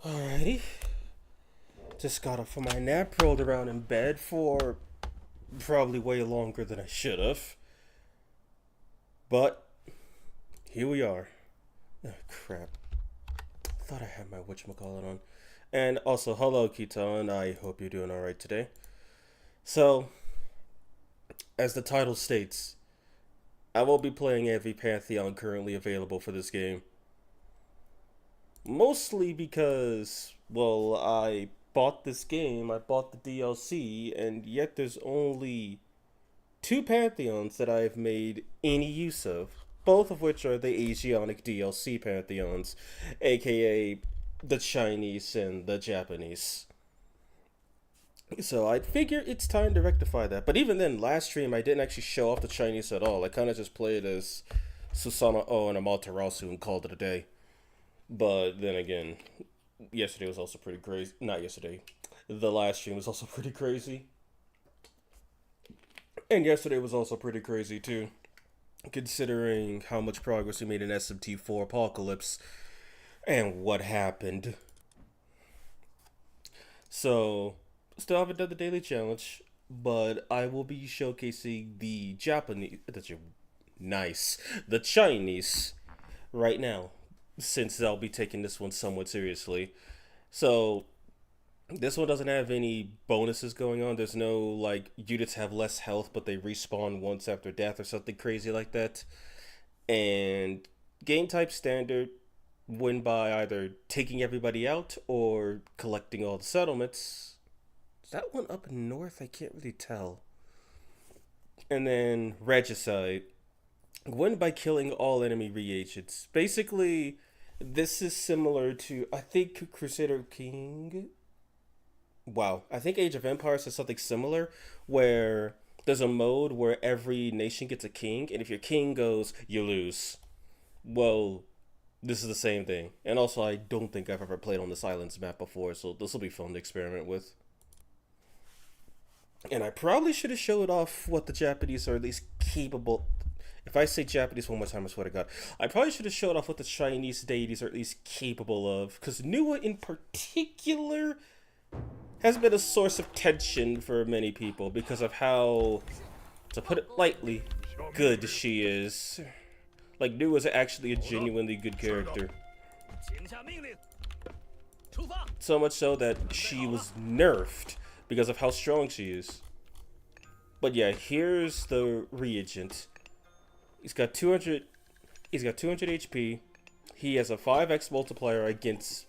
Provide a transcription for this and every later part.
Alrighty. Just got up from my nap, rolled around in bed for probably way longer than I should have. But here we are. Oh, crap. Thought I had my whatchamacallit on. And also, hello, Keaton. I hope you're doing alright today. So, as the title states, I will be playing every Pantheon currently available for this game. Mostly because, well, I bought this game, I bought the DLC, and yet there's only two Pantheons that I've made any use of. Both of which are the Asiatic DLC Pantheons, aka the Chinese and the Japanese. So I figure it's time to rectify that. But even then, last stream I didn't actually show off the Chinese at all. I kind of just played as Susanoo and Amaterasu and called it a day. But then again, yesterday was also pretty crazy. Not yesterday. The last stream was also pretty crazy. And yesterday was also pretty crazy too, considering how much progress we made in SMT4 Apocalypse and what happened. So, still haven't done the daily challenge, but I will be showcasing the the Chinese right now, since I'll be taking this one somewhat seriously. So, this one doesn't have any bonuses going on. There's no, like, units have less health, but they respawn once after death or something crazy like that. And game type standard, win by either taking everybody out or collecting all the settlements. Is that one up north? I can't really tell. And then regicide, win by killing all enemy reagents. Basically, this is similar to, I think, Crusader King. Wow, I think Age of Empires has something similar, where there's a mode where every nation gets a king, and if your king goes, you lose. Well, this is the same thing. And also, I don't think I've ever played on this islands map before, so this will be fun to experiment with. And I probably should have showed off what the Japanese are at least capable. If I say Japanese one more time, I swear to God. I probably should have showed off what the Chinese deities are at least capable of. Because Nua in particular has been a source of tension for many people because of how, to put it lightly, good she is. Like, Noob is actually a genuinely good character. So much so that she was nerfed because of how strong she is. But yeah, here's the reagent. He's got 200 HP. He has a 5x multiplier against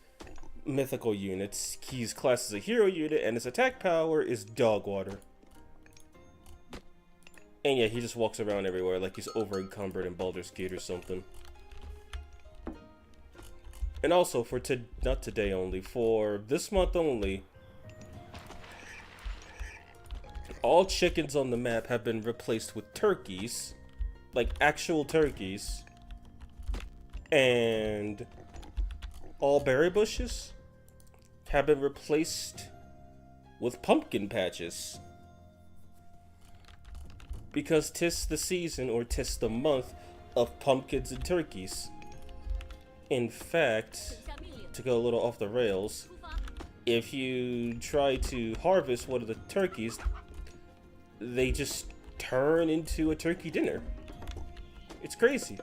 mythical units. He's classed as a hero unit, and his attack power is dog water. And yeah, he just walks around everywhere like he's over encumbered in Baldur's Gate or something. And also, for not today only, for this month only, all chickens on the map have been replaced with turkeys, like actual turkeys, and all berry bushes have been replaced with pumpkin patches. Because 'tis the season, or 'tis the month, of pumpkins and turkeys. In fact, to go a little off the rails, if you try to harvest one of the turkeys, they just turn into a turkey dinner. It's crazy.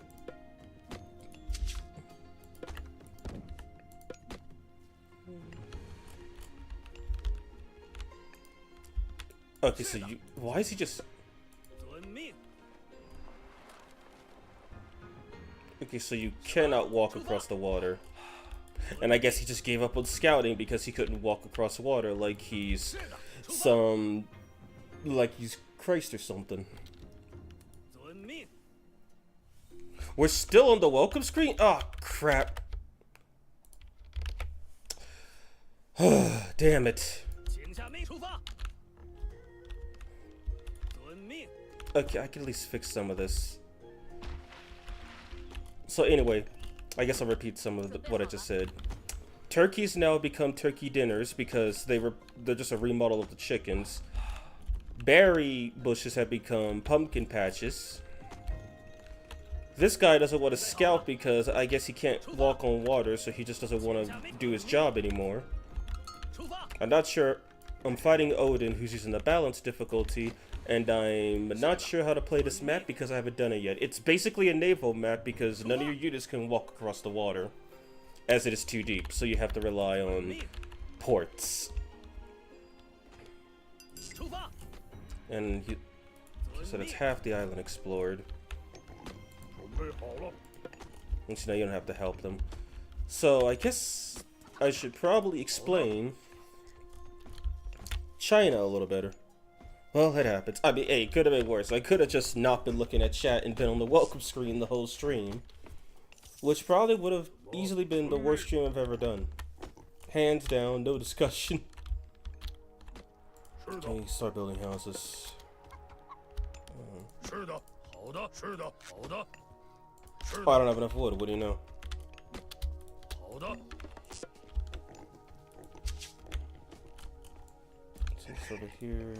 Okay, so why is he just... Okay, so you cannot walk across the water. And I guess he just gave up on scouting because he couldn't walk across water like he's like he's Christ or something. We're still on the welcome screen? Oh, crap. Damn it. Okay, I can at least fix some of this. So anyway, I guess I'll repeat some of what I just said. Turkeys now become turkey dinners because they're just a remodel of the chickens. Berry bushes have become pumpkin patches. This guy doesn't want to scout because I guess he can't walk on water, so he just doesn't want to do his job anymore. I'm not sure. I'm fighting Odin, who's using the balance difficulty, and I'm not sure how to play this map because I haven't done it yet. It's basically a naval map because none of your units can walk across the water, as it is too deep, so you have to rely on ports. And he said it's half the island explored. And so now you don't have to help them. So I guess I should probably explain China a little better. Well, it happens. I mean, hey, it could have been worse. I could have just not been looking at chat and been on the welcome screen the whole stream. Which probably would have easily been the worst stream I've ever done. Hands down, no discussion. Okay, start building houses. Oh, I don't have enough wood. What do you know? So it's over here.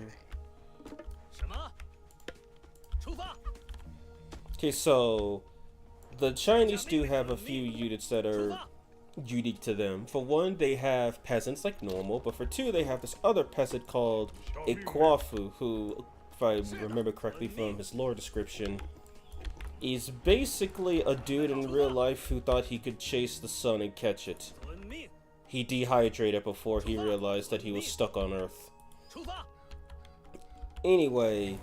Okay, so the Chinese do have a few units that are unique to them. For one, they have peasants like normal, but for two, they have this other peasant called a Kwafu, who, if I remember correctly from his lore description, is basically a dude in real life who thought he could chase the sun and catch it. He dehydrated before he realized that he was stuck on Earth. Anyway,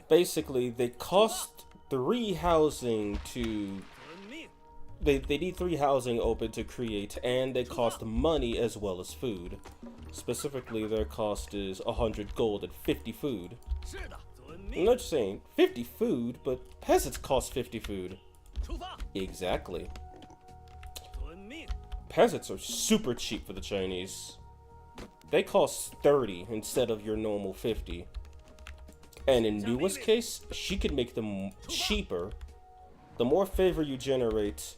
basically they cost 3 housing to... They need 3 housing open to create, and they cost money as well as food. Specifically, their cost is 100 gold and 50 food. I'm not just saying 50 food, but peasants cost 50 food. Exactly. Peasants are super cheap for the Chinese. They cost 30 instead of your normal 50. And in Nua's case, she could make them cheaper. The more favor you generate,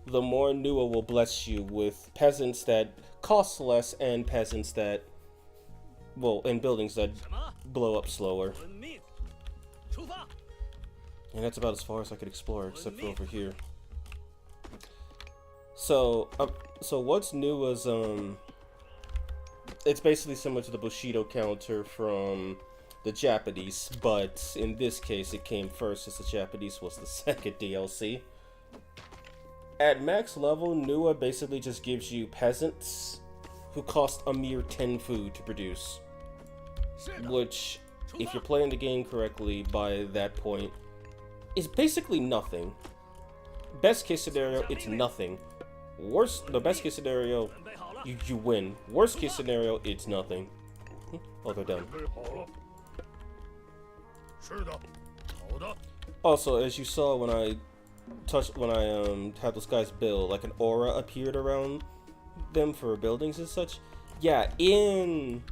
the more Nua will bless you with peasants that cost less and peasants that, well, and buildings that blow up slower. And that's about as far as I could explore, except for over here. So what's Nua's, it's basically similar to the Bushido counter from the Japanese, but in this case it came first since the Japanese was the second DLC. At max level, Nua basically just gives you peasants who cost a mere 10 food to produce. Which, if you're playing the game correctly by that point, is basically nothing. Best case scenario, it's nothing. The best case scenario, you win. Worst case scenario, it's nothing. Oh, they're done. Also, as you saw when I had those guys build, like an aura appeared around them for buildings and such. Yeah, in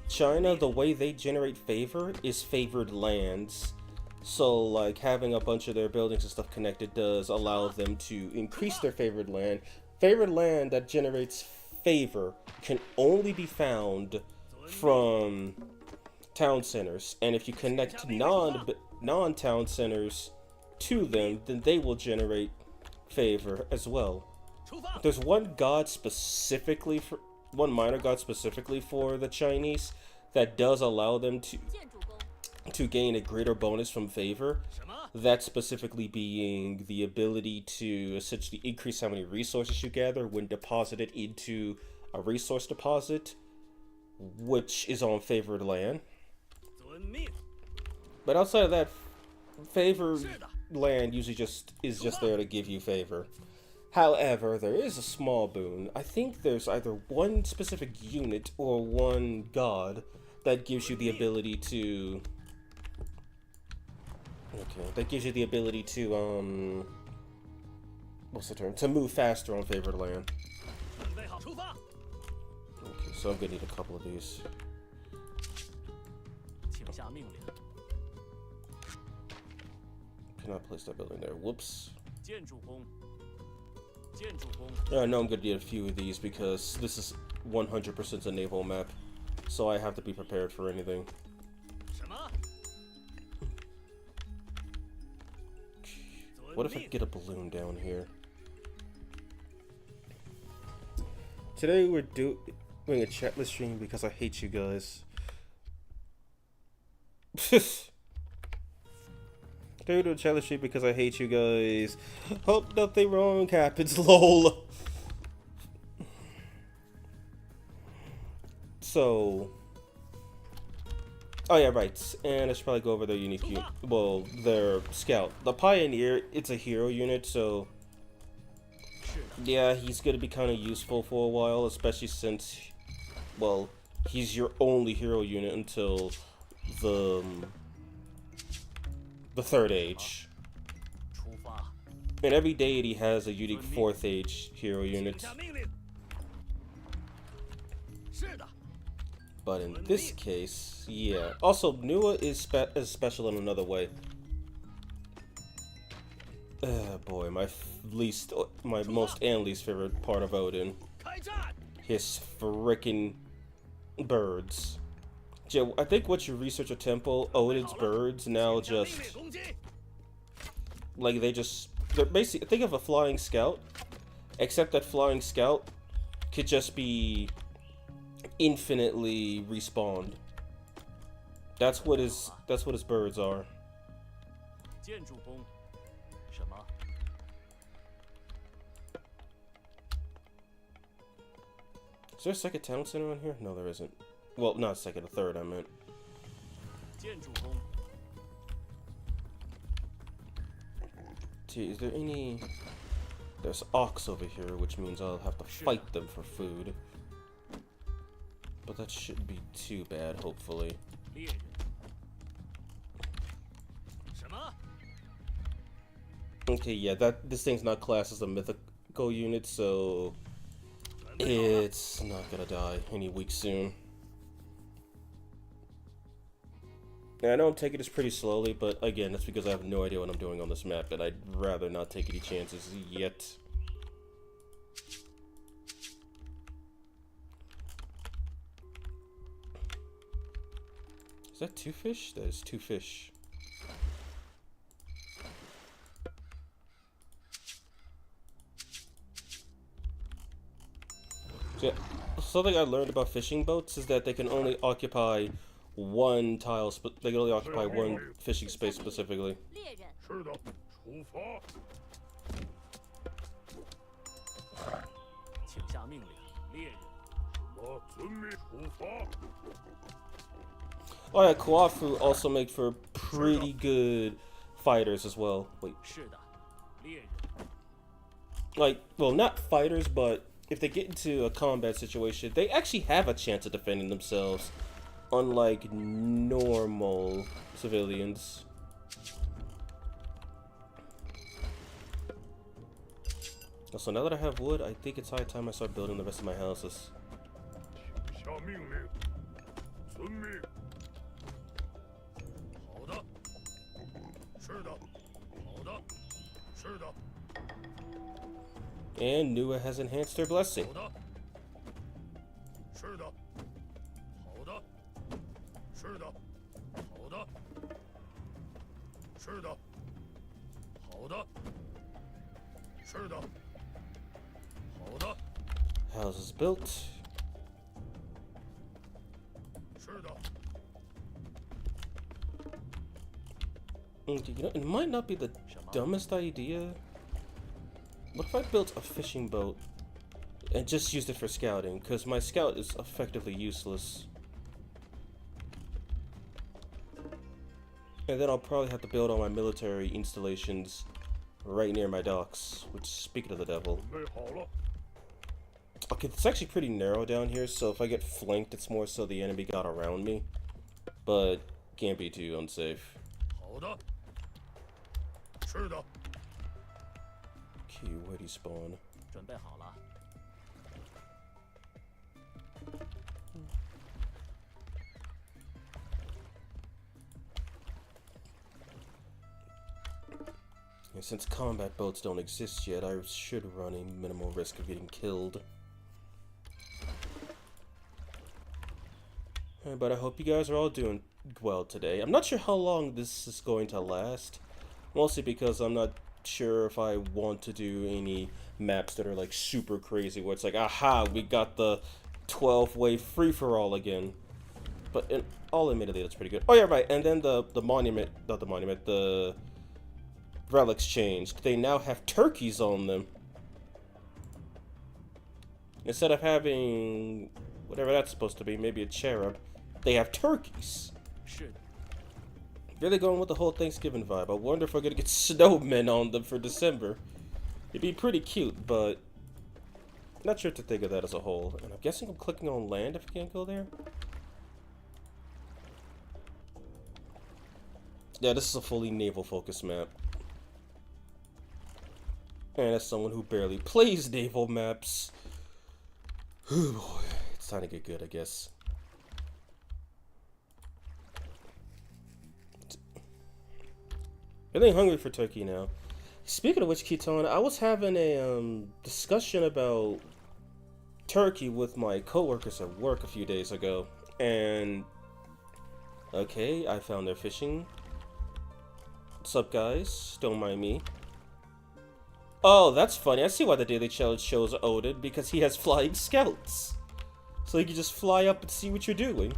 China, the way they generate favor is favored lands. So, like, having a bunch of their buildings and stuff connected does allow them to increase their favored land. Favored land that generates favor can only be found from town centers. And if you connect non-town centers to them, then they will generate favor as well. There's one minor god specifically for the Chinese that does allow them to gain a greater bonus from favor. That specifically being the ability to essentially increase how many resources you gather when deposited into a resource deposit, which is on favored land. But outside of that, favored land usually is just there to give you favor. However, there is a small boon. I think there's either one specific unit or one god that gives you the ability to... Okay, that gives you the ability to, what's the term? To move faster on favored land. Okay, so I'm gonna need a couple of these. Cannot place that building there. Whoops. I know I'm gonna need a few of these because this is 100% a naval map, so I have to be prepared for anything. What if I get a balloon down here? Today we're doing a chatless stream because I hate you guys. Today we're doing a chatless stream because I hate you guys. Hope nothing wrong happens, lol. So... Oh yeah, right. And I should probably go over their unique well, their scout. The Pioneer, it's a hero unit, so... Yeah, he's gonna be kind of useful for a while, especially since, well, he's your only hero unit until the third age. And every deity has a unique fourth age hero unit. But in this case, yeah. Also, Nua is special in another way. Boy, my most and least favorite part of Odin. His frickin' birds. Yeah, I think once you research a temple, Odin's birds now just... Like, they're basically... Think of a flying scout. Except that flying scout could just be infinitely respawned. That's what his birds are. Is there a second town center on here? No, there isn't. Well, not a second, a third, I meant. Gee, is there any... There's ox over here, which means I'll have to fight them for food. But that shouldn't be too bad, hopefully. Okay, yeah, this thing's not classed as a mythical unit, so... It's not gonna die any week soon. Yeah, I know I'm taking this pretty slowly, but again, that's because I have no idea what I'm doing on this map, and I'd rather not take any chances yet. Is that 2 fish? That is 2 fish. So, something I learned about fishing boats is that they can only occupy one tile. They can only occupy one fishing space specifically. Oh yeah, Kuafu also make for pretty good fighters as well. Wait. Like, well, not fighters, but if they get into a combat situation, they actually have a chance of defending themselves, unlike normal civilians. So now that I have wood, I think it's high time I start building the rest of my houses. And Nua has enhanced her blessing. House is built. You know, it might not be the dumbest idea. What if I built a fishing boat and just used it for scouting? Because my scout is effectively useless. And then I'll probably have to build all my military installations right near my docks. Which, speaking of the devil. Okay, it's actually pretty narrow down here, so if I get flanked, it's more so the enemy got around me. But can't be too unsafe. Okay, where'd he spawn? And since combat boats don't exist yet, I should run a minimal risk of getting killed. But I hope you guys are all doing well today. I'm not sure how long this is going to last. Mostly because I'm not sure if I want to do any maps that are like super crazy, where it's like, aha, we got the 12-way free-for-all again. But in all admittedly, that's pretty good. Oh yeah, right. And then the monument, not the monument, the relics changed. They now have turkeys on them. Instead of having whatever that's supposed to be, maybe a cherub, they have turkeys. Really going with the whole Thanksgiving vibe. I wonder if we're gonna get snowmen on them for December. It'd be pretty cute, but not sure to think of that as a whole. And I'm guessing I'm clicking on land if I can't go there. Yeah, this is a fully naval-focused map. And as someone who barely plays naval maps, oh boy, it's time to get good, I guess. Really hungry for turkey now. Speaking of which, Keaton, I was having a discussion about turkey with my coworkers at work a few days ago, and okay, I found their fishing. What's up, guys? Don't mind me. Oh, that's funny. I see why the Daily Challenge shows Odin, because he has flying scouts. So he can just fly up and see what you're doing.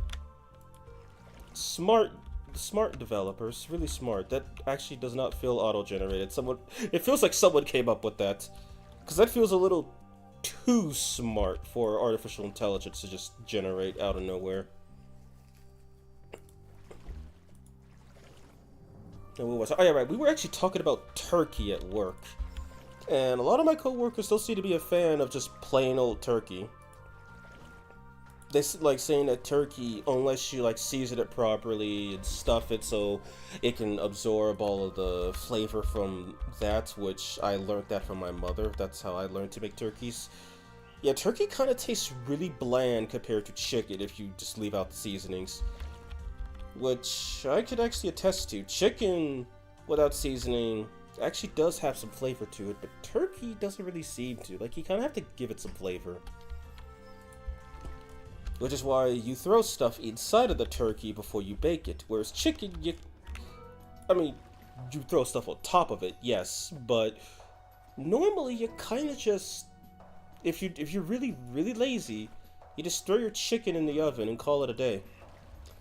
Smart developers, really smart. That actually does not feel auto-generated. It feels like someone came up with that. Because that feels a little too smart for artificial intelligence to just generate out of nowhere. And what was it? Oh yeah, right. We were actually talking about turkey at work. And a lot of my coworkers don't seem to be a fan of just plain old turkey. They like saying that turkey, unless you like season it properly and stuff it so it can absorb all of the flavor from that, which I learned that from my mother. That's how I learned to make turkeys. Yeah, turkey kind of tastes really bland compared to chicken if you just leave out the seasonings. Which I could actually attest to. Chicken without seasoning actually does have some flavor to it, but turkey doesn't really seem to. Like, you kind of have to give it some flavor. Which is why you throw stuff inside of the turkey before you bake it. Whereas chicken, you throw stuff on top of it, yes, but normally you kind of just, if you're really, really lazy, you just throw your chicken in the oven and call it a day.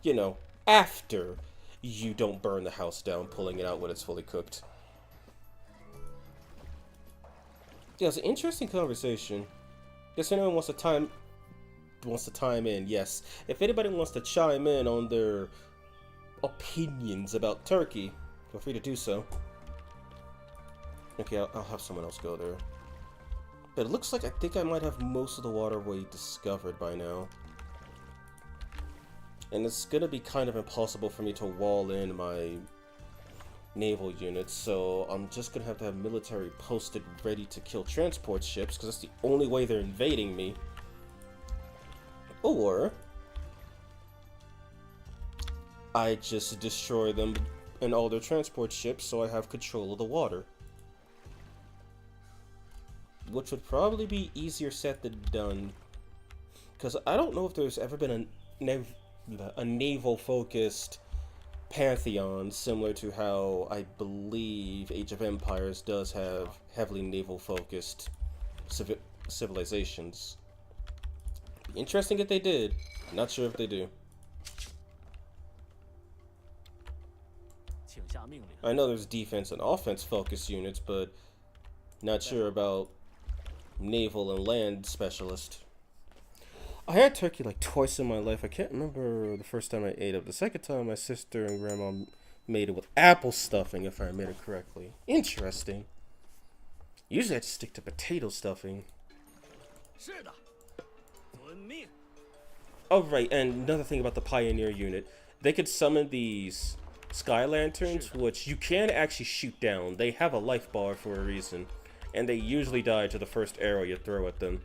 You know, after you don't burn the house down pulling it out when it's fully cooked. Yeah, it's an interesting conversation. Guess anyone wants to chime in, yes. If anybody wants to chime in on their opinions about turkey, feel free to do so. Okay, I'll have someone else go there. But it looks like I think I might have most of the waterway discovered by now. And it's gonna be kind of impossible for me to wall in my naval units, so I'm just gonna have to have military posted ready to kill transport ships, because that's the only way they're invading me. Or I just destroy them and all their transport ships so I have control of the water. Which would probably be easier said than done, because I don't know if there's ever been a naval-focused Pantheon similar to how I believe Age of Empires does have heavily naval-focused civilizations. Interesting if they did. Not sure if they do. I know there's defense and offense focused units, but not sure about naval and land specialist. I had turkey like twice in my life. I can't remember the first time I ate it. The second time, my sister and grandma made it with apple stuffing, if I remember correctly. Interesting. Usually I just stick to potato stuffing. Oh, right, and another thing about the Pioneer unit. They could summon these sky lanterns, which you can actually shoot down. They have a life bar for a reason. And they usually die to the first arrow you throw at them.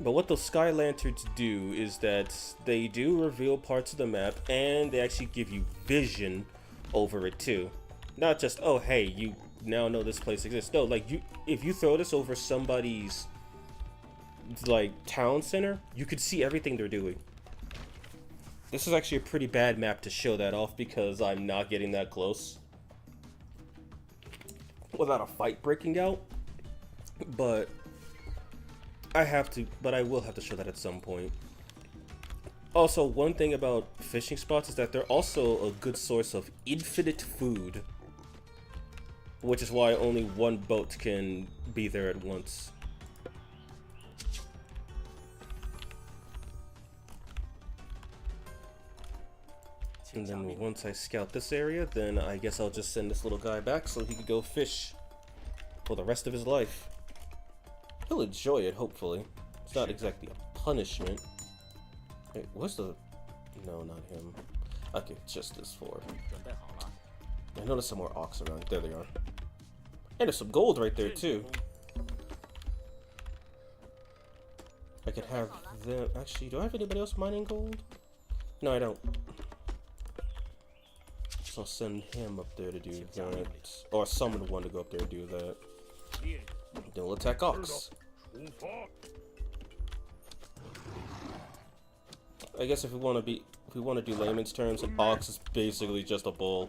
But what those sky lanterns do is that they do reveal parts of the map, and they actually give you vision over it too. Not just, oh hey, you now know this place exists. No, like, if you throw this over somebody's like town center, you could see everything they're doing. This is actually a pretty bad map to show that off because I'm not getting that close. without a fight breaking out. But I will have to show that at some point. Also, one thing about fishing spots is that they're also a good source of infinite food, which is why only one boat can be there at once. And then once I scout this area, then I guess I'll just send this little guy back so he can go fish for the rest of his life. He'll enjoy it, hopefully. It's not exactly a punishment. Wait, what's the... No, not him. Okay, just this four. I noticed some more ox around. There they are. And there's some gold right there, too. I could have them... Actually, do I have anybody else mining gold? No, I don't. So I'll send him up there to do that. Or summon one to go up there and do that. Then we'll attack ox. I guess if we want to do layman's terms, an ox is basically just a bull.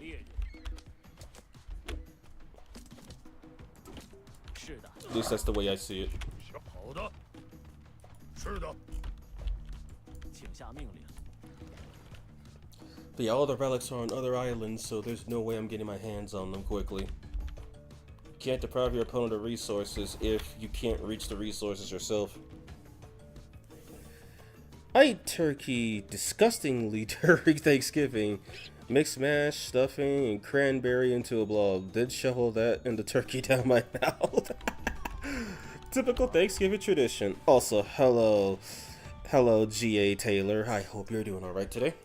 At least that's the way I see it. But yeah, all the relics are on other islands, so there's no way I'm getting my hands on them quickly. Can't deprive your opponent of resources if you can't reach the resources yourself. I ate turkey disgustingly during Thanksgiving. Mixed mash, stuffing, and cranberry into a blob. Then shovel that and the turkey down my mouth. Typical Thanksgiving tradition. Also, hello G.A. Taylor. I hope you're doing alright today.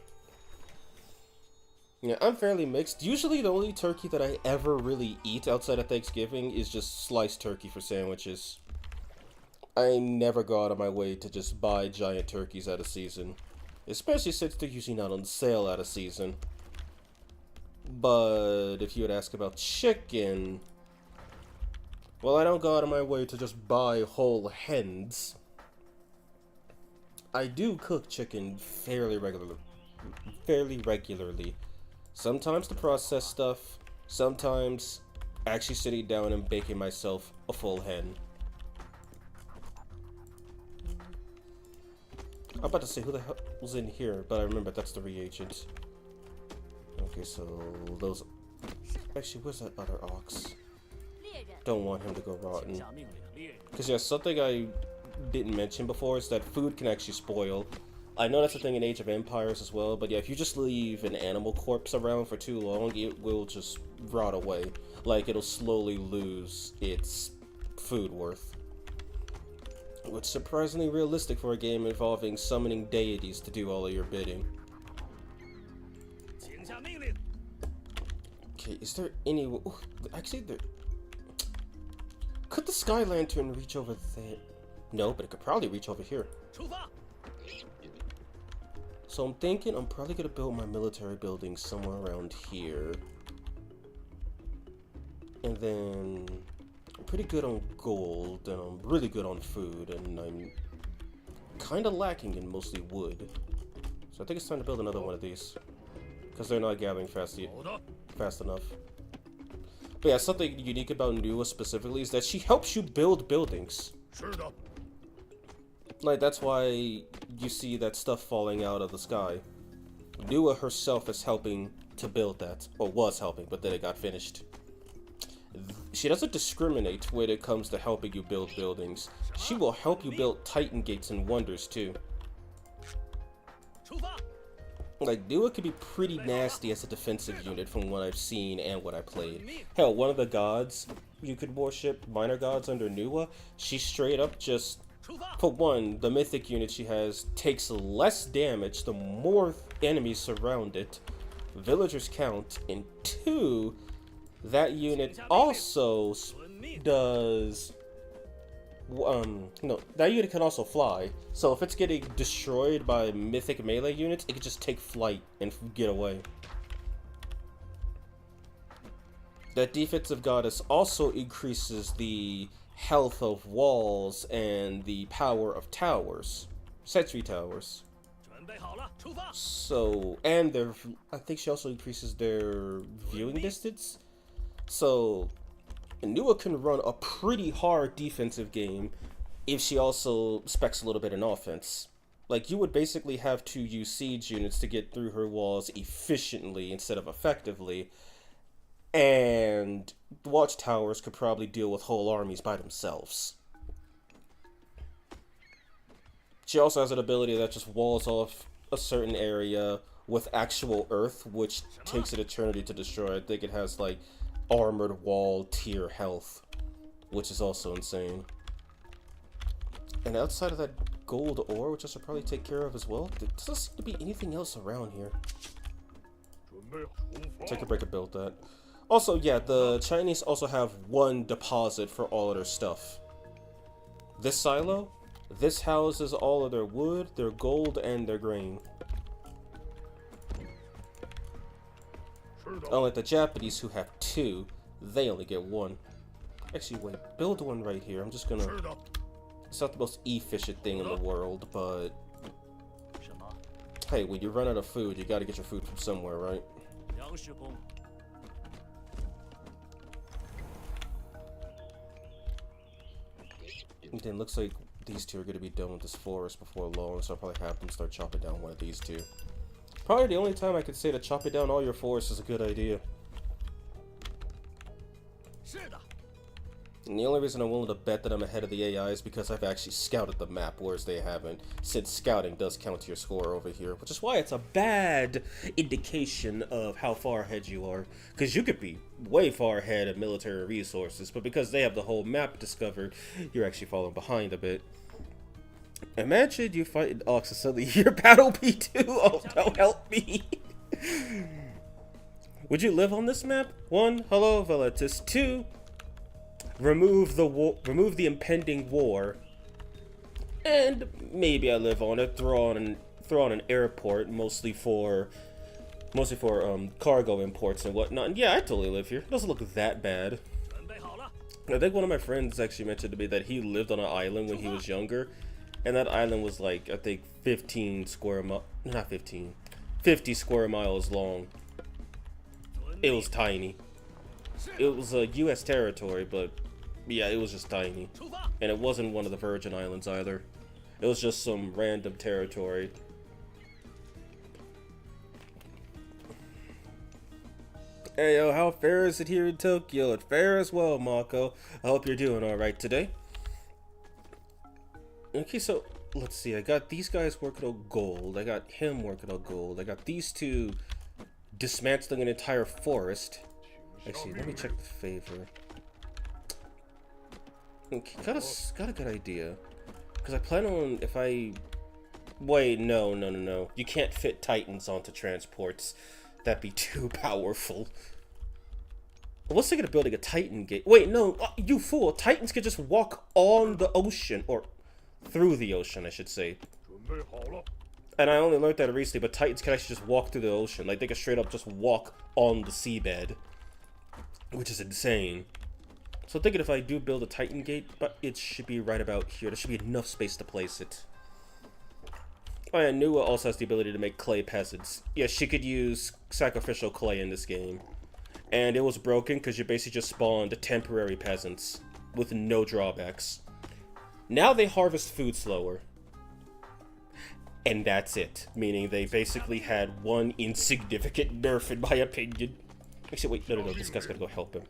Yeah, I'm fairly mixed. Usually the only turkey that I ever really eat outside of Thanksgiving is just sliced turkey for sandwiches. I never go out of my way to just buy giant turkeys out of season. Especially since they're usually not on sale out of season. But if you would ask about chicken... Well, I don't go out of my way to just buy whole hens. I do cook chicken fairly regularly. Sometimes to process stuff, sometimes actually sitting down and baking myself a full hen. I'm about to say who the hell was in here, but I remember that's the reagent. Okay, so those... Actually, where's that other ox? Don't want him to go rotten. Because yeah, something I didn't mention before is that food can actually spoil. I know that's a thing in Age of Empires as well, but yeah, if you just leave an animal corpse around for too long, it will just rot away. Like, it'll slowly lose its food worth. Which is surprisingly realistic for a game involving summoning deities to do all of your bidding. Okay, is there any... Ooh, actually, there... Could the Sky Lantern reach over there? No, but it could probably reach over here. So I'm thinking I'm probably going to build my military building somewhere around here. And then... I'm pretty good on gold, and I'm really good on food, and I'm kind of lacking in mostly wood. So I think it's time to build another one of these. Because they're not gathering fast enough. But yeah, something unique about Noob specifically is that she helps you build buildings. Like, that's why you see that stuff falling out of the sky. Noob herself is helping to build that. Or was helping, but then it got finished. She doesn't discriminate when it comes to helping you build buildings. She will help you build Titan gates and wonders too. Like, Noob can be pretty nasty as a defensive unit from what I've seen and what I played. Hell, one of the gods you could worship, minor gods under Noob, she straight up just... For one, the mythic unit she has takes less damage the more enemies surround it. Villagers count. And two, that unit also does... no, that unit can also fly. So if it's getting destroyed by mythic melee units, it can just take flight and get away. That defensive goddess also increases the health of walls and the power of towers. Sentry towers. So, and their, I think she also increases their viewing distance. So, Nua can run a pretty hard defensive game if she also specs a little bit in offense. Like, you would basically have to use siege units to get through her walls efficiently instead of effectively. And watchtowers could probably deal with whole armies by themselves. She also has an ability that just walls off a certain area with actual earth, which takes an eternity to destroy. I think it has, like, armored wall tier health, which is also insane. And outside of that gold ore, which I should probably take care of as well, there doesn't seem to be anything else around here. Take a break and build that. Also, yeah, the Chinese also have one deposit for all of their stuff. This silo, this houses all of their wood, their gold, and their grain. Unlike the Japanese, who have two, they only get one. Actually, wait, build one right here. I'm just gonna... It's not the most efficient thing in the world, but... Hey, when you run out of food, you gotta get your food from somewhere, right? And then looks like these two are gonna be done with this forest before long, so I'll probably have them start chopping down one of these two. Probably the only time I could say to chopping down all your forests is a good idea. And the only reason I'm willing to bet that I'm ahead of the AI is because I've actually scouted the map, whereas they haven't, since scouting does count to your score over here, which is why it's a bad indication of how far ahead you are, because you could be way far ahead of military resources, but because they have the whole map discovered, you're actually falling behind a bit. Imagine you fight an ox and suddenly your battle P2. Oh, don't help me. Would you live on this map? 1. Hello, Veletis. 2. Remove the impending war. And maybe I live on it. Throw on an airport, mostly for cargo imports and whatnot. And yeah, I totally live here. It doesn't look that bad. I think one of my friends actually mentioned to me that he lived on an island when he was younger. And that island was like, I think, 50 square miles long. It was tiny. It was a U.S. territory, but yeah, it was just tiny. And it wasn't one of the Virgin Islands either. It was just some random territory. Hey yo, how fair is it here in Tokyo? It's fair as well, Mako. I hope you're doing alright today. Okay, so let's see. I got these guys working on gold. I got him working on gold. I got these two dismantling an entire forest. Actually, let me check the favor. Okay, got a good idea. Because I plan on, if I... Wait, no. You can't fit Titans onto transports. That'd be too powerful. What's thinking of building a Titan gate? Wait, no, you fool. Titans could just walk on the ocean, or through the ocean, I should say. And I only learned that recently, but Titans can actually just walk through the ocean. Like, they can straight up just walk on the seabed. Which is insane. So thinking if I do build a Titan gate, but it should be right about here. There should be enough space to place it. Oh yeah, Nua also has the ability to make clay peasants. Yeah, she could use sacrificial clay in this game. And it was broken because you basically just spawned temporary peasants with no drawbacks. Now they harvest food slower. And that's it. Meaning they basically had one insignificant nerf in my opinion. Actually, wait, no, this guy's gotta go help him.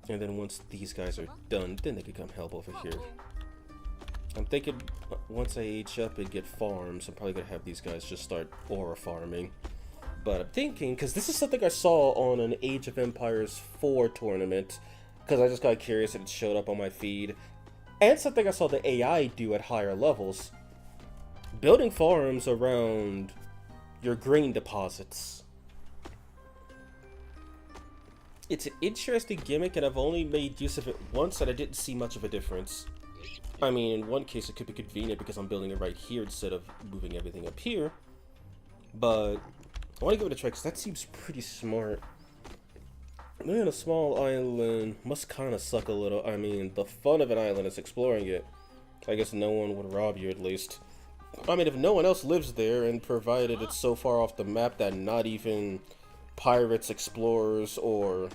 And then once these guys are done, then they can come help over here. I'm thinking once I age up and get farms, I'm probably gonna have these guys just start aura farming. But I'm thinking, because this is something I saw on an Age of Empires 4 tournament, because I just got curious and it showed up on my feed, and something I saw the AI do at higher levels. Building farms around your grain deposits. It's an interesting gimmick, and I've only made use of it once, and I didn't see much of a difference. I mean, in one case it could be convenient because I'm building it right here instead of moving everything up here. But I want to give it a try because that seems pretty smart. Living on a small island must kind of suck a little. I mean, the fun of an island is exploring it. I guess no one would rob you at least. I mean, if no one else lives there, and provided it's so far off the map that not even pirates, explorers, or,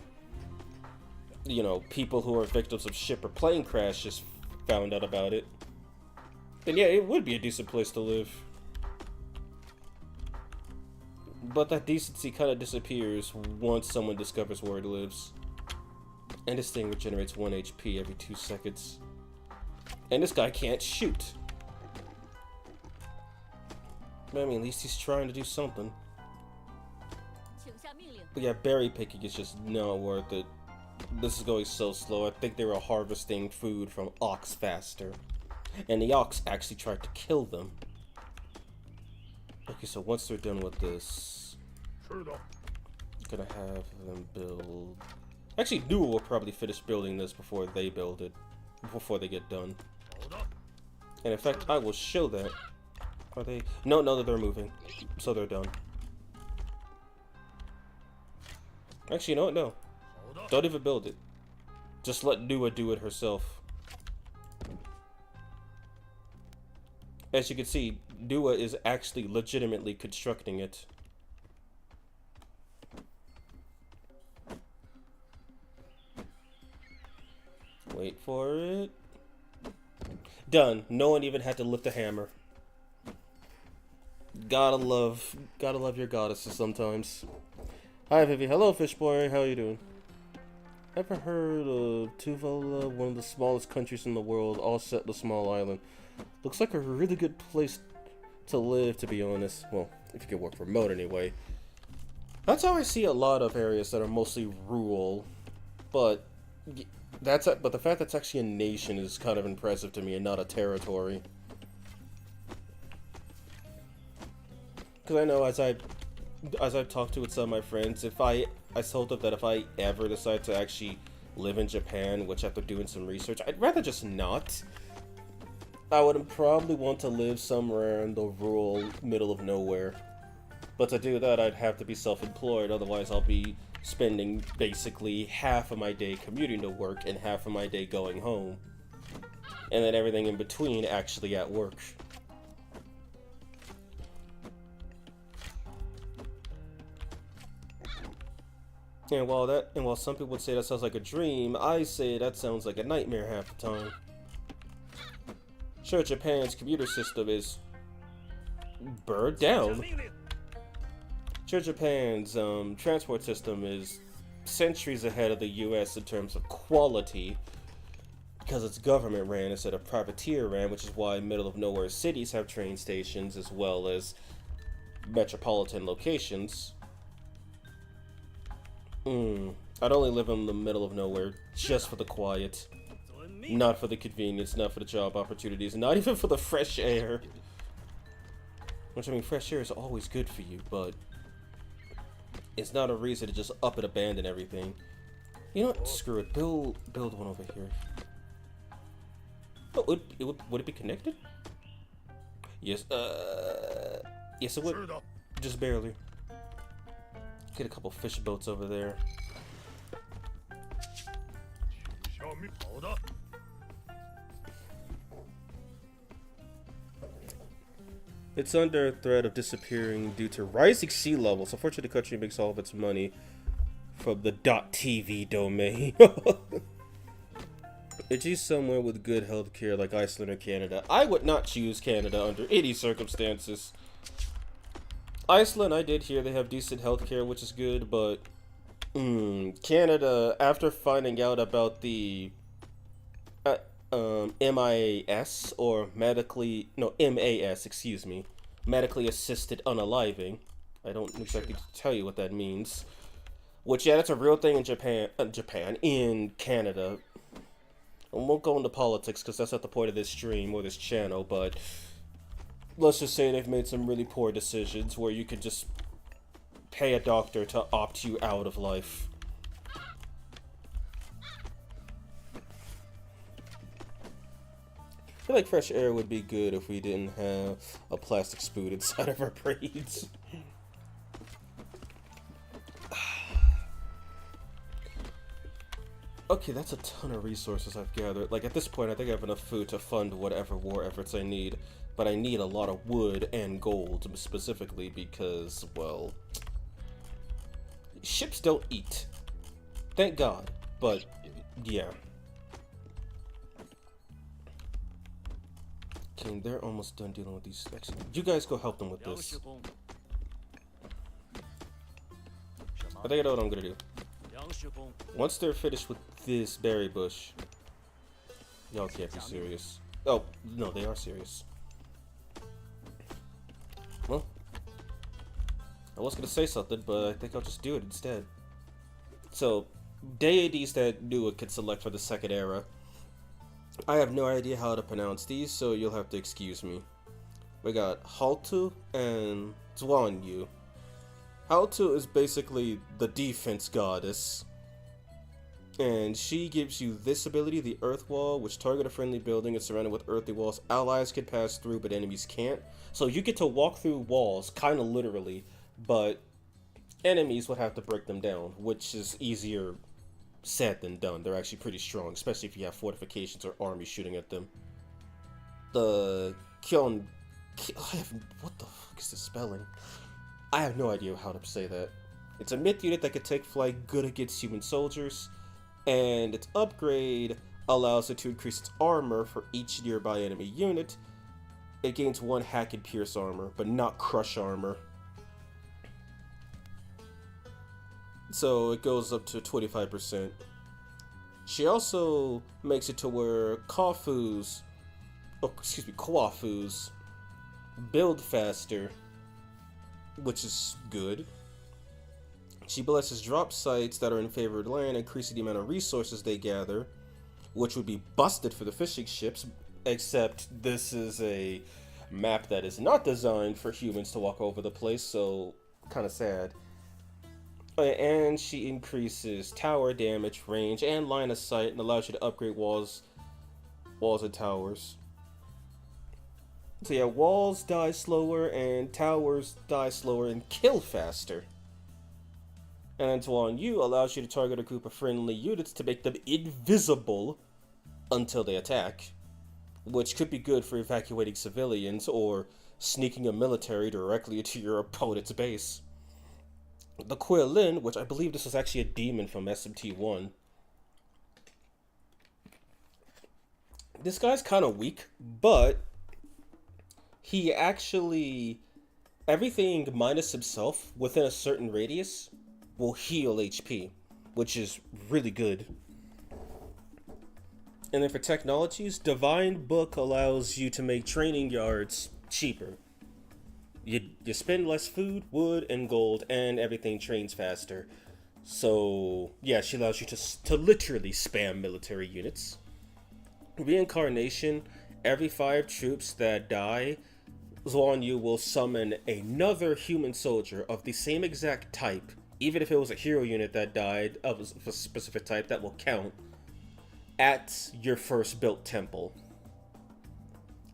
you know, people who are victims of ship or plane crashes found out about it, then yeah, it would be a decent place to live. But that decency kind of disappears once someone discovers where it lives. And this thing regenerates 1 HP every 2 seconds. And this guy can't shoot. But I mean, at least he's trying to do something. But yeah, berry picking is just not worth it. This is going so slow. I think they were harvesting food from ox faster. And the ox actually tried to kill them. Okay, so once they're done with this, I'm gonna have them build... Actually, Noob will probably finish building this before they build it. Before they get done. And in fact, I will show that. Are they... No, they're moving. So they're done. Actually, you know what? No. Don't even build it. Just let Dua do it herself. As you can see, Dua is actually legitimately constructing it. Wait for it. Done. No one even had to lift a hammer. Gotta love your goddesses sometimes. Hi Vivi. Hello Fishboy. How you doing? Ever heard of Tuvalu, one of the smallest countries in the world, all set in a small island? Looks like a really good place to live, to be honest. Well, if you can work remote anyway. That's how I see a lot of areas that are mostly rural, but the fact that it's actually a nation is kind of impressive to me and not a territory. Because I know as I've talked to with some of my friends, I told them that if I ever decide to actually live in Japan, which after doing some research, I'd rather just not. I would probably want to live somewhere in the rural middle of nowhere. But to do that, I'd have to be self-employed, otherwise I'll be spending basically half of my day commuting to work and half of my day going home. And then everything in between actually at work. And while some people would say that sounds like a dream, I say that sounds like a nightmare half the time. Sure, Japan's computer system is burned down. Sure, Japan's transport system is centuries ahead of the US in terms of quality, because it's government ran instead of privateer ran, which is why middle of nowhere cities have train stations as well as metropolitan locations. I'd only live in the middle of nowhere just for the quiet. Not for the convenience, not for the job opportunities, not even for the fresh air. Which, I mean, fresh air is always good for you, but it's not a reason to just up and abandon everything. You know what? Screw it. Build one over here. Oh, would it be connected? Yes, yes it would. Just barely. Get a couple fish boats over there. It's under threat of disappearing due to rising sea levels. Unfortunately, the country makes all of its money from the .tv domain. It's used somewhere with good healthcare like Iceland or Canada. I would not choose Canada under any circumstances. Iceland, I did hear they have decent healthcare, which is good, but Canada, after finding out about the MIAS, or MAS, excuse me, medically assisted unaliving. I don't exactly tell you what that means. Which, yeah, that's a real thing in in Canada. I won't go into politics because that's not the point of this stream or this channel, but let's just say they've made some really poor decisions where you could just pay a doctor to opt you out of life. I feel like fresh air would be good if we didn't have a plastic spoon inside of our braids. Okay, that's a ton of resources I've gathered. Like, at this point, I think I have enough food to fund whatever war efforts I need. But I need a lot of wood and gold, specifically because, well, ships don't eat. Thank God. But, yeah. Okay, they're almost done dealing with these. Actually, you guys go help them with this. I think I know what I'm gonna do. Once they're finished with this berry bush, y'all can't be serious. Oh, no, they are serious. Well, I was gonna say something, but I think I'll just do it instead. So, deities that Noob could select for the second era. I have no idea how to pronounce these, so you'll have to excuse me. We got Haltu and Zwanyu. Haltu is basically the defense goddess. And she gives you this ability, the Earth Wall, which target a friendly building is surrounded with earthy walls. Allies can pass through, but enemies can't. So you get to walk through walls, kind of literally, but enemies would have to break them down, which is easier said than done. They're actually pretty strong, especially if you have fortifications or armies shooting at them. The what the fuck is the spelling? I have no idea how to say that. It's a myth unit that can take flight, good against human soldiers, and its upgrade allows it to increase its armor for each nearby enemy unit. It gains 1 hack and pierce armor, but not crush armor. So it goes up to 25%. She also makes it to where Quafus build faster, which is good. She blesses drop sites that are in favored land, increasing the amount of resources they gather, which would be busted for the fishing ships, except this is a map that is not designed for humans to walk over the place, so kind of sad. And she increases tower damage, range, and line of sight, and allows you to upgrade walls and towers. So yeah, walls die slower, and towers die slower and kill faster. And Zwanyu allows you to target a group of friendly units to make them invisible until they attack, which could be good for evacuating civilians or sneaking a military directly into your opponent's base. The Quillin, which I believe this was actually a demon from SMT1. This guy's kind of weak, but he actually, everything minus himself within a certain radius will heal HP, which is really good. And then for technologies, Divine Book allows you to make training yards cheaper. You spend less food, wood, and gold, and everything trains faster. So, yeah, she allows you to literally spam military units. Reincarnation, every 5 troops that die, Zwanyu will summon another human soldier of the same exact type, even if it was a hero unit that died of a specific type, that will count at your first built temple.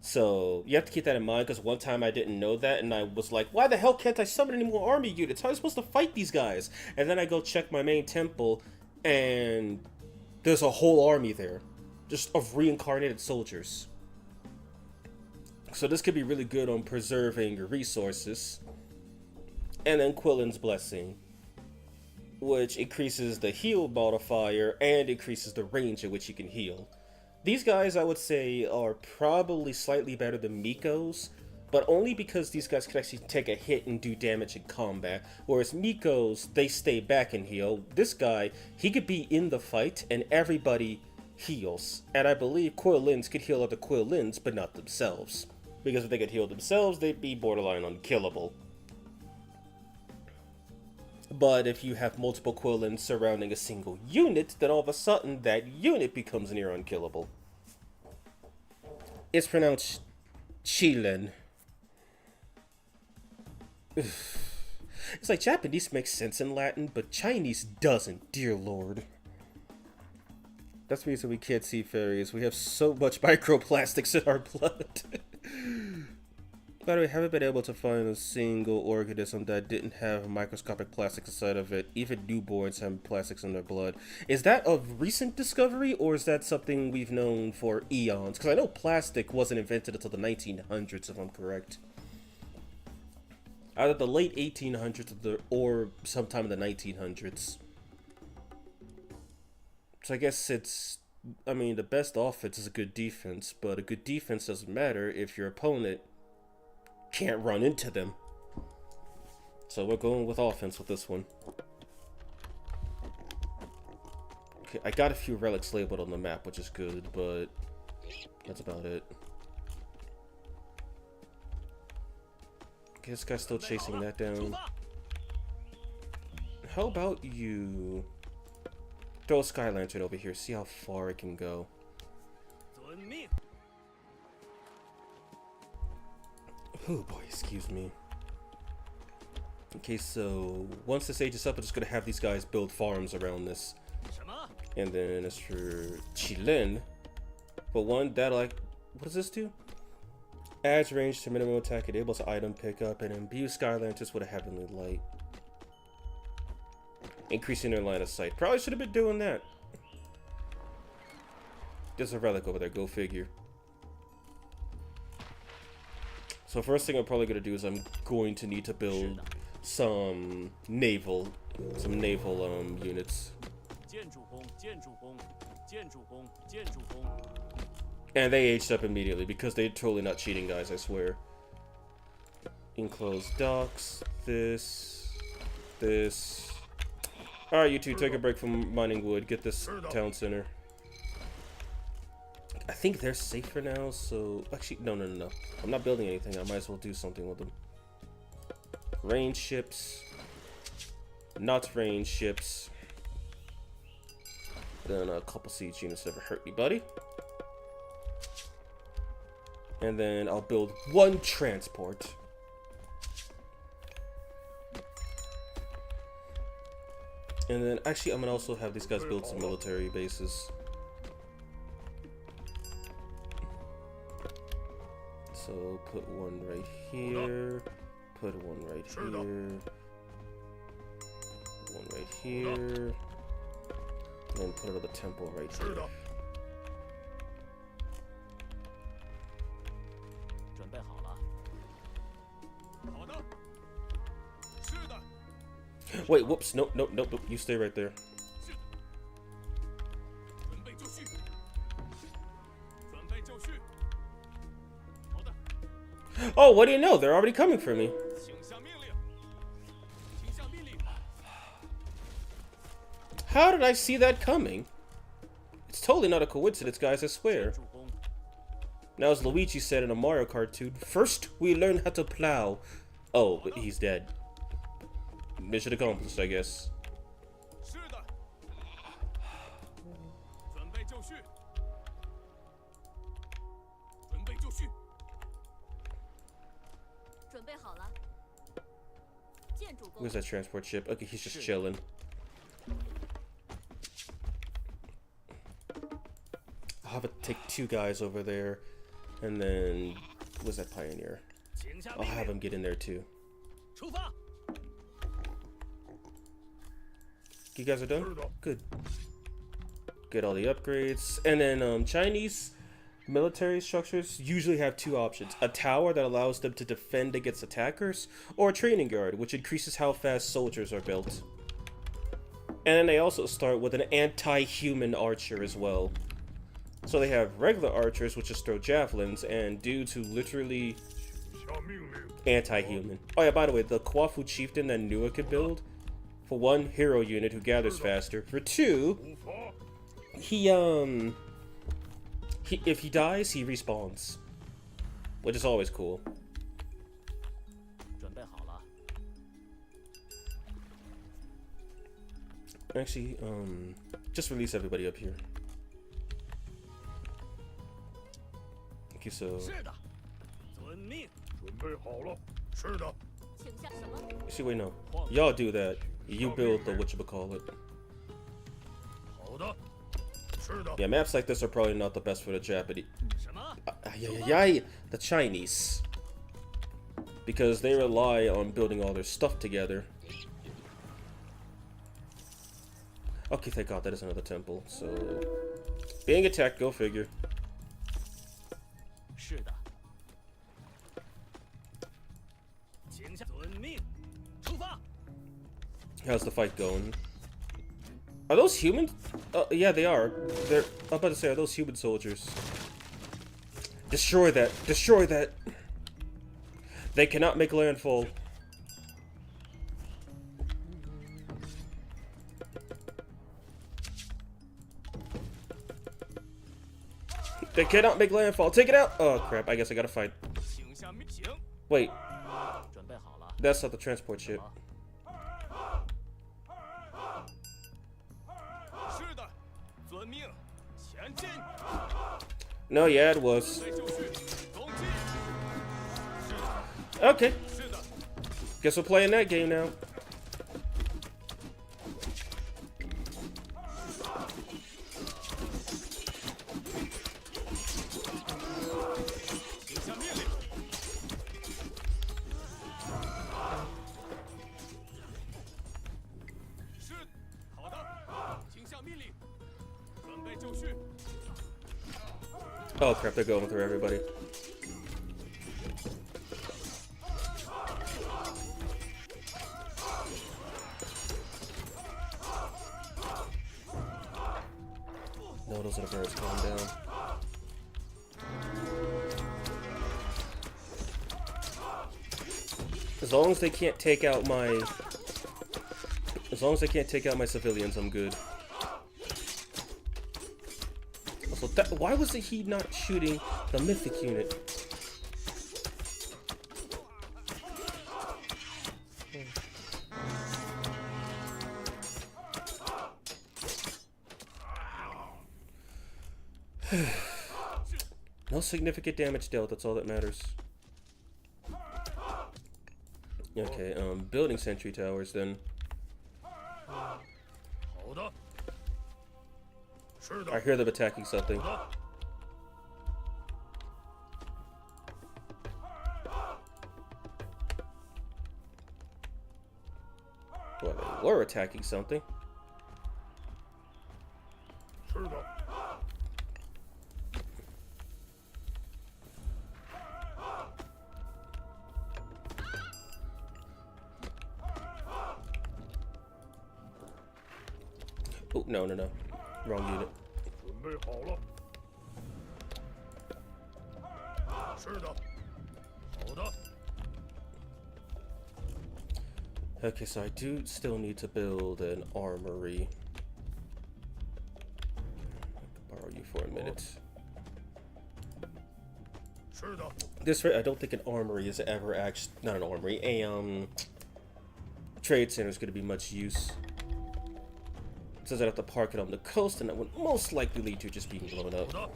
So you have to keep that in mind, because one time I didn't know that, and I was like, why the hell can't I summon any more army units? How am I supposed to fight these guys? And then I go check my main temple, and there's a whole army there, just of reincarnated soldiers. So this could be really good on preserving your resources. And then Quillin's Blessing, which increases the heal modifier and increases the range at which you can heal. These guys, I would say, are probably slightly better than Miko's, but only because these guys can actually take a hit and do damage in combat, whereas Miko's, they stay back and heal. This guy, he could be in the fight, and everybody heals. And I believe Quillins could heal other Quillins, but not themselves. Because if they could heal themselves, they'd be borderline unkillable. But if you have multiple Quillins surrounding a single unit, then all of a sudden that unit becomes near unkillable. It's pronounced Chilen. It's like Japanese makes sense in Latin, but Chinese doesn't, dear lord. That's the reason we can't see fairies. We have so much microplastics in our blood. By the way, I haven't been able to find a single organism that didn't have microscopic plastics inside of it. Even newborns have plastics in their blood. Is that a recent discovery, or is that something we've known for eons? Because I know plastic wasn't invented until the 1900s, if I'm correct. either the late 1800s or sometime in the 1900s. So I guess I mean, the best offense is a good defense, but a good defense doesn't matter if your opponent can't run into them. So we're going with offense with this one. Okay, I got a few relics labeled on the map, which is good, but that's about it. Okay, this guy's still chasing that down. How about you throw a Sky Lantern over here, see how far it can go. Oh boy, excuse me. Okay, so once this age is up, I'm just gonna have these guys build farms around this. And then as for Chilin, but one that what does this do? Adds range to minimum attack, enables item pickup, and imbues Sky Lanterns with a heavenly light. Increasing their line of sight. Probably should have been doing that. There's a relic over there, go figure. So first thing I'm probably gonna do is I'm going to need to build some naval units. And they aged up immediately because they're totally not cheating, guys, I swear. Enclosed docks, this. Alright, you two, take a break from mining wood, get this town center. I think they're safe for now, so actually no. I'm not building anything, I might as well do something with them. Range ships. Not range ships. Then a couple siege units never hurt me, buddy. And then I'll build one transport. And then actually I'm gonna also have these guys build some military bases. So put one right here. Put one right here. One right here. And put another temple right here. Wait, whoops, nope, you stay right there. Oh, what do you know? They're already coming for me. How did I see that coming? It's totally not a coincidence, guys, I swear. Now, as Luigi said in a Mario cartoon, first we learn how to plow. Oh, but he's dead. Mission accomplished, I guess. Where's that transport ship? Okay, he's just chilling. I'll have to take two guys over there, and then where's that pioneer? I'll have him get in there too. You guys are done? Good. Get all the upgrades. And then Chinese military structures usually have two options. A tower that allows them to defend against attackers, or a training guard, which increases how fast soldiers are built. And then they also start with an anti-human archer as well. So they have regular archers, which just throw javelins, and dudes who literally anti-human. Oh yeah, by the way, the Kwafu chieftain that Nua could build, for one, hero unit who gathers faster. For two, if he dies, he respawns, which is always cool. Actually, just release everybody up here. Okay, so actually, wait, no. Y'all do that. You build the whatchamacallit. Yeah, maps like this are probably not the best for the Japanese. The Chinese. Because they rely on building all their stuff together. Okay, thank God, that is another temple. So, being attacked, go figure. How's the fight going? Are those humans? Yeah, they are. I'm about to say, are those human soldiers? Destroy that. Destroy that. They cannot make landfall. They cannot make landfall. Take it out. Oh, crap. I guess I gotta fight. Wait. That's not the transport ship. No, yeah, it was. Okay. Guess we're playing that game now. Oh crap, they're going through everybody. No, those are the birds. Calm down. As long as they can't take out my... As long as they can't take out my civilians, I'm good. Also, why was he not shooting the mythic unit? No significant damage dealt, that's all that matters. Okay, building sentry towers then. I hear them attacking something. Well, they were attacking something. Oh, no. Wrong unit. Okay, so I do still need to build an armory. I can borrow you for a minute. This I don't think an armory is ever actually not an armory. A trade center is going to be much use. It says I have to park it on the coast, and that would most likely lead to just being blown up.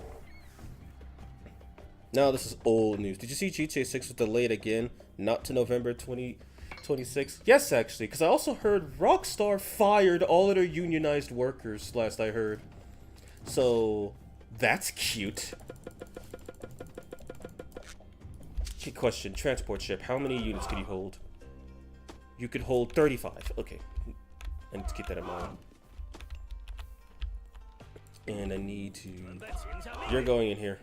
Now this is old news. Did you see GTA 6 was delayed again? Not to November 2026? Yes, actually, because I also heard Rockstar fired all of their unionized workers, last I heard. So, that's cute. Okay, question. Transport ship. How many units can you hold? You could hold 35. Okay. I need to keep that in mind. And I need to... You're going in here.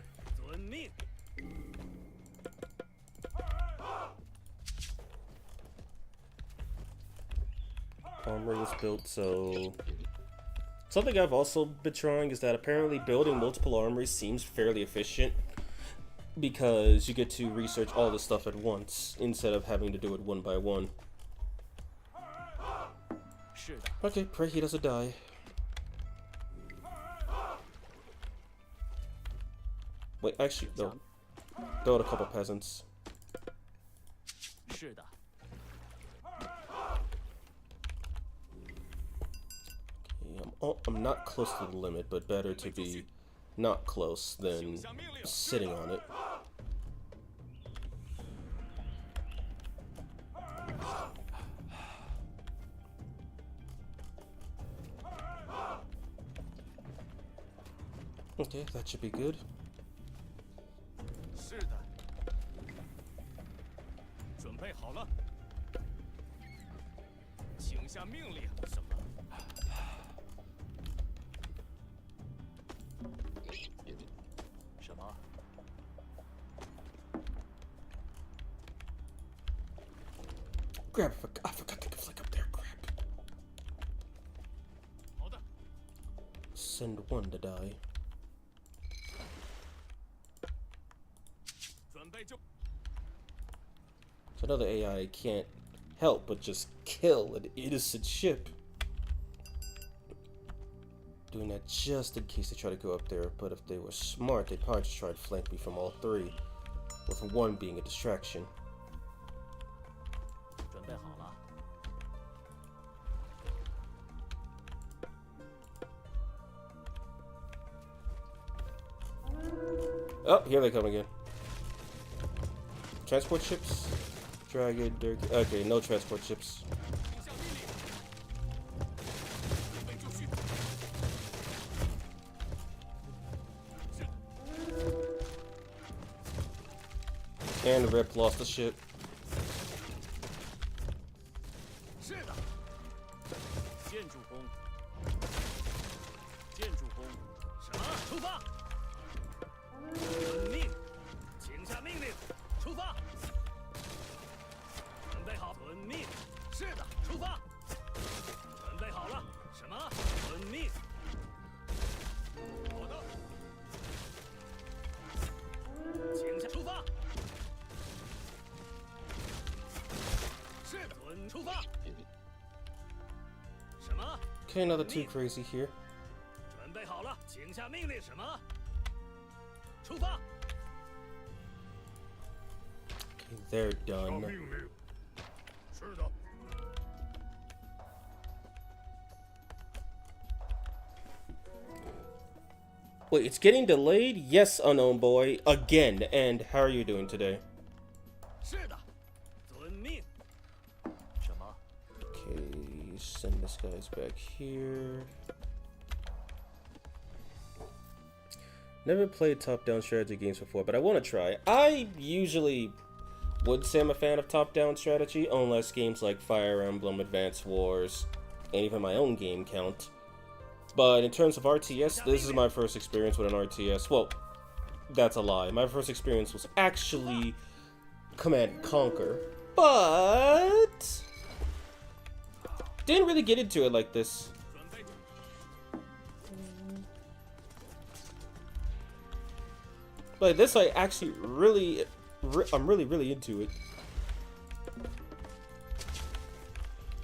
Armory was built, so... Something I've also been trying is that apparently building multiple armories seems fairly efficient, because you get to research all the stuff at once, instead of having to do it one by one. Okay, pray he doesn't die. Wait, actually, no. Throw out a couple peasants. Okay, I'm not close to the limit, but better to be not close than sitting on it. Okay, that should be good. Grab, I forgot to flick up there, crap. send one to die. So another AI can't help but just kill an innocent ship. Doing that just in case they try to go up there, but if they were smart, they'd probably just try to flank me from all three, with one being a distraction. Oh, here they come again. Transport ships? Dragon, Dirk. Okay, no transport ships. And Rip lost the ship. Okay, another two crazy here. Okay, they're done. Wait, it's getting delayed? Yes, unknown boy. Again. And how are you doing today? Okay, send this guy's back here. Never played top-down strategy games before, but I want to try. I usually would say I'm a fan of top-down strategy, unless games like Fire Emblem, Advance Wars, and even my own game count. But in terms of RTS, this is my first experience with an RTS. Well, that's a lie. My first experience was actually Command & Conquer, but didn't really get into it like this. Like this, I actually I'm really into it.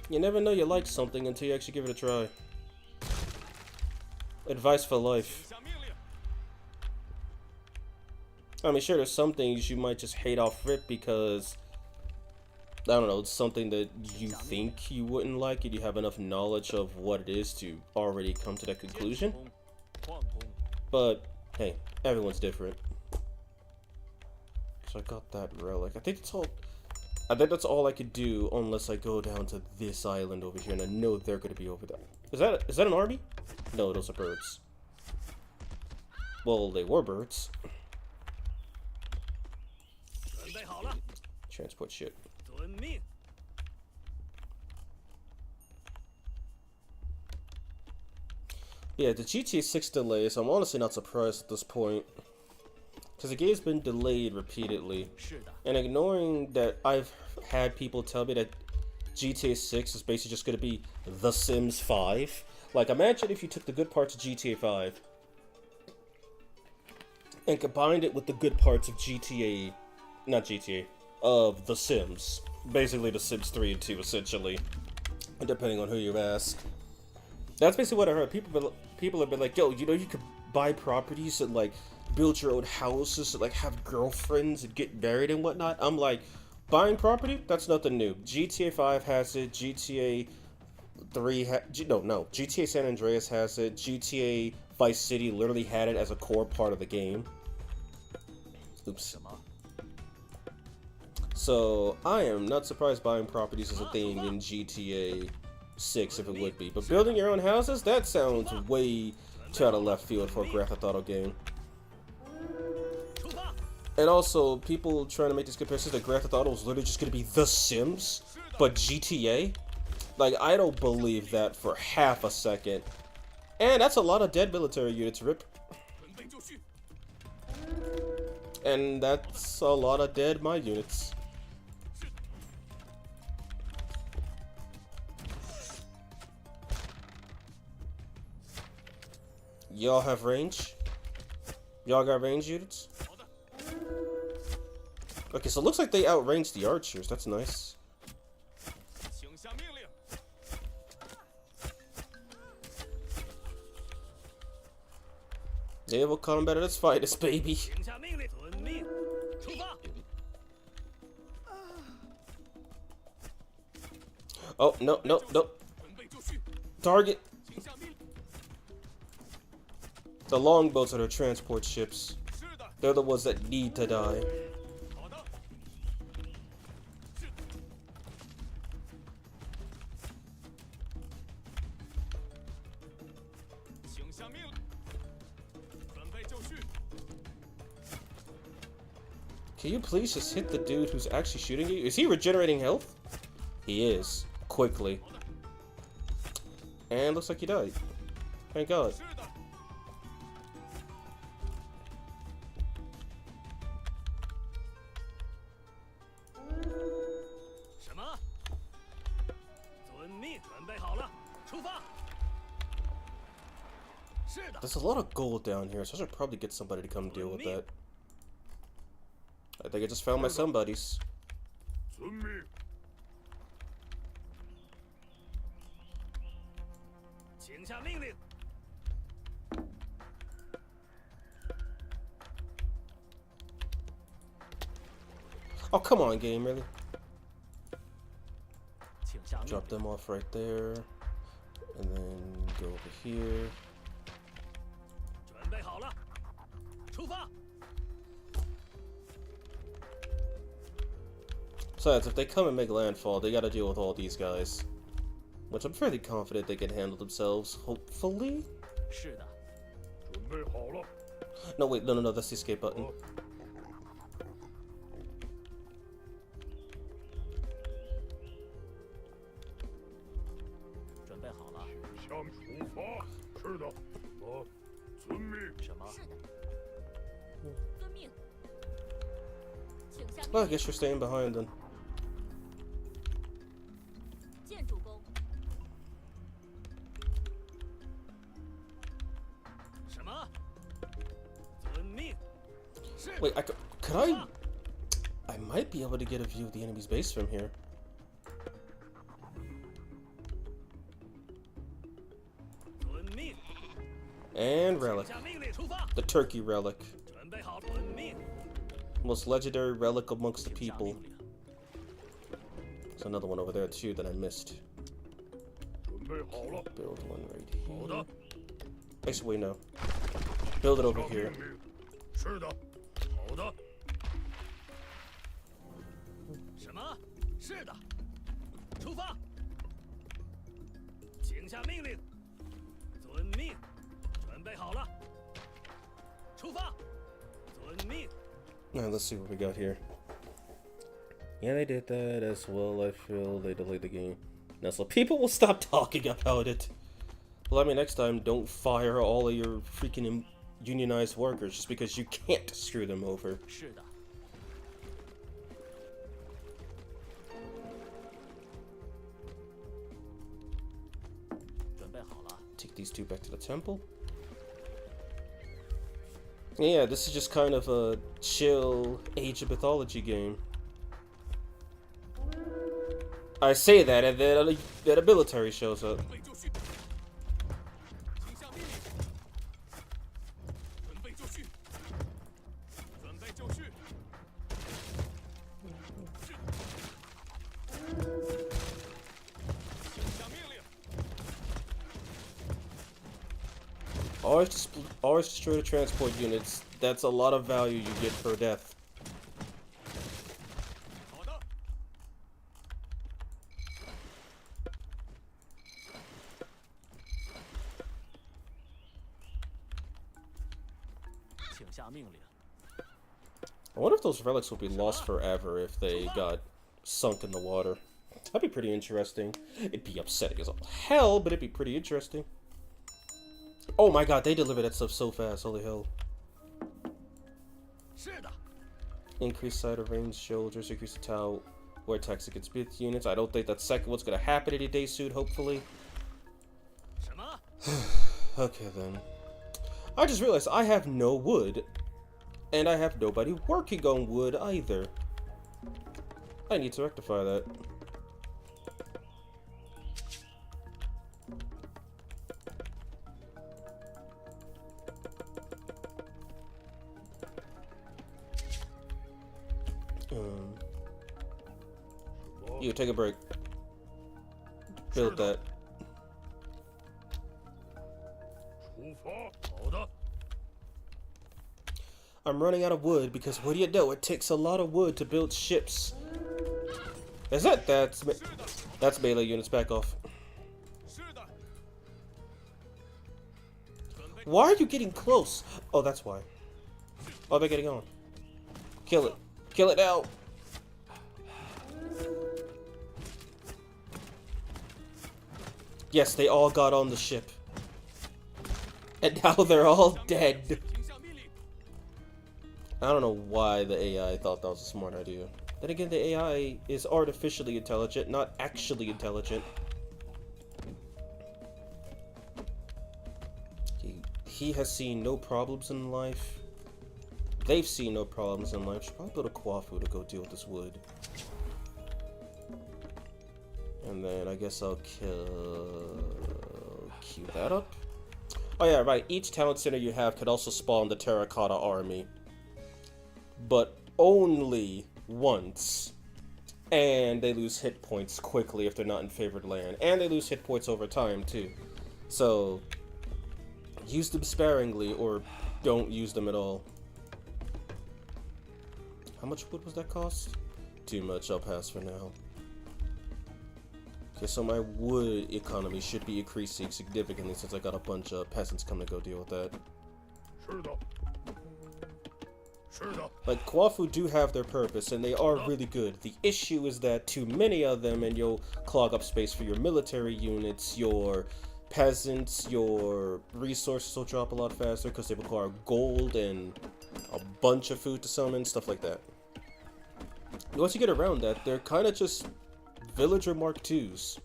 You never know you like something until you actually give it a try. Advice for life. I mean, sure, there's some things you might just hate off rip because, I don't know, it's something that you think you wouldn't like and you have enough knowledge of what it is to already come to that conclusion. But, hey, everyone's different. So I got that relic. I think that's all I could do unless I go down to this island over here, and I know they're gonna be over there. Is that an army? No, those are birds. Well, they were birds. Transport ship. Yeah, the GTA 6 delays, I'm honestly not surprised at this point. Because the game's been delayed repeatedly. And ignoring that I've had people tell me that GTA 6 is basically just going to be The Sims 5. Like, imagine if you took the good parts of GTA 5 and combined it with the good parts of of The Sims. Basically The Sims 3 and 2, essentially. Depending on who you ask. That's basically what I heard. People have been like, yo, you know you could buy properties and, like, build your own houses and, like, have girlfriends and get married and whatnot. I'm like, buying property? That's nothing new. GTA 5 has it. GTA 3 GTA San Andreas has it. GTA Vice City literally had it as a core part of the game. Oops. So, I am not surprised buying properties is a thing in GTA 6 if it would be. But building your own houses? That sounds way too out of left field for a Grand Theft Auto game. And also, people trying to make this comparison that Grand Theft Auto is literally just going to be The Sims, but GTA? Like, I don't believe that for half a second. And that's a lot of dead military units, rip. And that's a lot of dead my units. Y'all have range? Y'all got range units? Okay, so it looks like they outranged the archers. That's nice. Naval combat at its finest, baby. Oh, no, no, no. Target. The longboats are the transport ships. They're the ones that need to die. Can you please just hit the dude who's actually shooting you? Is he regenerating health? He is. Quickly. And looks like he died. Thank God. There's a lot of gold down here, so I should probably get somebody to come deal with that. I think I just found my somebodies. Oh, come on, game, really? Drop them off right there. And then go over here. Besides, if they come and make landfall, they gotta deal with all these guys. Which I'm fairly confident they can handle themselves, hopefully? No, wait, no, that's the escape button. Well, I guess you're staying behind then. Wait, could I might be able to get a view of the enemy's base from here. And relic. The turkey relic. Most legendary relic amongst the people. There's another one over there too that I missed. Build one right here. Actually, wait, no. Build it over here. Now let's see what we got here. Yeah, they did that as well. I feel they delayed the game. Now, so people will stop talking about it. Well, I mean, next time, don't fire all of your freaking unionized workers just because you can't screw them over. Take these two back to the temple. Yeah, this is just kind of a chill Age of Mythology game. I say that, and then a military shows up. Always destroy the transport units. That's a lot of value you get per death. I wonder if those relics will be lost forever if they got sunk in the water. That'd be pretty interesting. It'd be upsetting as all hell, but it'd be pretty interesting. Oh my god, they delivered that stuff so fast, holy hell. Increase side of range soldiers, increase the tower or attacks against Myth units. I don't think that second one's gonna happen any day soon, hopefully. Okay then. I just realized I have no wood. And I have nobody working on wood either. I need to rectify that. You take a break. Build that. I'm running out of wood because what do you know? It takes a lot of wood to build ships. Is it? That's melee units. Back off. Why are you getting close? Oh, that's why. Oh, they're getting on. Kill it. Kill it now. Yes, they all got on the ship. And now they're all dead. I don't know why the AI thought that was a smart idea. Then again, the AI is artificially intelligent, not actually intelligent. He has seen no problems in life. They've seen no problems in life. Should probably build a Kwafu to go deal with this wood. And then I guess I'll queue that up. Oh yeah, right. Each talent center you have could also spawn the terracotta army. But only once. And they lose hit points quickly if they're not in favored land. And they lose hit points over time too. So use them sparingly or don't use them at all. How much wood was that cost? Too much, I'll pass for now. Okay, so my wood economy should be increasing significantly since I got a bunch of peasants coming to go deal with that. Like, Kwafu do have their purpose, and they are really good. The issue is that too many of them, and you'll clog up space for your military units, your peasants, your resources will drop a lot faster because they require gold and a bunch of food to summon, stuff like that. Once you get around that, they're kind of just Villager Mark 2s.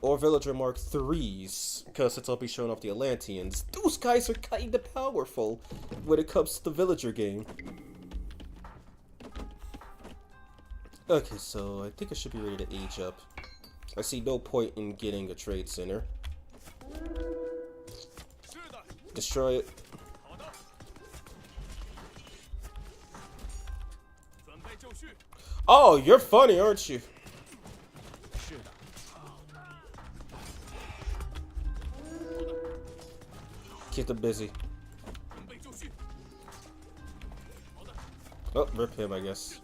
Or Villager Mark 3s, because since I'll be showing off the Atlanteans, those guys are kinda powerful when it comes to the Villager game. Okay, so I think I should be ready to age up. I see no point in getting a trade center. Destroy it. Oh, you're funny, aren't you? Keep them busy. Oh, rip him, I guess.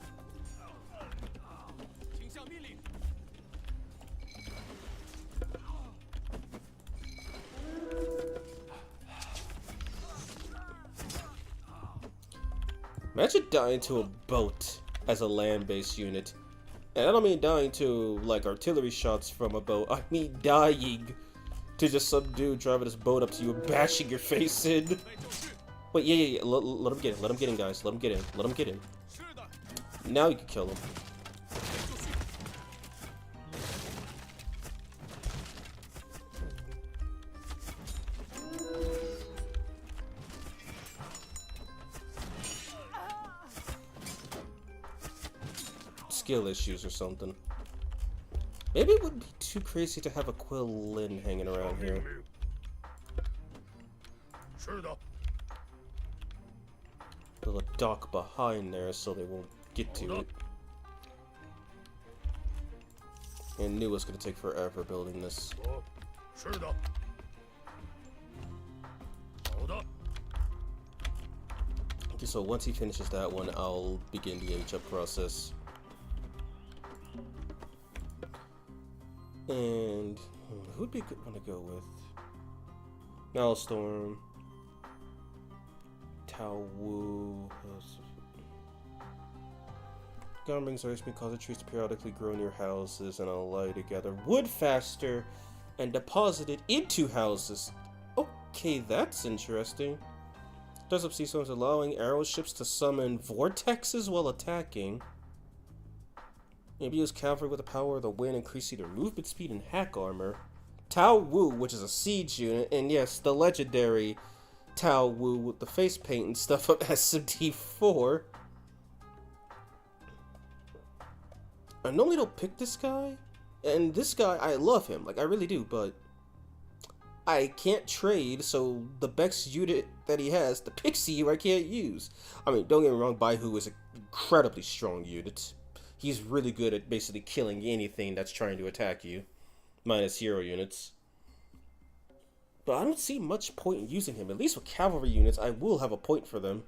Imagine dying to a boat as a land-based unit. And I don't mean dying to, like, artillery shots from a boat. I mean dying to just some dude driving his boat up to you and bashing your face in. Wait, yeah. Let him get in. Let him get in, guys. Let him get in. Let him get in. Now you can kill him. Skill issues or something. Maybe it wouldn't be too crazy to have a Quillin hanging around here. Build a dock behind there so they won't get to it. And knew it was gonna take forever building this. Okay, so once he finishes that one, I'll begin the age up process. And who would be a good one to go with? Maelstorm, Taowu. Gunrings are me cause the trees to periodically grow near houses and allow to gather wood faster and deposit it into houses. Okay, that's interesting. Does up sea storms allowing arrow ships to summon vortexes while attacking. Maybe use cavalry with the power of the wind, increase either movement speed and hack armor. Tao Wu, which is a siege unit, and yes, the legendary Tao Wu with the face paint and stuff up SMD4. I normally don't pick this guy, and this guy, I love him, like I really do, but I can't trade, so the best unit that he has, the Pixie, I can't use. I mean, don't get me wrong, Baihu is an incredibly strong unit. He's really good at basically killing anything that's trying to attack you, minus hero units. But I don't see much point in using him. At least with cavalry units, I will have a point for them.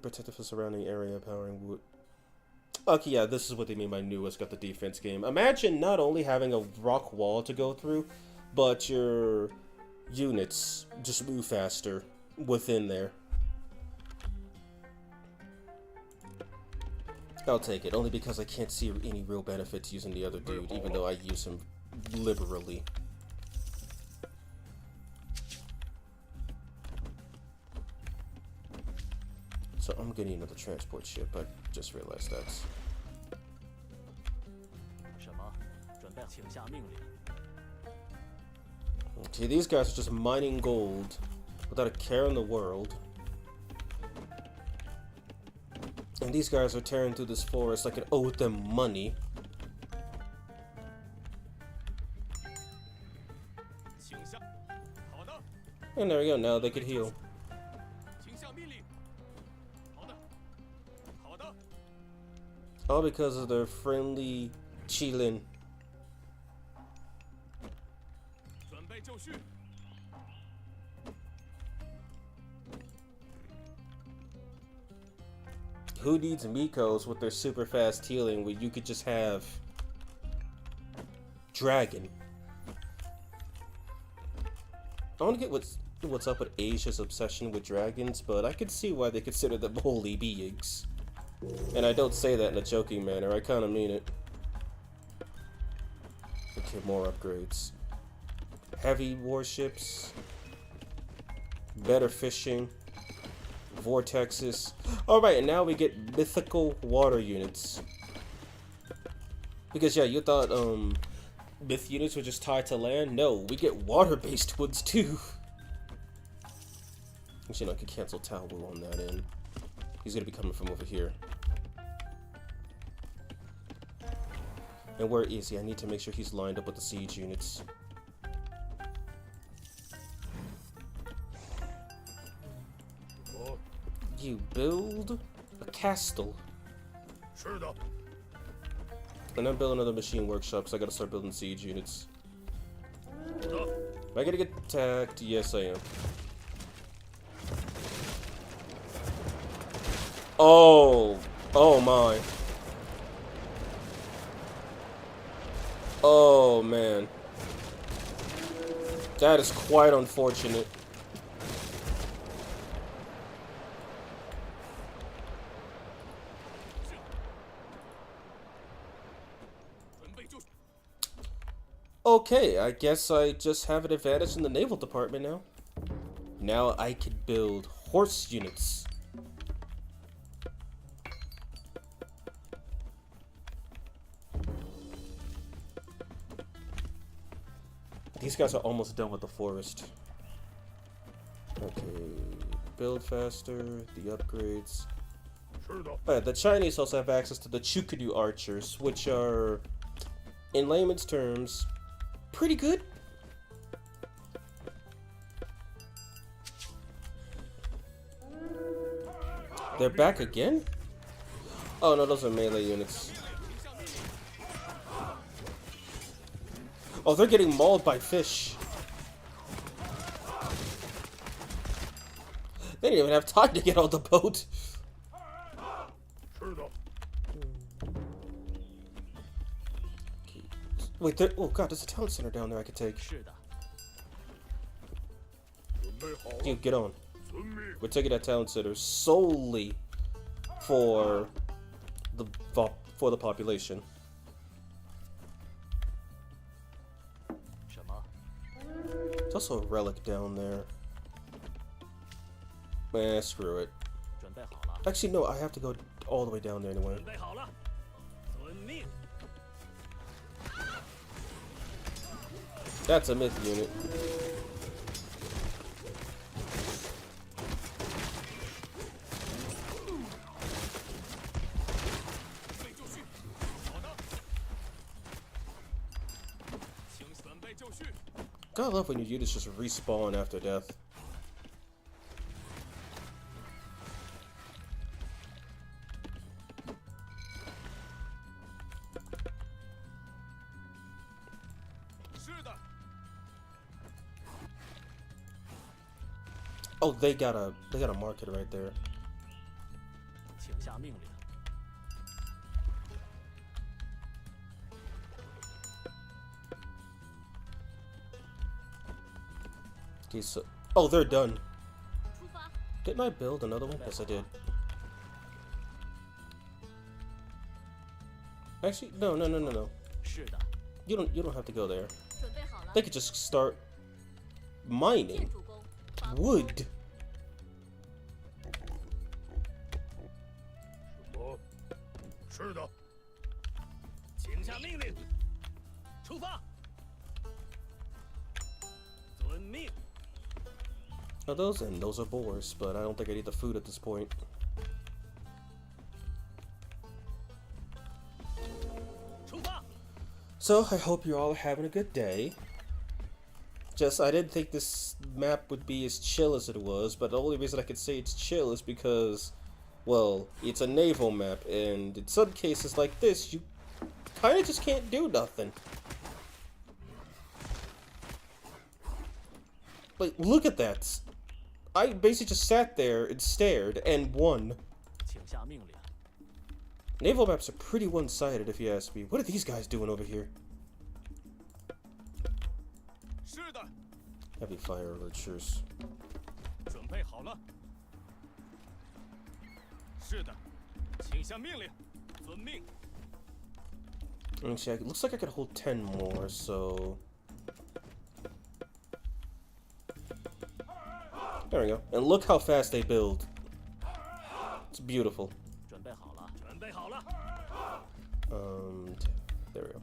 Protective for surrounding area, powering wood. Okay, yeah, this is what they mean by new. It's got the defense game. Imagine not only having a rock wall to go through, but your units just move faster within there. I'll take it, only because I can't see any real benefits using the other dude, even though I use him liberally. So I'm getting another transport ship, I just realized that. Okay, these guys are just mining gold without a care in the world. And these guys are tearing through this forest like it owed them money. And there we go, now they could heal. All because of their friendly Qilin. Who needs Mikos with their super fast healing when you could just have Dragon? I want to get what's up with Asia's obsession with dragons, but I could see why they consider them holy beings. And I don't say that in a joking manner, I kind of mean it. Okay, more upgrades. Heavy warships. Better fishing. Vortexes. Alright, and now we get mythical water units. Because yeah, you thought myth units were just tied to land? No, we get water-based ones too. Actually, no, I can cancel Tao Wu on that end. He's gonna be coming from over here. And where is he? I need to make sure he's lined up with the siege units. You build a castle. And I'm building another machine workshop, so I gotta start building siege units. Am I gonna get attacked? Yes, I am. Oh! Oh my. Oh man. That is quite unfortunate. Okay, I guess I just have an advantage in the naval department now. Now I can build horse units. These guys are almost done with the forest. Okay, build faster, the upgrades. The Chinese also have access to the Chukadu archers, which are, in layman's terms, pretty good. They're back again? Oh no, those are melee units. Oh, they're getting mauled by fish. They didn't even have time to get on the boat. Wait, there. Oh god, there's a town center down there I could take. Dude, get on. We're taking that town center solely for the population. There's also a relic down there. Screw it. Actually, no, I have to go all the way down there anyway. That's a myth unit. God, I love when your units just respawn after death. Oh, they got a market right there. Okay, so oh, they're done. Didn't I build another one? Yes, I did. Actually, no. You don't have to go there. They could just start mining wood. Are those? And those are boars, but I don't think I need the food at this point. So, I hope you're all having a good day. I didn't think this map would be as chill as it was, but the only reason I could say it's chill is because, well, it's a naval map, and in some cases like this, you kind of just can't do nothing. Like, look at that. I basically just sat there and stared and won. Naval maps are pretty one-sided, if you ask me. What are these guys doing over here? Heavy fire archers. Actually, it looks like I could hold 10 more, so... There we go. And look how fast they build. It's beautiful. There we go.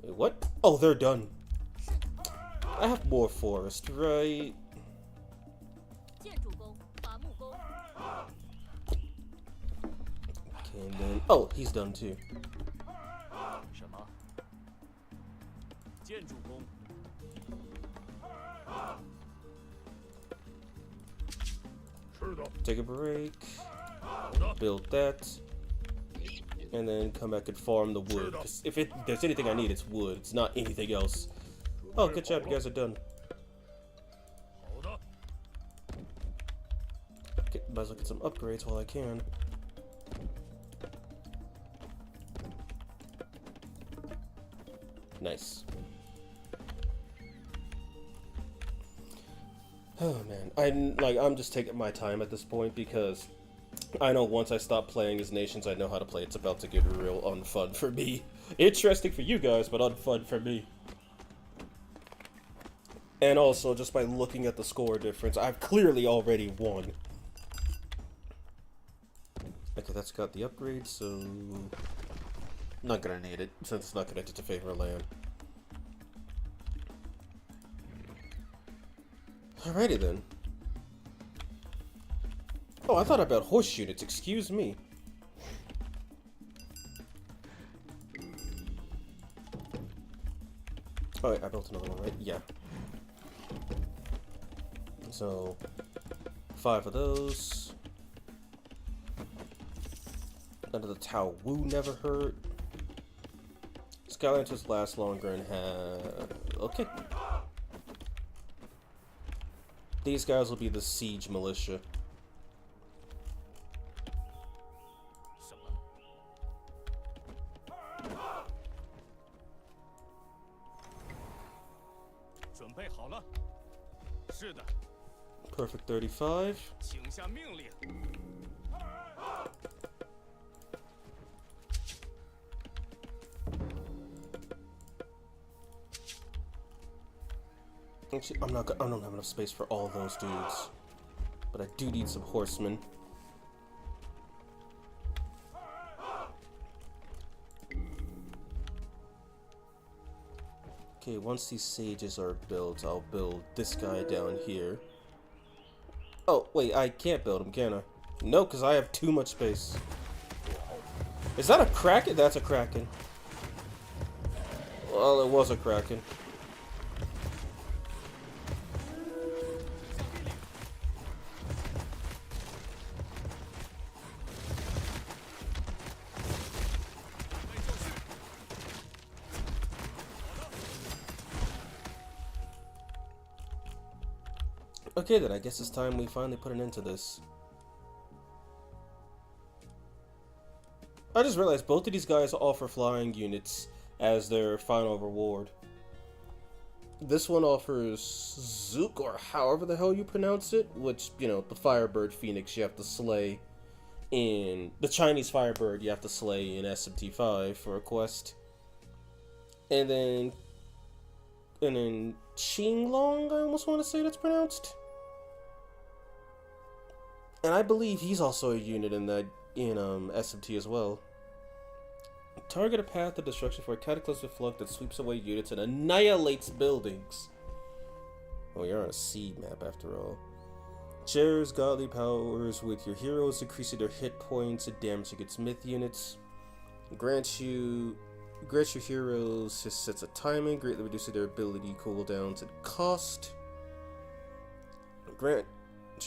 Wait, what? Oh, they're done. I have more forest, right? Okay, and then... Oh, he's done too. Take a break. Build that. And then come back and farm the wood. If there's anything I need, it's wood. It's not anything else. Oh, good job, you guys are done. Okay, might as well get some upgrades while I can. Nice. Oh man, I'm just taking my time at this point because I know once I stop playing as nations, I know how to play. It's about to get real unfun for me. Interesting for you guys, but unfun for me. And also, just by looking at the score difference, I've clearly already won. Okay, that's got the upgrade, so... Not gonna need it, since it's not connected to favor land. Alrighty then. Oh, I thought about horse units, excuse me. Oh wait, I built another one, right? Yeah. So, 5 of those. None of the Tau Wu never hurt. Skylanterns last longer and have... Okay. These guys will be the siege militia. Perfect 35. Actually, I don't have enough space for all those dudes, but I do need some horsemen. Okay, once these sages are built, I'll build this guy down here. Oh, wait, I can't build him, can I? No, because I have too much space. Is that a kraken? That's a kraken. Well, it was a kraken. Okay then, I guess it's time we finally put an end to this. I just realized both of these guys offer flying units as their final reward. This one offers Zook, or however the hell you pronounce it, which, you know, the Firebird Phoenix you have to slay in... The Chinese Firebird you have to slay in SMT5 for a quest. And then Qinglong, I almost want to say that's pronounced. And I believe he's also a unit in that SMT as well. Target a path of destruction for a cataclysmic flood that sweeps away units and annihilates buildings. Oh, you're on a seed map after all. Shares godly powers with your heroes, increasing their hit points and damage against myth units. Grants your heroes his sets of timing, greatly reducing their ability cooldowns and cost. Grant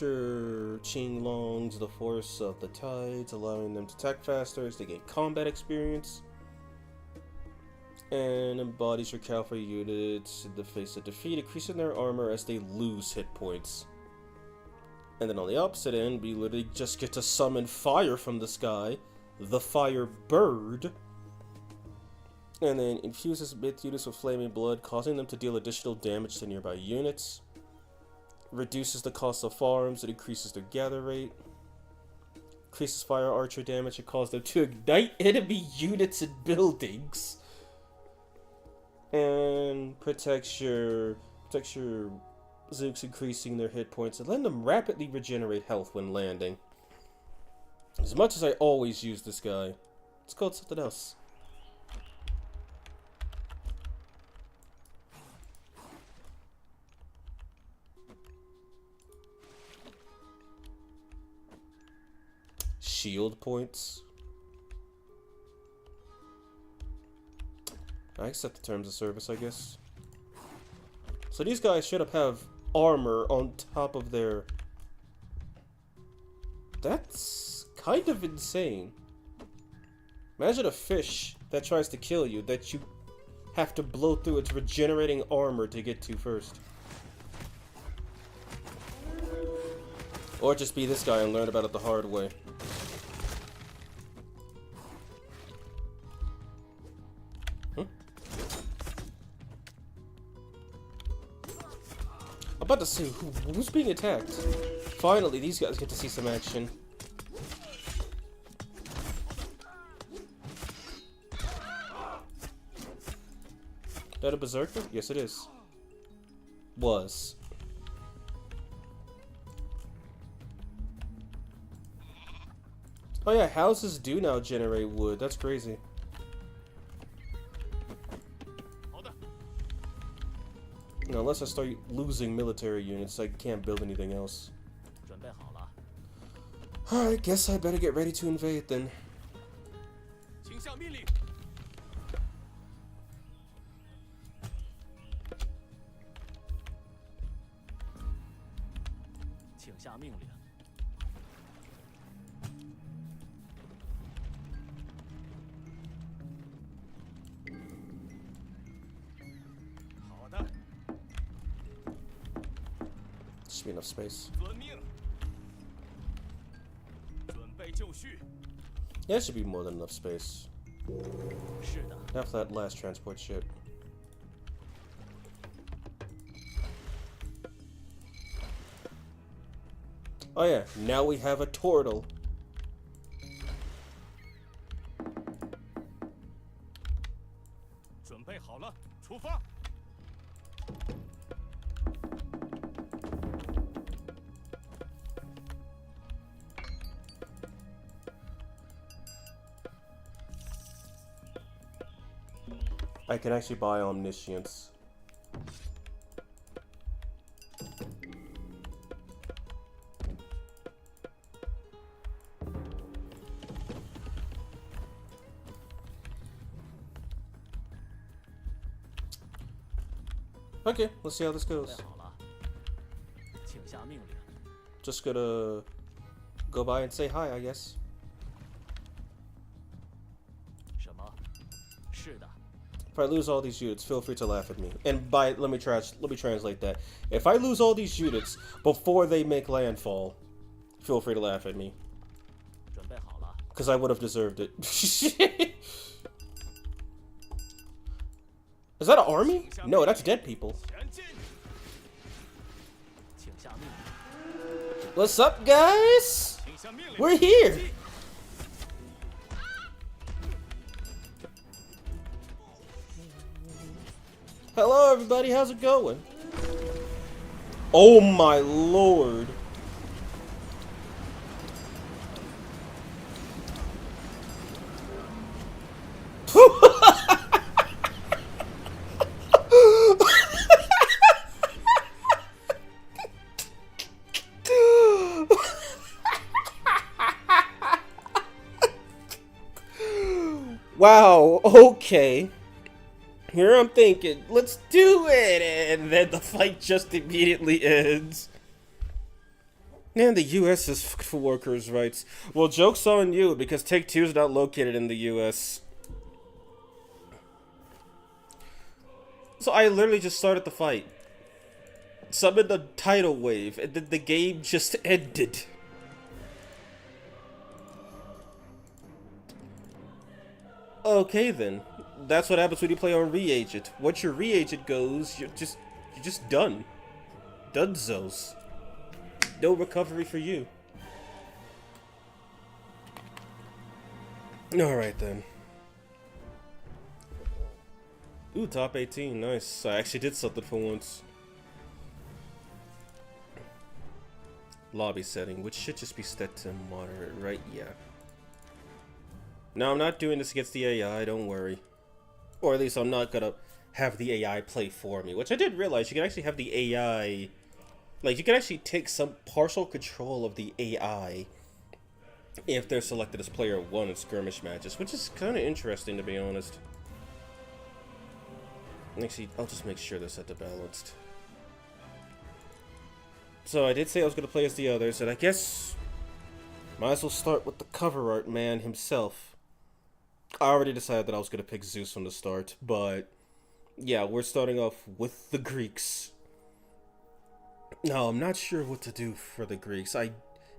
your Qinglongs the force of the tides, allowing them to attack faster as they gain combat experience. And embodies your cavalry units in the face of defeat, increasing their armor as they lose hit points. And then on the opposite end, we literally just get to summon fire from the sky, the Firebird. And then infuses myth units with flaming blood, causing them to deal additional damage to nearby units. Reduces the cost of farms and increases their gather rate. Increases fire archer damage and causes them to ignite enemy units and buildings. And protects your Zooks, increasing their hit points and letting them rapidly regenerate health when landing. As much as I always use this guy, it's called something else. Shield points. I accept the terms of service, I guess. So these guys should have armor on top of their... That's kind of insane. Imagine a fish that tries to kill you that you have to blow through its regenerating armor to get to first. Or just be this guy and learn about it the hard way. I'm about to say, who's being attacked? Finally, these guys get to see some action. Is that a berserker? Yes, it is. Was. Oh yeah, houses do now generate wood. That's crazy. No, unless I start losing military units, I can't build anything else. Alright, guess I better get ready to invade then. Should be enough space. Yeah, it should be more than enough space. Half that last transport ship. Oh yeah, now we have a turtle. I can actually buy omniscience. Okay, let's see how this goes. Just gonna go by and say hi, I guess. If I lose all these units, feel free to laugh at me. And by let me translate that. If I lose all these units before they make landfall, feel free to laugh at me. Because I would have deserved it. Is that an army? No, that's dead people. What's up, guys? We're here. Hello, everybody. How's it going? Oh, my lord. Wow, okay. Here I'm thinking, let's do it, and then the fight just immediately ends. And the U.S. is for workers' rights. Well, joke's on you, because Take-Two is not located in the U.S. So I literally just started the fight. Summoned the tidal wave, and then the game just ended. Okay then, that's what happens when you play on reagent. Once your reagent goes, you're just done. Dunzos. No recovery for you. Alright then. Ooh, top 18, nice. I actually did something for once. Lobby setting, which should just be set to moderate, right? Yeah. No, I'm not doing this against the AI, don't worry. Or at least I'm not gonna have the AI play for me, which I did realize you can actually have the AI... Like, you can actually take some partial control of the AI if they're selected as player 1 in skirmish matches, which is kind of interesting, to be honest. Actually, I'll just make sure they're set to balanced. So I did say I was going to play as the others, and I guess might as well start with the cover art man himself. I already decided that I was going to pick Zeus from the start, but yeah, we're starting off with the Greeks. Now, I'm not sure what to do for the Greeks. I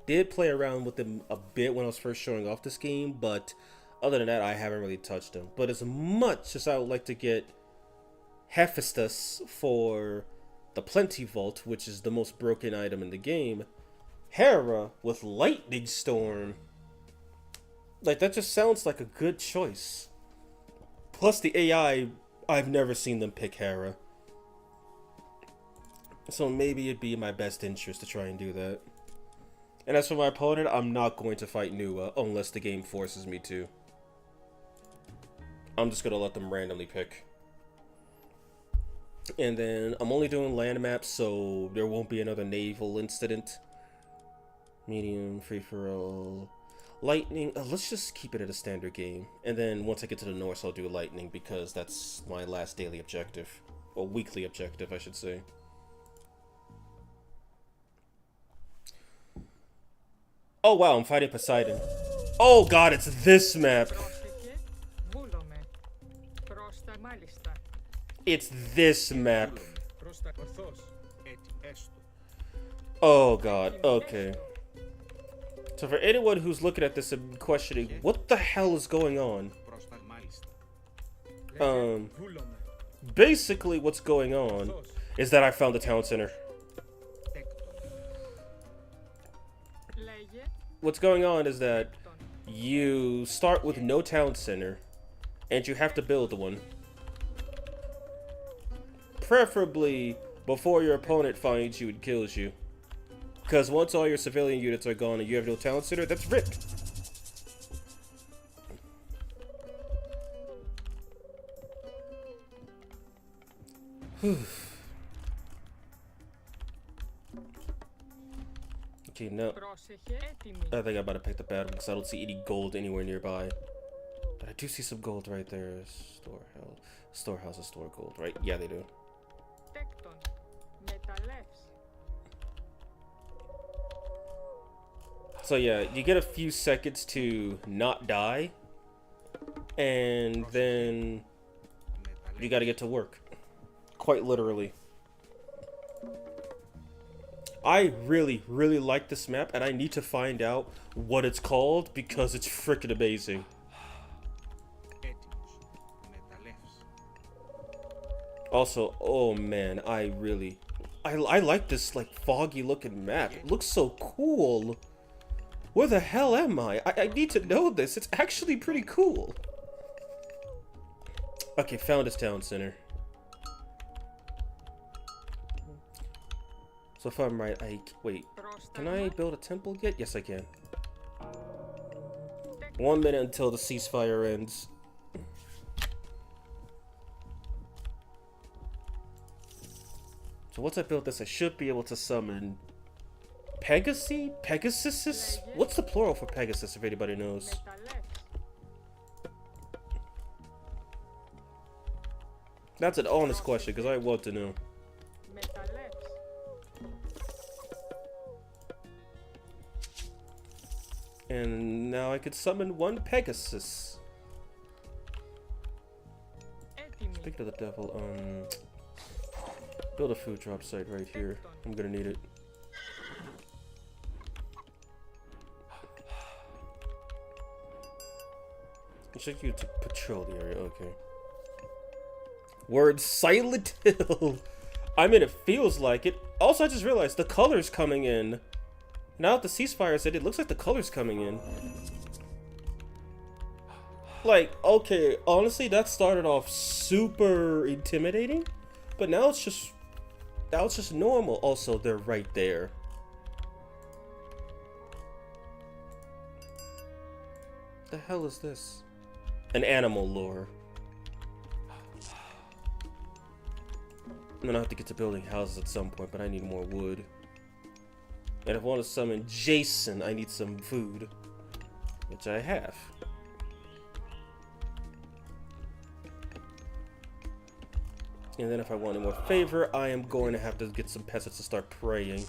did play around with them a bit when I was first showing off this game, but other than that, I haven't really touched them. But as much as I would like to get Hephaestus for the Plenty Vault, which is the most broken item in the game, Hera with Lightning Storm. Like, that just sounds like a good choice. Plus the AI, I've never seen them pick Hera. So maybe it'd be in my best interest to try and do that. And as for my opponent, I'm not going to fight Noob unless the game forces me to. I'm just going to let them randomly pick. And then I'm only doing land maps, so there won't be another naval incident. Medium, free-for-all. Lightning, let's just keep it at a standard game. And then once I get to the north, I'll do lightning because that's my last daily objective. Or weekly objective, I should say. Oh wow, I'm fighting Poseidon. Oh god, it's this map. It's this map. Oh god, okay. So for anyone who's looking at this and questioning, what the hell is going on? Basically what's going on is that I found the town center. What's going on is that you start with no town center, and you have to build one. Preferably before your opponent finds you and kills you. Because once all your civilian units are gone and you have no town center, that's ripped. Okay, no. I think I'm about to pick the bad one because I don't see any gold anywhere nearby. But I do see some gold right there. Storehouse. Storehouse is store gold, right? Yeah, they do. So yeah, you get a few seconds to not die, and then you gotta get to work. Quite literally. I really, really like this map, and I need to find out what it's called because it's freaking amazing. Also, oh man, I like this like foggy looking map. It looks so cool. Where the hell am I? I need to know this. It's actually pretty cool. Okay, found his town center. So if I'm right, wait, can I build a temple yet? Yes, I can. 1 minute until the ceasefire ends. So once I build this, I should be able to summon Pegasus? What's the plural for Pegasus, if anybody knows? That's an honest question, because I want to know. And now I could summon one Pegasus. Speaking of the devil, build a food drop site right here. I'm gonna need it. Expect you to patrol the area, okay. Word Silent Hill. I mean, it feels like it. Also, I just realized the color's coming in. Now that the ceasefire said, it looks like the color's coming in. Like, okay, honestly, that started off super intimidating, but now it's just normal. Also, they're right there. The hell is this? An animal lure. I'm gonna have to get to building houses at some point, but I need more wood. And if I want to summon Jason, I need some food, which I have. And then if I want any more favor, I am going to have to get some peasants to start praying.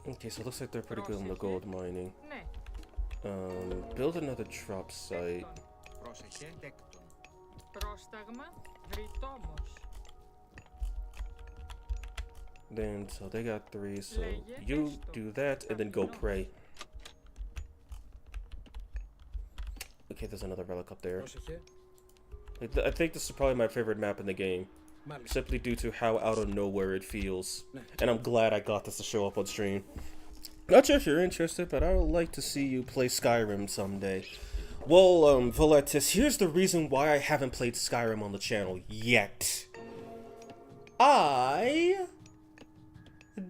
Okay, so it looks like they're pretty good on the gold mining. Build another drop site. Then, so they got 3, so you do that and then go pray. Okay, there's another relic up there. I think this is probably my favorite map in the game. Simply due to how out of nowhere it feels. And I'm glad I got this to show up on stream. Not sure if you're interested, but I would like to see you play Skyrim someday. Well, Valetis, here's the reason why I haven't played Skyrim on the channel yet. I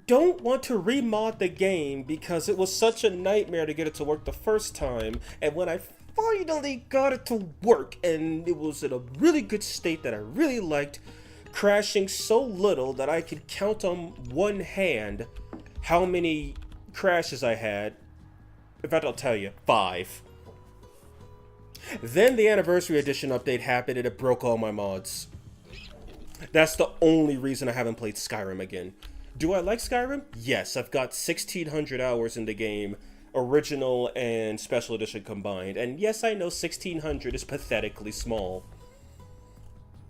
don't want to remod the game because it was such a nightmare to get it to work the first time, and when I finally got it to work and it was in a really good state that I really liked, crashing so little that I could count on one hand how many crashes I had. In fact, I'll tell you, 5. Then the Anniversary Edition update happened and it broke all my mods. That's the only reason I haven't played Skyrim again. Do I like Skyrim? Yes, I've got 1,600 hours in the game, original and special edition combined. And yes, I know 1,600 is pathetically small.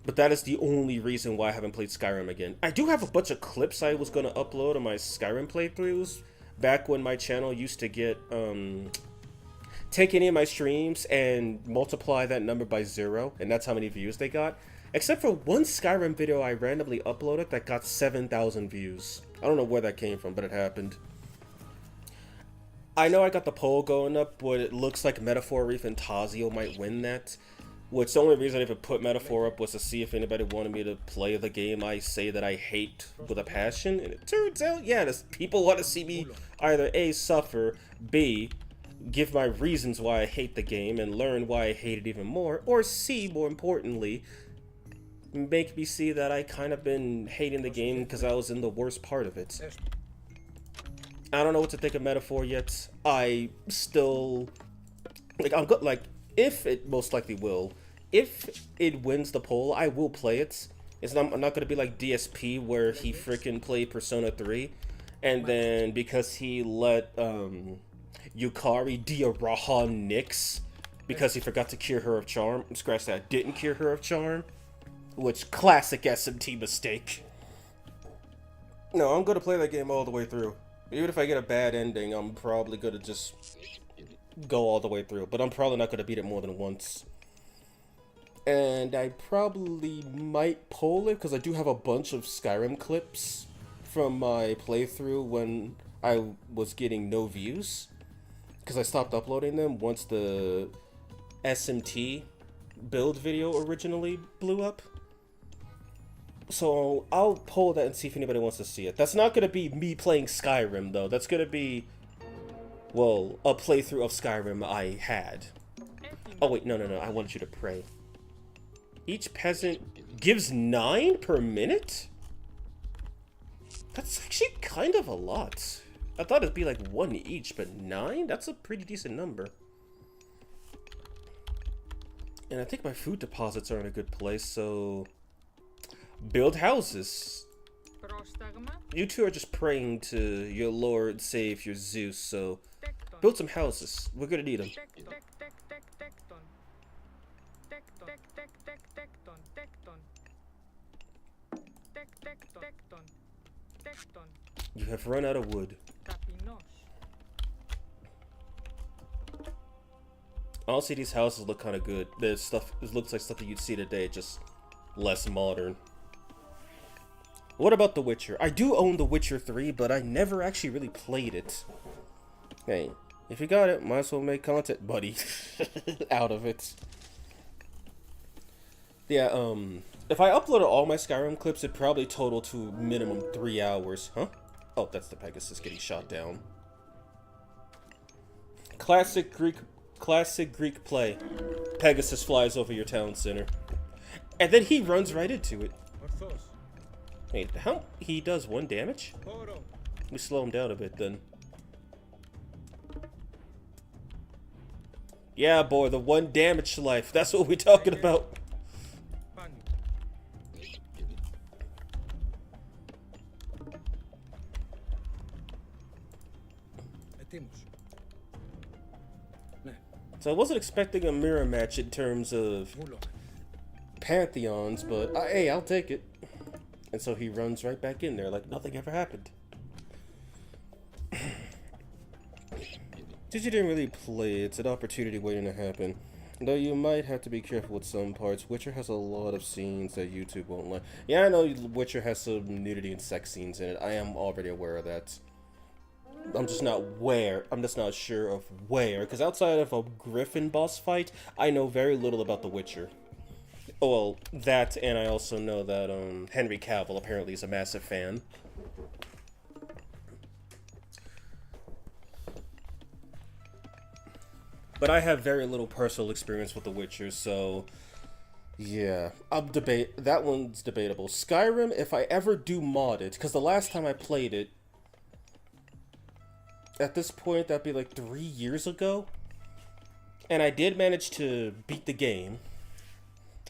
But that is the only reason why I haven't played Skyrim again. I do have a bunch of clips I was going to upload on my Skyrim playthroughs back when my channel used to get, take any of my streams and multiply that number by 0, and that's how many views they got. Except for one Skyrim video I randomly uploaded that got 7,000 views. I don't know where that came from, but it happened. I know I got the poll going up, but it looks like Metaphor Reef and Tazio might win that. Which the only reason I even put Metaphor up was to see if anybody wanted me to play the game I say that I hate with a passion. And it turns out, yeah, people want to see me either A, suffer, B, give my reasons why I hate the game and learn why I hate it even more, or C, more importantly, make me see that I kind of been hating the game because I was in the worst part of it. I don't know what to think of Metaphor yet. I still Like I'm good. Like if it most likely will, if it wins the poll, I will play it. I'm not gonna be like DSP where he freaking played Persona 3, and then because he let Yukari Diaraha Nix because he forgot to cure her of charm. Scratch that. Didn't cure her of charm, which classic SMT mistake. No, I'm gonna play that game all the way through. Even if I get a bad ending, I'm probably gonna just go all the way through. But I'm probably not gonna beat it more than once. And I probably might poll it because I do have a bunch of Skyrim clips from my playthrough when I was getting no views. Because I stopped uploading them once the SMT build video originally blew up. So I'll poll that and see if anybody wants to see it. That's not going to be me playing Skyrim, though. That's going to be, well, a playthrough of Skyrim I had. Oh, wait, no. I wanted you to pray. Each peasant gives 9 per minute? That's actually kind of a lot. I thought it'd be like 1 each, but 9? That's a pretty decent number. And I think my food deposits are in a good place, so... Build houses. You two are just praying to your Lord, Savior Zeus, so... Build some houses. We're gonna need them. You have run out of wood. Honestly, these houses look kind of good. There's stuff. It looks like stuff that you'd see today, just less modern. What about The Witcher? I do own The Witcher 3, but I never actually really played it. Hey, if you got it, might as well make content, buddy, out of it. Yeah, if I uploaded all my Skyrim clips, it'd probably total to minimum 3 hours. Huh? Oh, that's the Pegasus getting shot down. Classic Greek play. Pegasus flies over your town center. And then he runs right into it. Wait, how? He does 1 damage? Let me slow him down a bit then. Yeah, boy, the 1 damage life. That's what we're talking about. So I wasn't expecting a mirror match in terms of Pantheons, but hey, I'll take it. And so he runs right back in there like nothing ever happened. Since you didn't really play, it's an opportunity waiting to happen. Though you might have to be careful with some parts. Witcher has a lot of scenes that YouTube won't like. Yeah, I know Witcher has some nudity and sex scenes in it. I am already aware of that. I'm just not sure of where. Because outside of a Griffin boss fight, I know very little about The Witcher. Oh, well, that, and I also know that Henry Cavill apparently is a massive fan. But I have very little personal experience with The Witcher, so yeah, that one's debatable. Skyrim, if I ever do mod it, because the last time I played it, at this point, that'd be like 3 years ago, and I did manage to beat the game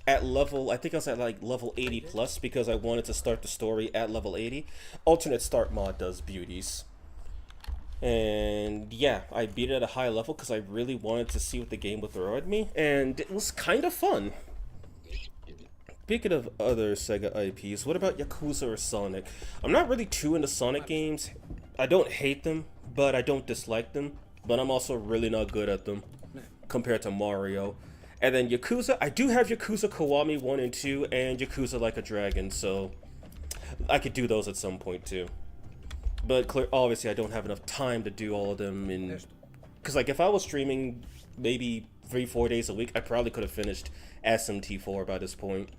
at level, I think I was at like level 80 plus because I wanted to start the story at level 80. Alternate start mod does beauties. And yeah, I beat it at a high level because I really wanted to see what the game would throw at me, and it was kind of fun. Speaking of other Sega IPs, what about Yakuza or Sonic? I'm not really too into Sonic games. I don't hate them, but I don't dislike them. But I'm also really not good at them compared to Mario. And then Yakuza, I do have Yakuza Kiwami 1 and 2 and Yakuza Like a Dragon, so I could do those at some point too. But obviously I don't have enough time to do all of them in... Because like if I was streaming maybe 3-4 days a week, I probably could have finished SMT4 by this point.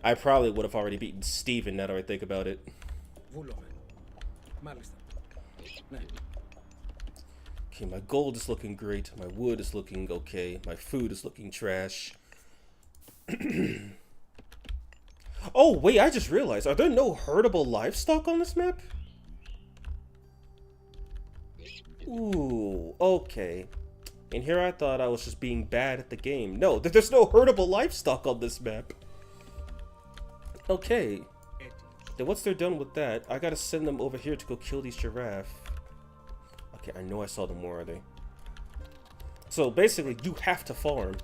I probably would have already beaten Steven now that I think about it. Okay, my gold is looking great, my wood is looking okay, my food is looking trash. Oh, wait, I just realized, are there no herdable livestock on this map? Ooh, okay. And here I thought I was just being bad at the game. No, there's no herdable livestock on this map. Okay. Then once they're done with that, I gotta send them over here to go kill these giraffe. Okay, I know I saw them. Where are they? So basically, you have to farm.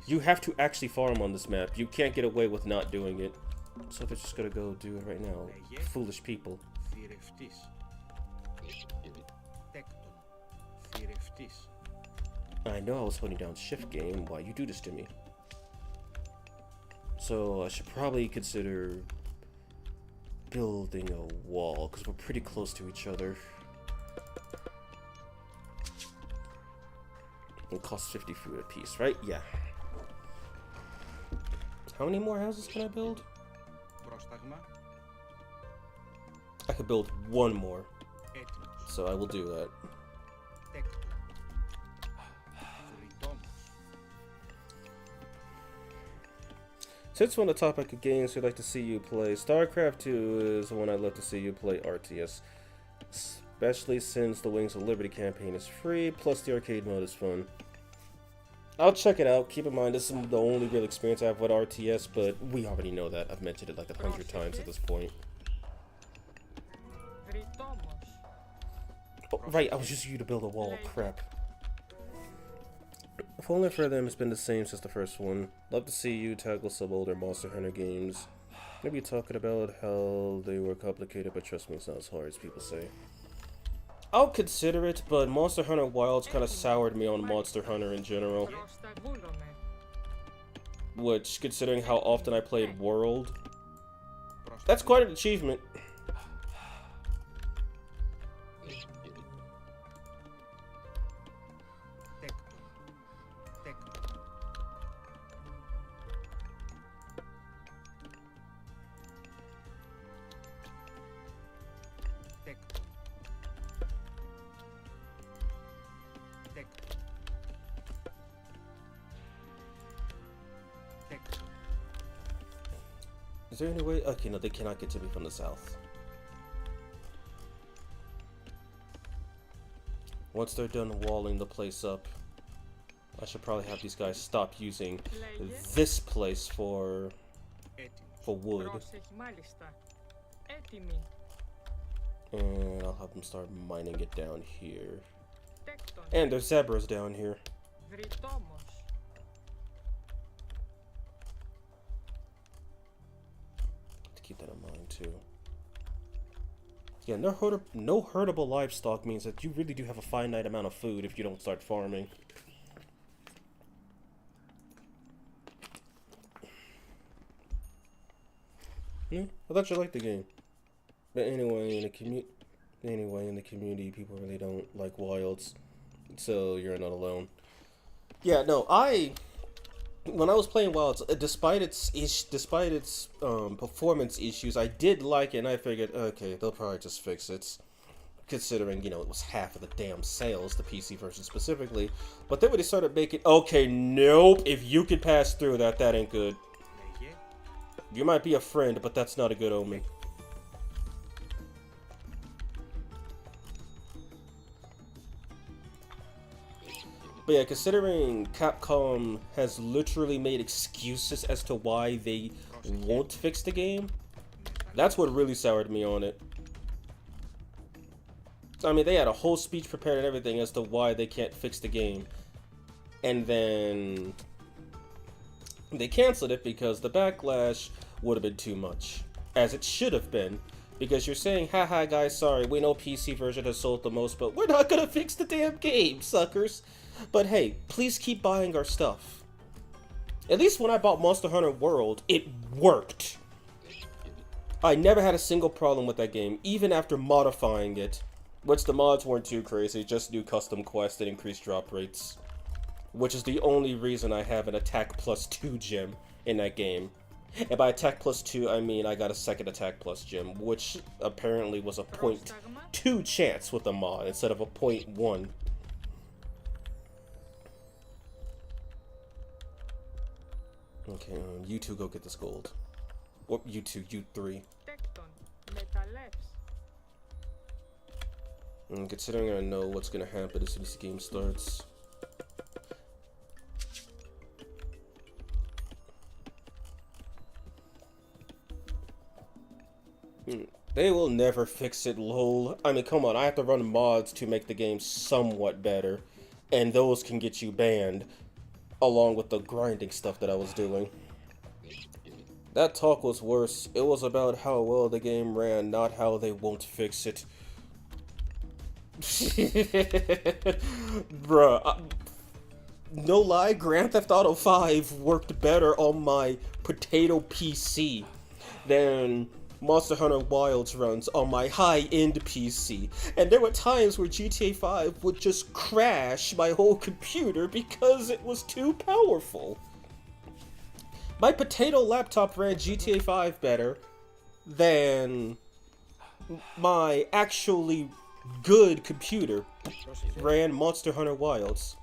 You have to actually farm on this map. You can't get away with not doing it. So they're just gonna go do it right now. Foolish people. I know I was holding down shift game. Why you do this to me? So I should probably consider building a wall because we're pretty close to each other. It costs 50 food a piece, right? Yeah. How many more houses can I build? I could build one more. So I will do that. Since we're on the topic of games we'd like to see you play, StarCraft 2 is the one I'd love to see you play RTS. Especially since the Wings of Liberty campaign is free, plus the arcade mode is fun. I'll check it out. Keep in mind, this is the only real experience I have with RTS, but we already know that. I've mentioned it like 100 times at this point. Oh, right, I was just you to build a wall. Crap. If only for them, it's been the same since the first one. Love to see you tackle some older Monster Hunter games. Maybe talking about how they were complicated, but trust me, it's not as hard as people say. I'll consider it, but Monster Hunter Wilds kind of soured me on Monster Hunter in general. Which, considering how often I played World, that's quite an achievement. Is there any way? Okay, no, they cannot get to me from the south. Once they're done walling the place up, I should probably have these guys stop using this place for wood. And I'll have them start mining it down here. And there's zebras down here. Keep that in mind too. Yeah, no herdable livestock means that you really do have a finite amount of food if you don't start farming. I thought you liked the game. But anyway, in the community, people really don't like wilds, so you're not alone. Yeah, no, when I was playing Wilds, despite its performance issues, I did like it, and I figured, okay, they'll probably just fix it, considering, you know, it was half of the damn sales, the PC version specifically. But then when they started making, okay, nope, if you can pass through that, that ain't good. You might be a friend, but that's not a good omen. But yeah, considering Capcom has literally made excuses as to why they won't fix the game, that's what really soured me on it. I mean, they had a whole speech prepared and everything as to why they can't fix the game. And then they canceled it because the backlash would have been too much. As it should have been. Because you're saying, haha guys, sorry, we know PC version has sold the most, but we're not gonna fix the damn game, suckers. But hey, please keep buying our stuff. At least when I bought Monster Hunter World, it worked. I never had a single problem with that game, even after modifying it. Which the mods weren't too crazy, just new custom quests that increase drop rates. Which is the only reason I have an attack plus 2 gem in that game. And by attack plus 2, I mean I got a second attack plus gem, which apparently was a 0.2 chance with the mod instead of a 0.1. Okay, you two go get this gold. Or you two, you three. And considering I know what's gonna happen as soon as the game starts. They will never fix it, lol. I mean, come on, I have to run mods to make the game somewhat better. And those can get you banned, along with the grinding stuff that I was doing. That talk was worse. It was about how well the game ran, not how they won't fix it. Bruh. No lie, Grand Theft Auto 5 worked better on my potato PC than Monster Hunter Wilds runs on my high-end PC. And there were times where GTA 5 would just crash my whole computer because it was too powerful. My potato laptop ran GTA 5 better than my actually good computer ran Monster Hunter Wilds.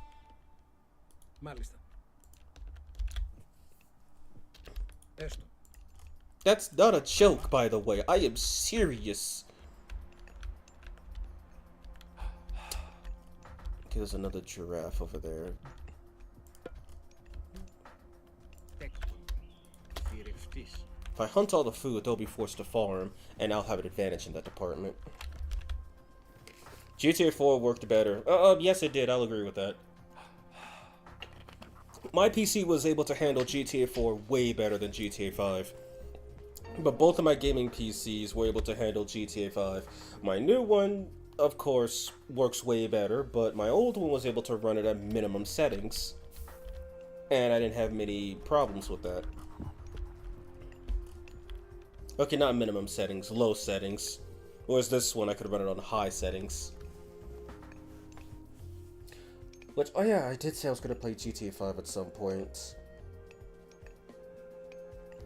That's not a joke, by the way. I am serious. Okay, there's another giraffe over there. If I hunt all the food, they'll be forced to farm, and I'll have an advantage in that department. GTA 4 worked better. Yes it did, I'll agree with that. My PC was able to handle GTA 4 way better than GTA 5. But both of my gaming PCs were able to handle GTA 5. My new one, of course, works way better, but my old one was able to run it at minimum settings. And I didn't have many problems with that. Okay, not minimum settings, low settings. Whereas this one, I could run it on high settings. Which, oh yeah, I did say I was going to play GTA 5 at some point.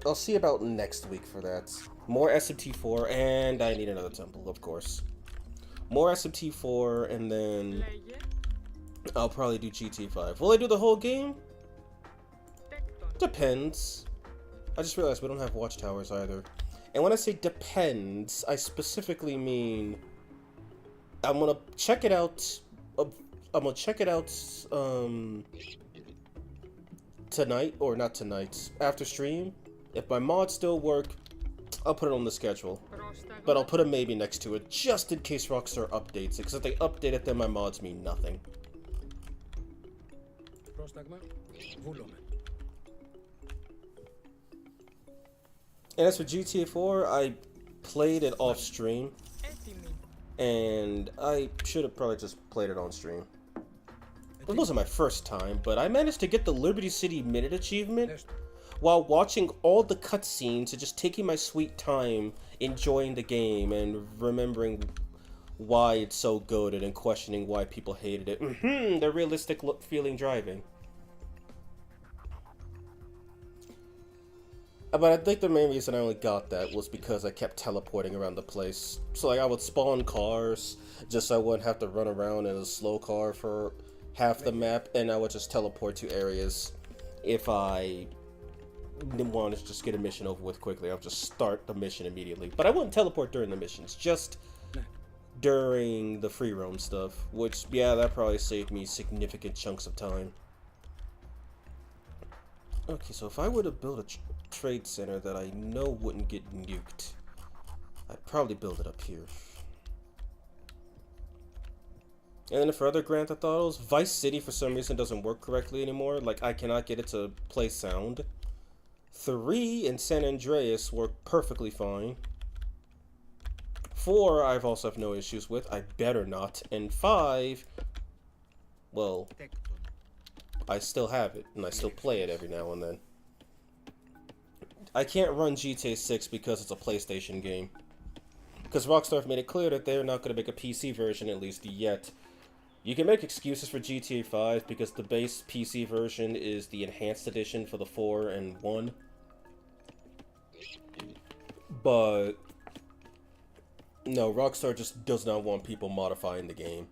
I'll see about next week for that. More SMT4, and I need another temple, of course. More SMT4, and then I'll probably do GTA 5. Will I do the whole game? Depends. I just realized we don't have watchtowers either. And when I say depends, I specifically mean I'm gonna check it out. I'm gonna check it out tonight, or not tonight, after stream. If my mods still work, I'll put it on the schedule. But I'll put a maybe next to it, just in case Rockstar updates it, because if they update it, then my mods mean nothing. And as for GTA 4, I played it off stream, and I should have probably just played it on stream. It wasn't my first time, but I managed to get the Liberty City Minute achievement while watching all the cutscenes and just taking my sweet time enjoying the game and remembering why it's so good and questioning why people hated it. The realistic look feeling driving. But I think the main reason I only got that was because I kept teleporting around the place. So like I would spawn cars just so I wouldn't have to run around in a slow car for half the map, and I would just teleport to areas if I wanted to just get a mission over with quickly. I'll just start the mission immediately. But I wouldn't teleport during the missions, just during the free roam stuff, which, yeah, that probably saved me significant chunks of time. Okay, so if I were to build a trade center that I know wouldn't get nuked, I'd probably build it up here. And then for other Grand Theft Autos, Vice City for some reason doesn't work correctly anymore. Like, I cannot get it to play sound. 3 and San Andreas work perfectly fine. 4, I've also have no issues with. I better not. And 5, well, I still have it, and I still play it every now and then. I can't run GTA 6 because it's a PlayStation game. Because Rockstar have made it clear that they're not going to make a PC version, at least yet. You can make excuses for GTA 5 because the base PC version is the enhanced edition for the 4 and 1. But no, Rockstar just does not want people modifying the game.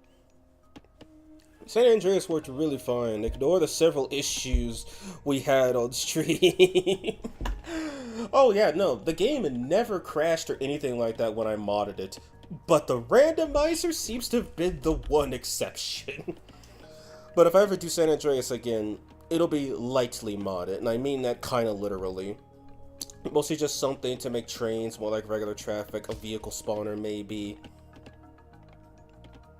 San Andreas worked really fine. Ignore the several issues we had on stream. Oh yeah, no, the game never crashed or anything like that when I modded it. But the randomizer seems to have been the one exception. But if I ever do San Andreas again, it'll be lightly modded, and I mean that kind of literally. Mostly just something to make trains more like regular traffic, a vehicle spawner maybe.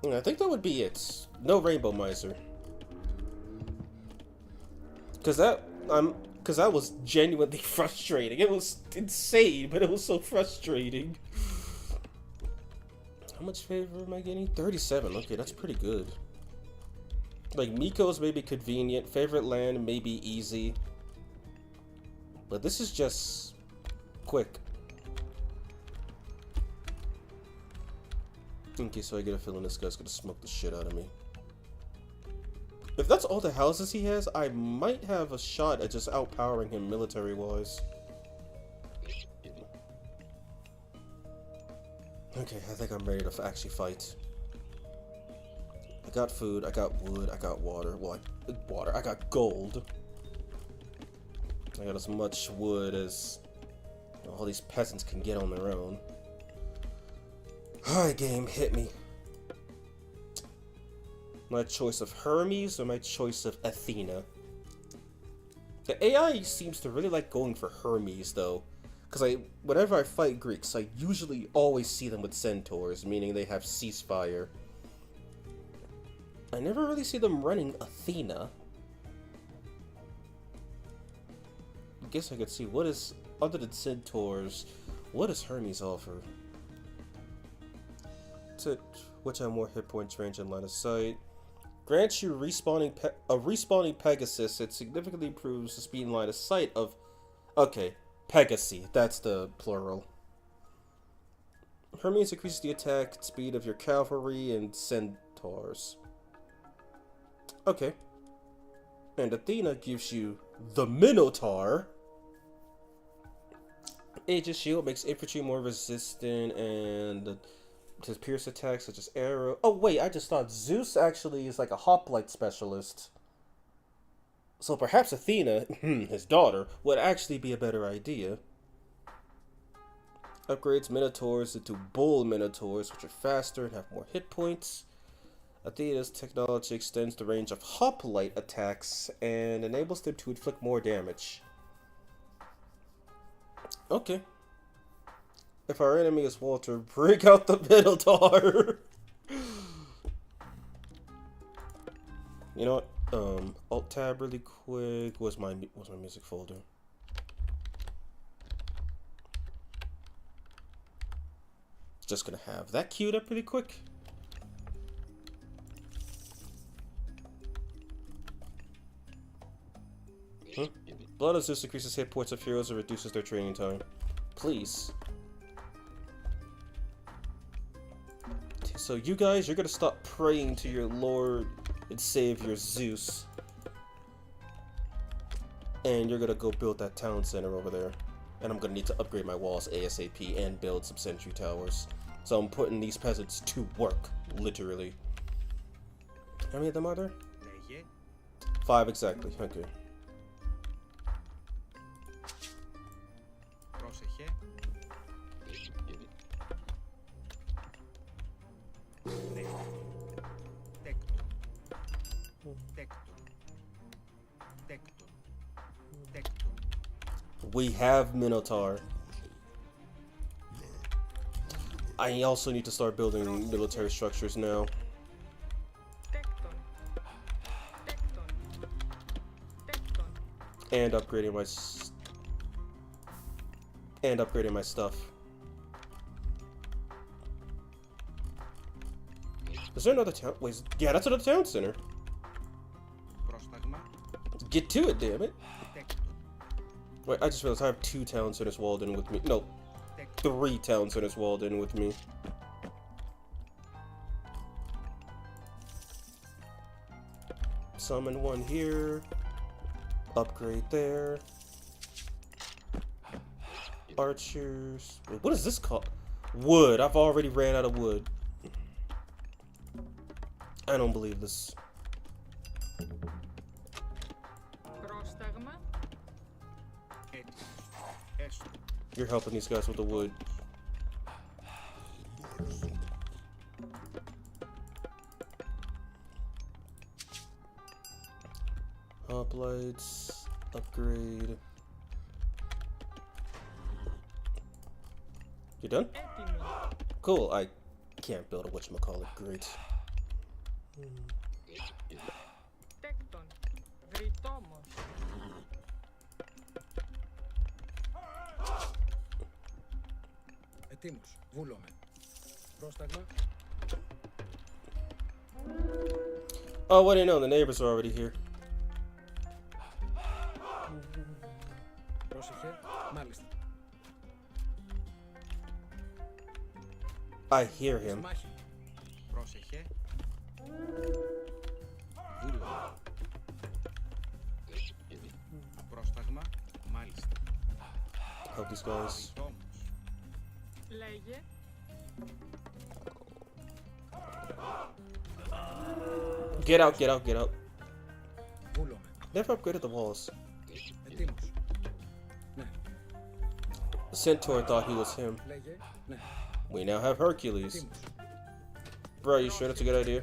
I think that would be it. No Rainbow Miser. Cause that was genuinely frustrating. It was insane, but it was so frustrating. How much favor am I getting? 37. Okay, that's pretty good. Like, Miko's maybe convenient. Favorite land may be easy. But this is just quick. Okay, so I get a feeling this guy's gonna smoke the shit out of me. If that's all the houses he has, I might have a shot at just outpowering him military-wise. Okay, I think I'm ready to actually fight. I got food, I got wood, I got water. Well, I got gold. I got as much wood as all these peasants can get on their own. Alright, game, hit me. My choice of Hermes or my choice of Athena? The AI seems to really like going for Hermes, though. Because whenever I fight Greeks, I usually always see them with centaurs, meaning they have ceasefire. I never really see them running Athena. I guess I could see what is, other than centaurs, what does Hermes offer? Which have more hit points, range, and line of sight. Grants you respawning Pegasus. It significantly improves the speed and line of sight of... Okay, Pegasi. That's the plural. Hermes increases the attack speed of your cavalry and centaurs. Okay. And Athena gives you the Minotaur. Aegis Shield makes infantry more resistant and... his pierce attacks such as arrow. Oh wait, I just thought Zeus actually is like a hoplite specialist. So perhaps Athena, his daughter, would actually be a better idea. Upgrades Minotaurs into Bull Minotaurs, which are faster and have more hit points. Athena's technology extends the range of hoplite attacks and enables them to inflict more damage. Okay. If our enemy is Walter, bring out the Minotaur! You know what? Alt-tab really quick. Where's my music folder? Just gonna have that queued up really quick. Blood of Zeus increases hit points of heroes and reduces their training time. Please. So you guys, you're gonna stop praying to your Lord and Savior Zeus. And you're gonna go build that town center over there. And I'm gonna need to upgrade my walls ASAP and build some sentry towers. So I'm putting these peasants to work, literally. How many of them are there? 5 exactly, okay. We have Minotaur. I also need to start building military structures now. And upgrading my stuff. Is there another town? Wait, yeah, that's another town center. Get to it, damn it. Wait, I just realized I have 2 town centers walled in with me. No, 3 town centers walled in with me. Summon 1 here. Upgrade there. Archers. Wait, what is this called? Wood. I've already ran out of wood. I don't believe this. You're helping these guys with the wood. Hoplites. Upgrade. You done? Cool. I can't build a whatchamacallit. Great. Ετοίμος. Βούλομαι. Πρόσταγμα. Oh, what do you know? The neighbors are already here. Πρόσεχε. Μάλιστα. I hear him. Μάχη. Πρόσεχε. Βούλομαι. Πρόσταγμα. Μάλιστα. Help these guys. Λέγε. Get out, get out, get out. Βούλομαι. Never upgraded the walls. Ετοίμος. Ναι. Centaur thought he was him. Λέγε. Ναι. We now have Hercules. Ετοίμος. Bro, you sure that's a good idea?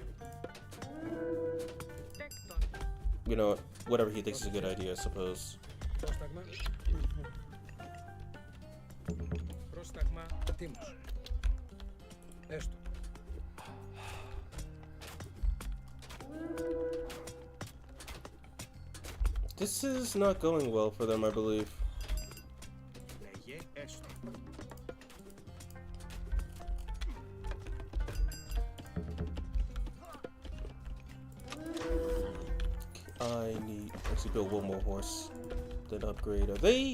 Τέκτον. You know, whatever he thinks is a good idea, I suppose. Πρόσταγμα. Πρόσταγμα. Ετοίμος. Έστω. This is not going well for them, I believe. Λέγε. Έστω. I need to actually build one more horse. Then upgrade. Are they?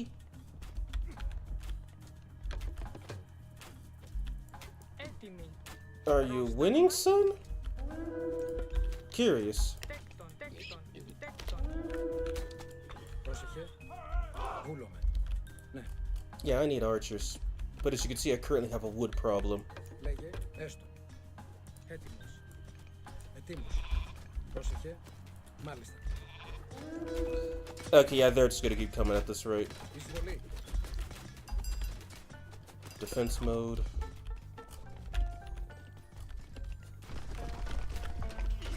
Έτοιμη. Are you winning, son? Curious. Τέκτον. Τέκτον. Τέκτον. Πρόσεχε. Βούλομαι. Ναι. Yeah, I need archers. But as you can see, I currently have a wood problem. Λέγε. Έστω. Έτοιμος. Ετοίμος. Πρόσεχε. Μάλιστα. Okay, yeah, they're just gonna keep coming at this rate. Εισβολή. Defense mode.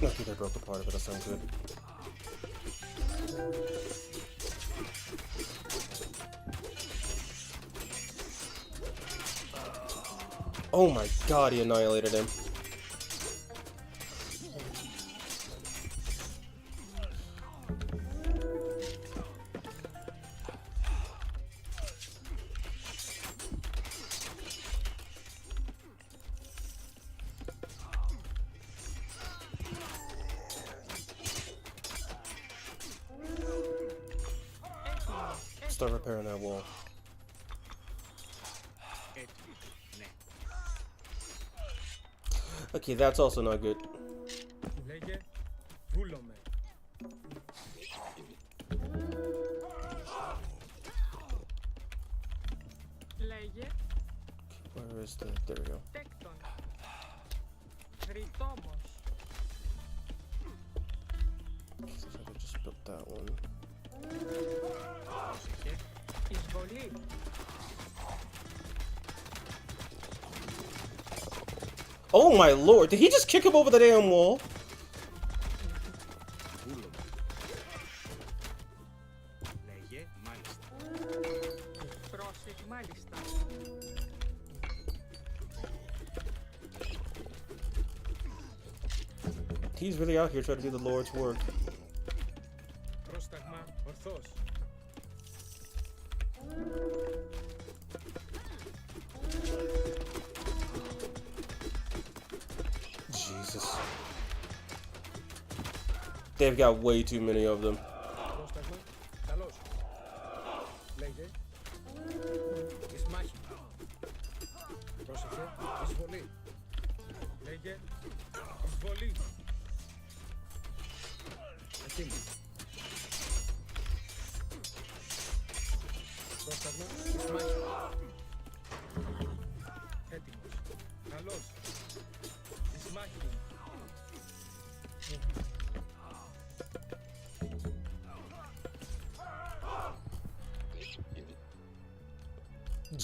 Okay, they broke a part of it. That's not good. Oh my god, he annihilated him. Start repairing that wall. Okay, that's also not good. Λέγε. Βούλομαι. Λέγε. Where is the... There we go. Τέκτον. Ρητόμος. I think I just built that one. Πρόσεχε. Εισβολή. Oh my lord, did he just kick him over the damn wall? Βούλομαι. Λέγε. Μάλιστα. Πρόσεχ. Μάλιστα. He's really out here trying to do the Lord's work. Πρόσταγμα. Ορθός. Jesus. They've got way too many of them. Πρόσταγμα. Καλώς. Λέγε. Εις μάχη. Πρόσεχε. Εισβολή. Λέγε. Εισβολή. Ετοίμος. Πρόσταγμα. Εις μάχη. Έτοιμος. Καλώς. Εις μάχη.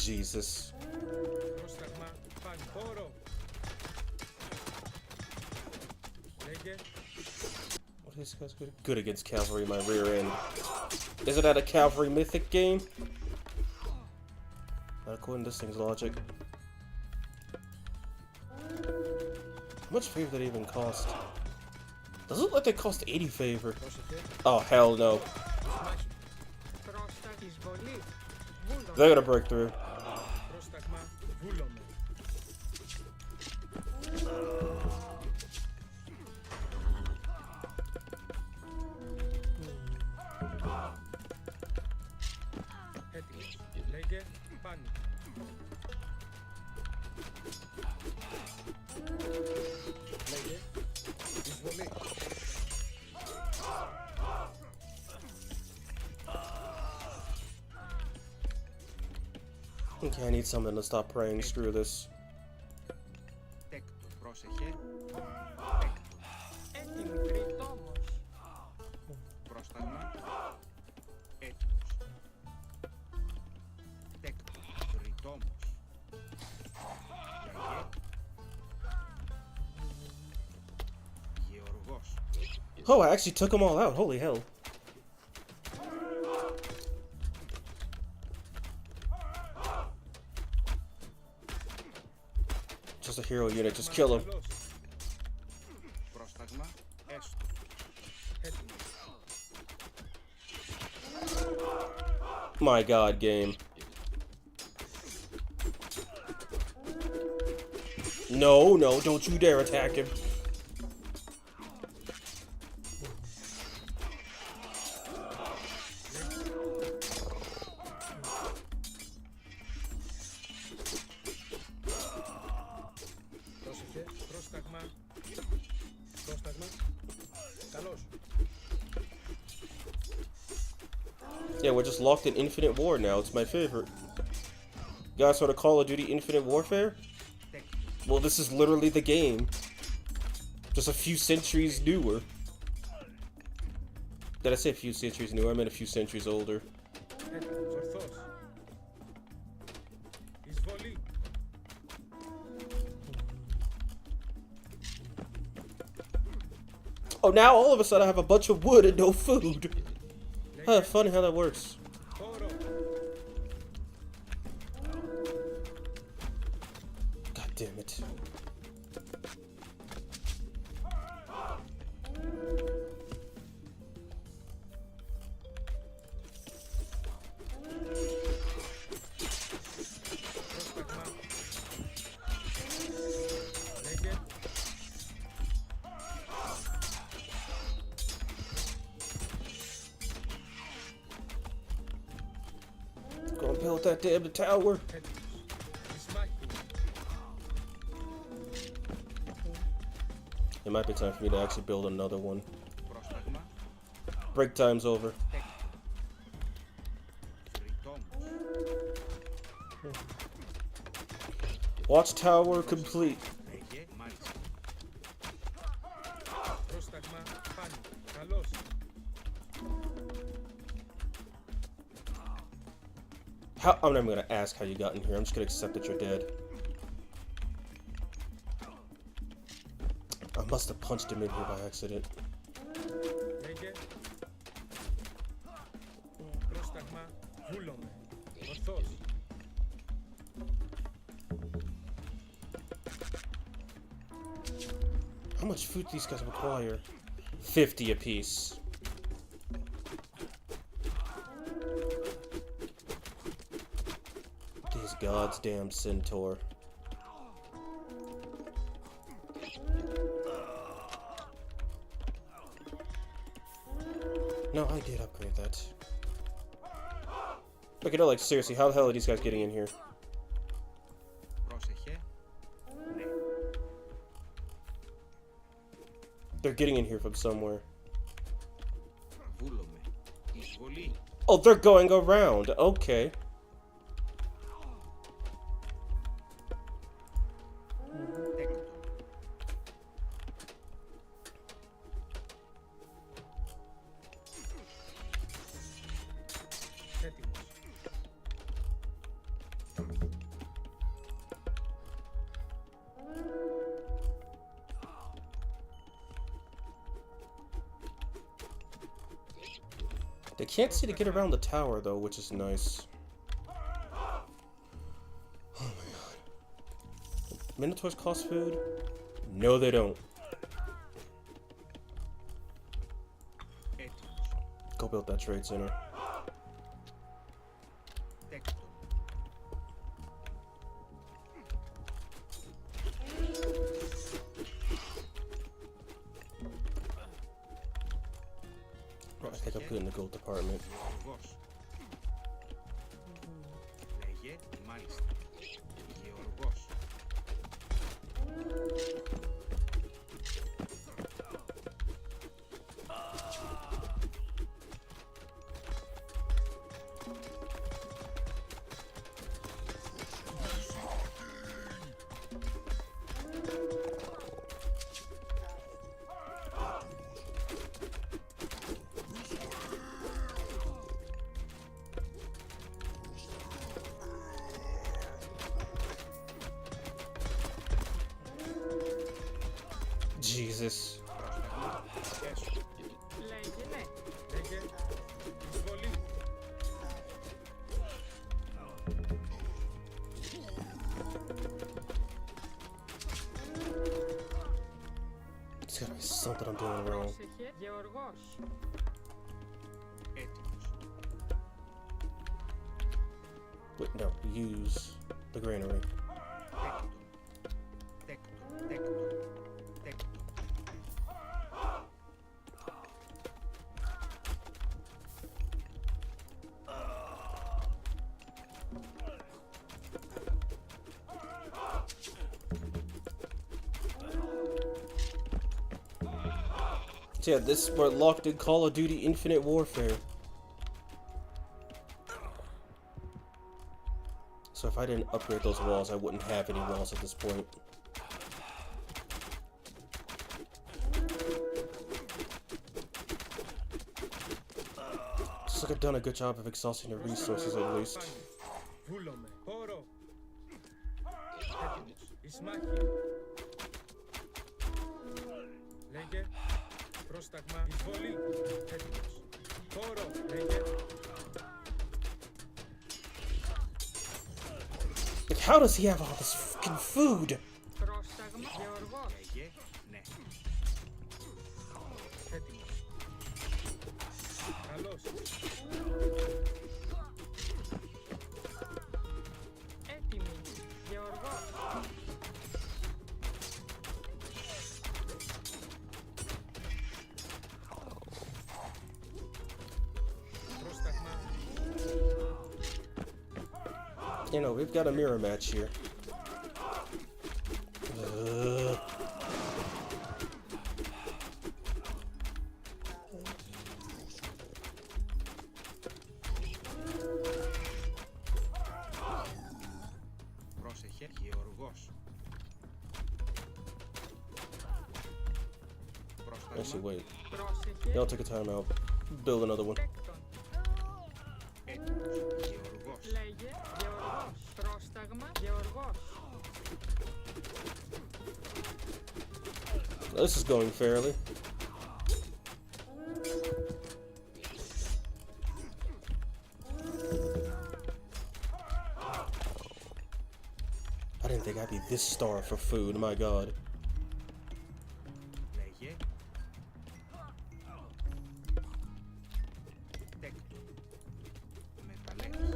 Jesus. Πρόσταγμα. Πανφόρο. Λέγε. These guys good against cavalry, my rear end. Isn't that a cavalry mythic game? Not according to this thing's logic. How much favor did it even cost? Does it look like they cost 80 favor? Πρόσεχε. Oh, hell no. Σμάχη. Πρόσταγμα. Εισβολή. Βούλο. They're gonna break through. Πρόσταγμα. Βούλομαι. Έτοιμος. Λέγε. Πάνι. Λέγε. Εισβολή. Okay, I need something to stop praying. Screw this. Τέκτο. Πρόσεχε. Έτοιμη. Τριτόμος. Πρόσταγμα. Έτοιμος. Τέκτο. Ρητόμος. Λέγε. Γεωργός. Oh, I actually took them all out. Holy hell. Just a hero unit. Just kill him. Καλός. Πρόσταγμα. Έστω. Έτοιμος. My god, game. No, no, don't you dare attack him. Πρόσεχε. Πρόσταγμα. Πρόσταγμα. Καλός. Yeah, we're just locked in Infinite War now. It's my favorite. You guys heard of Call of Duty Infinite Warfare? Τέκτο. Well, this is literally the game. Just a few centuries newer. Did I say a few centuries newer? I meant a few centuries older. Έτοιμος. Ορθός. Εισβολή. Oh, now all of a sudden I have a bunch of wood and no food. Huh, funny how that works. Χώρο. God damn it. Πρόσταγμα. Λέγε. Gonna build that damn tower. Έτοιμος. Εις μάχη. It might be time for me to actually build another one. Πρόσταγμα. Break time's over. Τέκτο. Ρητόμος. Watchtower complete. Λέγε. Μάλιστα. Πρόσταγμα. Πάνι. Καλός. How? I'm not even gonna ask how you got in here. I'm just gonna accept that you're dead. I must have punched him in here by accident. Λέγε. Πρόσταγμα. Βούλομαι. Ορθός. How much food do these guys require? 50 apiece. These gods damn centaur. No, I did upgrade that. Okay, no, like, seriously, how the hell are these guys getting in here? Πρόσεχε. Ναι. They're getting in here from somewhere. Βούλομαι. Εισβολή. Oh, they're going around. Okay. Τέκτο. Έτοιμος. I can't see to get around the tower though, which is nice. Oh my god. Minotaurs cost food? No, they don't. Έτοιμος. Go build that trade center. Τέκτον. I think I'll put it in the gold department. Γεωργός. Λέγε, μάλιστα. Γεωργός. Jesus. Έσου. Λέγε ναι. Λέγε, εισβολή. It's gotta be something I'm doing wrong. Πρόσεχε. Γεωργός. Έτοιμος. Wait, no, use the granary. Τέκτον. Τέκτον. Τέκτον. Τέκτον. So yeah, this we're locked in Call of Duty Infinite Warfare. So if I didn't upgrade those walls, I wouldn't have any walls at this point. Looks like I've done a good job of exhausting the resources at least. Βούλομαι. Χώρο. Έτοιμος. Ισμάχη. Λέγε. Πρόσταγμα. Εισβολή. Έτοιμος. Χώρο. Λέγε. Like, how does he have all this fucking food? Πρόσταγμα. Γεωργός. Λέγε. Ναι. Έτοιμος. Καλώς. Έτοιμη. Γεωργός. Πρόσταγμα. You know, we've got a mirror match here. Πρόσεχε. Γεωργός. Actually, Πρόσταγμα. wait. Πρόσεχε. Y'all take a time out. Build another one. Τέκτον. Έτοιμος. Γεωργός. Λέγε. Γεωργός. Πρόσταγμα. Γεωργός. This is going fairly. I didn't think I'd be this starved for food, my god. Λέγε. Τέκτον. Μεταλλεύς.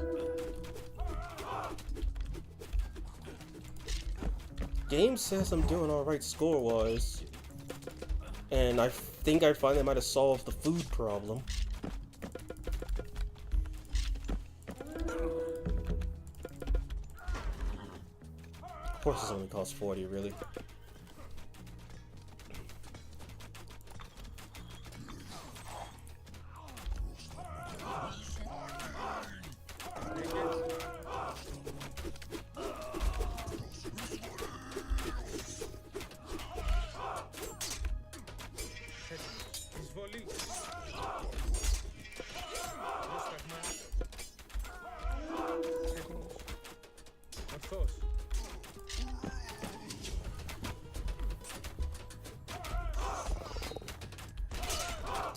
Game says I'm doing alright score-wise. And I think I finally might have solved the food problem. Of course this only costs 40, really. Εισβολή. Πρόσταγμα. Έτοιμος. Ορθός.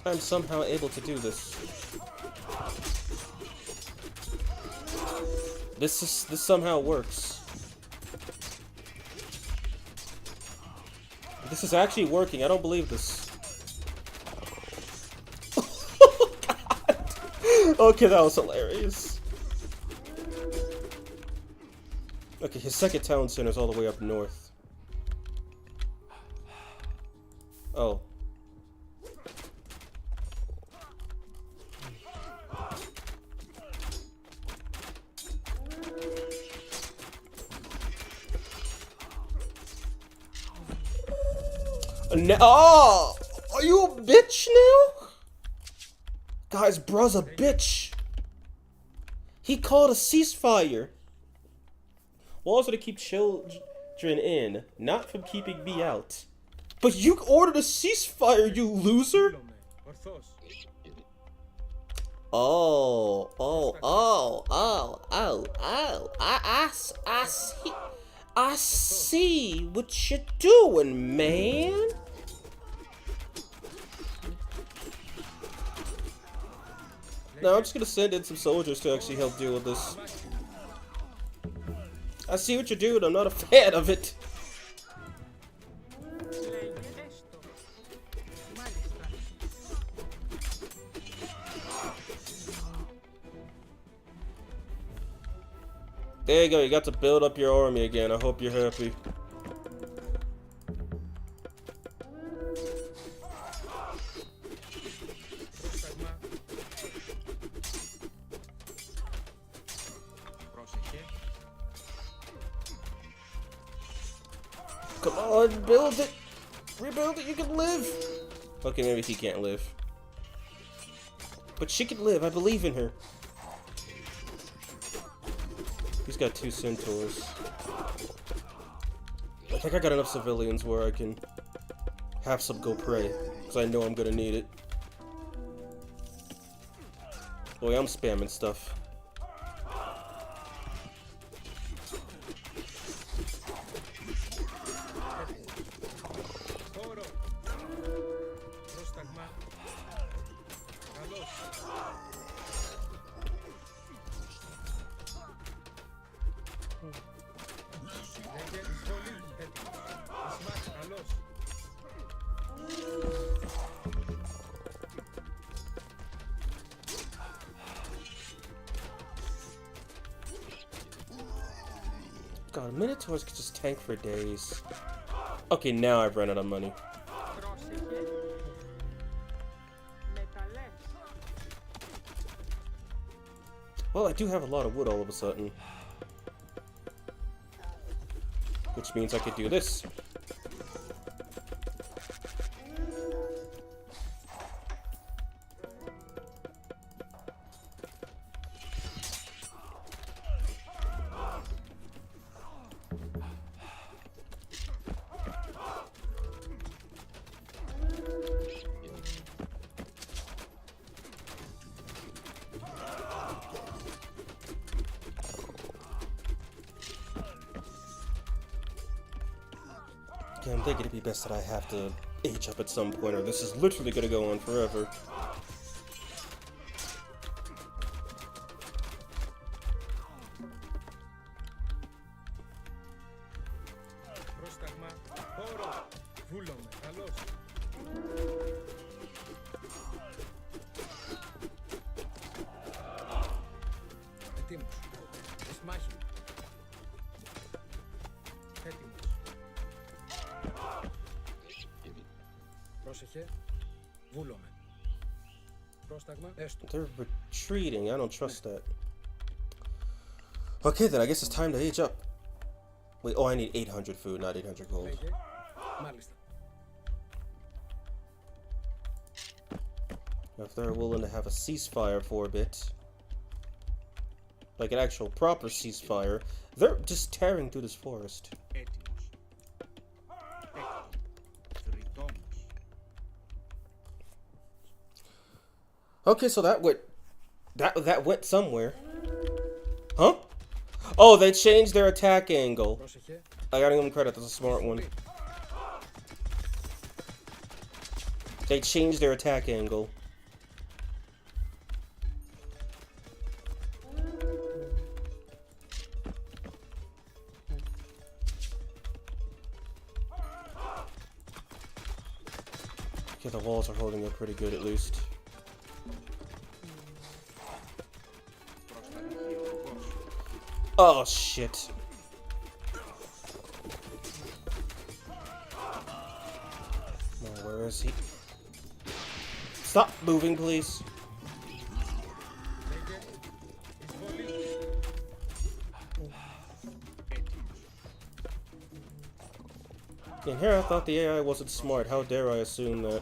I'm somehow able to do this. This somehow works. This is actually working. I don't believe this. God. Okay, that was hilarious. Okay, his second town center is all the way up north. Oh. Oh! Are you a bitch now? Guys, bruh's a bitch. He called a ceasefire. Walls are to keep children in, not from keeping me out. But you ordered a ceasefire, you loser! Βούλομαι. Ορθώς. I see what you're doing, man. Now I'm just gonna send in some soldiers to actually help deal with this. I see what you're doing, I'm not a fan of it. Λέγε έστω. Μάλιστα. There you go, you got to build up your army again. I hope you're happy. Πρόσταγμα. Πρόσεχε. Come on, build it! Rebuild it, you can live! Okay, maybe he can't live. But she can live, I believe in her. He's got 2 centaurs. I think I got enough civilians where I can have some go pray, because I know I'm gonna need it. Boy, I'm spamming stuff. Χώρο. Πρόσταγμα. Καλώς. Λέγε εισβολή. Ισμάχ. Καλώς. God, Minotaurs could just tank for days. Okay, now I've run out of money. Πρόσεχε. Μεταλλές. Well, I do have a lot of wood all of a sudden. Which means I could do this. Yeah, I'm thinking it'd be best that I have to age up at some point, or this is literally gonna go on forever. Πρόσταγμα. Χώρο. Βούλομαι. Καλώς. Ετοίμος. Ισμάχη. Έτοιμος. Πρόσεχε. Βούλομαι. Πρόσταγμα. Έστω. They're retreating. I don't trust that. Okay, then I guess it's time to age up. Wait, oh, I need 800 food, not 800 gold. Λέγε. Μάλιστα. If they're willing to have a ceasefire for a bit, like an actual proper ceasefire, they're just tearing through this forest. Έτοιμος. Έκτο. Τριτόμος. Okay, so that went somewhere. Huh? Oh, they changed their attack angle. Πρόσεχε. I gotta give them credit, that's a smart one. They changed their attack angle. Okay, the walls are holding up pretty good at least. Oh shit. No, where is he? Stop moving, please. In here, I thought the AI wasn't smart. How dare I assume that?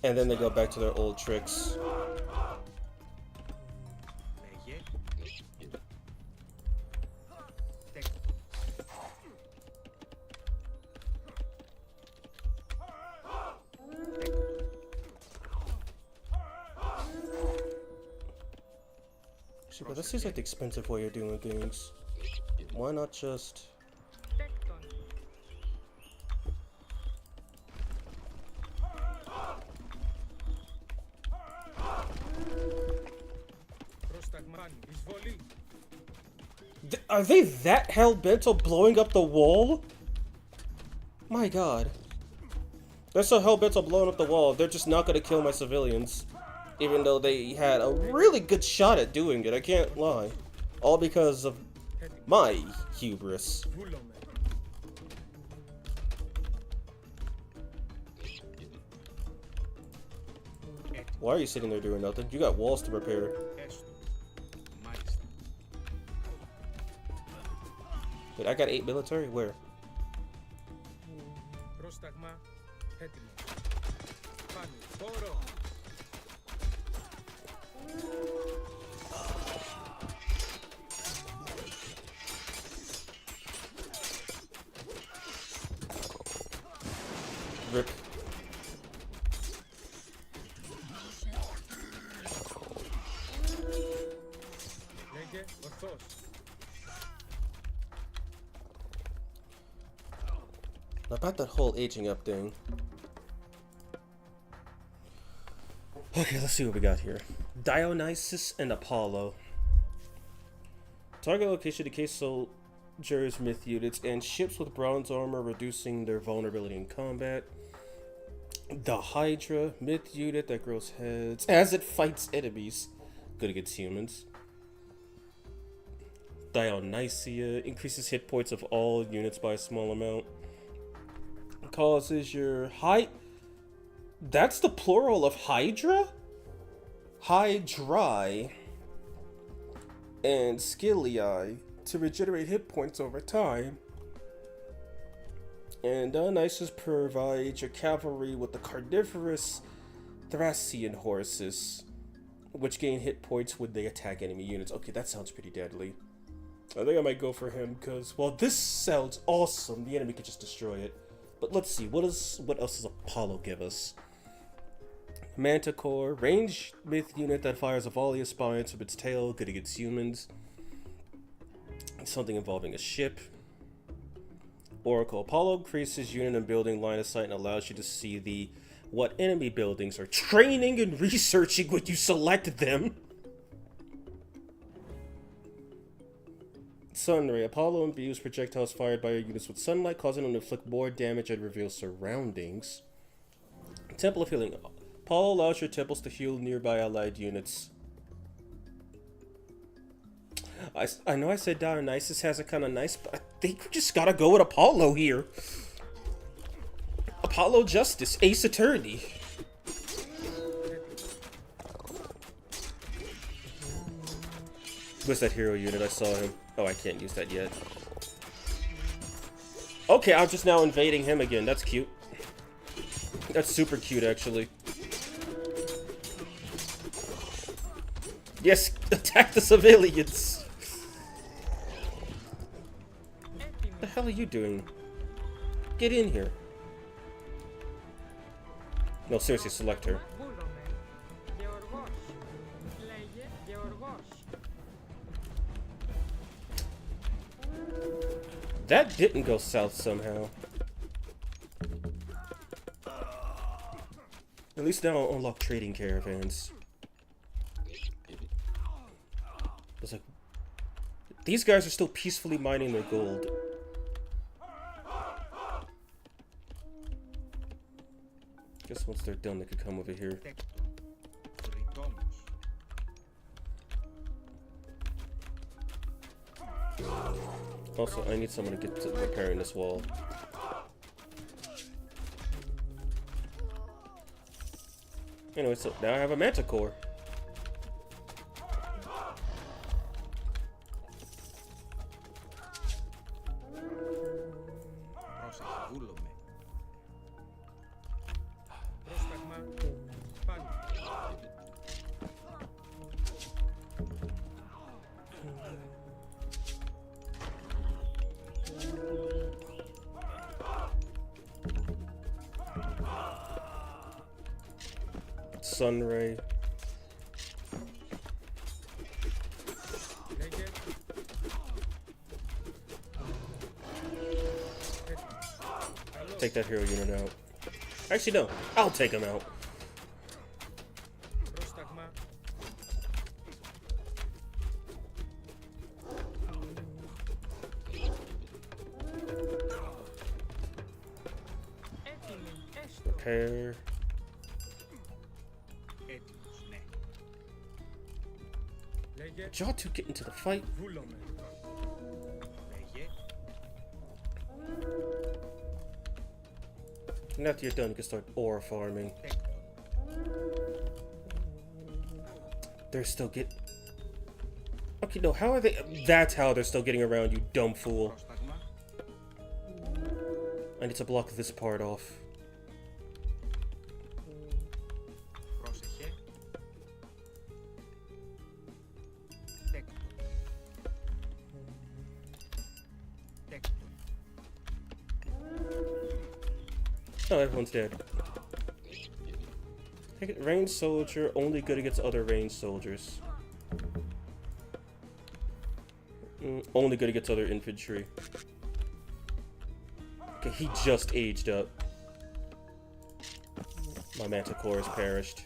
And then they go back to their old tricks. See, but that seems like the expensive way of doing things. Why not just... Are they that hell-bent on blowing up the wall? My god. They're so hell-bent on blowing up the wall, they're just not gonna kill my civilians. Even though they had a really good shot at doing it, I can't lie. All because of my hubris. Why are you sitting there doing nothing? You got walls to repair. Wait, I got 8 military? Where? Rip. About that whole aging up thing. Okay, let's see what we got here. Dionysus and Apollo. Target location to case soldiers, myth units, and ships with bronze armor, reducing their vulnerability in combat. The Hydra, myth unit that grows heads as it fights enemies. Good against humans. Dionysia increases hit points of all units by a small amount. Causes your that's the plural of Hydra? Hydrai and Skillii to regenerate hit points over time. And Dionysus provides your cavalry with the carnivorous Thracian horses, which gain hit points when they attack enemy units. Okay, that sounds pretty deadly. I think I might go for him because, well, this sounds awesome. The enemy could just destroy it. But let's see, what else does Apollo give us? Manticore, ranged myth unit that fires a volley of spines from its tail, good against humans. Something involving a ship. Oracle, Apollo increases unit and building line of sight and allows you to see what enemy buildings are training and researching when you select them. Sunray, Apollo imbues projectiles fired by your units with sunlight, causing them to inflict more damage and reveal surroundings. Temple of Healing, Apollo allows your temples to heal nearby allied units. I know I said Dionysus has it kind of nice, but I think we just gotta go with Apollo here. Apollo Justice, Ace Attorney. Where's that hero unit? I saw him. Oh, I can't use that yet. Okay, I'm just now invading him again. That's cute. That's super cute, actually. Yes, attack the civilians! Έτοιμη. What the hell are you doing? Get in here. No, seriously, select her. Βούλομαι. Γεωργός. Λέγε Γεωργός. That didn't go south somehow. At least now I'll unlock trading caravans. It's like, these guys are still peacefully mining their gold. Guess once they're done, they could come over here. Ρητόμος. Also, I need someone to get to repairing this wall. Anyway, so now I have a manticore. Πρόσεχε, βούλομαι. Πρόσταγμα. Πάνω. Sunray. Λέγε. Take that hero unit out. Actually, no. I'll take him out. Πρόσταγμα. Έτοιμη. Έστω. Repair. Έτοιμος, ναι. Λέγε. Did y'all two get into the fight? Βούλομαι. Λέγε. And after you're done, you can start ore farming. Τέκτον. They're still get. Okay, no. How are they? That's how they're still getting around, you dumb fool. Πρόσταγμα. I need to block this part off. Πρόσεχε. Τέκτον. Τέκτον. Oh, everyone's dead. Take it, ranged soldier, only good against other ranged soldiers. Only good against other infantry. Okay, he just aged up. My manticore has perished.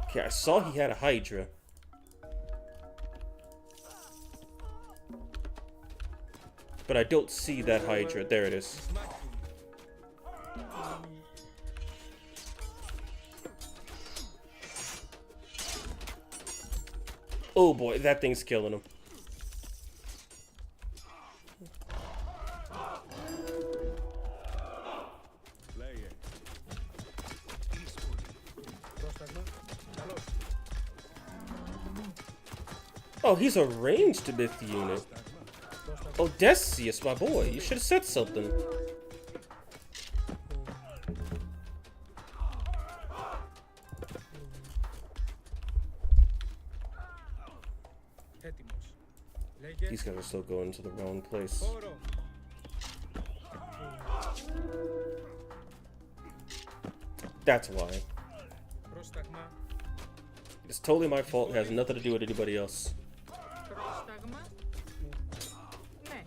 Okay, I saw he had a Hydra. But I don't see that Hydra. There it is. Oh boy, that thing's killing him. Λέγε. Πρόσταγμα. Καλώς. Oh, he's a ranged myth unit. Oh, Decius, my boy, you should have said something. Έτοιμος. Λέγε. These guys are still going to the wrong place. Χώρο. That's why. Πρόσταγμα. It's totally my fault. It has nothing to do with anybody else. Πρόσταγμα. Ναι.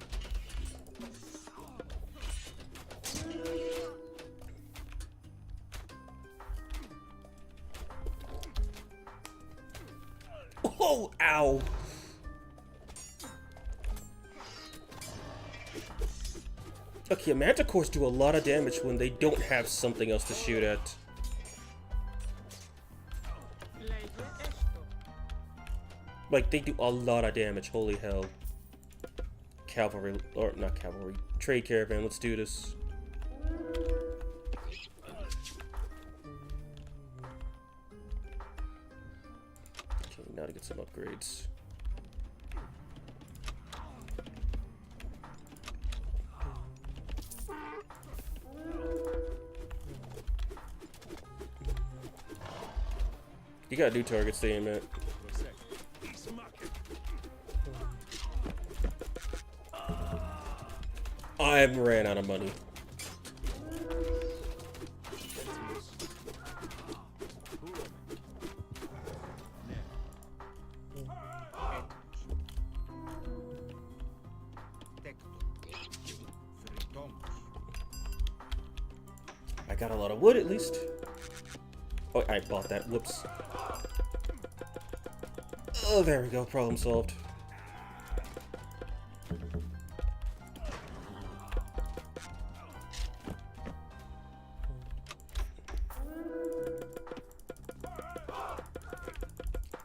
Oh, ow. Okay, manticores do a lot of damage when they don't have something else to shoot at. Λέγε έστω. Like, they do a lot of damage, holy hell. Cavalry, or not cavalry, trade caravan, let's do this. Okay, now to get some upgrades. You got new targets to aim at. I ran out of money. I got a lot of wood at least. Oh, I bought that. Whoops. Oh, there we go. Problem solved.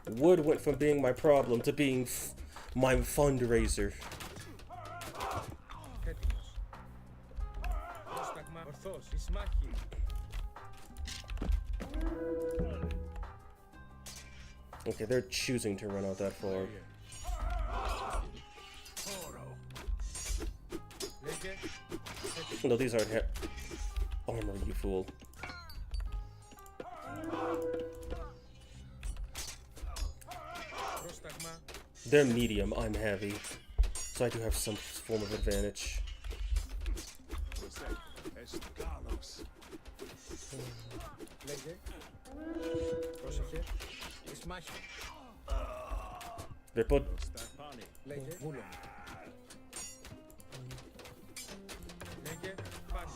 Wood went from being my problem to being my fundraiser. Έτοιμος. Πρόσταγμα ορθός. Εις μάχη. Okay, they're choosing to run out that far. Λέγε. No, these aren't armor, you fool. Πρόσταγμα. They're medium, I'm heavy. So I do have some form of advantage. Λέγε. Πρόσεχε. Εις μάχη. They're put. Λέγε. Βούλον. Λέγε. Πάλι.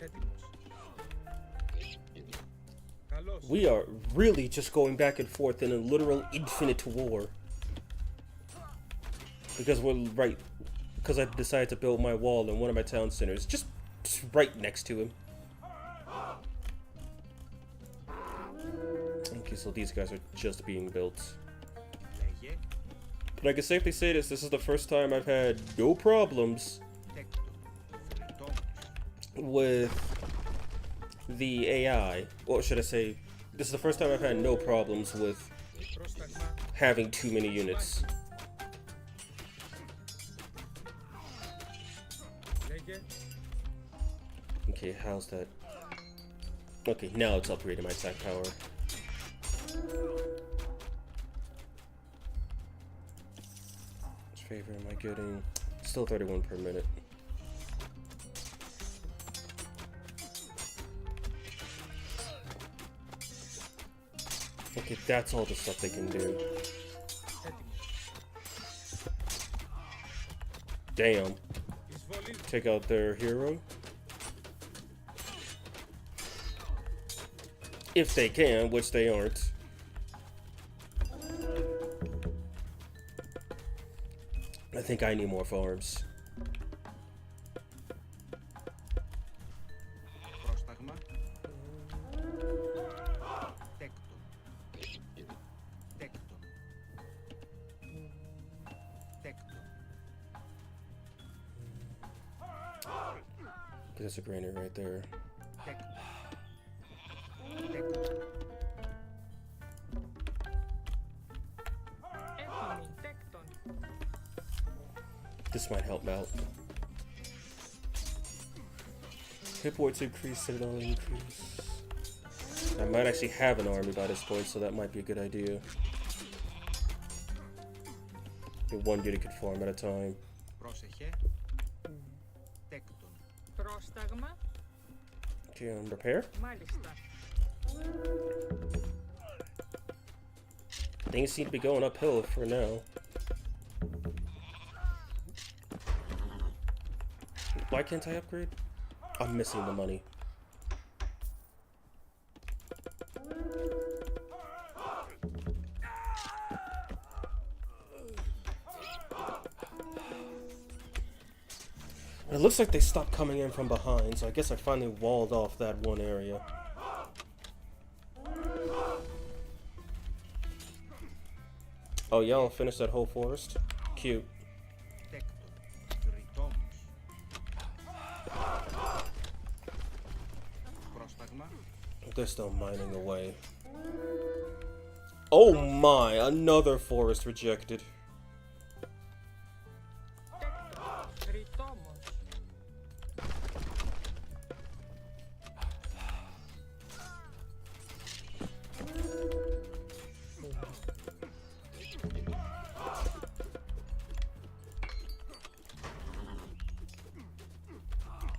Έτοιμος. Καλώς. We are really just going back and forth in a literal infinite war. Because because I decided to build my wall in one of my town centers, just right next to him. Okay, so these guys are just being built. Λέγε. But I can safely say this is the first time I've had no problems Τέκτον. Ρετόμος. with the AI. Or should I say, this is the first time I've had no problems with Πρόσταγμα. having too many units. Λέγε. Okay, how's that? Okay, now it's upgrading my attack power. Which favor am I getting? Still 31 per minute. Okay, that's all the stuff they can do. Έτοιμος. Damn. Εισβολή. Take out their hero. If they can, which they aren't. I think I need more farms. Πρόσταγμα. Τέκτον. Τέκτον. Τέκτον. There's a granite right there. Τέκτον. Τέκτον. Έτοιμη. Τέκτον. This might help out. Hit points increase, citadel increase. I might actually have an army by this point, so that might be a good idea. One unit could farm at a time. Πρόσεχε. Τέκτον. Πρόσταγμα. Okay, repair. Μάλιστα. Things seem to be going uphill for now. Why can't I upgrade? I'm missing the money. It looks like they stopped coming in from behind, so I guess I finally walled off that one area. Oh, y'all finished that whole forest? Cute. Τέκτον. Ρητόμος. Πρόσταγμα. They're still mining away. Oh my, another forest rejected. Τέκτον. Ρητόμος.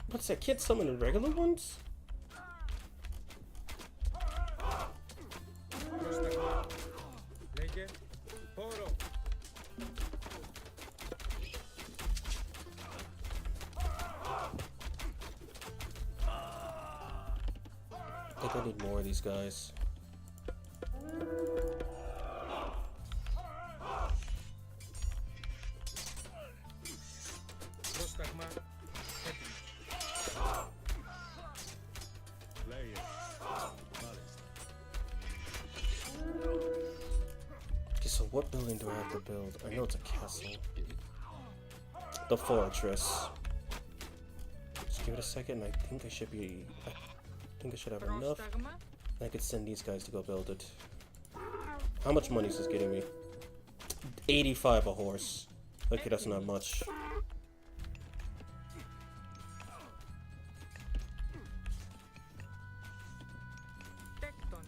What's that? Can't summon the regular ones? Πρόσταγμα. Λέγε. Πόρο. I think I need more of these guys. Πρόσταγμα. Έτοιμος. Okay, so what building do I have to build? I know it's a castle. The fortress. Just give it a second. I think I should be. I think I should have enough. Πρόσταγμα. I could send these guys to go build it. How much money is this getting me? 85 a horse. Okay, that's not much. Τέκτον.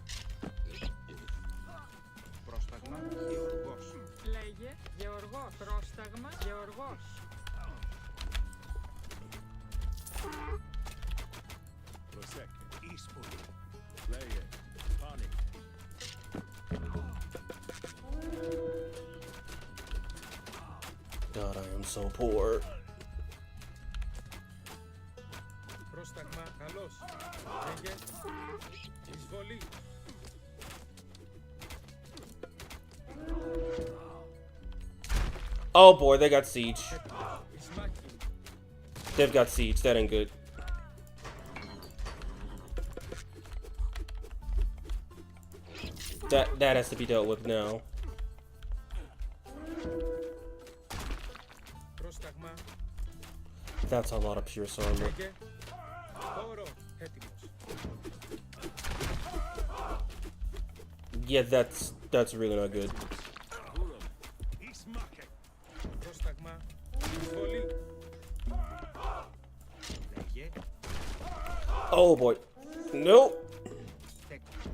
Πρόσταγμα γεωργός. Λέγε. Γεωργός. Πρόσταγμα. Γεωργός. Prosecco. Eastwood. Leje. Panic. God, I am so poor. Πρόσταγμα. Καλός. Λέγε. Εισβολή. Oh boy, they got siege. Ισμάκι. They've got siege. That ain't good. That has to be dealt with now. Πρόσταγμα. That's a lot of pierce armor. Λέγε. Πόρο. Έτοιμος. Yeah, that's really not good. Burum. Eastmake. Πρόσταγμα. Εισβολή. Λέγε. Oh boy. Nope. Τέκτον.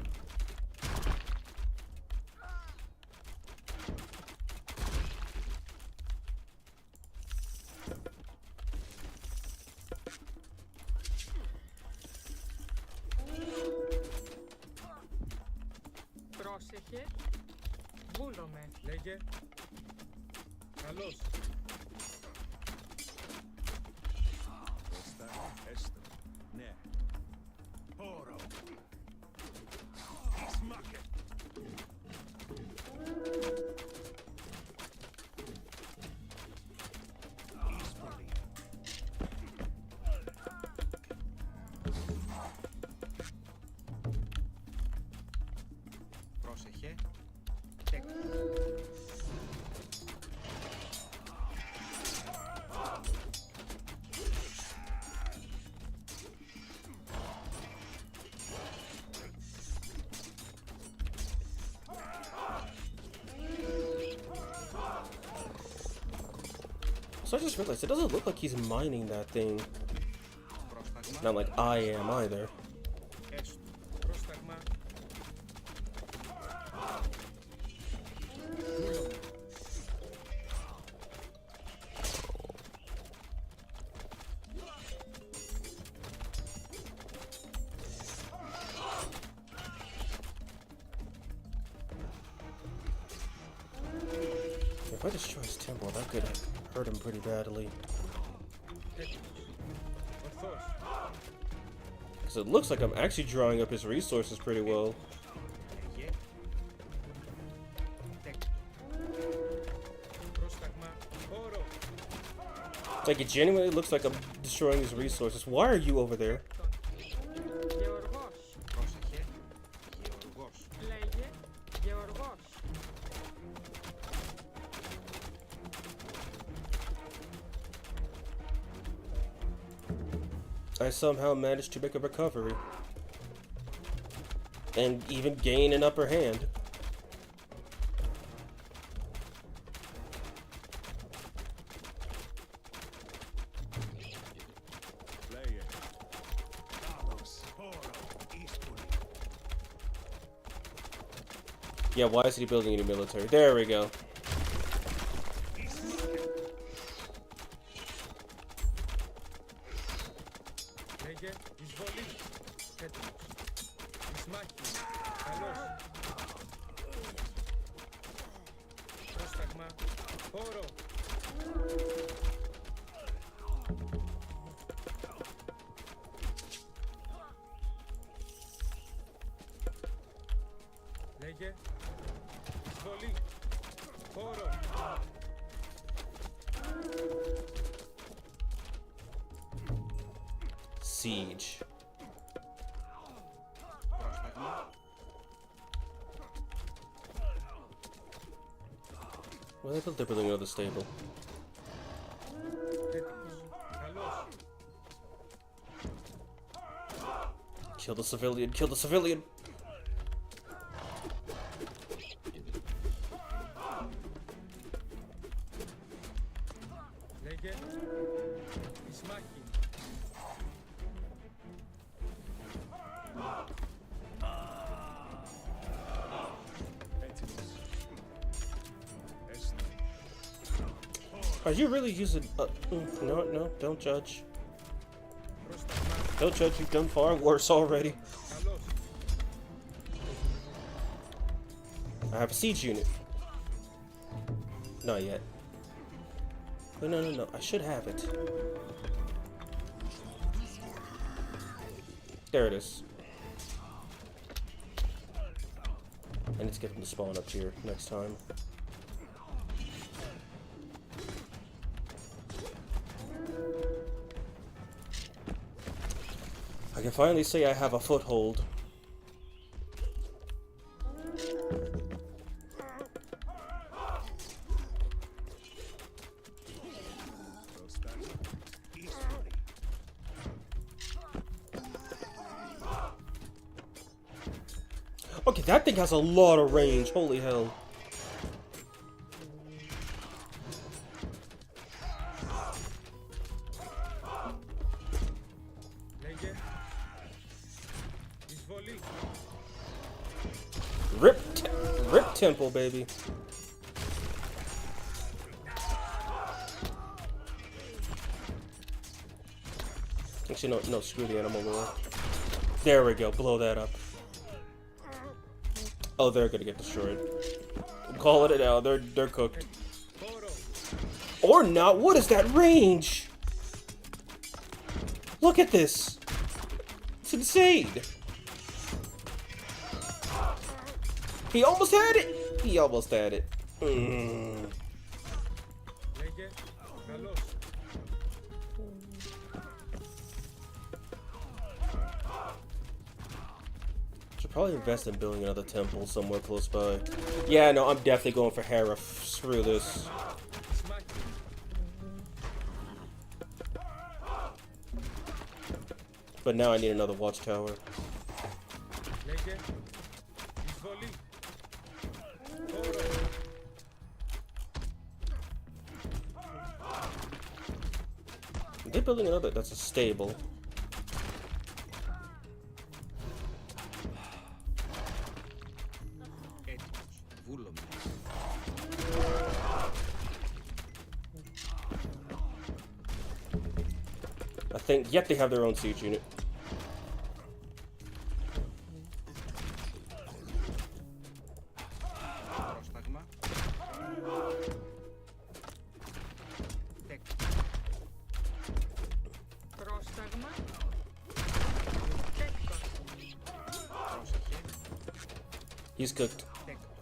Πρόσεχε. Βούλομαι. Λέγε. Καλός. Costa. Est. Ne. Poro. Eastmake. Eastbury. Πρόσεχε. Τέκτον. So I just realized it doesn't look like he's mining that thing. Πρόσταγμα. Not like I am either. Έστω. Πρόσταγμα. Βούλομαι. If I destroy his temple, that could hurt him pretty badly. Έτοιμος. Ορθός. Because it looks like I'm actually drawing up his resources pretty well. Λέγε. Τέκτον. Πρόσταγμα. Πόρο. Like, it genuinely looks like I'm destroying his resources. Why are you over there? Τέκτον. Γεωργός. Πρόσεχε. Γεωργός. Λέγε. Γεωργός. I somehow managed to make a recovery. And even gain an upper hand. Leje. Carlos. Poro. Eastbury. Yeah, why is he building any military? There we go. Λέγε εισβολή. Έτοιμος. Ισμάχη. Καλώς. Πρόσταγμα. Χώρο. Λέγε εισβολή. Χώρο. Siege. Πρόσταγμα. Well, I thought they're building another stable. Έτοιμος. Καλώς. Kill the civilian, kill the civilian! Λέγε εισμάχη. Έτοιμος. Έστω. Are you really using... no, no, don't judge. Πρόσταγμα. Don't judge, you've done far worse already. Καλώς. I have a siege unit. Not yet. Wait, no, no, no, I should have it. There it is. I need to get him to spawn up here next time. I can finally say I have a foothold. Πρόσταγμα. Εισβολή. Okay, that thing has a lot of range. Holy hell. Λέγε εισβολή. Rip temple, baby. Actually, no, screw the animal war. There we go, blow that up. Oh, they're gonna get destroyed. I'm calling it out, they're cooked. Χώρο. Or not, what is that range? Look at this. It's insane. He almost had it. He almost had it. Λέγε καλώς. Should probably invest in building another temple somewhere close by. Yeah, no, I'm definitely going for Hera. Screw this. Εισμάχη. But now I need another watchtower. Λέγε εισβολή. Χώρο. They're building another. That's a stable. Έτοιμος. Βούλομαι. I think. Yet they have their own siege unit. Πρόσταγμα. Τέκτος. Πρόσταγμα. Τέκτος. Πρόσεχε. He's cooked. Τέκτος.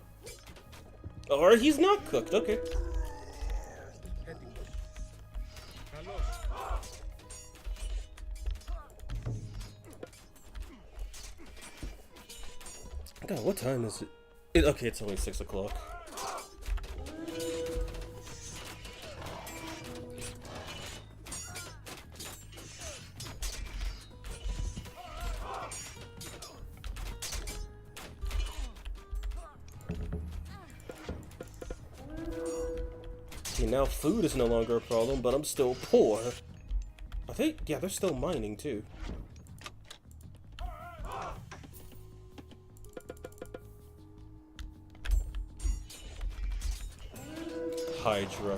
Or he's not cooked. Okay. Έτοιμος. Καλώς. God, what time is it? Okay, it's only 6 o'clock. See, now food is no longer a problem, but I'm still poor. I think, yeah, they're still mining too. Hydra.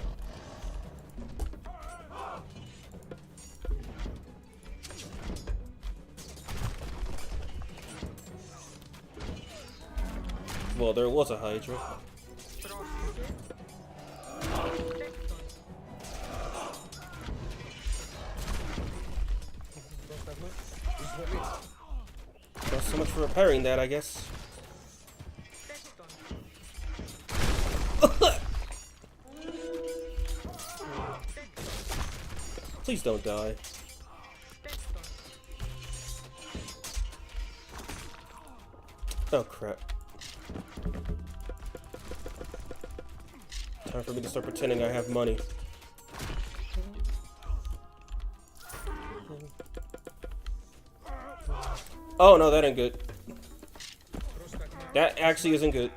Well, there was a Hydra. Πρόσταγμα. Εισβολή. Not so much for repairing that, I guess. Please don't die. Oh crap. Time for me to start pretending I have money. Oh no, that ain't good. That actually isn't good.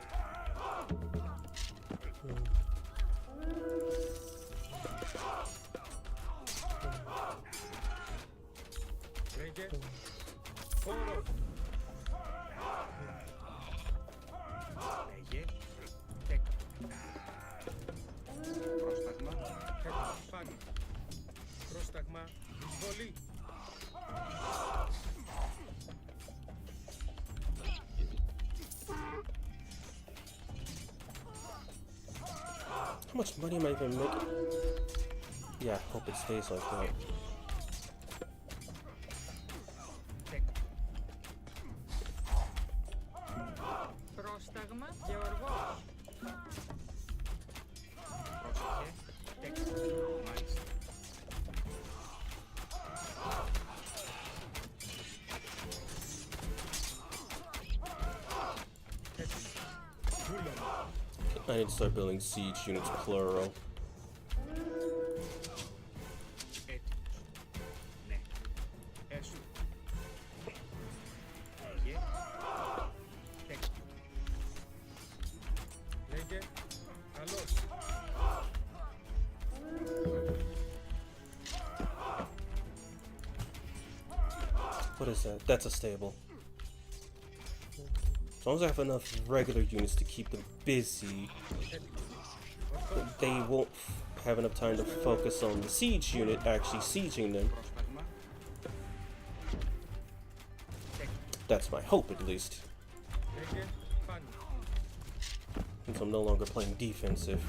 Λέγε. Χώρο. Λέγε. Τέκο. Πρόσταγμα. Φάνη. Πρόσταγμα. Εισβολή. How much money am I even making? Yeah, I hope it stays like that. Τέκο. Πρόσταγμα. Γεωργός. Πρόσεχε. Τέκο. Μάλιστα. I need to start building siege units plural. Έτοιμος. Ναι. Έσου. Λέγε. Τέκο. Λέγε. Καλώς. What is that? That's a stable. As long as I have enough regular units to keep them busy, they won't have enough time to focus on the siege unit actually sieging them. Πρόσταγμα. Τέκο. That's my hope, at least. Λέγε. Φάνη. Since I'm no longer playing defensive.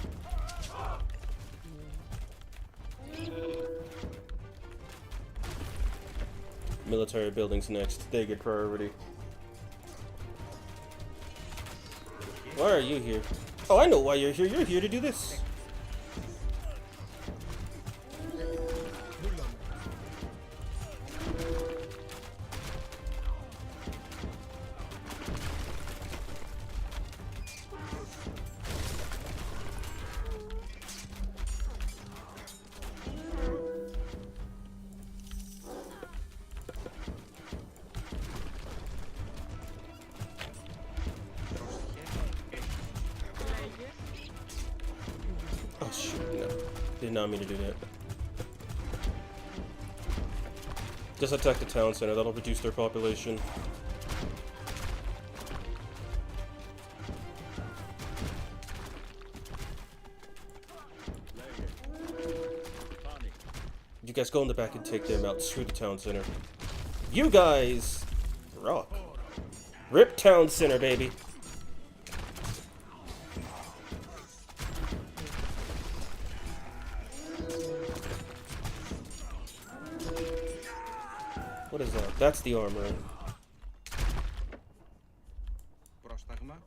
Military buildings next. They get priority. Why are you here? Oh, I know why you're here. You're here to do this. Βούλαμε. Oh shoot, no. Did not mean to do that. Just attack the town center, that'll reduce their population. You guys go in the back and take them out. Screw the town center. You guys rock. Rip town center, baby. What is that? That's the armory. Πρόσταγμα.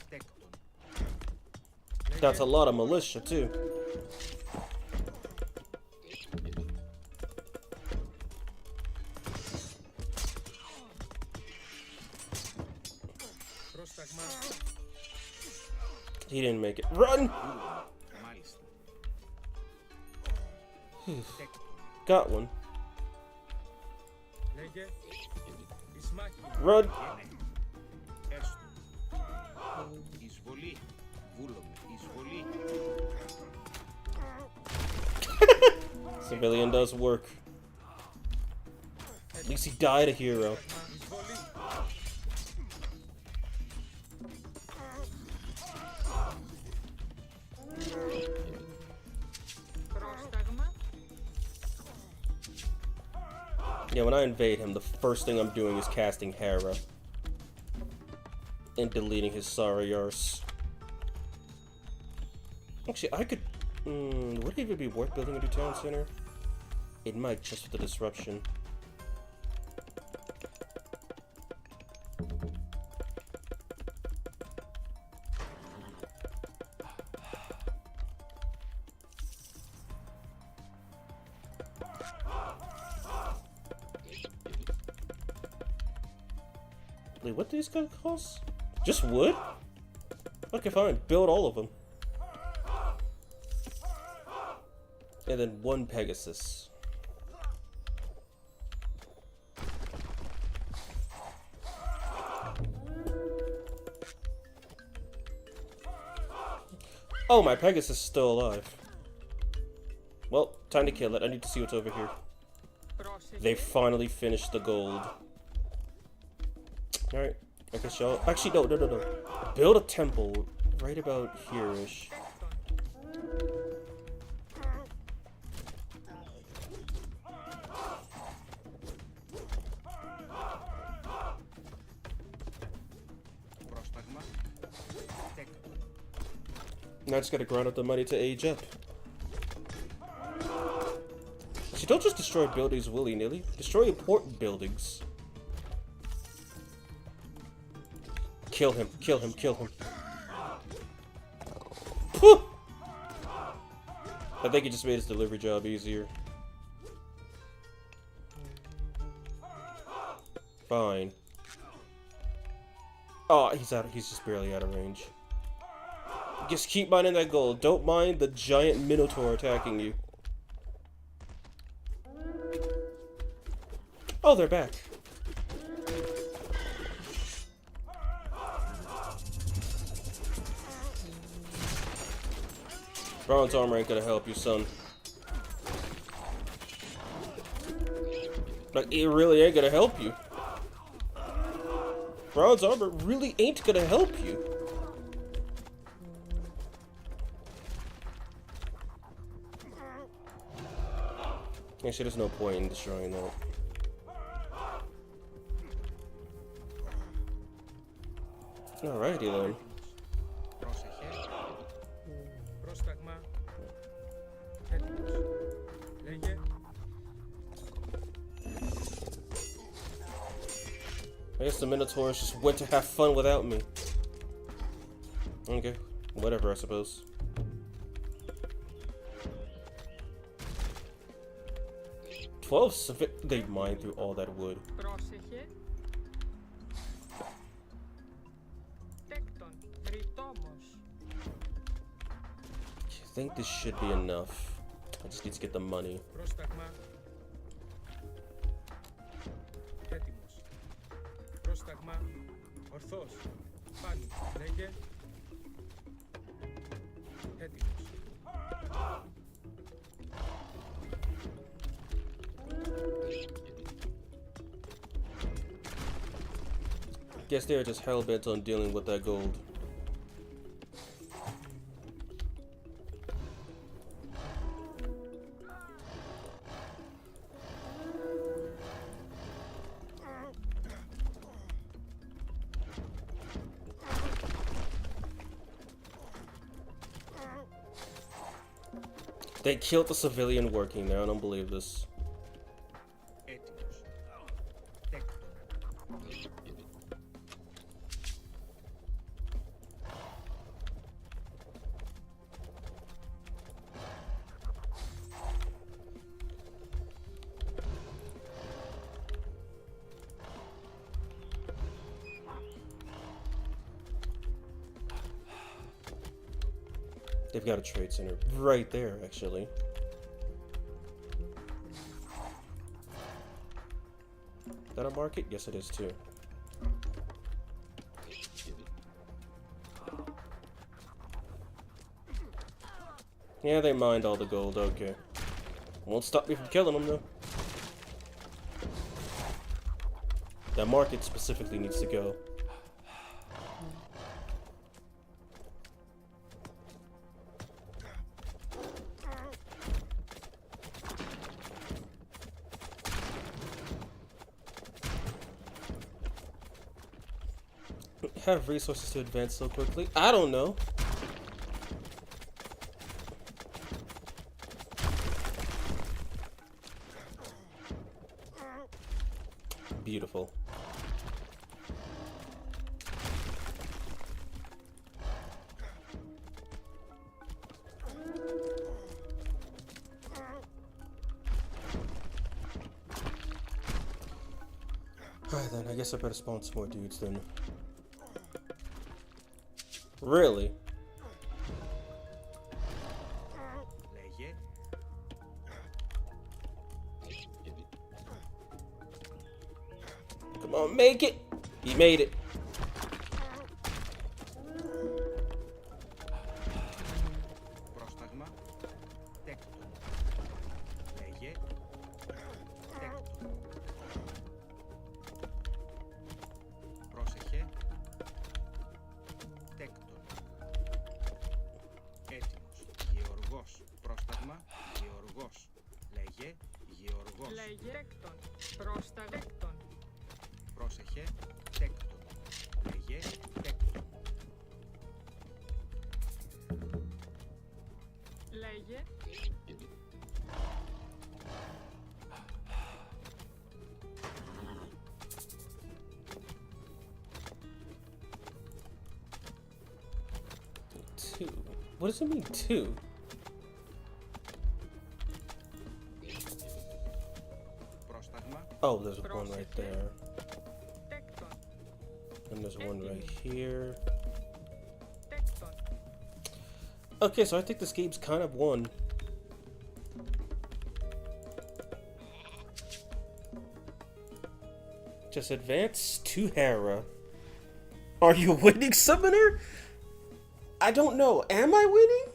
Τέκο. That's a lot of militia, too. Πρόσταγμα. He didn't make it. Run! Μάλιστα. Τέκο. Got one. Λέγε. Ισμάκη. Run! Έστω. Εισβολή. Βούλομαι. Εισβολή. Civilian does work. At least he died a hero. Εισβολή. Yeah, when I invade him, the first thing I'm doing is casting Hera. And deleting his sorry arse. Actually, I could... would it even be worth building a new town center? It might, just for the disruption. Wait, what do these guys cost? Just wood? Okay, fine. Build all of them. And then one Pegasus. Oh, my Pegasus is still alive. Well, time to kill it. I need to see what's over here. They finally finished the gold. Alright, I guess y'all... Actually, no. Build a temple right about here-ish. Πρόσταγμα. Τέκτον. Now I just gotta grind up the money to age up. See, don't just destroy buildings willy-nilly. Destroy important buildings. Kill him, kill him, kill him. Whew! I think he just made his delivery job easier. Fine. Oh, he's just barely out of range. Just keep mining that gold. Don't mind the giant minotaur attacking you. Oh, they're back. Bronze armor ain't gonna help you, son. Like, it really ain't gonna help you. Bronze armor really ain't gonna help you. Actually, there's no point in destroying that. Alrighty then. Πρόσεχε. Πρόσταγμα. Έτοιμος. Λέγε. I guess the Minotaurs just went to have fun without me. Okay, whatever, I suppose. They mined through all that wood. Πρόσεχε. Τέκτον. Ρητόμος. I think this should be enough. I just need to get the money. Πρόσταγμα. Έτοιμος. Πρόσταγμα. Ορθός. Πάνω. Λέγε. Έτοιμος. Guess they're just hell-bent on dealing with that gold. They killed the civilian working there. I don't believe this. Έτοιμος. Τέκτον. They've got a trade center right there, actually. Is that a market? Yes, it is too. Yeah, they mined all the gold, okay. Won't stop me from killing them, though. That market specifically needs to go. have resources to advance so quickly? I don't know. Beautiful. Alright then, I guess I better spawn some more dudes then. Really? Λέγε. Come on, make it! You made it. Πρόσταγμα. Τέκτον. Λέγε. Τέκτον. Πρόσεχε. Τέκτον. Έτοιμος. Γεωργός. Πρόσταγμα. Γεωργός. Λέγε. Γεωργός. Λέγε. Τέκτον. Πρόσταγμα. Τέκτον. Πρόσεχε. Τέκτον. Λέγε. Τέκτον. Λέγε. Two. What does it mean, two? Πρόσταγμα. Oh, there's one right there. Τέκτον. And there's one right here. Τέκτον. Okay, so I think this game's kind of won. Just advance to Hera. Are you winning, Summoner? I don't know. Am I winning?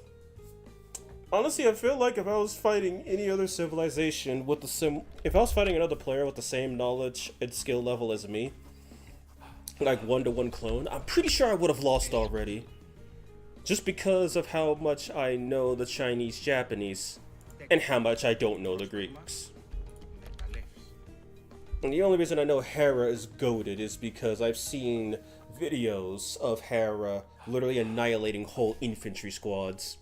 Honestly, I feel like if I was fighting any other civilization with the if I was fighting another player with the same knowledge and skill level as me, like 1-to-1 clone, I'm pretty sure I would have lost already. Just because of how much I know the Chinese, Japanese, and how much I don't know the Greeks. Μεταλλεύς. And the only reason I know Hera is goated is because I've seen videos of Hera literally annihilating whole infantry squads.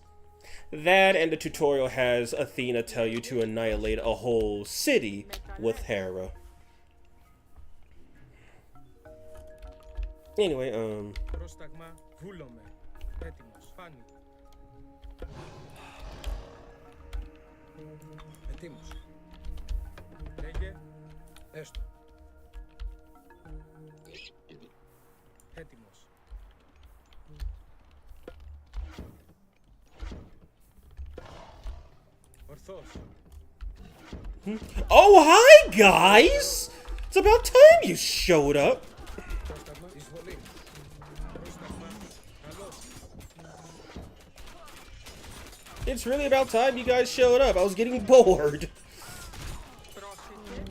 That and the tutorial has Athena tell you to annihilate a whole city with Hera. Anyway, Πρόσταγμα. Βούλομαι. Έτοιμος. Φάνη. Ετοίμος. Λέγε. Έστω. Έτοιμος. Ορθός. oh hi guys! It's about time you showed up. Πρόσταγμα. Εισβολή. Πρόσταγμα. Καλώς. It's really about time you guys showed up. I was getting bored. Πρόσεχε.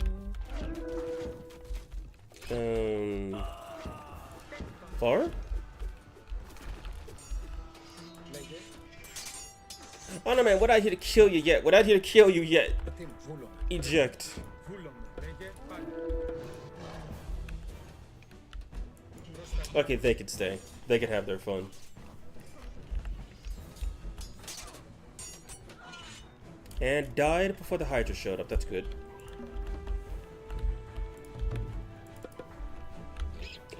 Far? Λέγε. Oh no man, we're not here to kill you yet. We're not here to kill you yet. Ετοίμος. Βούλομαι. Eject. Βούλομαι. Λέγε. Φάνη. Okay, they could stay. They could have their fun. And died before the Hydra showed up. That's good.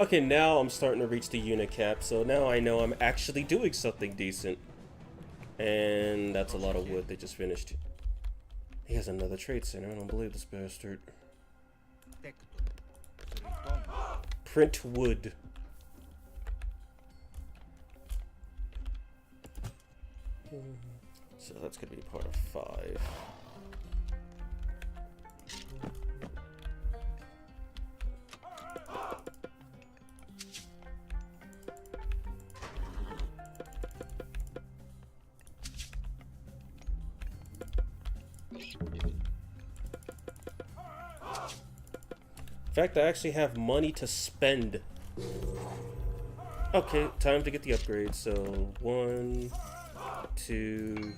Okay, now I'm starting to reach the unit cap, so now I know I'm actually doing something decent. And that's a lot of wood they just finished. He has another trade center. I don't believe this bastard. Τέκτον. Ρητόμος. Print wood. So that's gonna be part of 5. In fact, I actually have money to spend. Okay, time to get the upgrade. So 1, 2.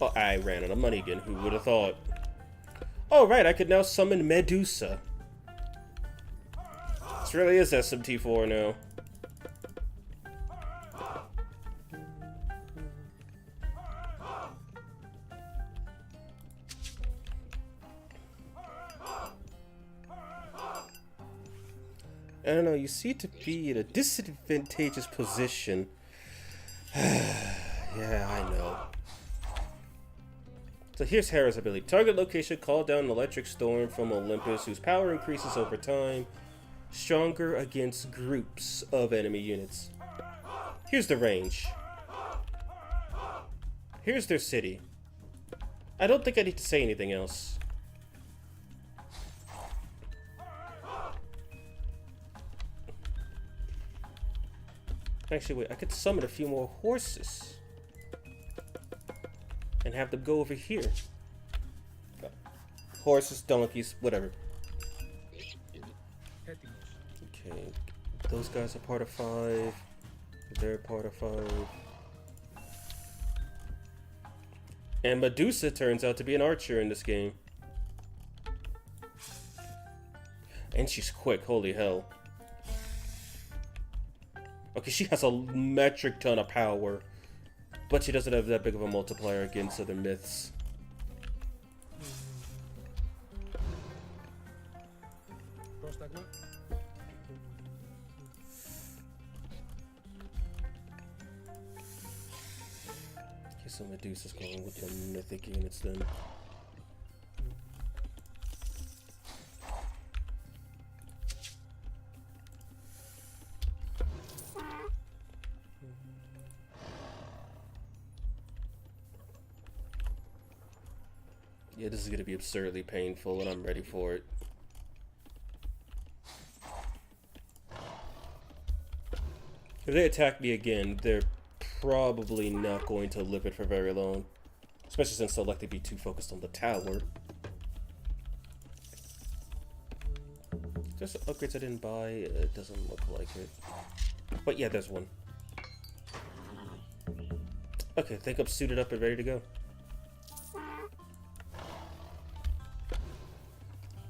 Oh, I ran out of money again. Who would have thought? Oh, right, I could now summon Medusa. This really is SMT4 now. I don't know, you seem to be in a disadvantageous position. Yeah, I know. So here's Hera's ability. Target location, call down an electric storm from Olympus whose power increases over time. Stronger against groups of enemy units. Here's the range. Here's their city. I don't think I need to say anything else. Actually, wait, I could summon a few more horses. And have them go over here. Horses, donkeys, whatever. Okay, those guys are part of 5. They're part of 5. And Medusa turns out to be an archer in this game. And she's quick, holy hell. Okay, she has a metric ton of power, but she doesn't have that big of a multiplier against other myths. Πρόσταγμα. Okay, so Medusa's going with the mythic units then. Yeah, this is going to be absurdly painful, and I'm ready for it. If they attack me again, they're probably not going to live it for very long. Especially since they'll likely be too focused on the tower. There's upgrades I didn't buy. It doesn't look like it. But yeah, there's one. Okay, I think I'm suited up and ready to go.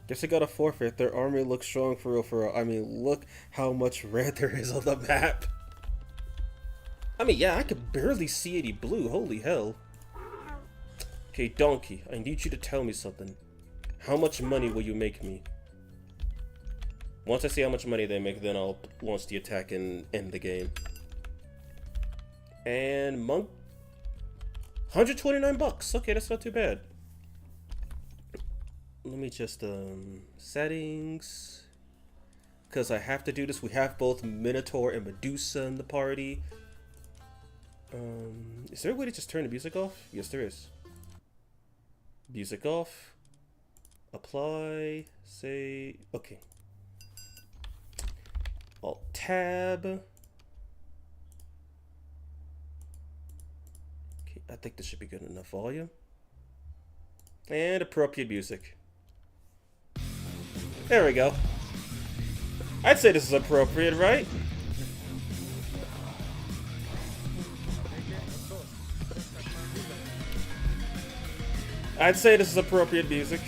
Guess I gotta forfeit. Their army looks strong for real, for real. I mean, look how much red there is on the map. I mean, yeah, I could barely see any blue. Holy hell. Okay, Donkey, I need you to tell me something. How much money will you make me? Once I see how much money they make, then I'll launch the attack and end the game. And Monk... 129 bucks. Okay, that's not too bad. Let me just, settings. Because I have to do this. We have both Minotaur and Medusa in the party. Is there a way to just turn the music off? Yes, there is. Music off. Apply. Say. Okay. Alt tab. Okay, I think this should be good enough volume. And appropriate music. There we go. I'd say this is appropriate, right? I'd say this is appropriate music.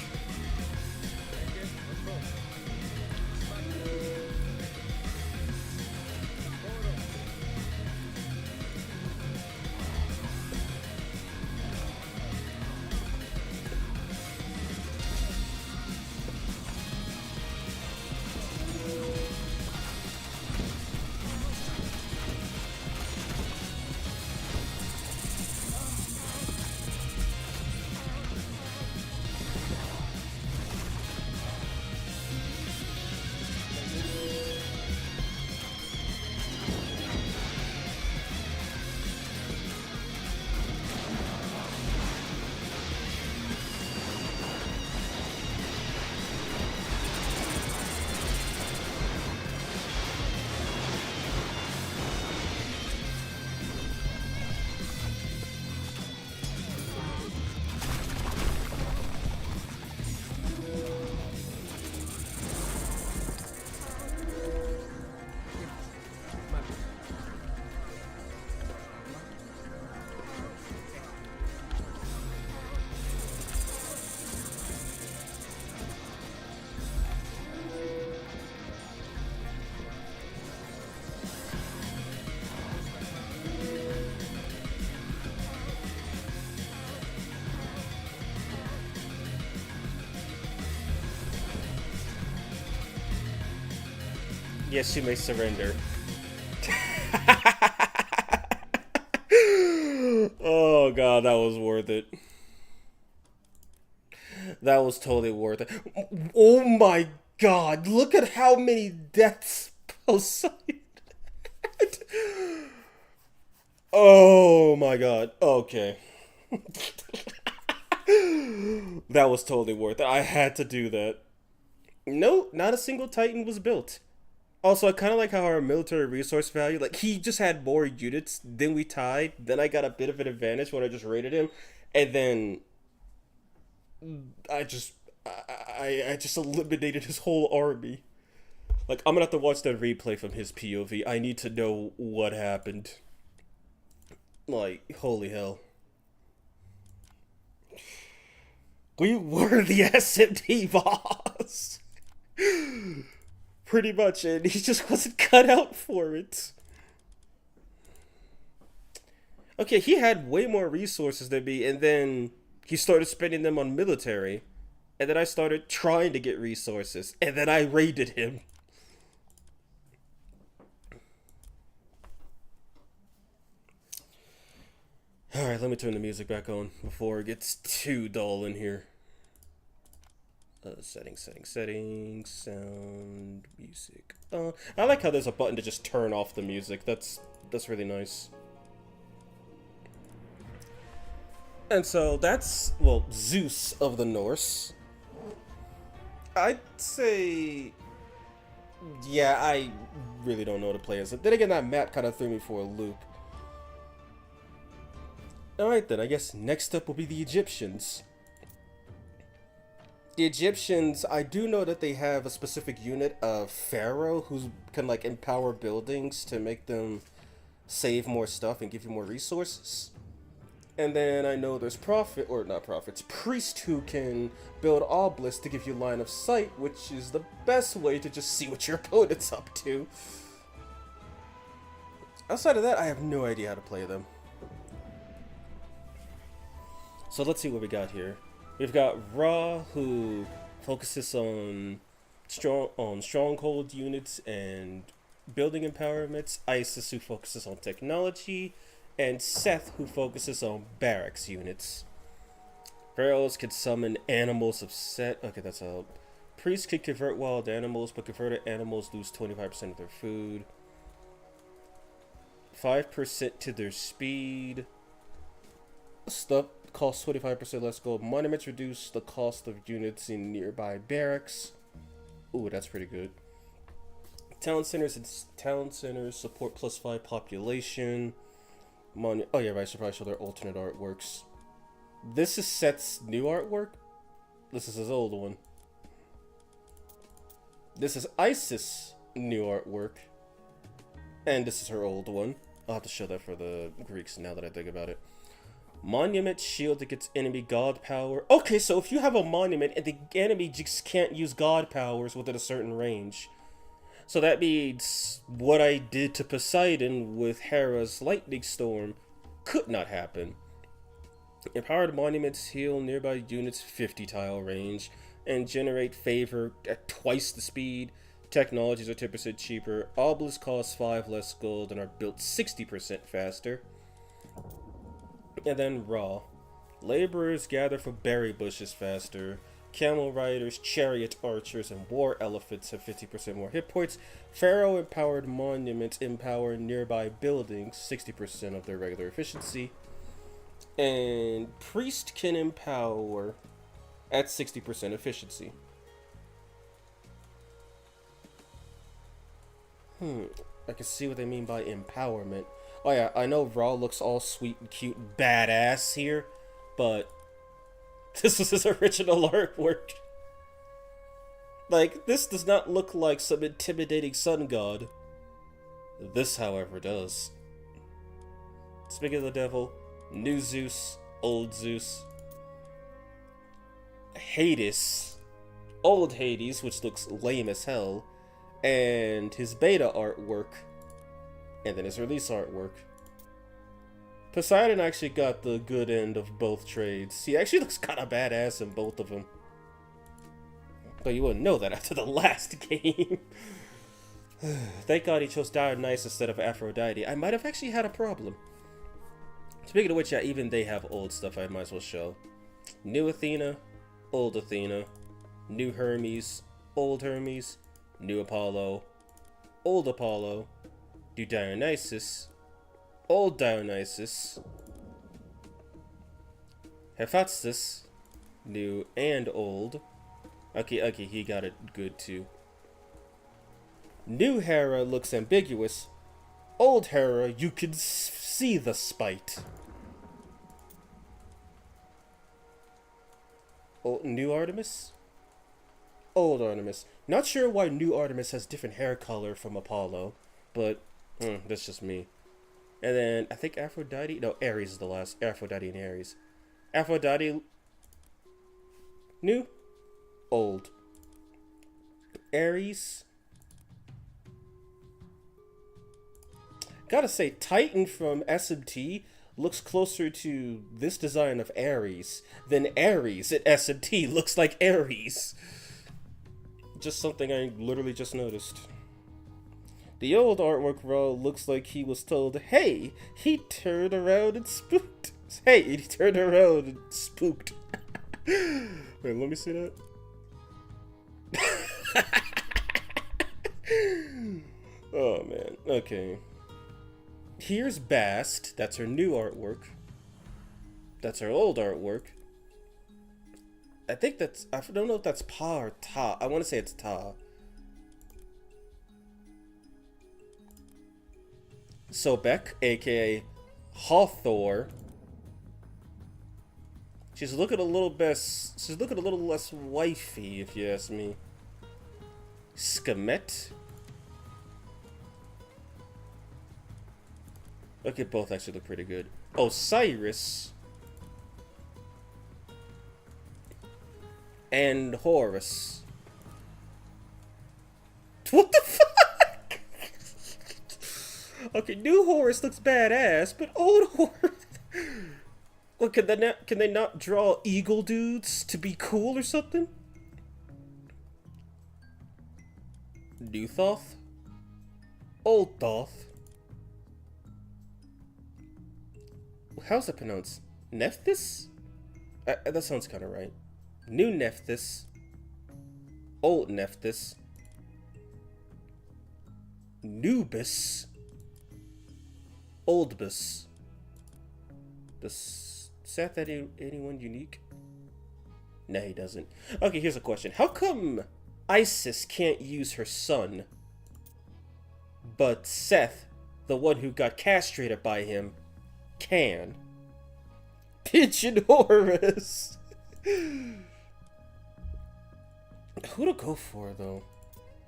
Yes, you may surrender. Oh god, that was worth it. That was totally worth it. Oh my god, look at how many deaths Poseidon had. Oh my god, okay. That was totally worth it. I had to do that. No, not a single Titan was built. Also, I kind of like how our military resource value, like, he just had more units, then we tied, then I got a bit of an advantage when I just raided him, and then I just, I just eliminated his whole army. Like, I'm gonna have to watch that replay from his POV. I need to know what happened. Like, holy hell. We were the SMT boss! Pretty much, and he just wasn't cut out for it. Okay, he had way more resources than me, and then he started spending them on military. And then I started trying to get resources, and then I raided him. Alright, let me turn the music back on before it gets too dull in here. Settings, sound, music. I like how there's a button to just turn off the music. That's really nice. And so that's, well, Zeus of the Norse. I'd say, yeah, I really don't know how to play as it. Then again, that map kind of threw me for a loop. Alright then, I guess next up will be the Egyptians. The Egyptians, I do know that they have a specific unit of Pharaoh who can, like, empower buildings to make them save more stuff and give you more resources. And then I know there's priest who can build obelisks to give you line of sight, which is the best way to just see what your opponent's up to. Outside of that, I have no idea how to play them. So let's see what we got here. We've got Ra, who focuses on stronghold units and building empowerments. Isis, who focuses on technology, and Seth, who focuses on barracks units. Pharaohs can summon animals of Set. Okay, that's a priests can convert wild animals, but converted animals lose 25% of their food. 5% to their speed. Stuff costs 25% less gold. Monuments reduce the cost of units in nearby barracks. Ooh, that's pretty good. Town centers support +5 population. Oh yeah, right. I should probably show their alternate artworks. This is Seth's new artwork. This is his old one. This is Isis' new artwork. And this is her old one. I'll have to show that for the Greeks now that I think about it. Monument shield against enemy god power. Okay, so if you have a monument and the enemy just can't use god powers within a certain range. So that means what I did to Poseidon with Hera's lightning storm could not happen. Empowered monuments heal nearby units 50 tile range and generate favor at twice the speed. Technologies are 10% cheaper. Obelisks cost 5 less gold and are built 60% faster. And then Ra. Laborers gather for berry bushes faster. Camel riders, chariot archers, and war elephants have 50% more hit points. Pharaoh empowered monuments empower nearby buildings, 60% of their regular efficiency. And priest can empower at 60% efficiency. I can see what they mean by empowerment. Oh yeah, I know Ra looks all sweet and cute and badass here, but this was his original artwork. Like, this does not look like some intimidating sun god. This, however, does. Speaking of the devil, new Zeus, old Zeus. Hades, old Hades, which looks lame as hell, and his beta artwork, and then his release artwork. Poseidon actually got the good end of both trades. He actually looks kind of badass in both of them. But you wouldn't know that after the last game. Thank God he chose Dionysus instead of Aphrodite. I might have actually had a problem. Speaking of which, yeah, even they have old stuff I might as well show. New Athena, old Athena. New Hermes, old Hermes. New Apollo, old Apollo. New Dionysus, old Dionysus. Hephaestus, new and old. Okay, he got it good too. New Hera looks ambiguous. Old Hera, you can see the spite. New Artemis? Old Artemis. Not sure why new Artemis has different hair color from Apollo, but that's just me. And then I think Aphrodite. No, Ares is the last. Aphrodite and Ares. Aphrodite. New. Old. Ares. Gotta say, Titan from SMT looks closer to this design of Ares than Ares at SMT looks like Ares. Just something I literally just noticed. The old artwork raw looks like he was told, hey, he turned around and spooked. Hey, he turned around and spooked. Wait, let me see that. Oh, man. Okay. Here's Bast. That's her new artwork. That's her old artwork. I think that's... I don't know if that's Pa or Ta. I want to say it's Ta. Sobek, aka Hathor. She's looking a little best... She's looking a little less wifey, if you ask me. Skemet. Okay, both actually look pretty good. Osiris. And Horus. What the fuck? Okay, new Horus looks badass, but old Horus... Well, can they not draw eagle dudes to be cool or something? New Thoth? Old Thoth? How's that pronounced? Nephthys? That sounds kind of right. New Nephthys. Old Nephthys. Nubis. Oldbus. Does Seth have anyone unique? No, he doesn't. Okay, here's a question. How come Isis can't use her son, but Seth, the one who got castrated by him, can? Pigeon Horus. Who to go for, though?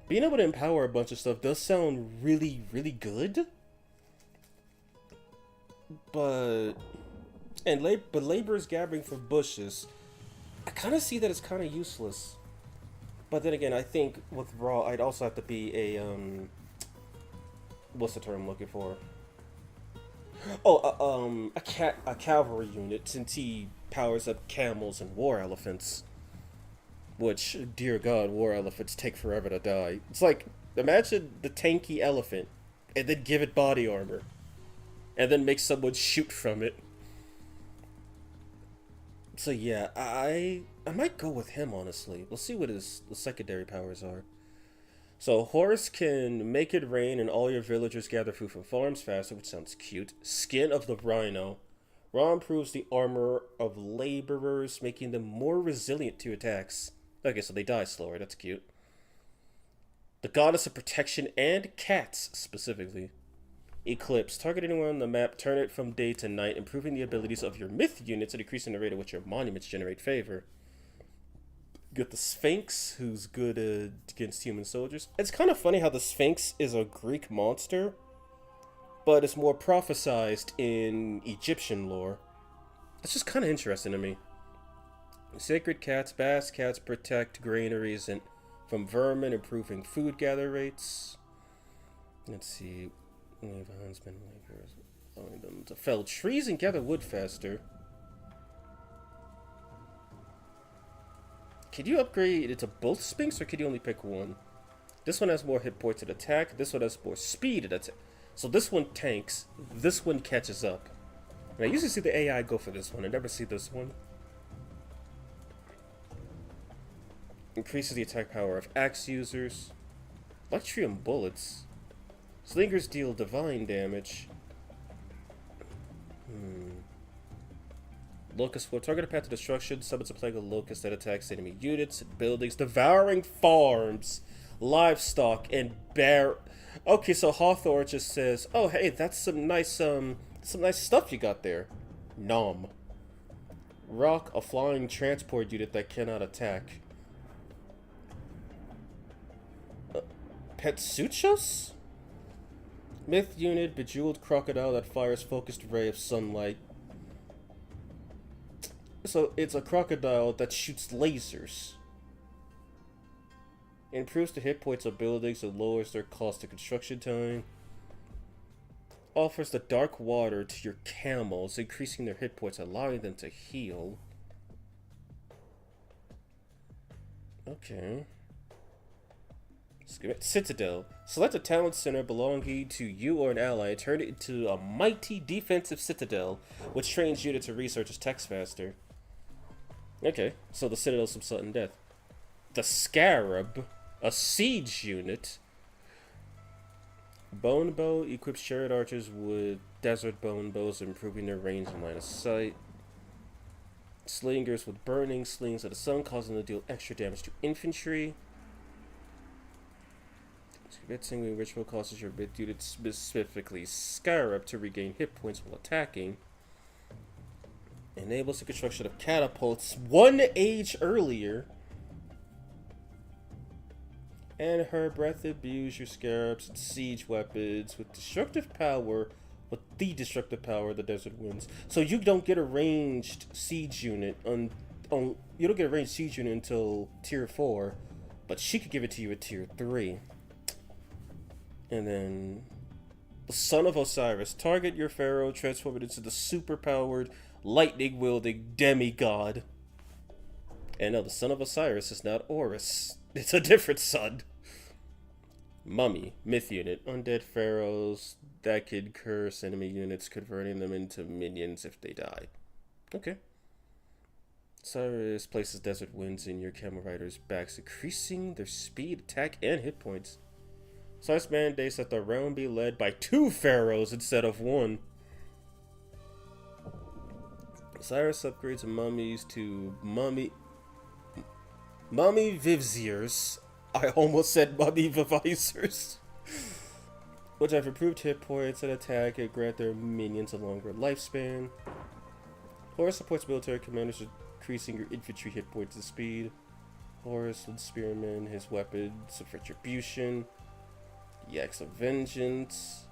Being able to empower a bunch of stuff does sound really, really good. But laborers gathering for bushes, I kind of see that it's kind of useless. But then again, I think with Raw, I'd also have to be a what's the term I'm looking for? Oh, a cavalry unit, since he powers up camels and war elephants. Which, dear God, war elephants take forever to die. It's like, imagine the tanky elephant, and then give it body armor, and then make someone shoot from it. So yeah, I might go with him, honestly. We'll see what his secondary powers are. So Horus can make it rain and all your villagers gather food from farms faster, which sounds cute. Skin of the Rhino. Ra improves the armor of laborers, making them more resilient to attacks. Okay, so they die slower, that's cute. The Goddess of Protection and Cats, specifically. Eclipse. Target anyone on the map, turn it from day to night, improving the abilities of your myth units and decreasing the rate at which your monuments generate favor. Got the Sphinx, who's good against human soldiers. It's kind of funny how the Sphinx is a Greek monster, but it's more prophesized in Egyptian lore. It's just kind of interesting to me. Sacred cats, bass cats protect granaries and from vermin, improving food gather rates. Let's see. Huntsmen, allowing them to fell trees and gather wood faster. Can you upgrade it to both Sphinx, or can you only pick one? This one has more hit points at attack. This one has more speed at attack. So this one tanks. This one catches up. And I usually see the AI go for this one. I never see this one. Increases the attack power of axe users. Electrium bullets. Slingers deal divine damage. Locust Floor. Target a path to destruction. Summons a plague of locusts that attacks enemy units and buildings, devouring farms, livestock, and bear. Okay, so Hawthorne just says, "Oh, hey, that's some nice stuff you got there." Nom. Rock, a flying transport unit that cannot attack. Petsuchos? Myth unit, bejeweled crocodile that fires focused ray of sunlight. So it's a crocodile that shoots lasers. Improves the hit points of buildings and lowers their cost of construction time. Offers the dark water to your camels, increasing their hit points, allowing them to heal. Okay. Citadel. Select a talent center belonging to you or an ally and turn it into a mighty defensive citadel, which trains units and researchers text faster. Okay, so the Citadel's some sudden death. The Scarab, a siege unit. Bone Bow equips chariot archers with desert bone bows, improving their range and line of sight. Slingers with burning slings of the sun, causing them to deal extra damage to infantry. Singling ritual causes your bit unit, specifically Scarab, to regain hit points while attacking. Enables the construction of catapults 1 age earlier. And her breath imbues your scarabs and siege weapons with destructive power, with the destructive power of the desert winds. So you don't get a ranged siege unit you don't get a ranged siege unit until tier 4, but she could give it to you at tier 3. And then the Son of Osiris. Target your pharaoh, transform it into the super-powered, lightning-wielding demigod. And no, the Son of Osiris is not Horus. It's a different son. Mummy. Myth unit. Undead pharaohs that can curse enemy units, converting them into minions if they die. Okay. Osiris places desert winds in your camel riders' backs, increasing their speed, attack, and hit points. Osiris mandates that the realm be led by 2 pharaohs instead of 1. Osiris upgrades mummies to mummy viziers. I almost said mummy visors. Which have improved hit points and attack and grant their minions a longer lifespan. Horus supports military commanders, increasing your infantry hit points and speed. Horus with spearmen, his weapons of retribution. Yaks of Vengeance.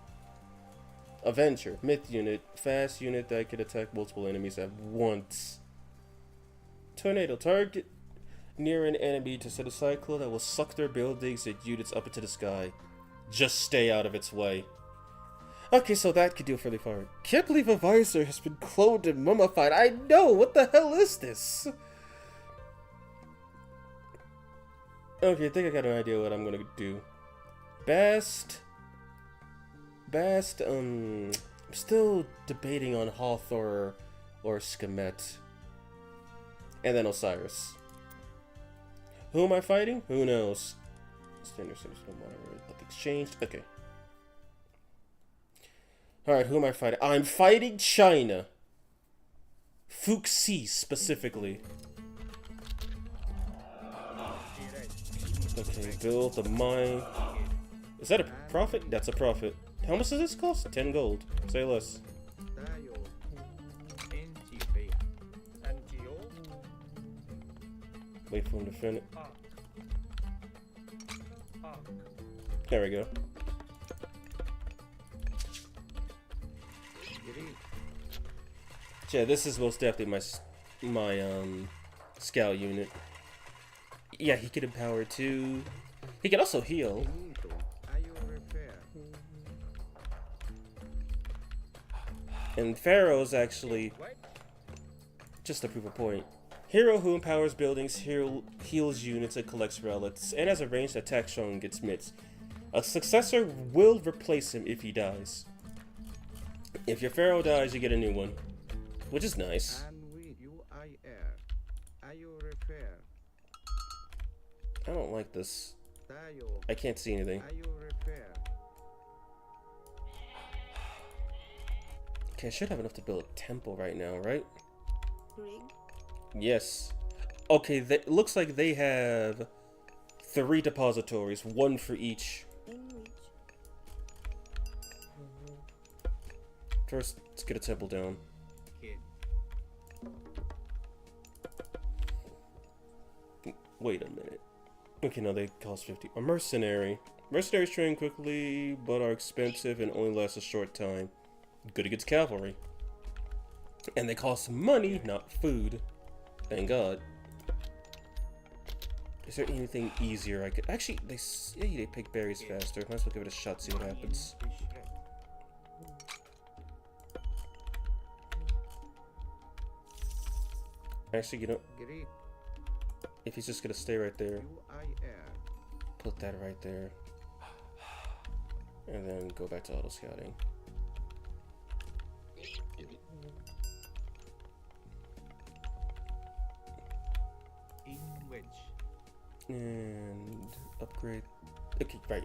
Avenger, myth unit, fast unit that can attack multiple enemies at once. Tornado, target near an enemy to set a cyclone that will suck their buildings and units up into the sky. Just stay out of its way. Okay, so that could do it fairly far. Can't believe a visor has been cloned and mummified. I know, what the hell is this? Okay, I think I got an idea what I'm gonna do. I'm still debating on Hathor or Skemet. And then Osiris. Who am I fighting? Who knows? Standard service, nothing's changed. Okay. Alright, who am I fighting? I'm fighting China. Fuxi specifically. Okay, build the mine. Is that a profit? That's a profit. How much does this cost? 10 gold. Say less. Wait for him to finish. There we go. Yeah, this is most definitely my scout unit. Yeah, he can empower too. He can also heal. And Pharaoh's actually, just to prove a point, Hero who empowers buildings, heals units, and collects relics, and has a ranged attack shown against myths. A successor will replace him if he dies. If your pharaoh dies, you get a new one, which is nice. Αν you I air. I you repair. I don't like this. Tayo. I can't see anything. I you repair. Okay, I should have enough to build a temple right now, right? Rig. Yes. Okay, looks like they have 3 depositories, 1 for each. In which? First, let's get a temple down. Kid. Wait a minute. Okay, no, they cost 50. A mercenary. Mercenaries train quickly, but are expensive and only last a short time. Good against cavalry. And they cost money, not food. Thank God. Is there anything easier I could... Actually, they pick berries faster. Might as well give it a shot, see what happens. Actually, you know, Greek. if he's just gonna stay right there, You I air. put that right there. And then go back to auto scouting. In wedge. And upgrade. Okay, right.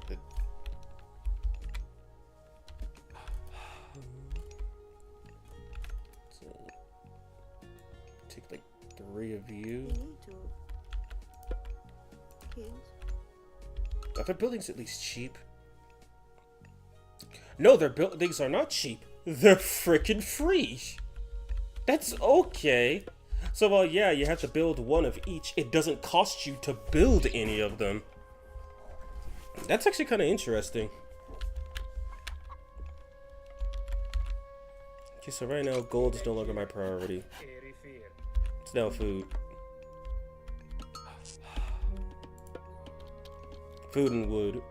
So, take like 3 of you. We need to. Kids. Are their buildings at least cheap? No, their buildings are not cheap. They're freaking free. That's okay. So, well, yeah, you have to build 1 of each. It doesn't cost you to build any of them. That's actually kind of interesting. Okay, so right now, gold is no longer my priority. It's now food. Food and wood.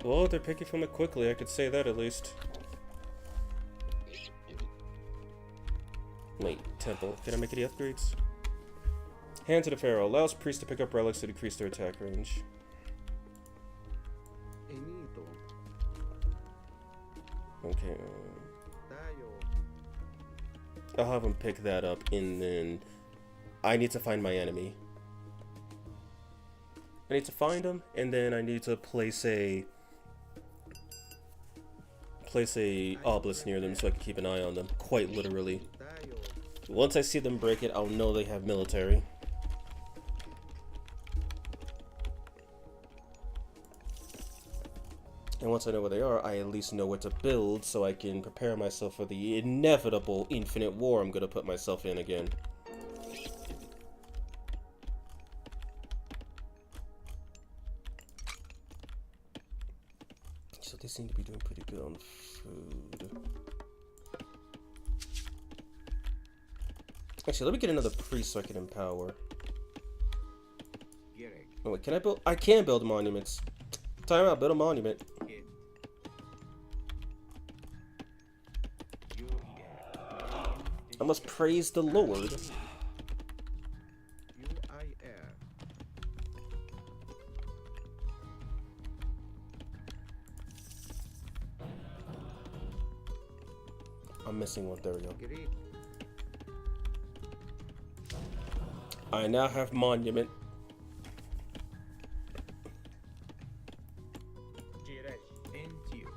Well, they're picking from it quickly, I could say that at least. Wait, temple. Can I make any upgrades? Hand to the Pharaoh. Allows priests to pick up relics to decrease their attack range. Enito. Okay. Tayo. I'll have them pick that up, and then I need to find my enemy. I need to find them, and then I need to place a obelisk near them so I can keep an eye on them, quite literally. Tayo. Once I see them break it, I'll know they have military. And once I know where they are, I at least know what to build so I can prepare myself for the inevitable infinite war I'm gonna put myself in again. So they seem to be doing pretty good on food. Actually, let me get another priest so I can empower. Gerek. Oh wait, can I build? I can build monuments. Time out, build a monument. Kid. You I must praise the Lord. You I air. I'm missing one. There we go. Greek. I now have monument. Entio.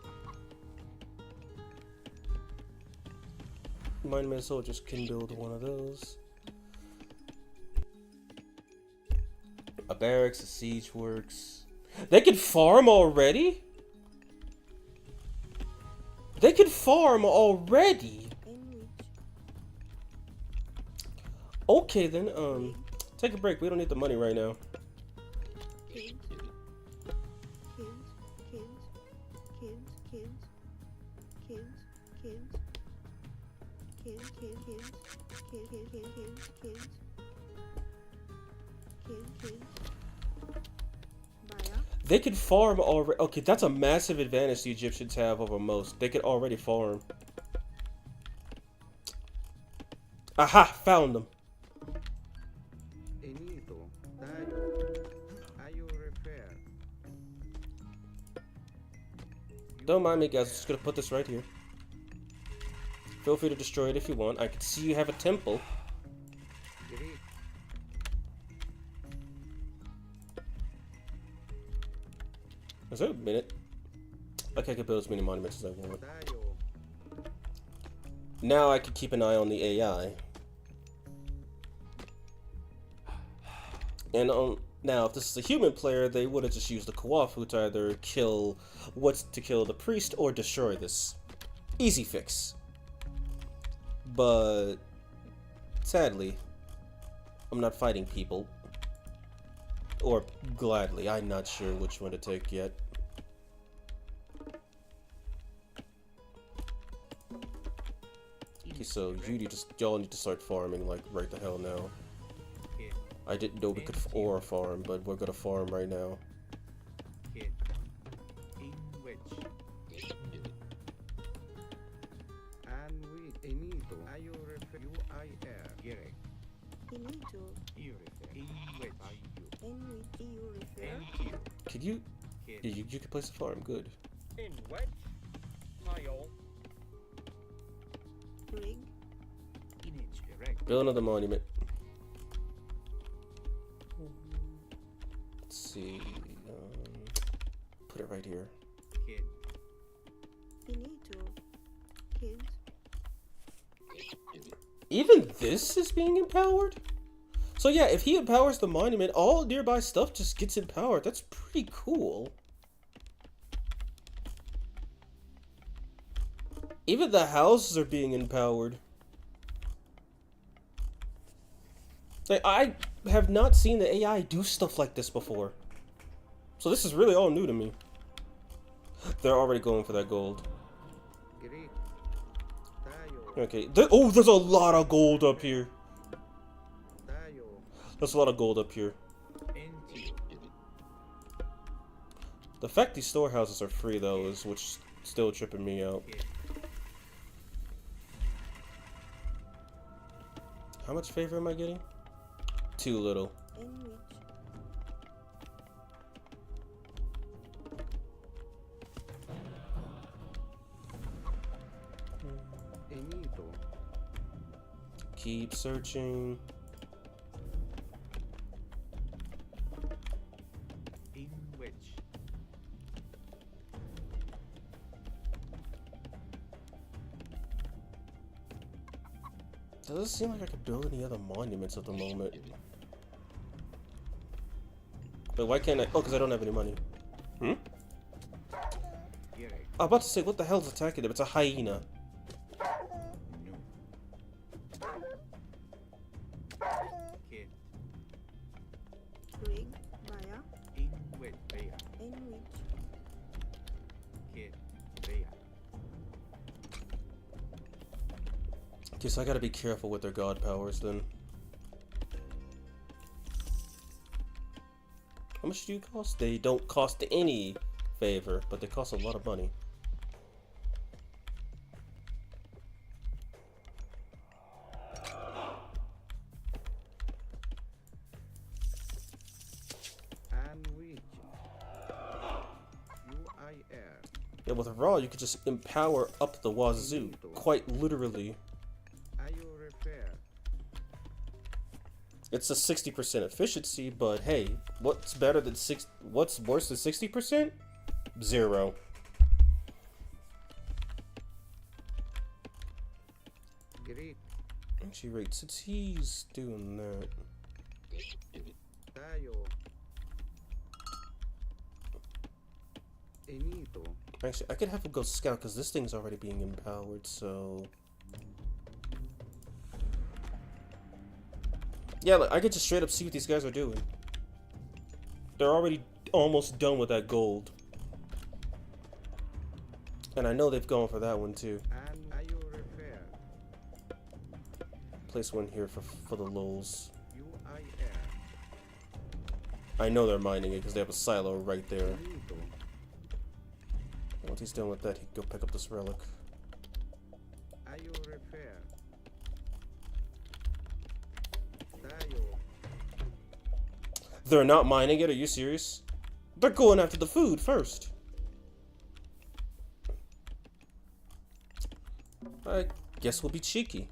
Monument soldiers can build one of those. A barracks, a siege works. They can farm already? They can farm already? In which? Okay then, take a break. We don't need the money right now. Kids. They could farm already. Okay, that's a massive advantage the Egyptians have over most. They could already farm. Aha! Found them. Enito, Tayo. Are you repair? Don't mind me, guys. I'm just gonna put this right here. Feel free to destroy it if you want. I can see you have a temple. Greek, Is there a minute? Okay, I can build as many monuments as I want. Tayo. Now I can keep an eye on the AI. And now, if this is a human player, they would have just used the Kawafu to either kill the priest or destroy this. Easy fix. But sadly, I'm not fighting people. Or gladly, I'm not sure which one to take yet. Okay, so y'all need to start farming like right the hell now. I didn't know we could ore farm, but we're gonna farm right now. Kid. In which? And with Enito, are you repair? You I air. Gire. Enito. You refer. In which? Are you? In which you refer? Thank you. Could you? Kid. Yeah, you could place a farm. Good. In which? Mile. Rig. In which? Erect. Build another monument. Let's see. Put it right here. Kid. Enito. Kids. Even this is being empowered? So yeah, if he empowers the monument, all nearby stuff just gets empowered. That's pretty cool. Even the houses are being empowered. Like, I have not seen the AI do stuff like this before. So this is really all new to me. They're already going for that gold. Greek, Tayo. Okay. Oh, there's a lot of gold up here. Tayo. There's a lot of gold up here. Into. The fact these storehouses are free, though, is what's still tripping me out. Kid. How much favor am I getting? Too little. In which? Enito. Keep searching. In which? Doesn't seem like I could build any other monuments at the moment. But why can't I? Oh, because I don't have any money. Hmm? Gire. I'm about to say, what the hell's attacking them? It's a hyena. Noob. Kid. Rig. Maya. In which? Bea. In which? Kid. Bea. Okay, so I gotta be careful with their god powers then. How much do you cost? They don't cost any favor, but they cost a lot of money. And which? You I air. Yeah, with Raw, you could just empower up the wazoo, quite literally. Are you repair? It's a 60% efficiency, but hey, what's better than what's worse than 60%? 0. Greek, Actually, right, since he's doing that, Tayo. Enito. actually, I could have him go scout because this thing's already being empowered, so yeah, look, I could just straight up see what these guys are doing. They're already almost done with that gold. And I know they've gone for that one too. And are you repair? Place one here for the lulz. You I air. I know they're mining it because they have a silo right there. Finito. Once he's done with that, he can go pick up this relic. Are you repair? Tayo. They're not mining it? Are you serious? They're going after the food first. I guess we'll be cheeky.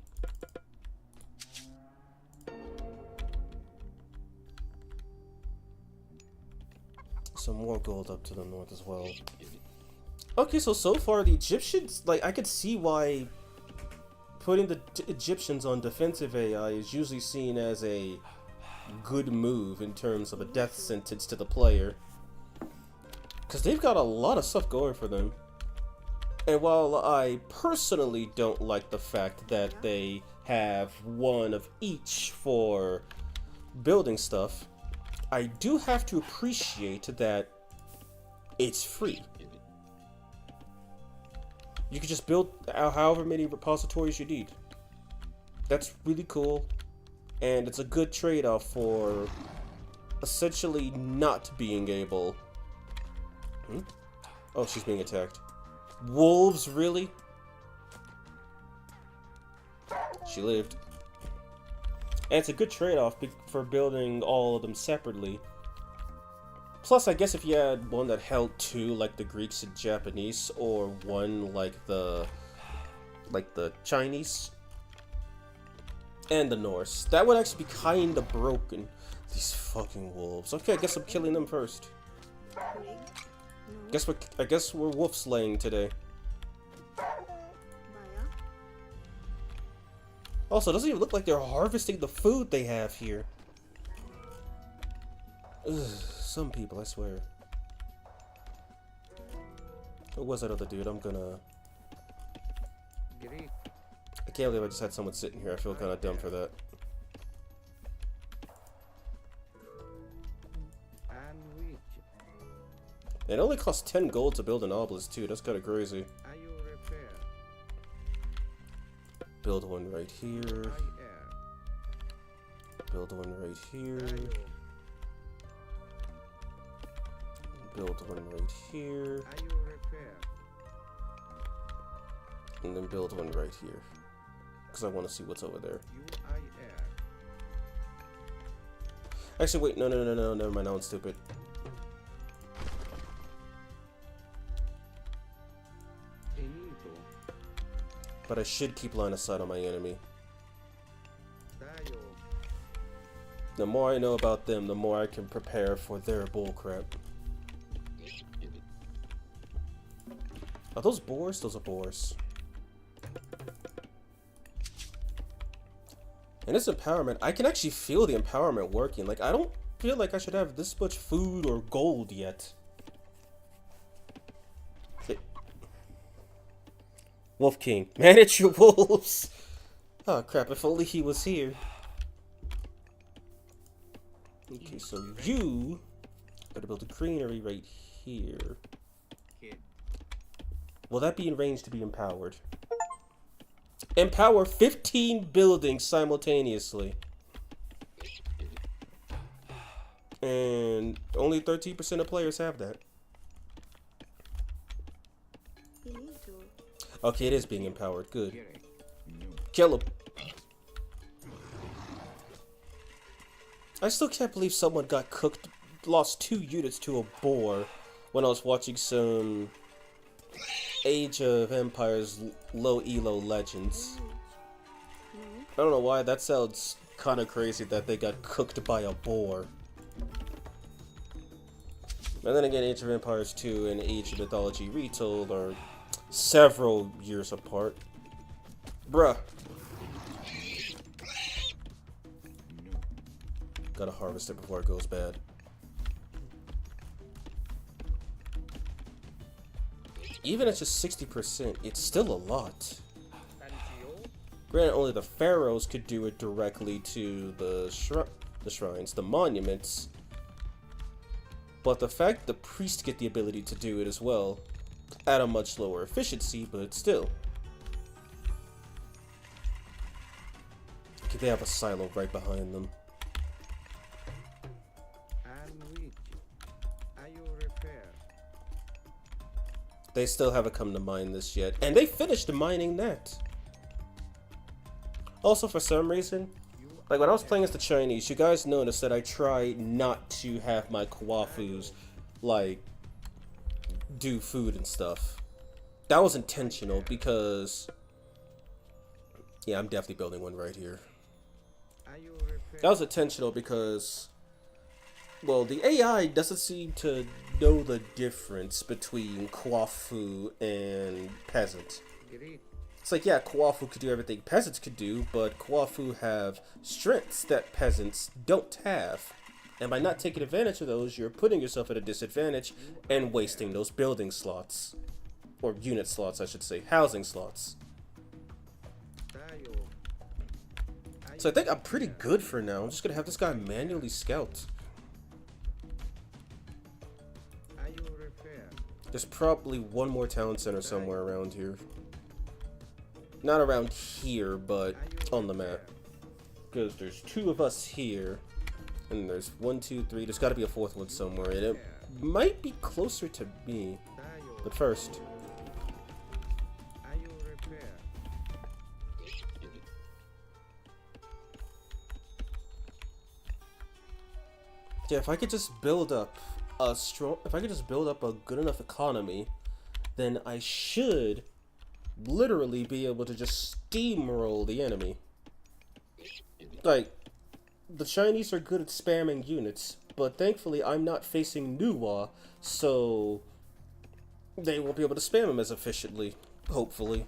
Some more gold up to the north as well. Okay, so far the Egyptians, like, I could see why putting the Egyptians on defensive AI is usually seen as a good move in terms of a death sentence to the player. Because they've got a lot of stuff going for them. And while I personally don't like the fact that they have one of each for building stuff, I do have to appreciate that it's free. You can just build however many repositories you need. That's really cool, and it's a good trade-off for essentially not being able... Oh, she's being attacked. Wolves, really? She lived. And it's a good trade-off for building all of them separately. Plus, I guess if you had one that held two, like the Greeks and Japanese, or one like the Chinese and the Norse, that would actually be kind of broken. These fucking wolves. Okay, I guess I'm killing them first. Ring. No. I guess we're wolf slaying today. Baya. Also, it doesn't even look like they're harvesting the food they have here. Ugh, some people, I swear. Who was that other dude? I'm gonna... Greek. I can't believe I just had someone sitting here. I feel kind of dumb for that. And which? It only costs 10 gold to build an obelisk, too. That's kind of crazy. Are you repair? Build one right here. I air. Build one right here. Tayo. Build one right here. Are you repair? And then build one right here. Because I want to see what's over there. You I air. Actually, wait. No. Never mind. Now I'm stupid. Finito. But I should keep line of sight on my enemy. Tayo. The more I know about them, the more I can prepare for their bullcrap. Are those boars? Those are boars. And this empowerment, I can actually feel the empowerment working. Like, I don't feel like I should have this much food or gold yet. Wolf King, manage your wolves! Oh crap, if only he was here. Okay, so you gotta build a greenery right here. Kid. Will that be in range to be empowered? Empower 15 buildings simultaneously. And only 13% of players have that. Finito. Okay, it is being empowered. Good. Quiere. Kill him. I still can't believe someone got cooked, lost 2 units to a boar when I was watching some Age of Empires low elo legends. No. I don't know why, that sounds kind of crazy that they got cooked by a boar. And then again, Age of Empires 2 and Age of Mythology Retold are several years apart. Bruh. Gotta harvest it before it goes bad. Even at just 60%, it's still a lot. Pantheons. Granted, only the pharaohs could do it directly to the shrines, the monuments. But the fact the priests get the ability to do it as well, at a much lower efficiency, but still. Okay, they have a silo right behind them. And which? They still haven't come to mine this yet. And they finished mining that. Also, for some reason, like when I was playing as the Chinese, you guys noticed that I try not to have my Kwafus, like, do food and stuff. That was intentional because... Yeah, I'm definitely building one right here. That was intentional because... Well, the AI doesn't seem to know the difference between Kwafu and Peasant. It's like, yeah, Kwafu could do everything peasants could do, but Kwafu have strengths that peasants don't have. And by not taking advantage of those, you're putting yourself at a disadvantage and wasting those building slots. Or unit slots, I should say. Housing slots. So I think I'm pretty good for now. I'm just going to have this guy manually scout. There's probably one more town center somewhere around here. Not around here, but on the map. Because there's 2 of us here. And there's 1, 2, 3. There's got to be a 4th one somewhere. And it might be closer to me. But first... Yeah, if I could just build up a good enough economy, then I should literally be able to just steamroll the enemy. Like, the Chinese are good at spamming units, but thankfully I'm not facing Nuwa, so they won't be able to spam them as efficiently, hopefully.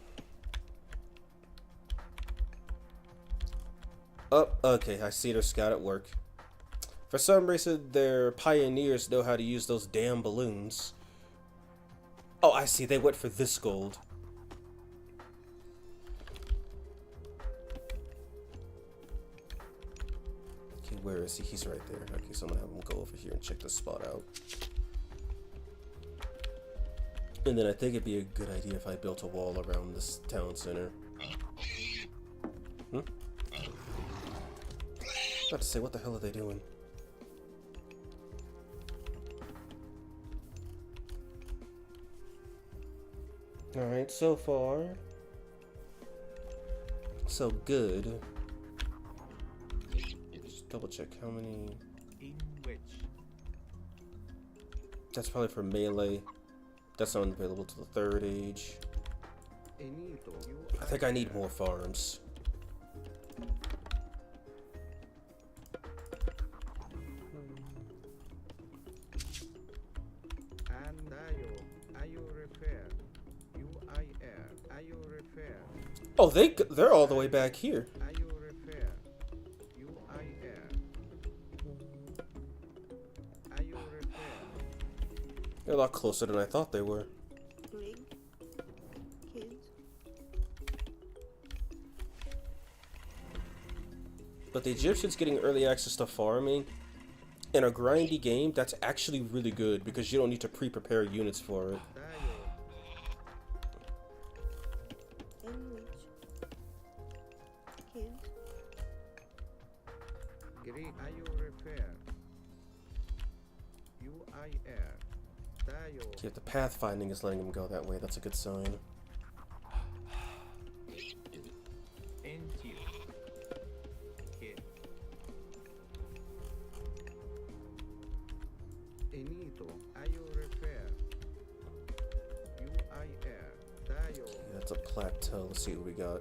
Oh, okay, I see their scout at work. For some reason, their pioneers know how to use those damn balloons. Oh, I see. They went for this gold. Okay, where is he? He's right there. Okay, so I'm gonna have him go over here and check this spot out. And then I think it'd be a good idea if I built a wall around this town center. Hmm? About to say, what the hell are they doing? Alright, so far, so good. Just double check how many. In which? That's probably for melee. That's not available to the 3rd age. I think I need more farms. Oh, they're all the way back here. They're a lot closer than I thought they were. Rig. Kids. But the Egyptians getting early access to farming in a grindy game, that's actually really good because you don't need to pre-prepare units for it. Yeah, the pathfinding is letting them go that way. That's a good sign. Into. Kid. Okay, that's a plateau. Let's see what we got.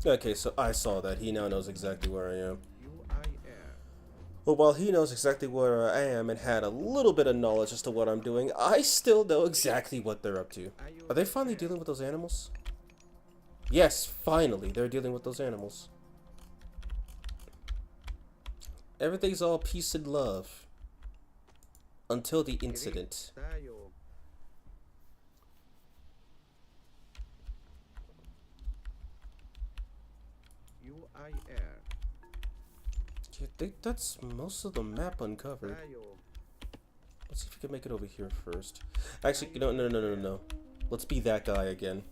Okay, so I saw that. He now knows exactly where I am. But while he knows exactly where I am and had a little bit of knowledge as to what I'm doing, I still know exactly what they're up to. Are they finally dealing with those animals? Yes, finally, they're dealing with those animals. Everything's all peace and love. Until the incident. I think that's most of the map uncovered. Let's see if we can make it over here first. Actually, no. Let's be that guy again.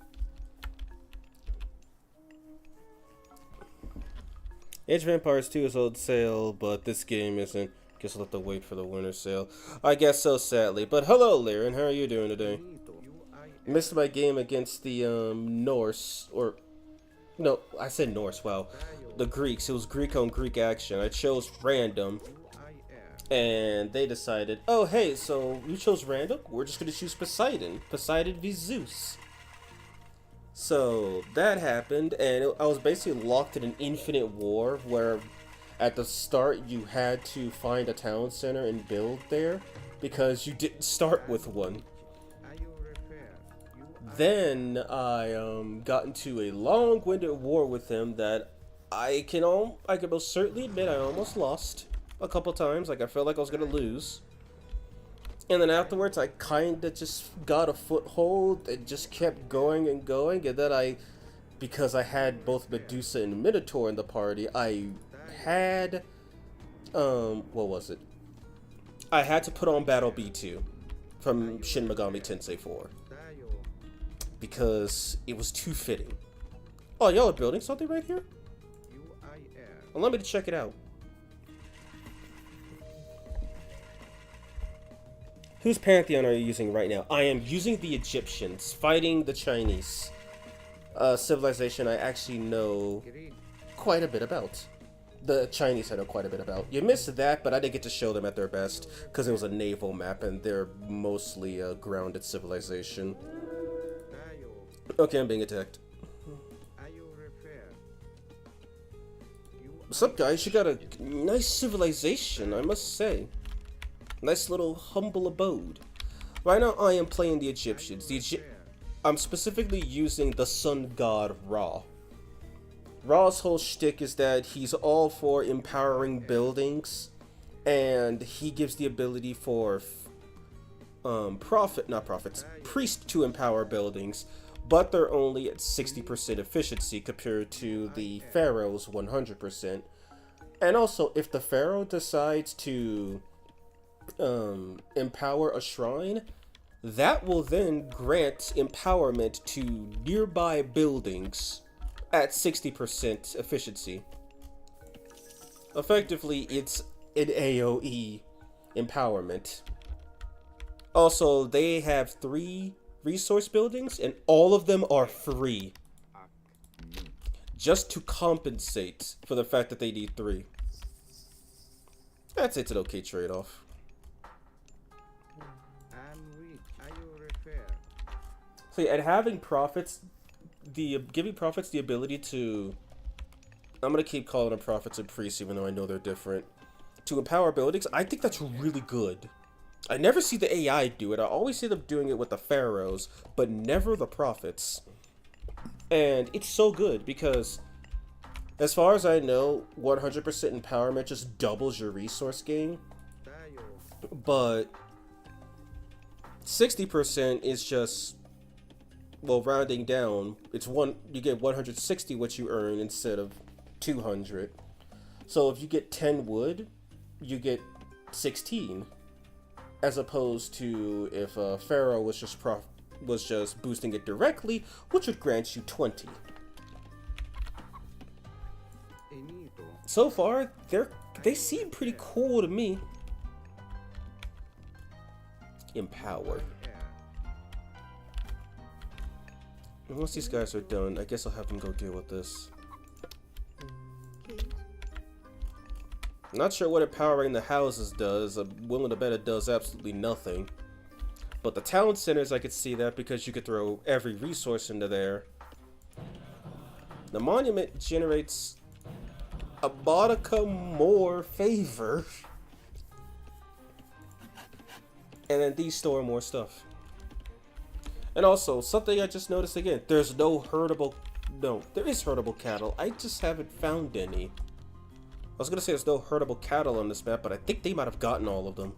Age of Empires 2 is on sale, but this game isn't. Guess I'll have to wait for the winter sale. I guess so, sadly. But hello, Liren. How are you doing today? Missed my game against the Norse, or no, I said Norse. Wow, the Greeks. It was Greek on Greek action. I chose random, and they decided, oh hey, so you chose random. We're just gonna choose Poseidon. Poseidon v Zeus. So that happened, and I was basically locked in an infinite war where at the start you had to find a town center and build there because you didn't start with one. Then I got into a long-winded war with him that I can most certainly admit I almost lost a couple times. Like I felt like I was gonna lose. And then afterwards, I kind of just got a foothold and just kept going and going. And then because I had both Medusa and Minotaur in the party, I had, what was it? I had to put on Battle B2 from Shin Megami Tensei 4. Because it was too fitting. Oh, y'all are building something right here? Allow me to check it out. Whose Pantheon are you using right now? I am using the Egyptians, fighting the Chinese. Civilization I actually know quite a bit about. The Chinese I know quite a bit about. You missed that, but I didn't get to show them at their best, because it was a naval map, and they're mostly a grounded civilization. Okay, I'm being attacked. What's up, guys? You got a nice civilization, I must say. Nice little humble abode. Right now, I am playing the Egyptians. I'm specifically using the sun god Ra. Ra's whole shtick is that he's all for empowering buildings, and he gives the ability for priests to empower buildings, but they're only at 60% efficiency compared to the pharaoh's 100%. And also, if the pharaoh decides to empower a shrine, that will then grant empowerment to nearby buildings at 60% efficiency. Effectively, it's an AoE empowerment. Also, they have 3 resource buildings, and all of them are free. Just to compensate for the fact that they need 3. That's it's an okay trade-off. So yeah, and having prophets, giving prophets the ability to, I'm gonna keep calling them prophets and priests even though I know they're different, to empower buildings, I think that's really good. I never see the AI do it. I always see them doing it with the pharaohs, but never the prophets. And it's so good because, as far as I know, 100% empowerment just doubles your resource gain. But 60% is just, well, rounding down, you get 160 what you earn instead of 200. So if you get 10 wood, you get 16, as opposed to if a pharaoh was just boosting it directly, which would grant you 20. So far, they seem pretty cool to me. Empower. And once these guys are done, I guess I'll have them go deal with this. I'm not sure what empowering the houses does. I'm willing to bet it does absolutely nothing. But the town centers, I could see that because you could throw every resource into there. The monument generates a modicum more favor. And then these store more stuff. And also, something I just noticed again, there is herdable cattle. I just haven't found any. I was gonna say there's no herdable cattle on this map, but I think they might have gotten all of them.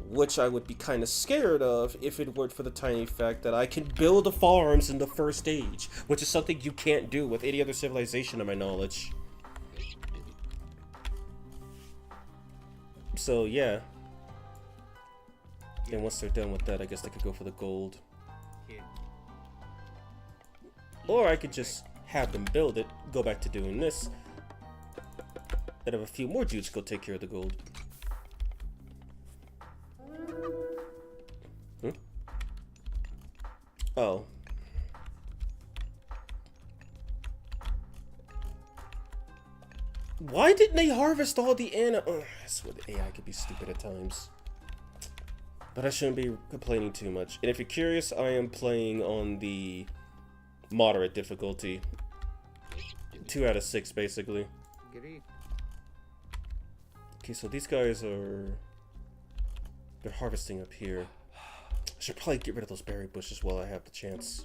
Which I would be kind of scared of if it weren't for the tiny fact that I can build the farms in the first age, which is something you can't do with any other civilization to my knowledge. So yeah. And once they're done with that, I guess they could go for the gold. Or I could just have them build it, go back to doing this, and have a few more dudes go take care of the gold. Oh. Why didn't they harvest all the I swear the AI could be stupid at times. But I shouldn't be complaining too much. And if you're curious, I am playing on the moderate difficulty. 2 out of 6, basically. Great. Okay, so these guys are... They're harvesting up here. I should probably get rid of those berry bushes while I have the chance.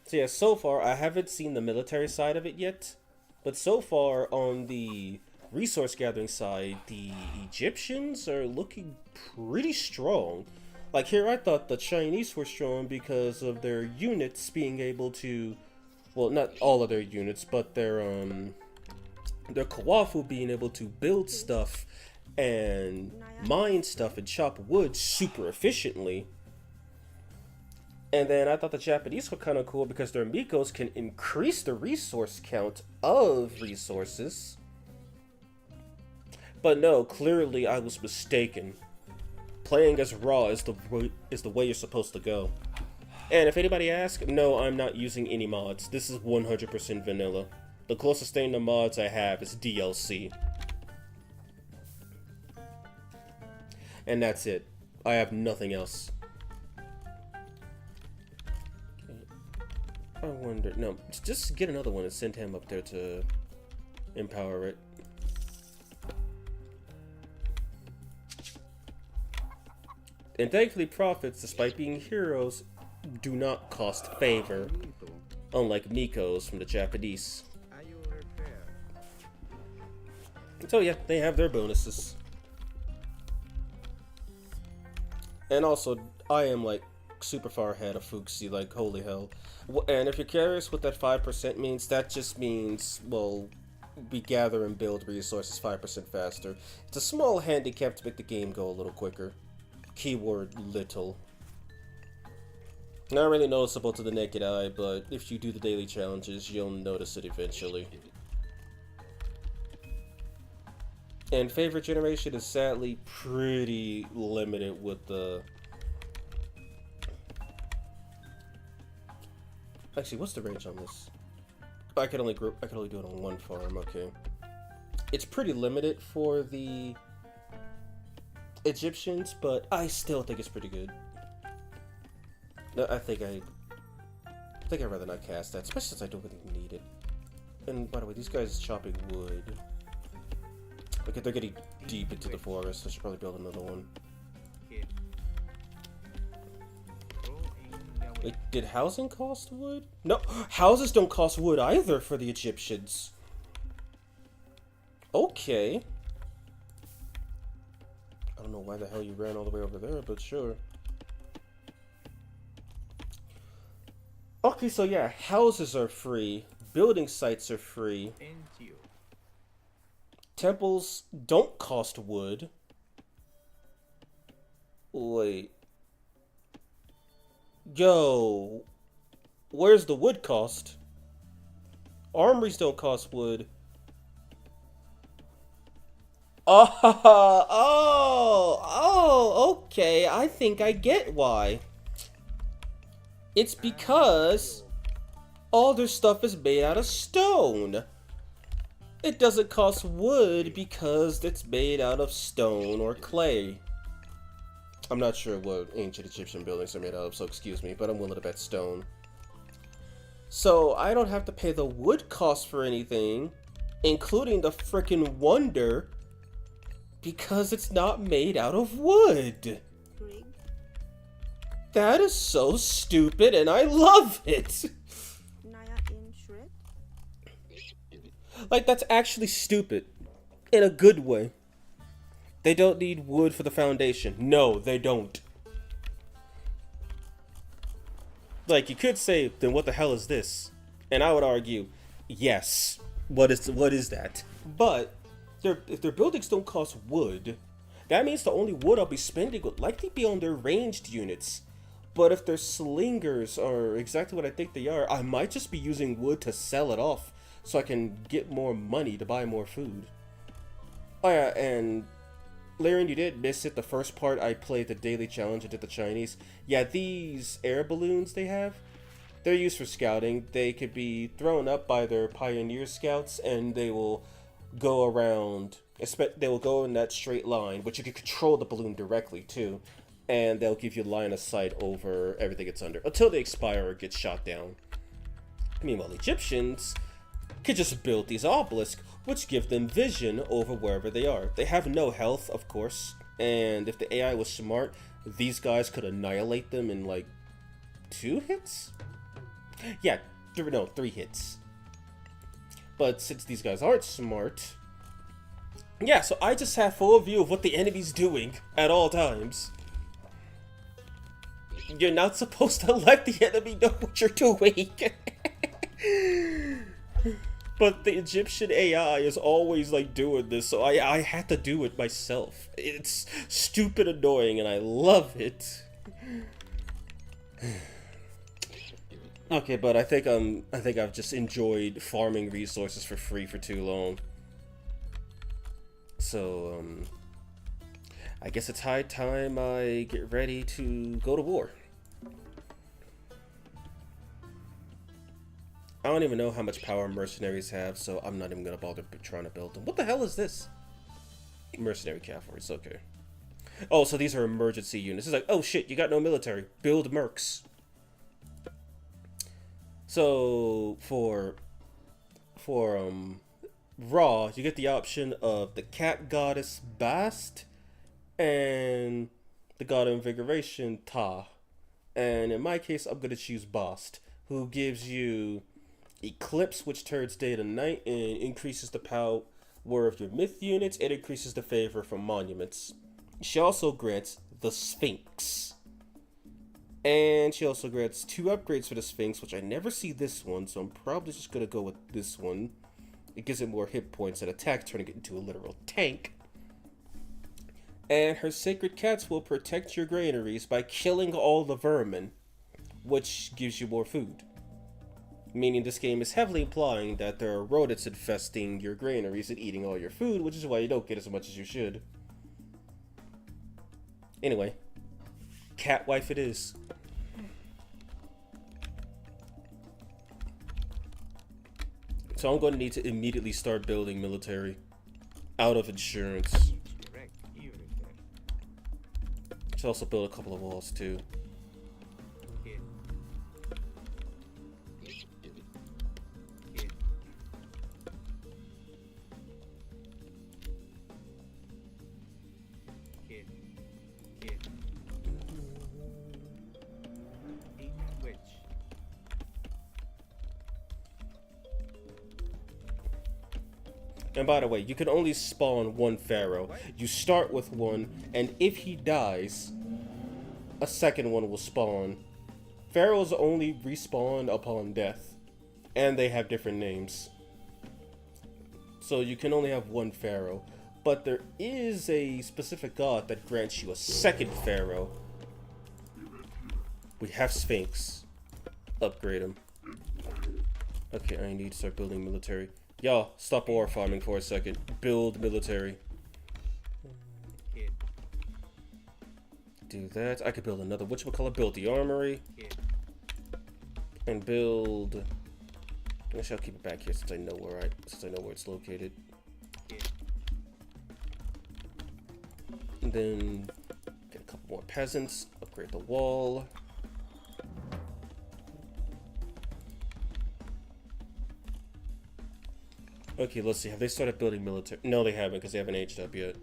So yeah, so far, I haven't seen the military side of it yet. But so far, on the resource gathering side, the Egyptians are looking pretty strong. Like here, I thought the Chinese were strong because of their units being able to... Well, not all of their units, but their Kawafu being able to build stuff and mine stuff and chop wood super efficiently. And then I thought the Japanese were kind of cool because their Mikos can increase the resource count of resources. But no, clearly I was mistaken. Playing as raw is the way you're supposed to go. And if anybody asks, no, I'm not using any mods. This is 100% vanilla. The closest thing to mods I have is DLC. And that's it. I have nothing else. I wonder... No, just get another one and send him up there to empower it. And thankfully profits, despite being heroes, do not cost favor. Unlike Nikos from the Japanese. Are you repair? So yeah, they have their bonuses. And also, I am like super far ahead of Fuxi, like holy hell. And if you're curious what that 5% means, that just means, well, we gather and build resources 5% faster. It's a small handicap to make the game go a little quicker. Keyword little. Not really noticeable to the naked eye, but if you do the daily challenges, you'll notice it eventually. And favorite generation is sadly pretty limited with the... Actually, what's the range on this? I can only do it on one farm, okay. It's pretty limited for the Egyptians, but I still think it's pretty good. No, I think I'd rather not cast that, especially since I don't really need it. And by the way, these guys chopping wood. Okay, they're getting deep into the forest. I should probably build another one. Okay. Go in the way. Wait, did housing cost wood? No, houses don't cost wood either for the Egyptians. Okay. I don't know why the hell you ran all the way over there, but sure. Okay, so yeah, houses are free. Building sites are free. Thank you. Temples don't cost wood. Wait. Yo. Where's the wood cost? Armories don't cost wood. Oh, okay. I think I get why. It's because all their stuff is made out of stone. It doesn't cost wood because it's made out of stone or clay. I'm not sure what ancient Egyptian buildings are made out of, so excuse me, but I'm willing to bet stone. So I don't have to pay the wood cost for anything, including the frickin' wonder, because it's not made out of wood. Greg, That is so stupid, and I love it. Naya in shred. Like, that's actually stupid. In a good way. They don't need wood for the foundation. No, they don't. Like, you could say, then what the hell is this? And I would argue, yes. What is that? But if their buildings don't cost wood, That means the only wood I'll be spending would likely be on their ranged units. But if their slingers are exactly what I think they are, I might just be using wood to sell it off so I can get more money to buy more food. Oh yeah, and Laren, you did miss it. The first part I played the daily challenge, I did the Chinese. Yeah, these air balloons they have, they're used for scouting. They could be thrown up by their pioneer scouts and they will go around, they will go in that straight line, but you can control the balloon directly too. And they'll give you line of sight over everything it's under until they expire or get shot down. Meanwhile, Egyptians could just build these obelisks, which give them vision over wherever they are. They have no health, of course, and if the AI was smart, these guys could annihilate them in like 2 hits? Yeah, 3 hits. But since these guys aren't smart, yeah, so I just have full view of what the enemy's doing at all times. You're not supposed to let the enemy know what you're doing. But the Egyptian AI is always like doing this, so I had to do it myself. It's stupid annoying and I love it. Okay, but I think I've just enjoyed farming resources for free for too long. So I guess it's high time I get ready to go to war. I don't even know how much power mercenaries have, so I'm not even gonna bother trying to build them. What the hell is this? Mercenary cavalry, it's okay. Oh, so these are emergency units. It's like, oh shit, you got no military. Build mercs. So for Raw, you get the option of the cat goddess Bast and the god of invigoration Ta. And in my case, I'm gonna choose Bast, who gives you Eclipse, which turns day to night and increases the power of your myth units. It increases the favor from monuments. She also grants the Sphinx. And she also grants 2 upgrades for the Sphinx, which I never see this one, so I'm probably just going to go with this one. It gives it more hit points and attack, turning it into a literal tank. And her sacred cats will protect your granaries by killing all the vermin, which gives you more food. Meaning this game is heavily implying that there are rodents infesting your granaries and eating all your food, which is why you don't get as much as you should. Anyway, cat wife it is. So I'm going to need to immediately start building military out of insurance. Should also build a couple of walls too. And by the way, you can only spawn 1 pharaoh. You start with 1, and if he dies, a second one will spawn. Pharaohs only respawn upon death, and they have different names. So you can only have 1 pharaoh. But there is a specific god that grants you a 2nd pharaoh. We have Sphinx. Upgrade him. Okay, I need to start building military. Y'all, stop war farming for a second. Build military. Do that. I could build another. Whatchamacallit? Build the armory. And build. Actually, I'll keep it back here since I know where it's located. And then get a couple more peasants. Upgrade the wall. Okay, let's see. Have they started building military? No, they haven't, because they haven't aged up yet.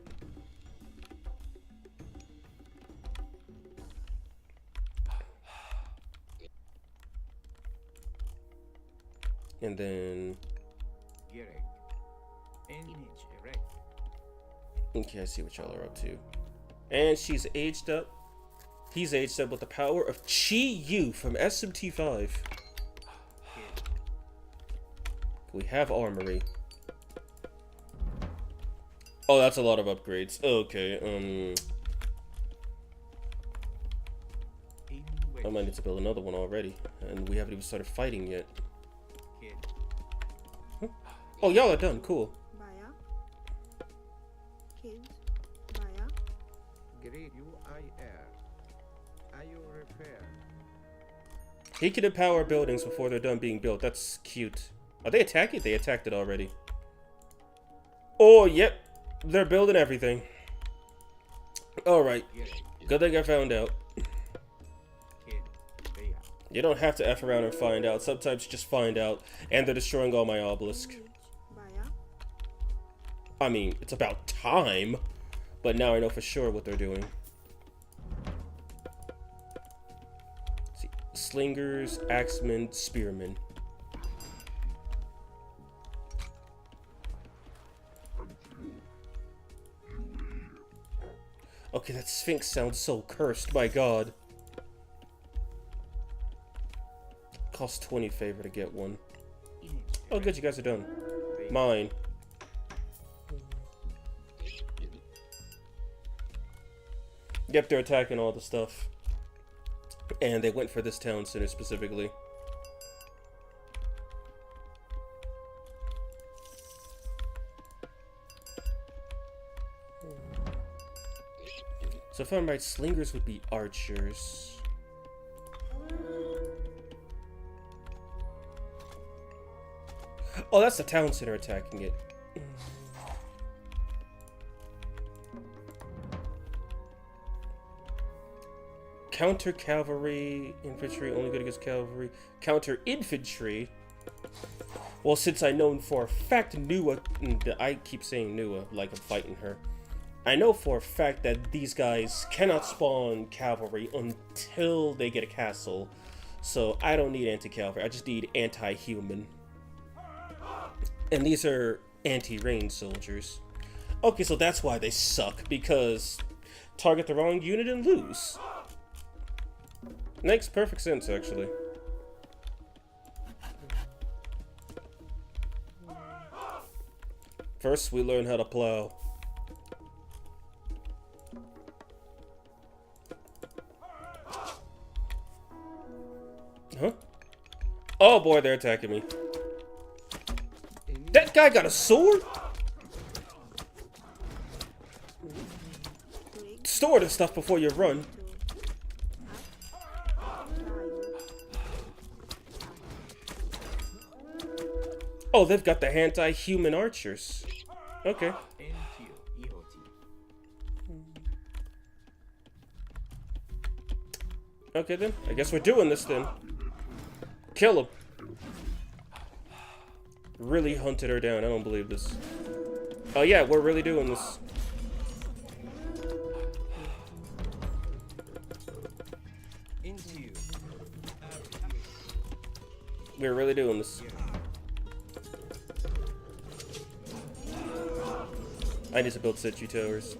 And then... Okay, I see what y'all are up to. And she's aged up. He's aged up with the power of Chi Yu from SMT5. We have armory. Oh, that's a lot of upgrades. Okay, In I might need to build another one already. And we haven't even started fighting yet. kid. Oh, y'all are done. Cool. Baya. Kids. Baya. Great UIR. Are you repair? He can empower buildings before they're done being built. That's cute. Are they attacking? They attacked it already. Oh, yep. They're building everything. Alright. Good thing I found out. Kid. Baya. You don't have to F around and find out. Sometimes you just find out. And they're destroying all my obelisk. Village. Baya. I mean, it's about time. But now I know for sure what they're doing. See, slingers, axemen, spearmen. Okay, that Sphinx sounds so cursed, my god. Costs 20 favor to get one. Oh good, you guys are done. Mine. Yep, they're attacking all the stuff. And they went for this town center specifically. So if I'm right, slingers would be archers. Oh, that's the town center attacking it. Counter cavalry, infantry, only good against cavalry. Counter infantry. Well, since I know for a fact Nua, I keep saying Nua like I'm fighting her. I know for a fact that these guys cannot spawn cavalry until they get a castle. So I don't need anti-cavalry, I just need anti-human. And these are anti-range soldiers. Okay, so that's why they suck, because target the wrong unit and lose. Makes perfect sense, actually. First, we learn how to plow. Huh? Oh boy, they're attacking me. That guy got a sword? Twig. Store the stuff before you run. Oh, they've got the anti-human archers. Okay. Entio. Ihoti. Okay then. I guess we're doing this then. Kill him. Really hunted her down. I don't believe this. Oh yeah, we're really doing this. Entio. We're really doing this. I need to build situ towers.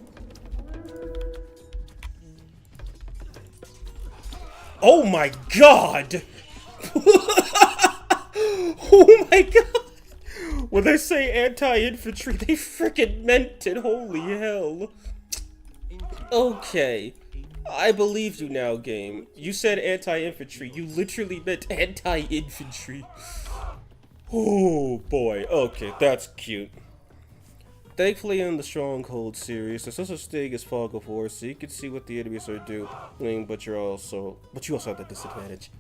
Oh my god! Oh my god! When they say anti-infantry, they freaking meant it. Holy hell. Okay. I believe you now, game. You said anti-infantry. You literally meant anti-infantry. Oh boy. Okay, that's cute. Thankfully, in the Stronghold series, there's no such thing as fog of war, so you can see what the enemies are doing, but you also have that disadvantage.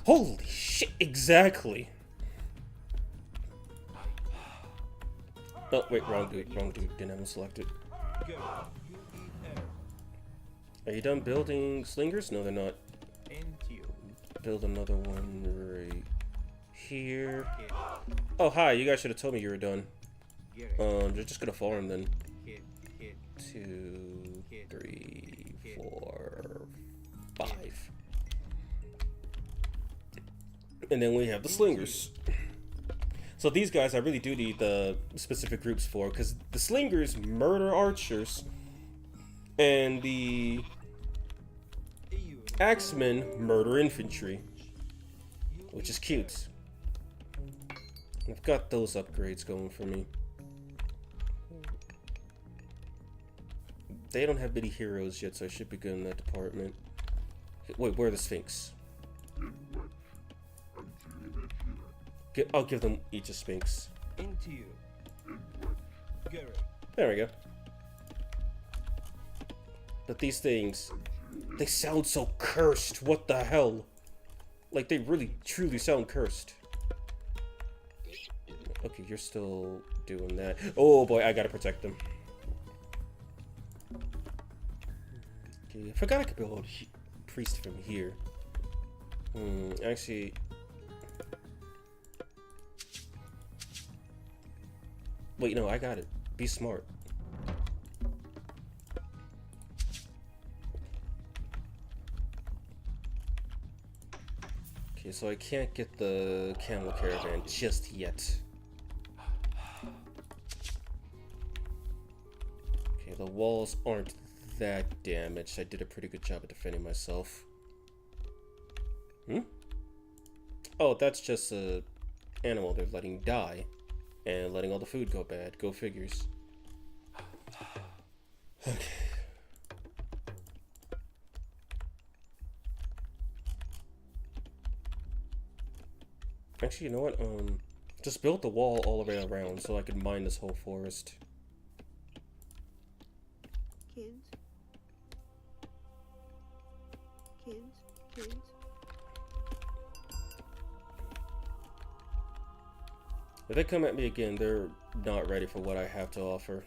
Holy shit! Exactly. Oh wait, wrong dude. Didn't have him selected. Are you done building slingers? No, they're not. Entio. Build another one right here. Oh hi! You guys should have told me you were done. They're just gonna farm then. 2, 3, 4, 5. And then we have the slingers. So these guys I really do need the specific groups for, because the slingers murder archers and the axemen murder infantry, which is cute. I've got those upgrades going for me. They don't have many heroes yet, so I should be good in that department. Wait, where are the Sphinx? I'll give them each a Sphinx. Into you. Gary. There we go. But these things, they sound so cursed. What the hell? Like, they really, truly sound cursed. Okay, you're still doing that. Oh boy, I gotta protect them. Okay, I forgot I could build a priest from here. Actually... Wait, no, I got it. Be smart. Okay, so I can't get the camel caravan just yet. Okay, the walls aren't that damaged. I did a pretty good job of defending myself. Oh, that's just a animal they're letting die. And letting all the food go bad. Go figures. Okay. Actually, you know what? Just build the wall all the way around so I can mine this whole forest. Kids. Kids. If they come at me again, they're not ready for what I have to offer.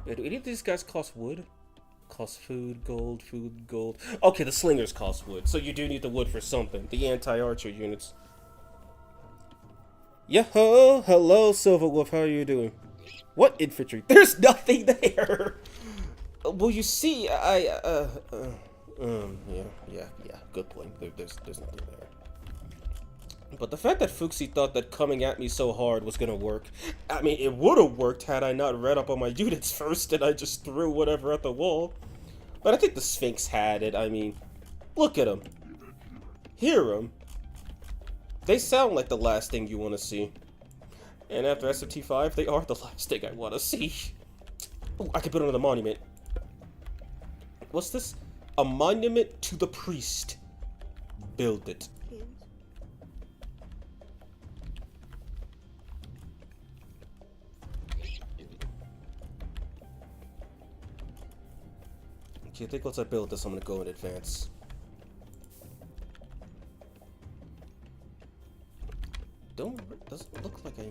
Wait, do any of these guys cost wood? Cost food, gold. Okay, the slingers cost wood, so you do need the wood for something. The anti-archer units. Yo-ho! Hello, Silverwolf, how are you doing? What infantry? There's nothing there! Well, you see, yeah, good point. There's nothing there. But the fact that Fuxi thought that coming at me so hard was gonna work, I mean, it would have worked had I not read up on my units first and I just threw whatever at the wall. But I think the Sphinx had it. I mean, look at them. Hear them. They sound like the last thing you want to see. And after SMT5, they are the last thing I want to see. Oh, I could build another monument. What's this? A monument to the priest. Build it. Kids. Okay, I think once I build this, I'm gonna go in advance. Doesn't look like I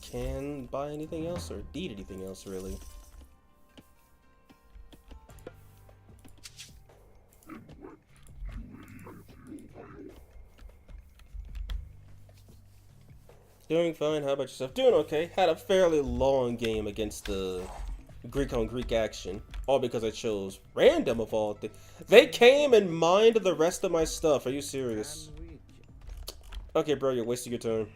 can buy anything else or need anything else, really. Doing fine, how about yourself? Doing okay. Had a fairly long game against the Greek on Greek action. All because I chose random of all things. They came and mined the rest of my stuff. Are you serious? Okay, bro, you're wasting your time.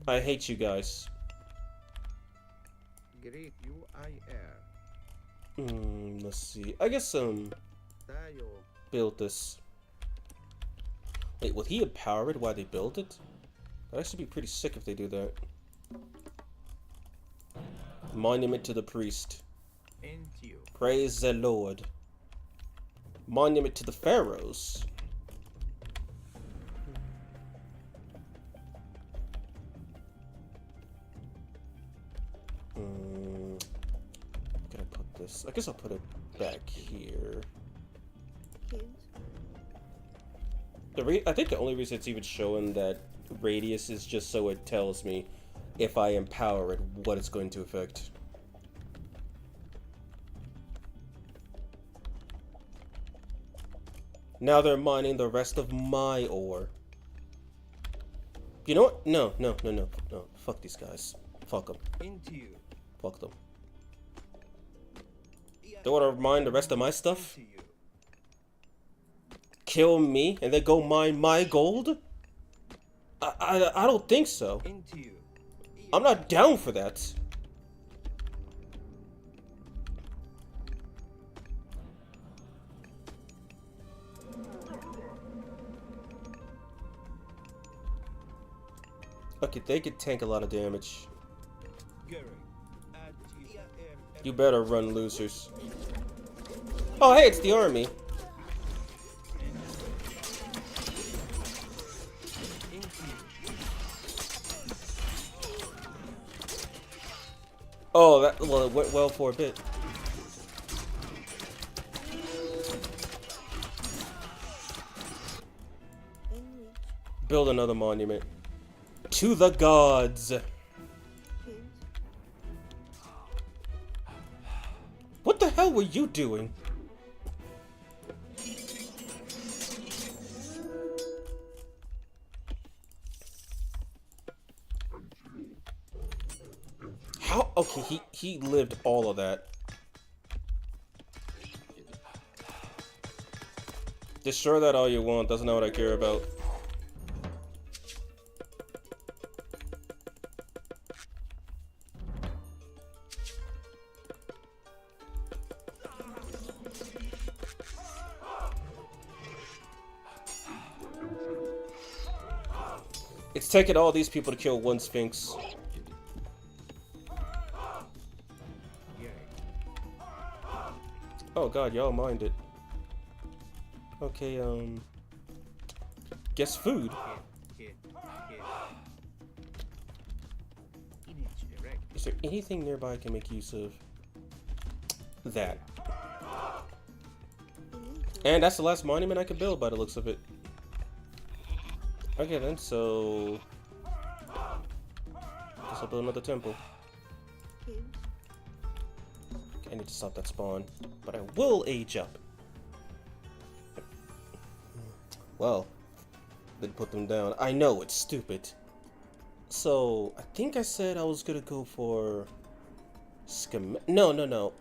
I hate you guys. Great UIR. Let's see. I guess, Tayo. build this. Wait, will he empower it while they build it? That'd actually be pretty sick if they do that. Monument to the priest. Into you. Praise the Lord. Monument to the pharaohs. Can I put this? I guess I'll put it back here. Kids. I think the only reason it's even showing that radius is just so it tells me if I empower it, what it's going to affect. Now they're mining the rest of my ore. You know what? No. Fuck these guys. Fuck them. Into you. Fuck them. They want to mine the rest of my stuff? Into you. Kill me and then go mine my gold? I don't think so. Into you. I'm not down for that. Okay, they could tank a lot of damage. Gary. At you. You better run, losers. Oh, hey, it's the army. Oh, that well, it went well for a bit. In reach. Build another monument to the gods. Kids. What the hell were you doing? How? Okay, he lived all of that. Destroy that all you want. That's not what I care about. It's taking all these people to kill one Sphinx. Oh god, y'all mind it. Okay, guess food. Is there anything nearby I can make use of? That. And that's the last monument I could build by the looks of it. Okay then, so... guess I'll build another temple. Kids. I need to stop that spawn, but I will age up. Well, didn't put them down. I know, it's stupid. So, I think I said I was gonna go for... No.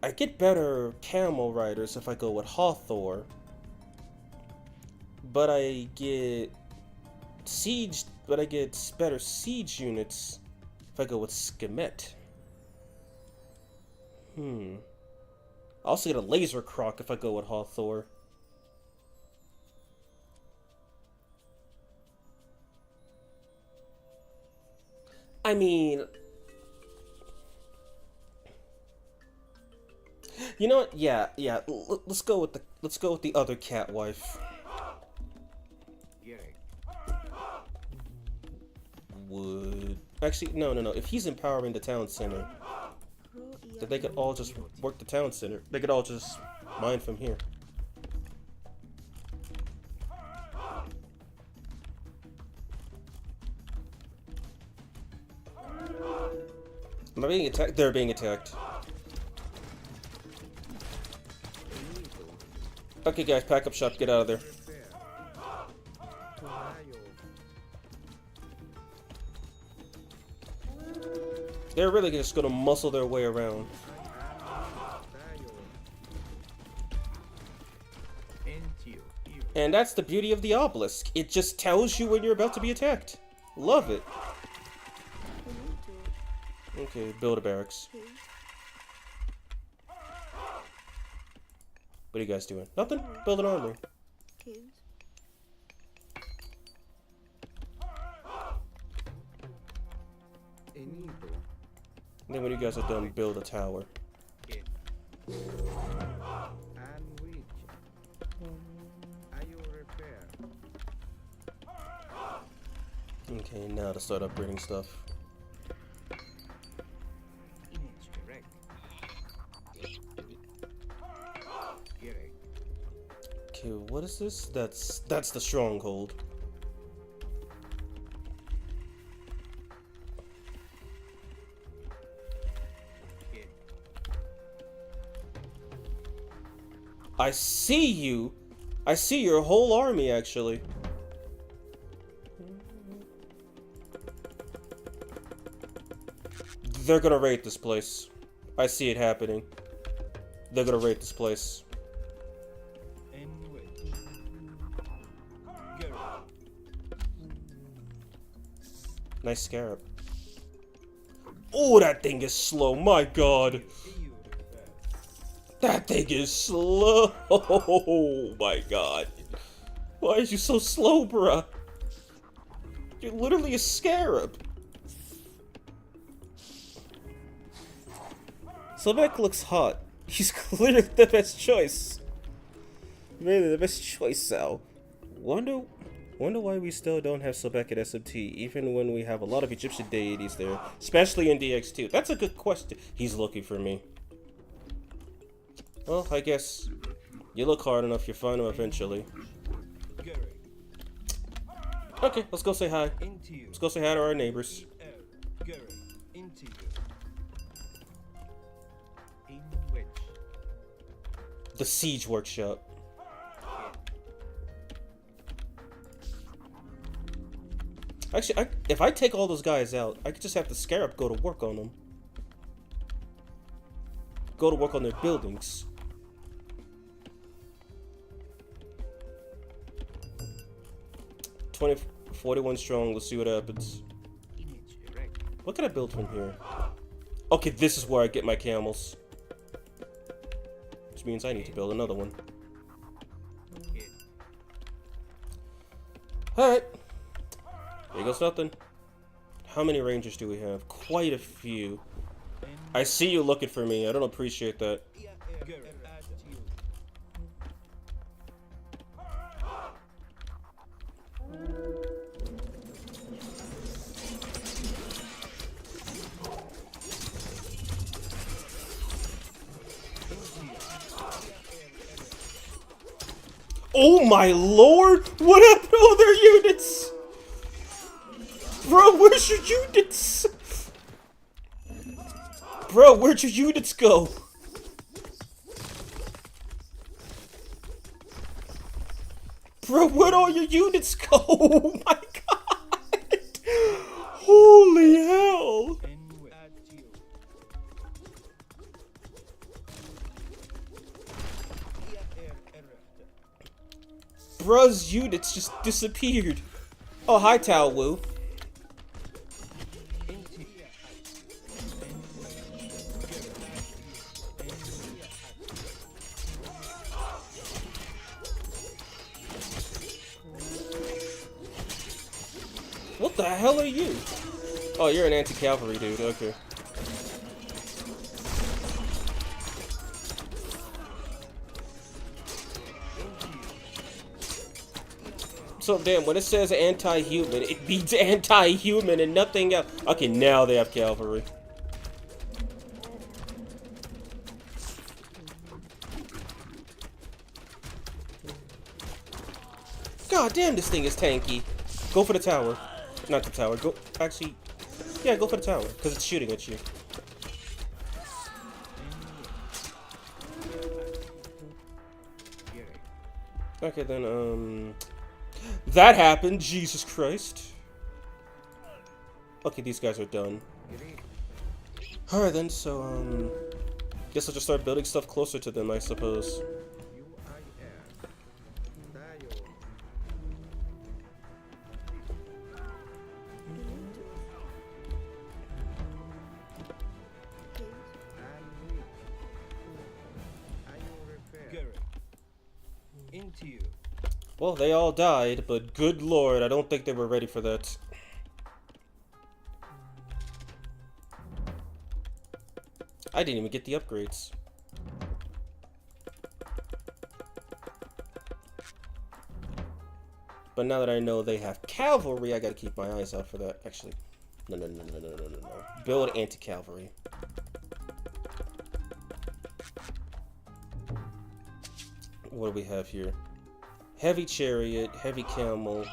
I get better camel riders if I go with Hathor. But I get... better siege units if I go with Schemet. I also get a laser croc if I go with Hathor. I mean, you know what? Yeah. Let's go with the other cat wife. Would actually no. If he's empowering the town center, that they could all just work the town center. They could all just mine from here. Am I being attacked? They're being attacked. Okay, guys, pack up shop. Get out of there. They're really just gonna muscle their way around. And that's the beauty of the obelisk. It just tells you when you're about to be attacked. Love it. Okay, build a barracks. Kids. What are you guys doing? Nothing? Build an armory. Kids. Enito. And then when you guys are done, build a tower. And which? Are you repair? Okay, now to start upgrading stuff. Okay, what is this? That's the stronghold. I see you. I see your whole army, actually. They're gonna raid this place. I see it happening. They're gonna raid this place. Nice scarab. Oh, that thing is slow. My god. That thing is slow. Oh my god. Why is you so slow, bruh? You're literally a scarab. Sobek looks hot. He's clearly the best choice. Really, the best choice, Sal. Wonder why we still don't have Sobek at SMT, even when we have a lot of Egyptian deities there, especially in DX2. That's a good question. He's looking for me. Well, I guess you look hard enough, you'll find him eventually. Okay, let's go say hi. Let's go say hi to our neighbors. Into you. In which? The Siege Workshop. Actually, if I take all those guys out, I could just have the Scarab go to work on them. Go to work on their buildings. 41 strong. Let's see what happens. What can I build from here? Okay, this is where I get my camels. Which means I need to build another one. Alright. Here goes nothing. How many rangers do we have? Quite a few. I see you looking for me. I don't appreciate that. Oh my lord! What happened to all their units? Bro, where's your units? Bro, where'd your units go? Bro, where'd all your units go? Oh my god! Holy hell! Bruh's units just disappeared. Oh, hi, Tao Wu. What the hell are you? Oh, you're an anti-cavalry dude, okay. So damn, when it says anti-human, it means anti-human and nothing else. Okay, now they have cavalry. God damn, this thing is tanky. Go for the tower. Not the tower. Go. Actually, yeah, go for the tower because it's shooting at you. Okay, then that happened. Jesus Christ. Okay, these guys are done. All right then. So guess I'll just start building stuff closer to them, I suppose. Into you. Well, they all died, but good lord, I don't think they were ready for that. I didn't even get the upgrades. But now that I know they have cavalry, I gotta keep my eyes out for that. Actually, no. Build anti-cavalry. What do we have here? Heavy chariot, heavy camel.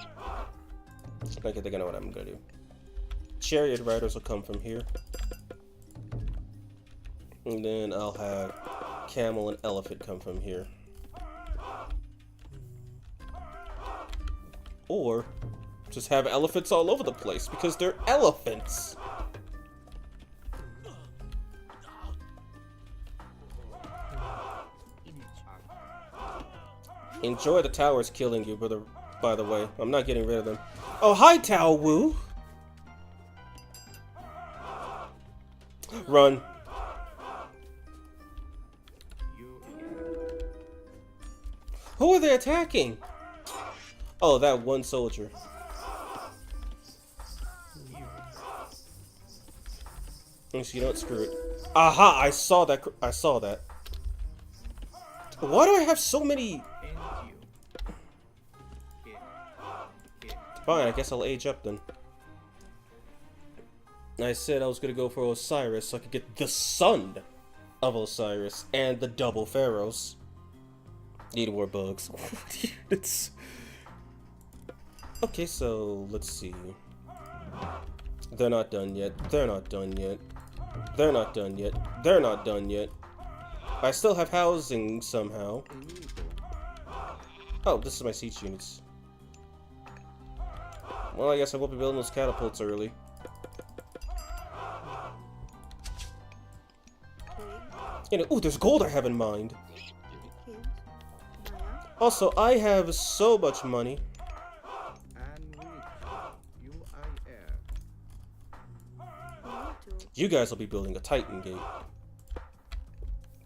Okay, I think I know what I'm gonna do. Chariot riders will come from here. And then I'll have camel and elephant come from here. Or just have elephants all over the place because they're elephants. Enjoy the towers killing you, brother. By the way, I'm not getting rid of them. Oh, hi, Tao Wu. Run. Who are they attacking? Oh, that one soldier. Actually, you know what? Screw it. Aha! I saw that. I saw that. Why do I have so many? Into. Kid. Kid. Fine, I guess I'll age up then. I said I was gonna go for Osiris so I could get the son of Osiris and the double pharaohs. Need more bugs. It's... Okay, so let's see. They're not done yet. They're not done yet. They're not done yet. They're not done yet. I still have housing somehow. Oh, this is my siege units. Well, I guess I won't be building those catapults early. You know, ooh, there's gold I have in mind. Also, I have so much money. And we, you are heir. You guys will be building a Titan gate.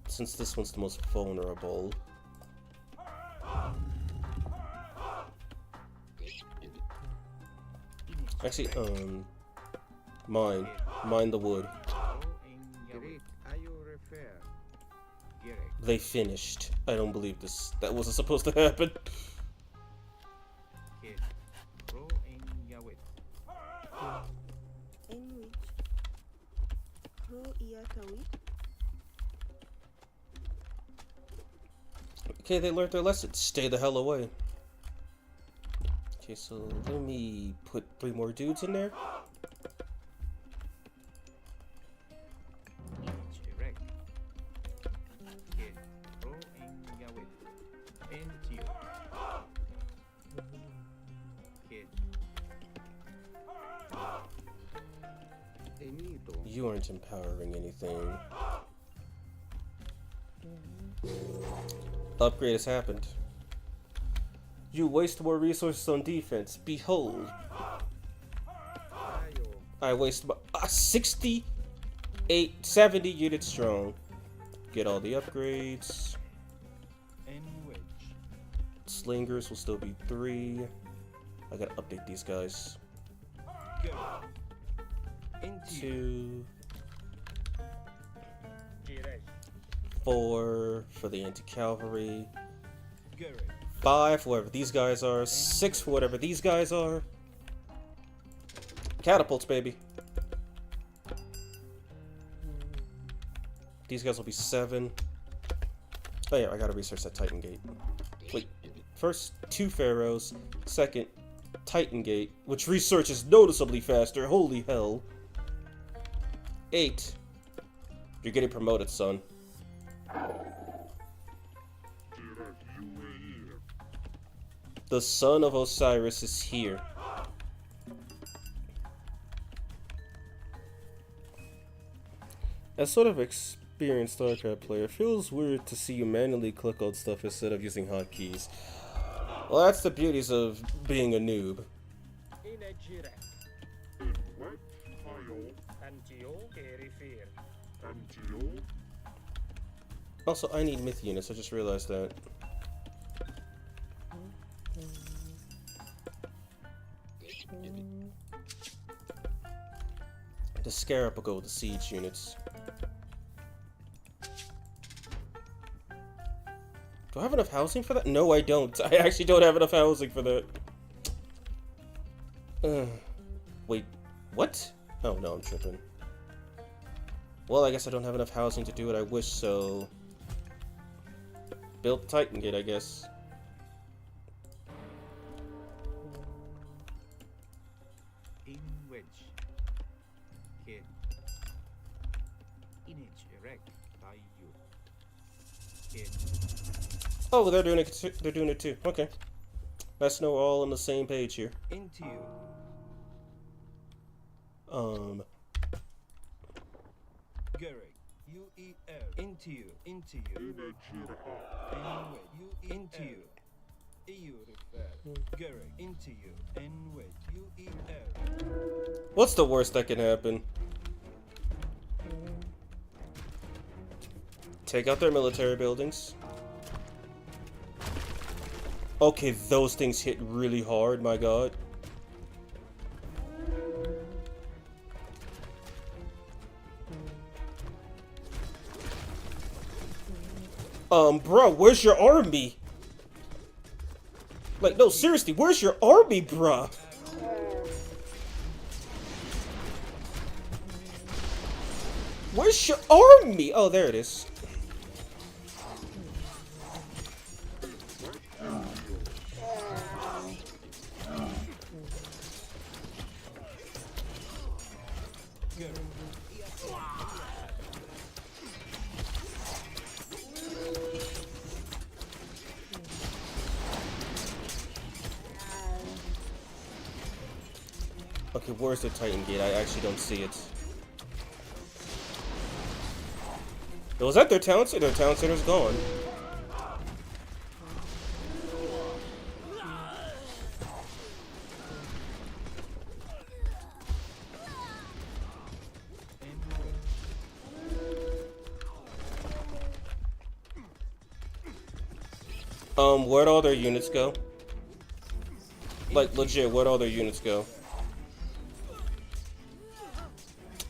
Since this one's the most vulnerable. Actually, mine the wood. Great, are you refer? They finished. I don't believe this. That wasn't supposed to happen. Kid. Row in Yawit. Enwich. Ro Iatawit. Okay, they learned their lesson. Stay the hell away. Okay, so let me put 3 more dudes in there. Image erect. Kid. Row in Yawit. Into. Kid. Enito. You aren't empowering anything. Upgrade has happened. You waste more resources on defense. Behold. Ayo. I waste about 70 units strong. Get all the upgrades. In which. Slingers will still be 3. I gotta update these guys. Go. Into. 2, Direct. 4 for the anti-cavalry. Go. 5 for whatever these guys are. 6 for whatever these guys are. Catapults, baby. These guys will be 7. Oh yeah, I gotta research that Titan Gate. Wait, first 2 pharaohs. Second, Titan Gate, which research is noticeably faster. Holy hell. 8. You're getting promoted, son. The son of Osiris is here. As sort of experienced StarCraft player, it feels weird to see you manually click on stuff instead of using hotkeys. Well, that's the beauties of being a noob. In a direct. Antio Kerifir. Also, I need myth units, I just realized that. The Scarab will go with the siege units. Do I have enough housing for that? No, I don't. I actually don't have enough housing for that. Wait, what? Oh no, I'm tripping. Well, I guess I don't have enough housing to do what I wish, so... Build the Titan Gate, I guess. In which. Kid. Image erect by you. Kid. Oh, they're doing it. They're doing it too. Okay. Let's know we're all on the same page here. Into you. Gary. U-E-L. Into you. Into you. Anyway. You into you. EU refer. Gary. Into you. Anyway. U-E-L. What's the worst that can happen? Take out their military buildings. Okay, those things hit really hard, my god. Bro, where's your army? Like, no, seriously, where's your army, bruh? Where's your army? Oh, there it is. Okay, where's the Titan Gate? I actually don't see it. Was that their town center? Their town center's gone. Where'd all their units go? Like, legit, where'd all their units go?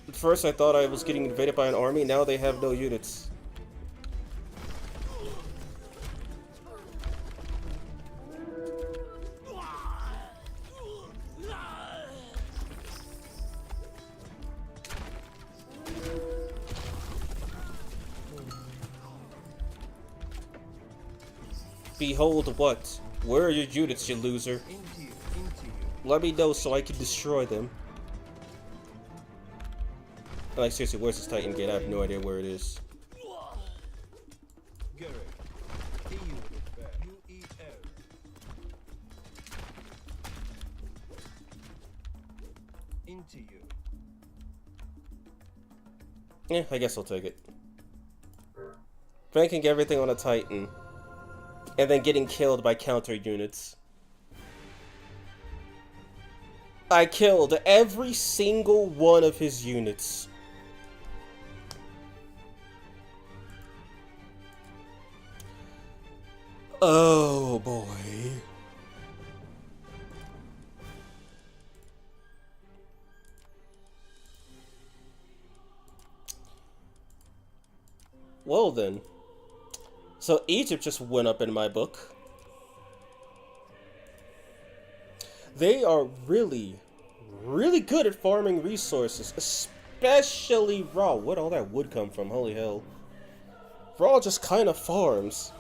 At first I thought I was getting invaded by an army, now they have no units. Behold what? Where are your units, you loser? Let me know so I can destroy them. Like, seriously, where's this Titan Gate? I have no idea where it is. Yeah, I guess I'll take it. Banking everything on a Titan. And then getting killed by counter units. I killed every single one of his units. Oh boy. Well then. So Egypt just went up in my book. They are really, really good at farming resources, especially Raw. Where'd all that wood come from? Holy hell. Raw just kind of farms.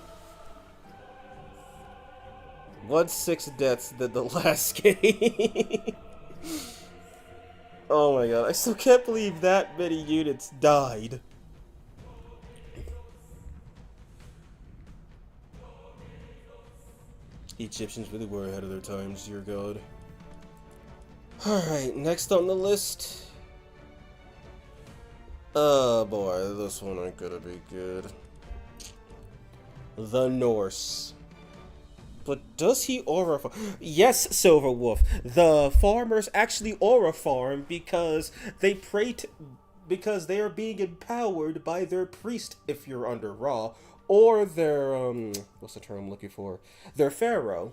1-6 deaths than the last game. Oh my god, I still can't believe that many units died. Egyptians really were ahead of their times, dear god. Alright, next on the list. Oh boy, this one ain't gonna be good. The Norse. But does he aura farm? Yes, Silver Wolf. The farmers actually aura farm because they pray to, because they are being empowered by their priest if you're under Ra, or their what's the term I'm looking for? Their pharaoh.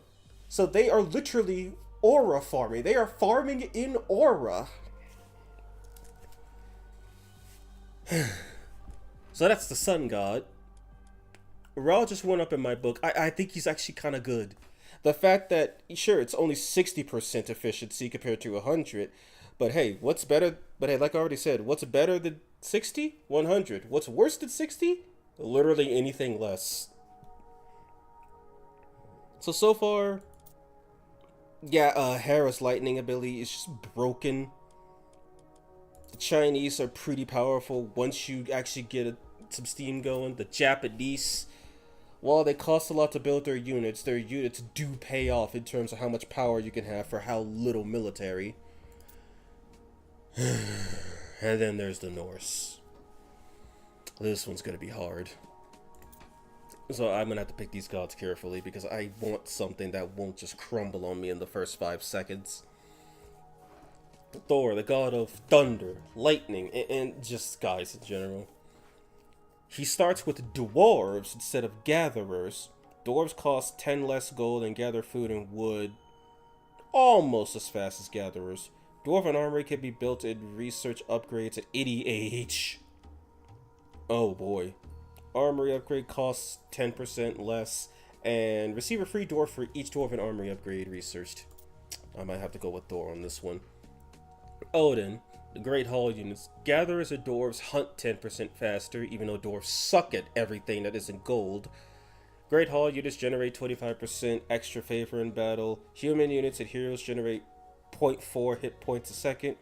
So they are literally aura farming. They are farming in aura. So that's the sun god. Ra just went up in my book. I think he's actually kind of good. The fact that, sure, it's only 60% efficiency compared to 100. But hey, what's better? But hey, like I already said, what's better than 60? 100. What's worse than 60? Literally anything less. So far, yeah, Hera's lightning ability is just broken. The Chinese are pretty powerful once you actually get some steam going. The Japanese, while they cost a lot to build their units do pay off in terms of how much power you can have for how little military. And then there's the Norse. This one's gonna be hard. So I'm gonna have to pick these gods carefully because I want something that won't just crumble on me in the first 5 seconds. Thor, the god of thunder, lightning, and just skies in general. He starts with dwarves instead of gatherers. Dwarves cost 10 less gold and gather food and wood almost as fast as gatherers. Dwarven armory can be built in research upgrades at any age. Oh boy. Armory upgrade costs 10% less. And receive a free dwarf for each dwarven armory upgrade researched. I might have to go with Thor on this one. Odin. The Great Hall units. Gatherers and dwarves hunt 10% faster, even though dwarves suck at everything that isn't gold. Great Hall units generate 25% extra favor in battle. Human units and heroes generate 0.4 hit points a second.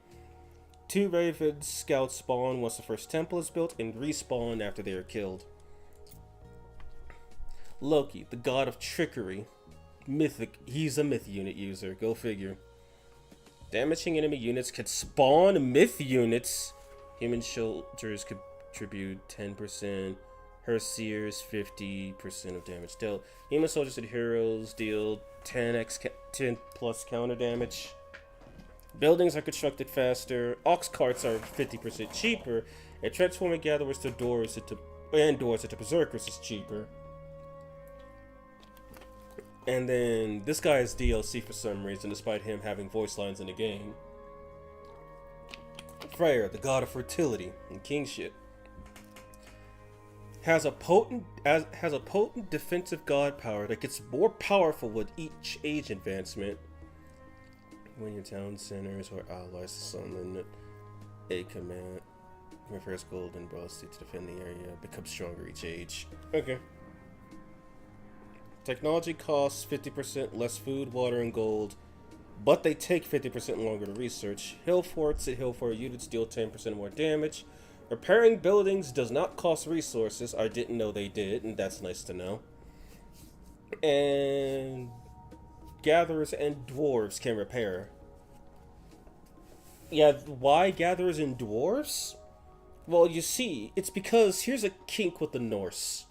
2 Raven scouts spawn once the first temple is built and respawn after they are killed. Loki, the god of trickery. Mythic, he's a myth unit user, go figure. Damaging enemy units can spawn myth units. Human soldiers contribute 10%. Herseers 50% of damage dealt. Human soldiers and heroes deal 10 plus counter damage. Buildings are constructed faster. Ox carts are 50% cheaper. And transforming gatherers to doors into berserkers is cheaper. And then this guy is DLC for some reason, despite him having voice lines in the game. Freyr, the god of fertility and kingship, has a potent defensive god power that gets more powerful with each age advancement. When your town centers or allies summon a command, refers gold and brass to defend the area, becomes stronger each age. Okay. Technology costs 50% less food, water, and gold, but they take 50% longer to research. Hill forts and hill fort units deal 10% more damage. Repairing buildings does not cost resources. I didn't know they did, and that's nice to know. And gatherers and dwarves can repair. Yeah, why gatherers and dwarves? Well, you see, it's because here's a kink with the Norse.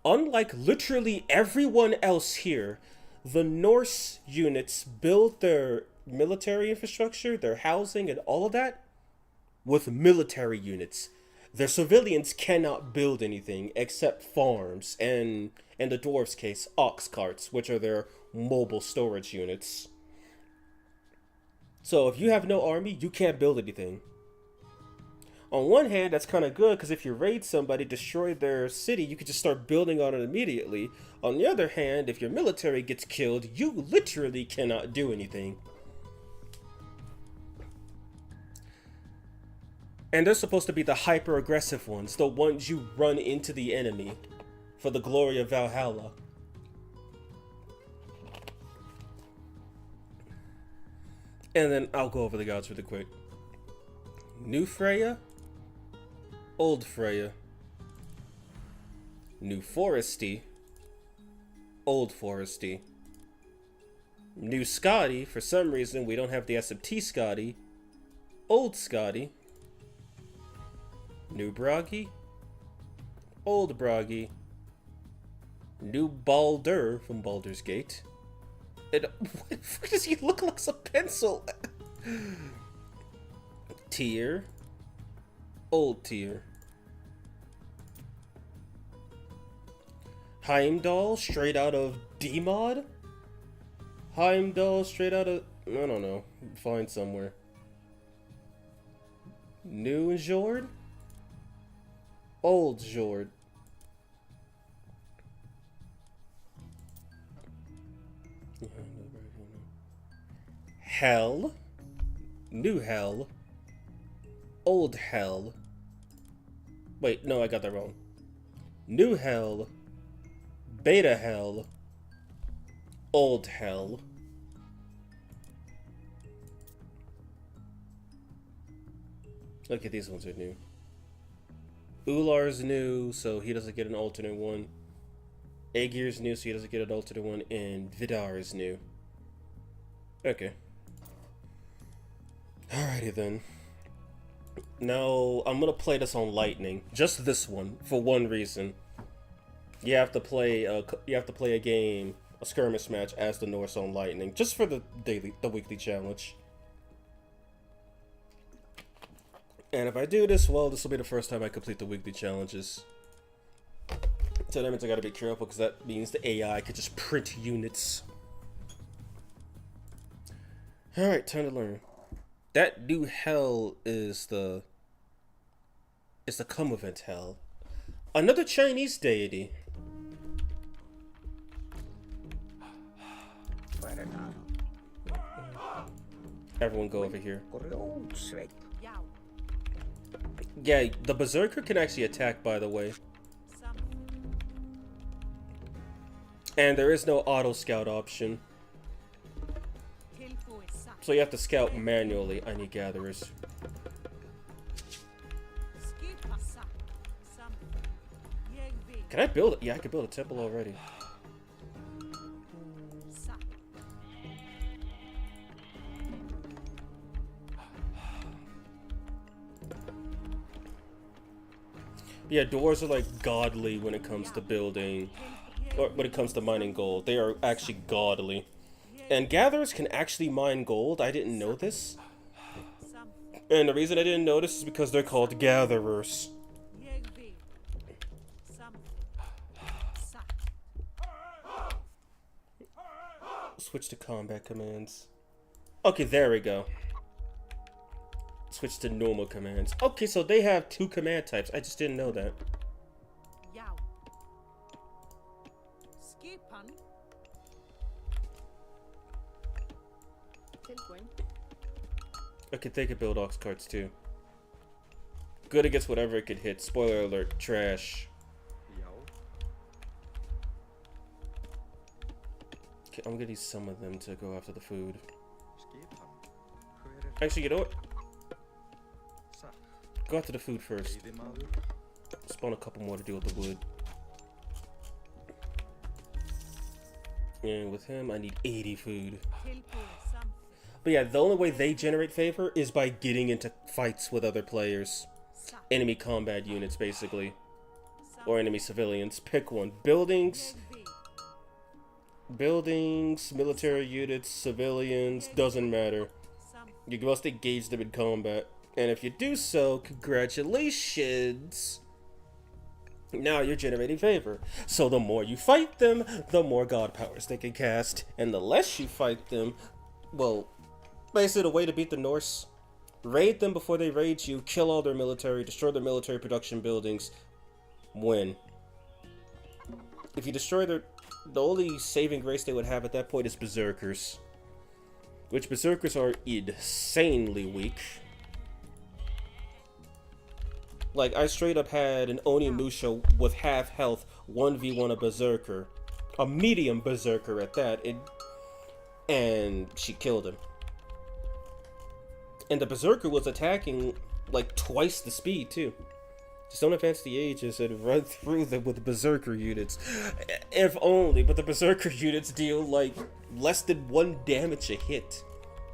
Unlike literally everyone else here, the Norse units build their military infrastructure, their housing, and all of that with military units. Their civilians cannot build anything except farms, and in the dwarves' case, ox carts, which are their mobile storage units. So if you have no army, you can't build anything. On one hand, that's kind of good, because if you raid somebody, destroy their city, you can just start building on it immediately. On the other hand, if your military gets killed, you literally cannot do anything. And they're supposed to be the hyper-aggressive ones, the ones you run into the enemy for the glory of Valhalla. And then I'll go over the gods really quick. New Freya, Old Freya, New Foresty, Old Foresty, New Scotty. For some reason, we don't have the SMT Scotty. Old Scotty, New Bragi, Old Bragi, New Baldur from Baldur's Gate. And why does he look like a pencil? Tyr, Old Tyr, Heimdall, straight out of D-Mod? Heimdall, straight out of... I don't know. Find somewhere. New Jord? Old Jord. Hell. New Hell. Old Hell. Wait, no, I got that wrong. New Hell. Beta Hell. Old Hell. Okay, these ones are new. Ular's new, so he doesn't get an alternate one. Aegir's new, so he doesn't get an alternate one. And Vidar is new. Okay. Alrighty then. Now, I'm gonna play this on Lightning. Just this one, for one reason. You have to play a game, a skirmish match as the Norse on Lightning, just for the weekly challenge. And if I do this well, this will be the first time I complete the weekly challenges. So that means I gotta be careful, because that means the AI could just print units. Alright, time to learn. That new hell is the Come Event hell. Another Chinese deity. Everyone go over here. Yeah, the Berserker can actually attack, by the way. And there is no auto scout option. So you have to scout manually. I need gatherers. Can I build it? Yeah, I can build a temple already. Yeah, dwarves are like godly when it comes to building, or when it comes to mining gold. They are actually godly. And gatherers can actually mine gold. I didn't know this. And the reason I didn't know this is because they're called gatherers. Switch to combat commands. Okay, there we go. Switch to normal commands. Okay, so they have 2 command types. I just didn't know that. Okay, they could build ox carts too. Good against whatever it could hit. Spoiler alert, trash. Okay, I'm gonna need some of them to go after the food. Actually, you know what? Go after the food first. Spawn a couple more to deal with the wood. And with him, I need 80 food. But yeah, the only way they generate favor is by getting into fights with other players. Enemy combat units, basically. Or enemy civilians. Pick one. Buildings, military units, civilians, doesn't matter. You must engage them in combat. And if you do so, congratulations! Now you're generating favor. So the more you fight them, the more god powers they can cast. And the less you fight them, well, basically the way to beat the Norse: raid them before they raid you, kill all their military, destroy their military production buildings, win. If you destroy the only saving grace they would have at that point is berserkers. Which berserkers are insanely weak. Like, I straight up had an Onimusha with half health 1v1 a berserker. A medium berserker at that. And she killed him. And the berserker was attacking like twice the speed too. Just don't advance the ages and run through them with berserker units. If only, but the berserker units deal like less than 1 damage a hit.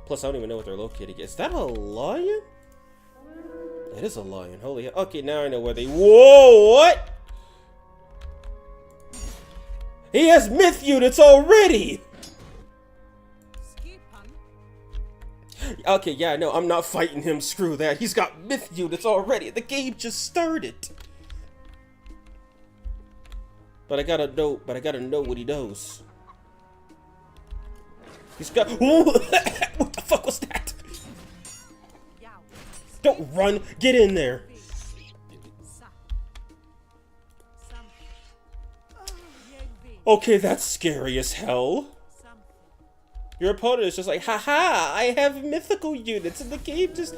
Plus I don't even know what they're located. Is that a lion? It is a lion. Holy hell. Okay, now I know where they... Whoa, what? He has myth units already! Okay, yeah, no, I'm not fighting him. Screw that. He's got myth units already. The game just started. But I gotta know what he knows. He's got... What the fuck was that? Don't run! Get in there! Okay, that's scary as hell. Your opponent is just like, haha, I have mythical units, and the game just...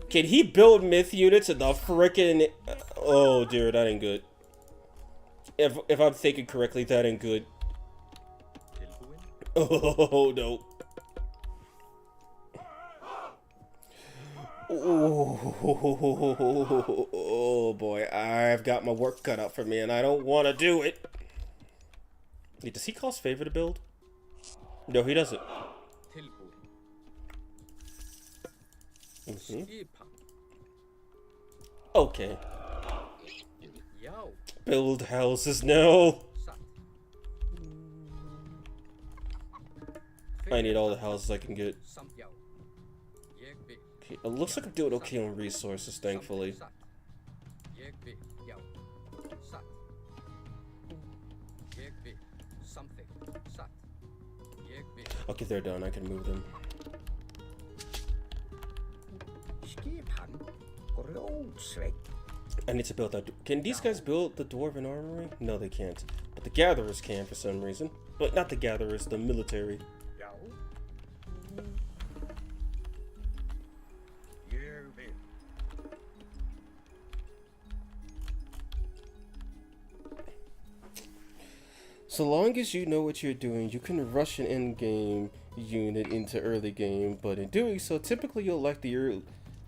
Can he build myth units in the frickin'... Oh dear, that ain't good. If I'm thinking correctly, that ain't good. Oh no. Oh boy, I've got my work cut out for me and I don't want to do it. Wait, does he cost favor to build? No, he doesn't. Okay. Build houses, no. I need all the houses I can get. Okay, it looks like I'm doing okay on resources, thankfully. Okay, they're done. I can move them. I need to build that. Can these guys build the dwarven armory? No, they can't. But the gatherers can for some reason. But not the gatherers, the military. Jau. Ég vil. So long as you know what you're doing, you can rush an end-game unit into early game, but in doing so, typically you'll elect the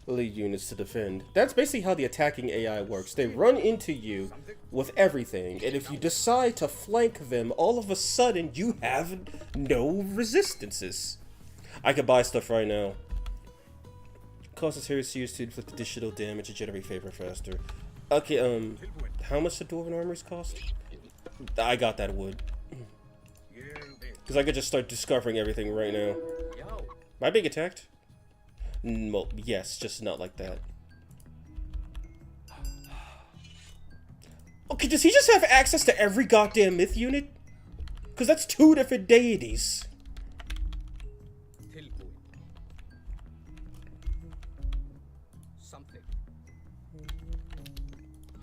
early units to defend. That's basically how the attacking AI works. They run into you with everything, and if you decide to flank them, all of a sudden you have no resistances. I could buy stuff right now. Causes serious use to inflict additional damage and generate favor faster. Okay, how much the dwarven armors cost? I got that wood. Because I could just start discovering everything right now. Jau. Am I being attacked? Well, yes, just not like that. Okay, does he just have access to every goddamn myth unit? Because that's 2 different deities. Tilbúin. Something.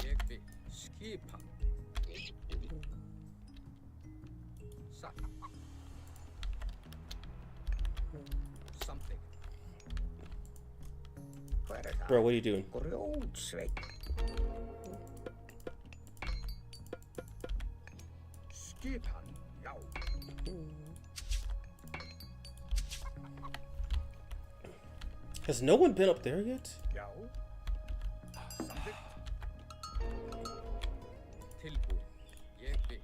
Ég vil. Skipan. Satt. Something. Hver það? Bro, what are you doing? Grjótsveit. Skipan, já. Has no one been up there yet? Já. Samþykkt. Tilbúin. Ég vil.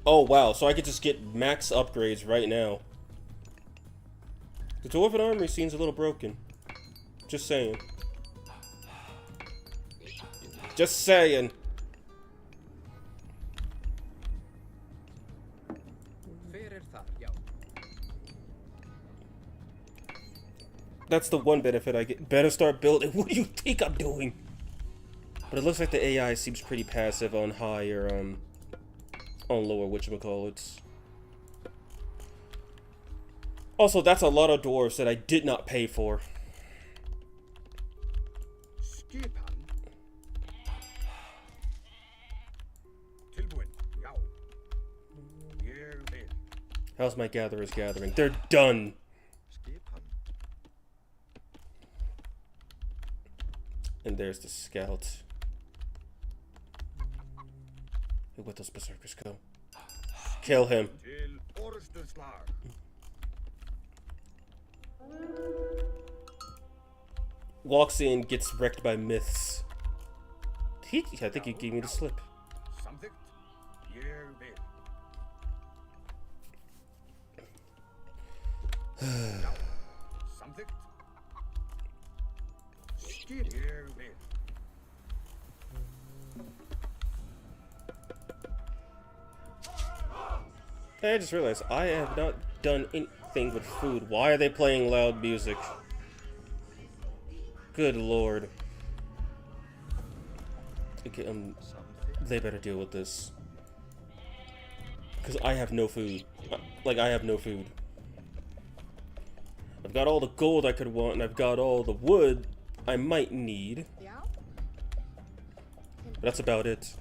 Oh, wow, so I could just get max upgrades right now. The dwarven armory seems a little broken. Just saying. Just saying. Hver það? Já. That's the one benefit I get. Better start building. What do you think I'm doing? But it looks like the AI seems pretty passive on higher, on lower whatchamacallits. Also, that's a lot of dwarves that I did not pay for. Skipan. Tilbúin, já. Ég vil. How's my gatherers gathering? They're done. Skipan. And there's the scout. Where'd those berserkers go? Kill him. Til orrustuslag. Walks in, gets wrecked by myths. I think he gave me the slip. Samþykkt. Ég vil. Já. Samþykkt. Skip. Ég vil. I just realized I have not done anything with food. Why are they playing loud music? Good lord. Okay, they better deal with this. Because I have no food. Like, I have no food. I've got all the gold I could want, and I've got all the wood I might need. Yeah. But that's about it.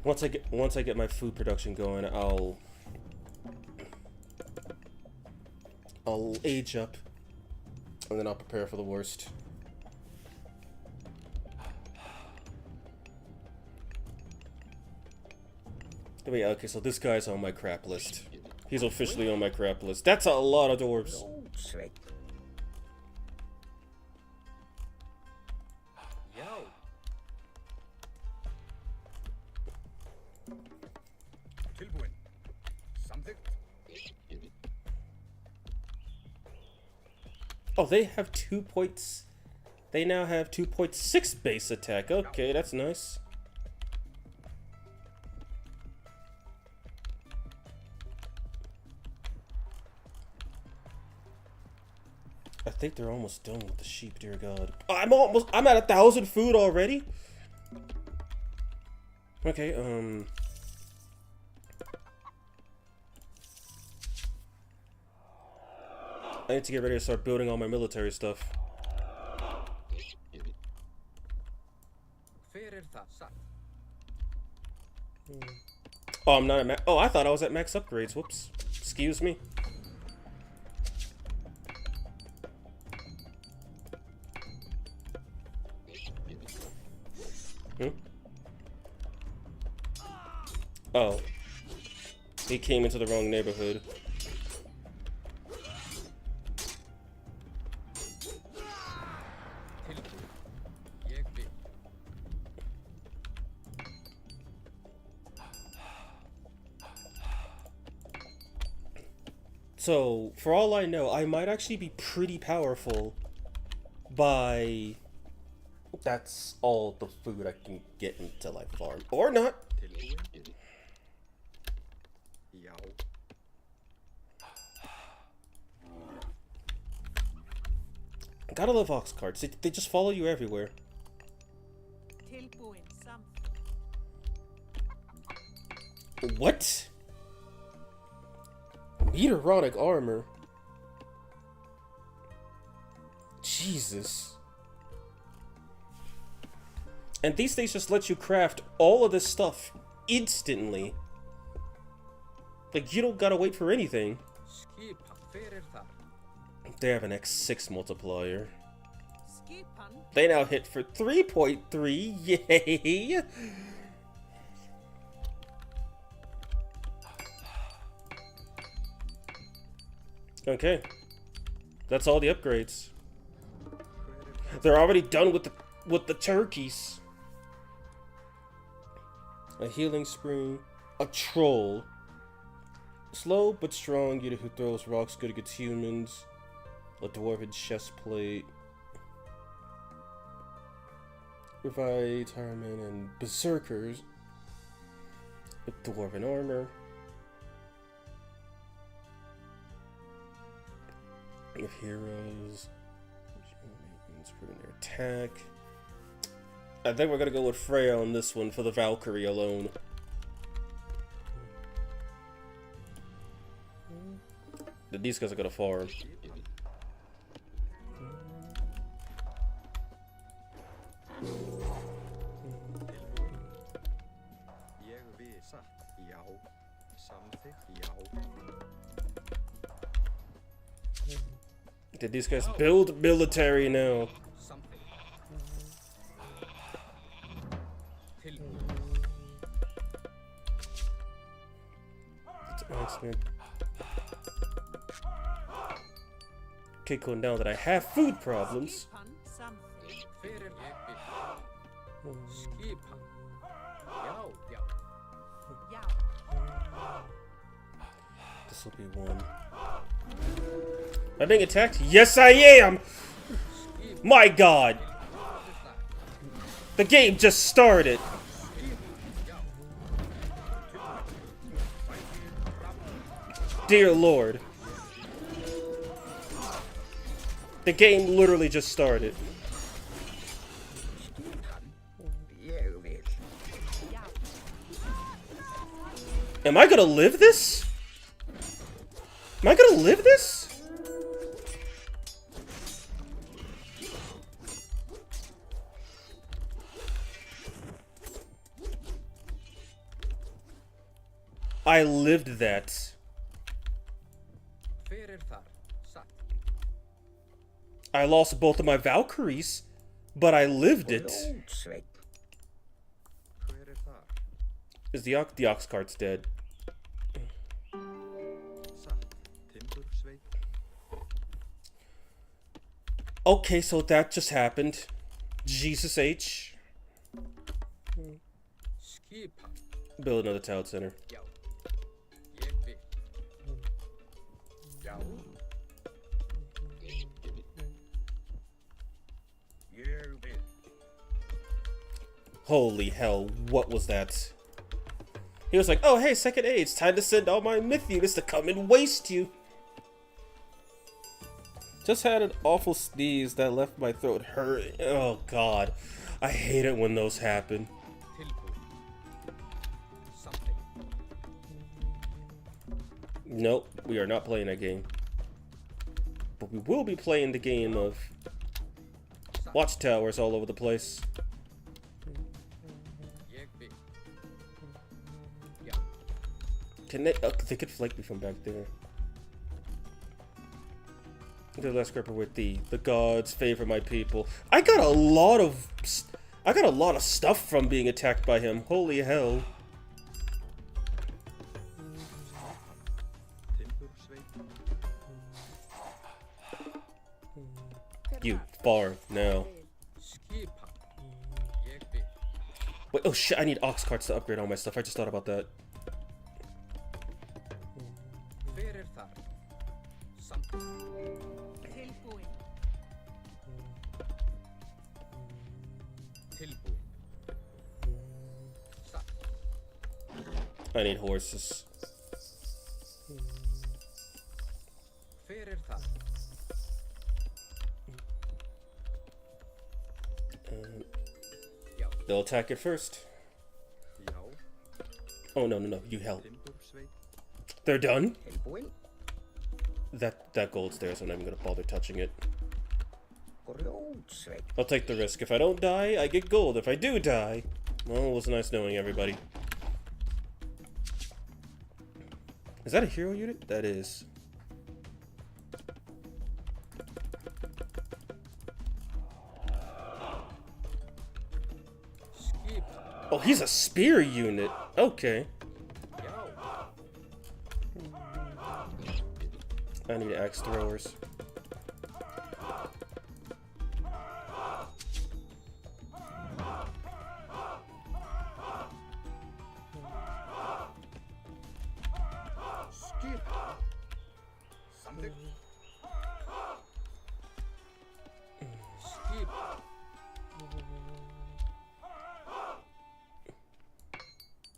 Once I get my food production going, I'll age up, and then I'll prepare for the worst. But yeah, okay, so this guy's on my crap list. He's officially on my crap list. That's a lot of dwarves. Grjótsveit. Já. Tilbúin. Samþykkt. Oh, they have 2 points. They now have 2.6 base attack. Okay, that's nice. I think they're almost done with the sheep, dear God. I'm at 1,000 food already? Okay, I need to get ready to start building all my military stuff. Hver það satt? Oh, I'm not at max. Oh, I thought I was at max upgrades. Whoops. Excuse me. Oh. He came into the wrong neighborhood. Tilbúin. Ég vil. So, for all I know, I might actually be pretty powerful by... That's all the food I can get until I farm. Or not. Tilbúin. Já. Gotta love ox carts. They just follow you everywhere. Tilbúin samt. What? Meteoric armor? Jesus. And these things just let you craft all of this stuff instantly. Like, you don't gotta wait for anything. Skipan. Hver það? They have an X6 multiplier. Skipan. They now hit for 3.3. Yay! Okay. That's all the upgrades. They're already done with the turkeys. A healing spring, a troll. Slow but strong, unit who throws rocks good against humans. A dwarven chest plate. Revive, Tiremen, and Berserkers. With dwarven armor. Of heroes. Improving their attack. I think we're gonna go with Freya on this one for the Valkyrie alone. These guys are gonna farm. Ég vil satt. Já. Samþykkt. Já. Did these guys build military now? Something. Tilbúin. It's excellent. Okay, cool. Now that I have food problems. Skipan samt. Hver ég vil. Skipan. Já, já. Já. This will be one. Am I being attacked? Yes, I am! My God! The game just started! Dear Lord. The game literally just started. Ég vil. Am I gonna live this? Am I gonna live this? I lived that. Hver það satt? I lost both of my Valkyries, but I lived it. Blótsveinn. Hver það? Is the ox cart's dead? Satt. Timbursveinn. Okay, so that just happened. Jesus H. Skipan. Build another town center. Já. Ég vil. Já. Ég vil. Holy hell, what was that? He was like, oh hey, second age, time to send all my myth units to come and waste you. Just had an awful sneeze that left my throat hurt. Oh god. I hate it when those happen. Tilbu. Something. Nope, we are not playing that game. But we will be playing the game of watchtowers all over the place. Ég veit. Já. Can they? They could flank me from back there. The last gripper with the gods favor my people. I got a lot of stuff from being attacked by him. Holy hell! You far now. Skipan. Ég veit. Wait, oh shit! I need ox carts to upgrade all my stuff. I just thought about that. Hver þar? Something. Tilbúin. Tilbúin. Satt. I need horses. Hver þar? Já. They'll attack it first. Já. Oh no no no! You help. Timbursveit. They're done. Tilbúin. That gold's there, so I'm not even gonna bother touching it. Grjótsveit. I'll take the risk. If I don't die, I get gold. If I do die, well, it was nice knowing everybody. Is that a hero unit? That is. Skipan. Oh, he's a spear unit. Okay. Já. I need axe throwers. Skipan. Something. Skipan.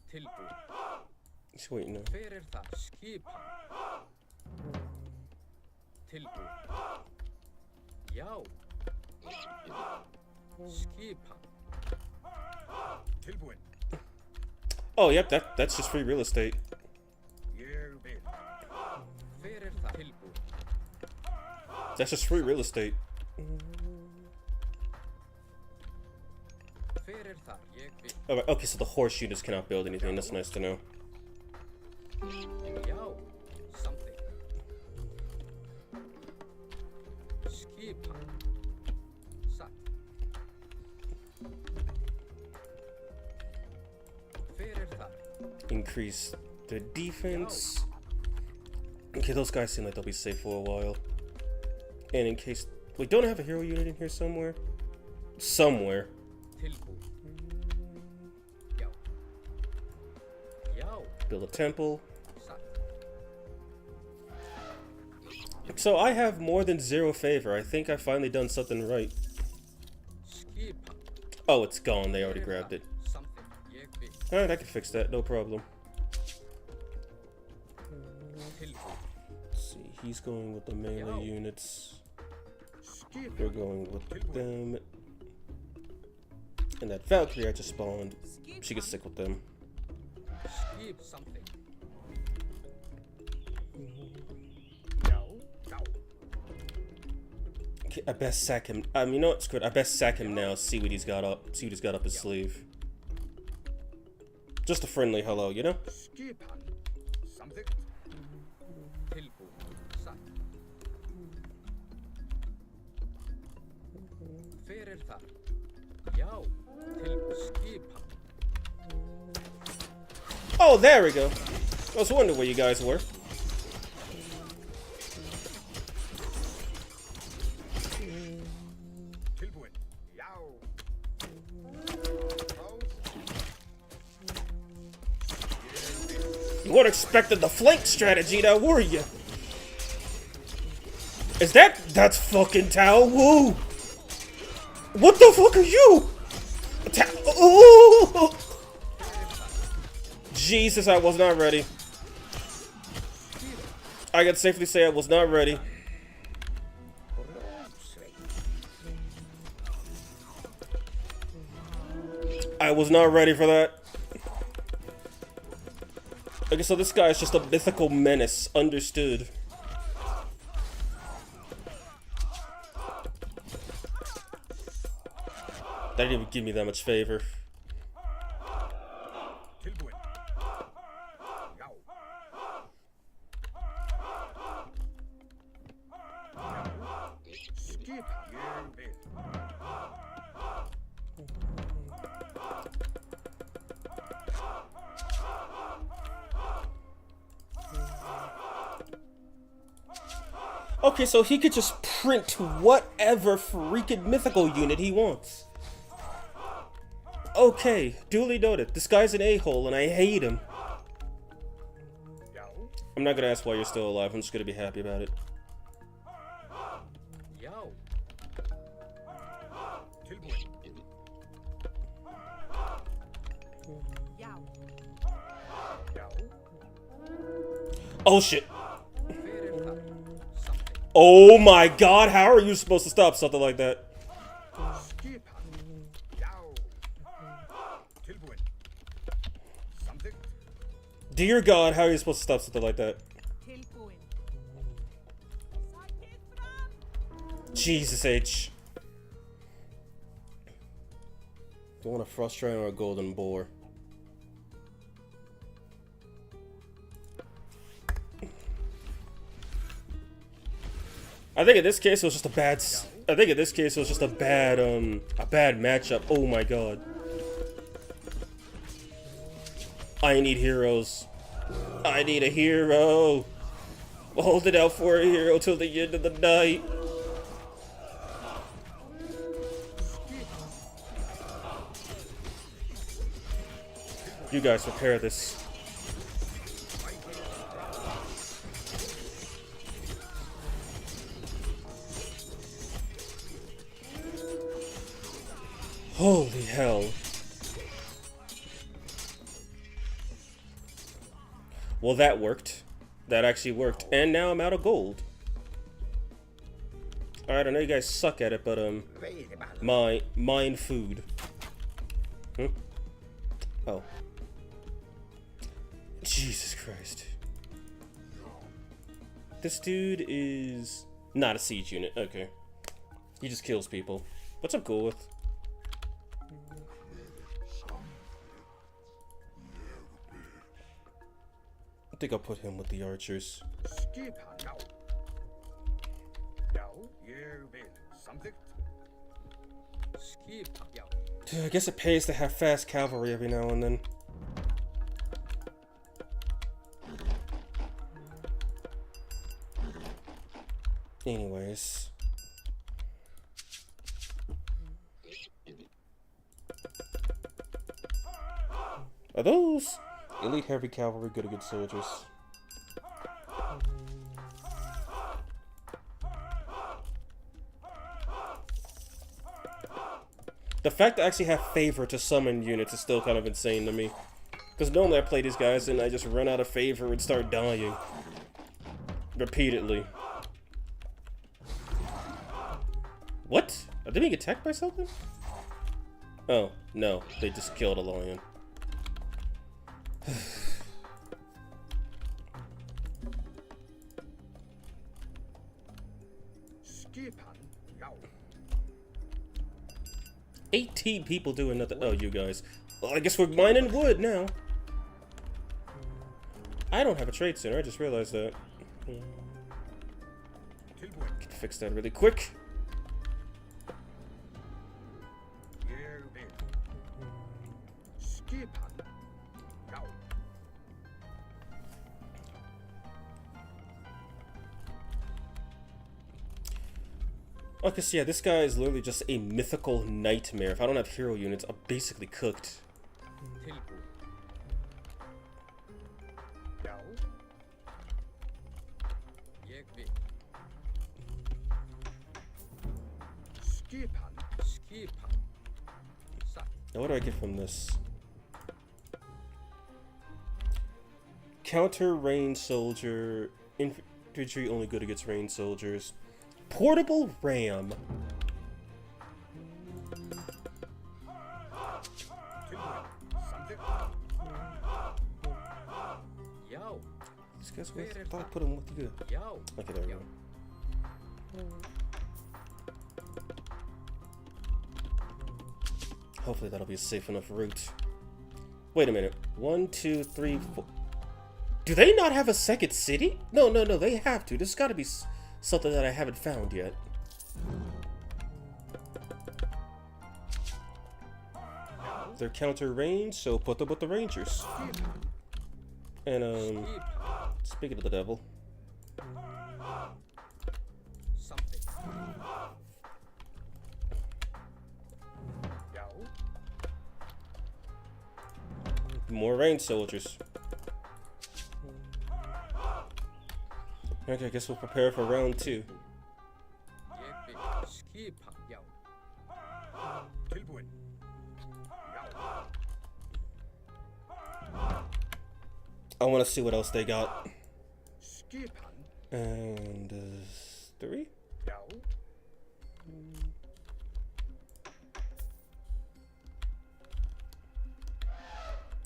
Tilbúin. Just wait, no. Hver þar? Skipan. Tilbúin. Já. Skipan. Tilbúin. Oh, yep. That's just free real estate. Ég vil. Hver þar? Tilbúin. That's just free real estate. Hver þar? Ég vil. Alright, okay, so the horse units cannot build anything. That's nice to know. Já. Something. Skipan. Satt. Hver þar? Increase their defense. Okay, those guys seem like they'll be safe for a while. And in case... Wait, don't I have a hero unit in here somewhere? Somewhere. Tilbúin. Já. Já. Build a temple. Satt. So I have more than 0 favor. I think I've finally done something right. Skipan. Oh, it's gone. They already grabbed it. Something. Ég vil. Alright, I can fix that. No problem. Tilbúin. Let's see. He's going with the melee units. Skipan. We're going with them. And that Valkyrie I just spawned. She can stick with them. Skip something. Já. Já. Okay, I best sack him. You know what? Screw it. I best sack him now. See what he's got up. See what he's got up his sleeve. Just a friendly hello, you know? Skipan. Something. Tilbúin. Satt. Hver þar? Já. Tilbúin. Skipan. Oh, there we go. I was wondering where you guys were. Tilbúin. Já. You weren't expecting the flank strategy now, were you? Is that's fucking Tao Wu? What the fuck are you? Ooh! Jesus, I was not ready. I can safely say I was not ready. I was not ready for that. Okay, so this guy is just a mythical menace. Understood. That didn't even give me that much favor. Tilbúin. Já. Skip. Ég vil. Okay, so he could just print whatever freaking mythical unit he wants. Okay, duly noted. This guy's an a-hole and I hate him. Já. I'm not gonna ask why you're still alive, I'm just gonna be happy about it. Já. Tilbúin. Já. Já. Oh shit. Hver þar? Something. Oh my god, how are you supposed to stop something like that? Skip. Já. Tilbúin. Something. Dear god, how are you supposed to stop something like that? Tilbúin. Jesus H. Do you want a frustrating or a golden boar? I think in this case it was just a bad. I think in this case it was just a bad matchup. Oh my god. I need heroes. I need a hero. Hold it out for a hero till the end of the night. You guys prepare this. Holy hell. Well, that worked. That actually worked. And now I'm out of gold. Alright, I know you guys suck at it, but, mine food. Oh. Jesus Christ. This dude is not a siege unit. Okay. He just kills people. Which I'm cool with. I think I'll put him with the archers. Skip. Já. Já. Ég vil. Something. Skip. Já. I guess it pays to have fast cavalry every now and then. Anyways. Are those elite heavy cavalry good against soldiers? The fact that I actually have favor to summon units is still kind of insane to me. Because normally I play these guys and I just run out of favor and start dying. Repeatedly. What? Are they being attacked by something? Oh, no. They just killed a lion. Skip. Já. 18 people doing nothing. Oh, you guys. Well, I guess we're mining wood now. I don't have a trade center. I just realized that. Tilbúin. Can fix that really quick. Ég vil. Skip. Já. Okay, so yeah, this guy is literally just a mythical nightmare. If I don't have hero units, I'm basically cooked. Tilbúin. Já. Ég vil. Skip. Skip. Satt. Now, what do I get from this? Counter range soldier. Infantry only good against range soldiers. Portable ram. Tilbúin. guess what? I thought I put him with you. Já. Okay, there we go. Hopefully that'll be a safe enough route. Wait a minute. 1, 2, 3, 4. Do they not have a second city? No, they have to. There's gotta be something that I haven't found yet. They're counter range, so put them with the Rangers. And, speaking of the devil. Something. Já. More range soldiers. Okay, I guess we'll prepare for round 2. Ég vil skipa. Já. Tilbúin. Já. I want to see what else they got. Skipan. And 3. Já.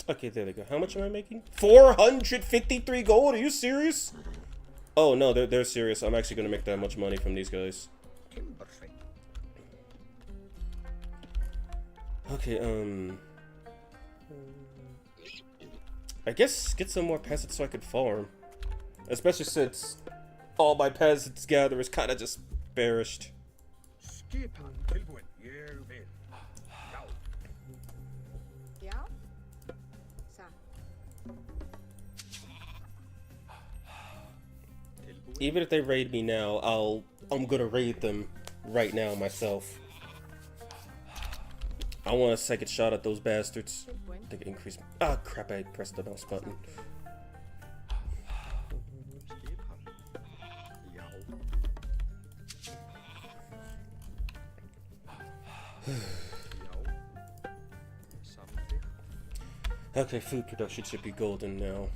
Okay, there they go. How much am I making? 453 gold? Are you serious? Oh no, they're serious. I'm actually gonna make that much money from these guys. Timbersveit. Okay, I guess get some more peasants so I could farm. Especially since all my peasants gatherers kinda just perished. Skipan. Tilbúin. Ég vil. Já. Já. Sa. Even if they raid me now, I'm gonna raid them right now myself. I want a second shot at those bastards. Tilbúin. I think it increased. Ah, crap! I pressed the mouse button. Skipan. Já. Já. Samþykkt. Okay, food production should be golden now.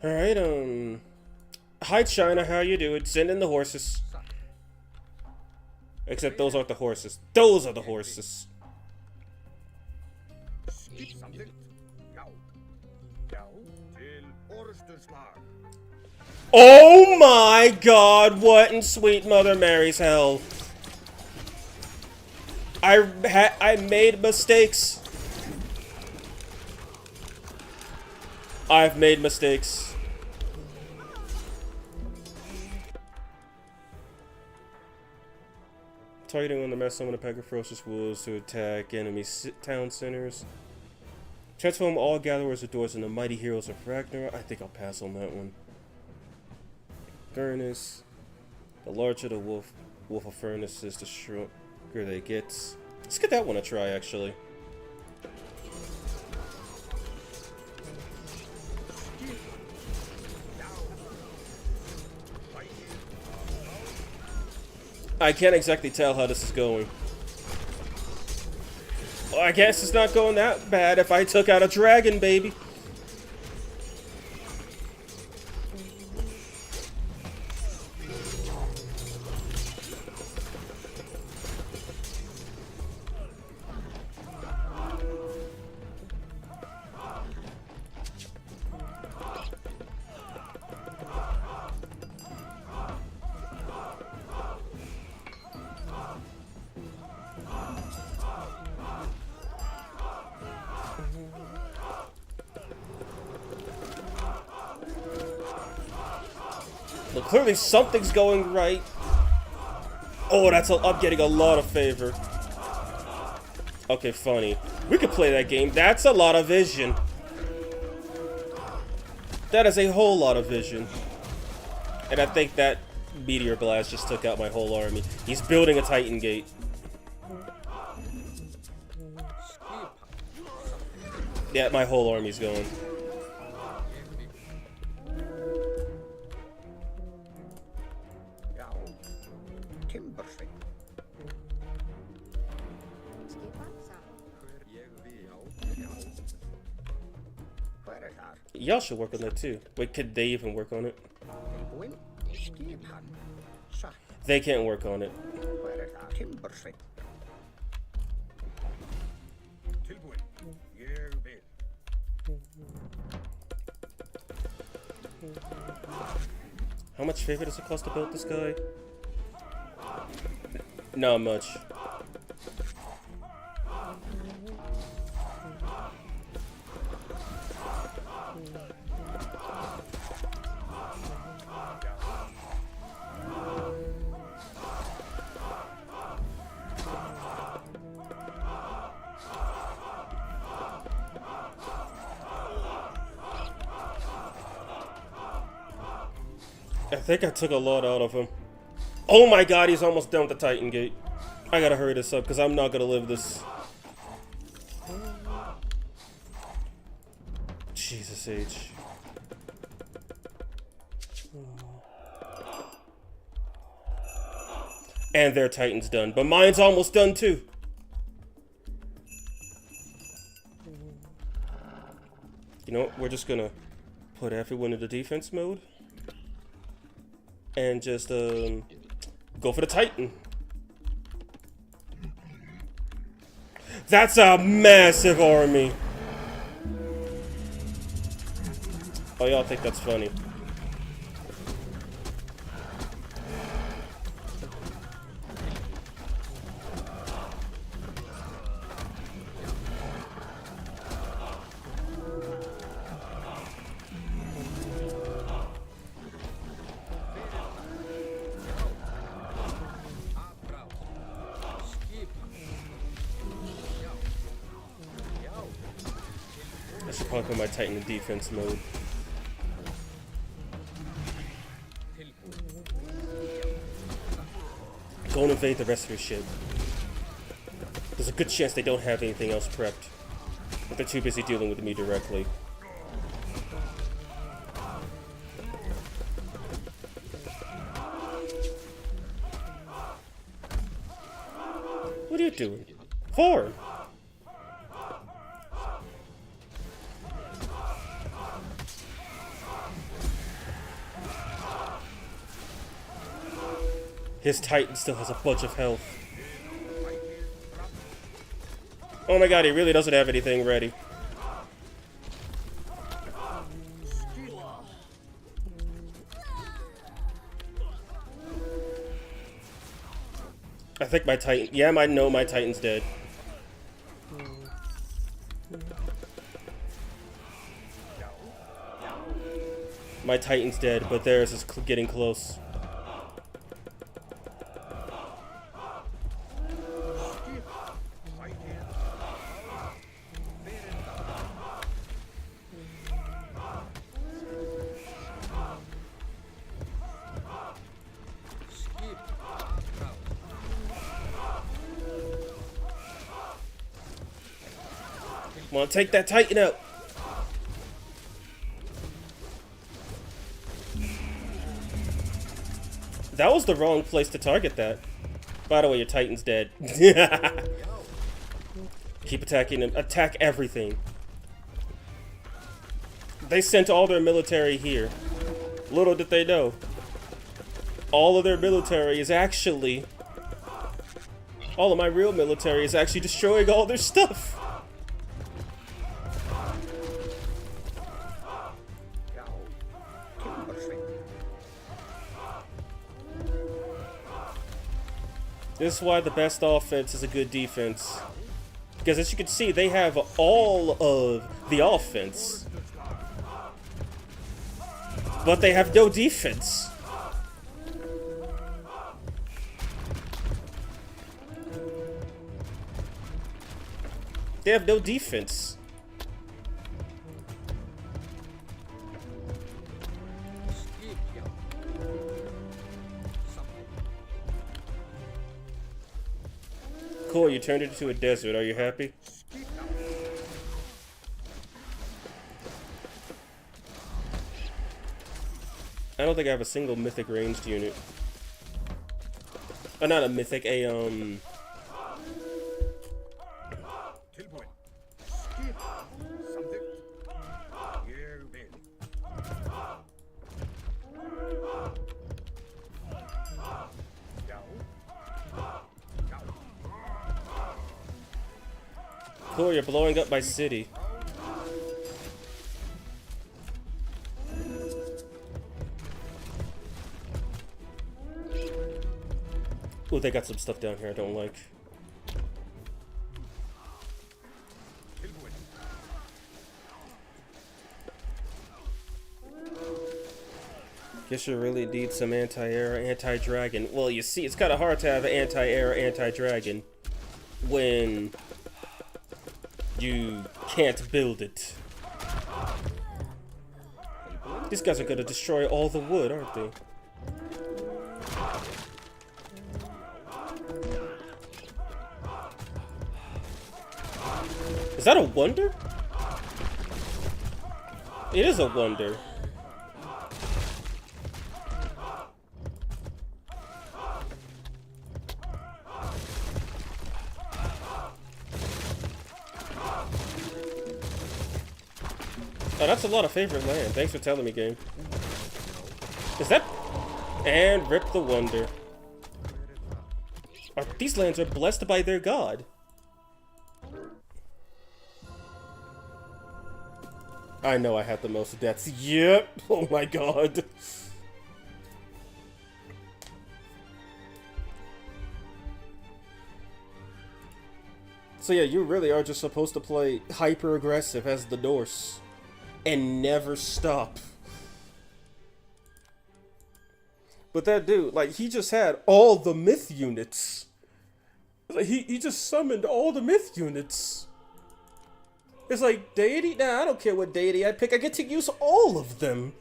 Alright, hi China, how you doing? Send in the horses. Except those aren't the horses. Those are the horses. Skip samþykkt. Já. Já. Til orustuslag. Oh my god, what in sweet Mother Mary's hell? I made mistakes. I've made mistakes. Targeting on the mass summon a pack of ferocious wolves to attack enemy town centers. Transform all gatherers of doors into mighty heroes of Ragnarok. I think I'll pass on that one. Furnace. The larger the wolf of furnaces, the stronger they get. Let's get that one a try, actually. I can't exactly tell how this is going. Well, I guess it's not going that bad if I took out a dragon, baby. Look, clearly something's going right. Oh, I'm getting a lot of favor. Okay, funny. We could play that game. That's a lot of vision. That is a whole lot of vision. And I think that meteor blast just took out my whole army. He's building a Titan gate. Yeah, my whole army's going. Já. Timbersveit. Skipa. Sa. Ég vil. Já. Hver þar? Y'all should work on that too. Wait, could they even work on it? Tilbúin. Skipan. Satt. They can't work on it. Hver þar? Timbersveit. Tilbúin. Ég vil. How much favor does it cost to build this guy? Not much. I think I took a lot out of him. Oh my god, he's almost done with the Titan Gate. I gotta hurry this up because I'm not gonna live this. Jesus H. And their Titan's done, but mine's almost done too. You know what? We're just gonna put everyone into defense mode. And just go for the Titan. That's a massive army. Oh, y'all think that's funny? I should probably put my Titan in defense mode. Go and invade the rest of your ship. There's a good chance they don't have anything else prepped, but they're too busy dealing with me directly. What are you doing? 4! His Titan still has a bunch of health. Oh my god, he really doesn't have anything ready. I think my Titan... Yeah, I know my Titan's dead. My Titan's dead, but theirs is getting close. Come on, take that Titan out. That was the wrong place to target that. By the way, your Titan's dead. Keep attacking him. Attack everything. They sent all their military here. Little did they know. All of their military is actually... All of my real military is actually destroying all their stuff. This is why the best offense is a good defense. Because as you can see, they have all of the offense. But they have no defense. They have no defense. Cool, you turned it into a desert. Are you happy? I don't think I have a single mythic ranged unit. Not a mythic, a Cool, you're blowing up my city. Oh, they got some stuff down here I don't like. Guess you really need some anti-air, anti-dragon. Well, you see, it's kind of hard to have an anti-air, anti-dragon when you can't build it. These guys are gonna destroy all the wood, aren't they? Is that a wonder? It is a wonder. Oh, that's a lot of favorite land. Thanks for telling me, game. Is that... And rip the wonder. These lands are blessed by their god. I know I had the most deaths. Yep. Oh my god. So yeah, you really are just supposed to play hyper aggressive as the Norse and never stop. But that dude, like, he just had all the myth units. Like, he just summoned all the myth units. It's like, deity? Nah, I don't care what deity I pick. I get to use all of them.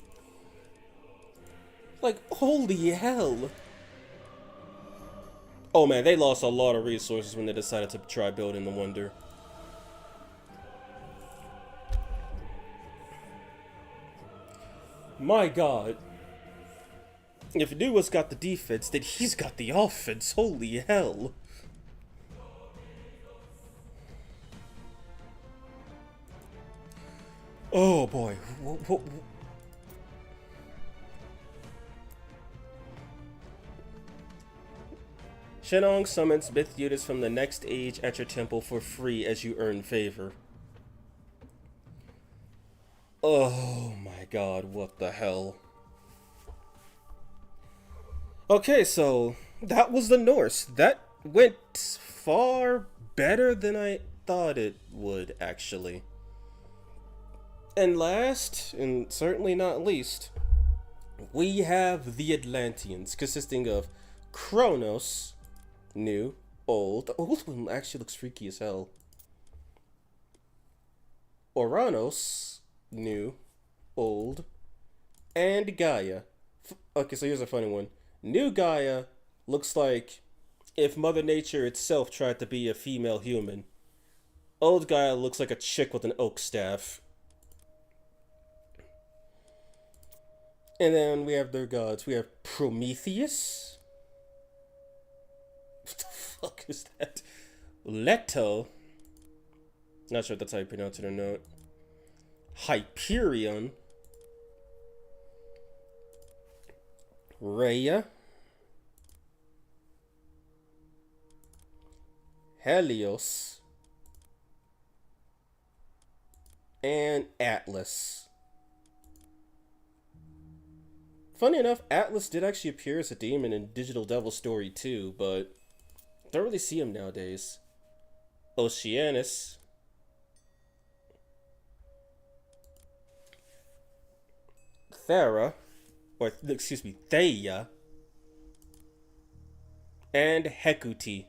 Like, holy hell. Oh man, they lost a lot of resources when they decided to try building the wonder. My god. If Noob got the defense, then he's got the offense. Holy hell. Oh boy. Shenong summons myth units from the next age at your temple for free as you earn favor. Oh my god, what the hell. Okay, so that was the Norse. That went far better than I thought it would, actually. And last, and certainly not least, we have the Atlanteans, consisting of Kronos, new, old. The old one actually looks freaky as hell. Oranos, new, old, and Gaia. Okay, so here's a funny one. New Gaia looks like if Mother Nature itself tried to be a female human. Old Gaia looks like a chick with an oak staff. And then we have their gods. We have Prometheus. What the fuck is that? Leto. Not sure if that's how you pronounce it or not. Hyperion. Rhea. Helios. And Atlas. Funny enough, Atlas did actually appear as a demon in Digital Devil Story 2, but don't really see him nowadays. Oceanus. Thera, or excuse me, Theia. And Hecate.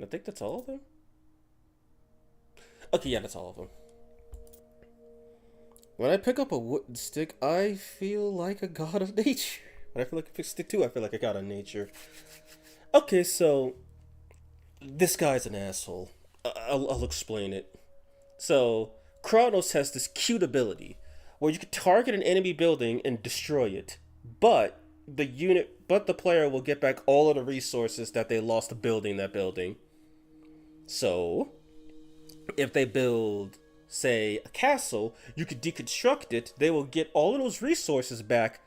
I think that's all of them. Okay, yeah, that's all of them. When I pick up a wooden stick, I feel like a god of nature. When I feel like I pick a stick too, I feel like a god of nature. Okay, so this guy's an asshole. I'll explain it. So Kronos has this cute ability where you can target an enemy building and destroy it, but the player will get back all of the resources that they lost building that building. So if they build, say, a castle, you could deconstruct it, they will get all of those resources back,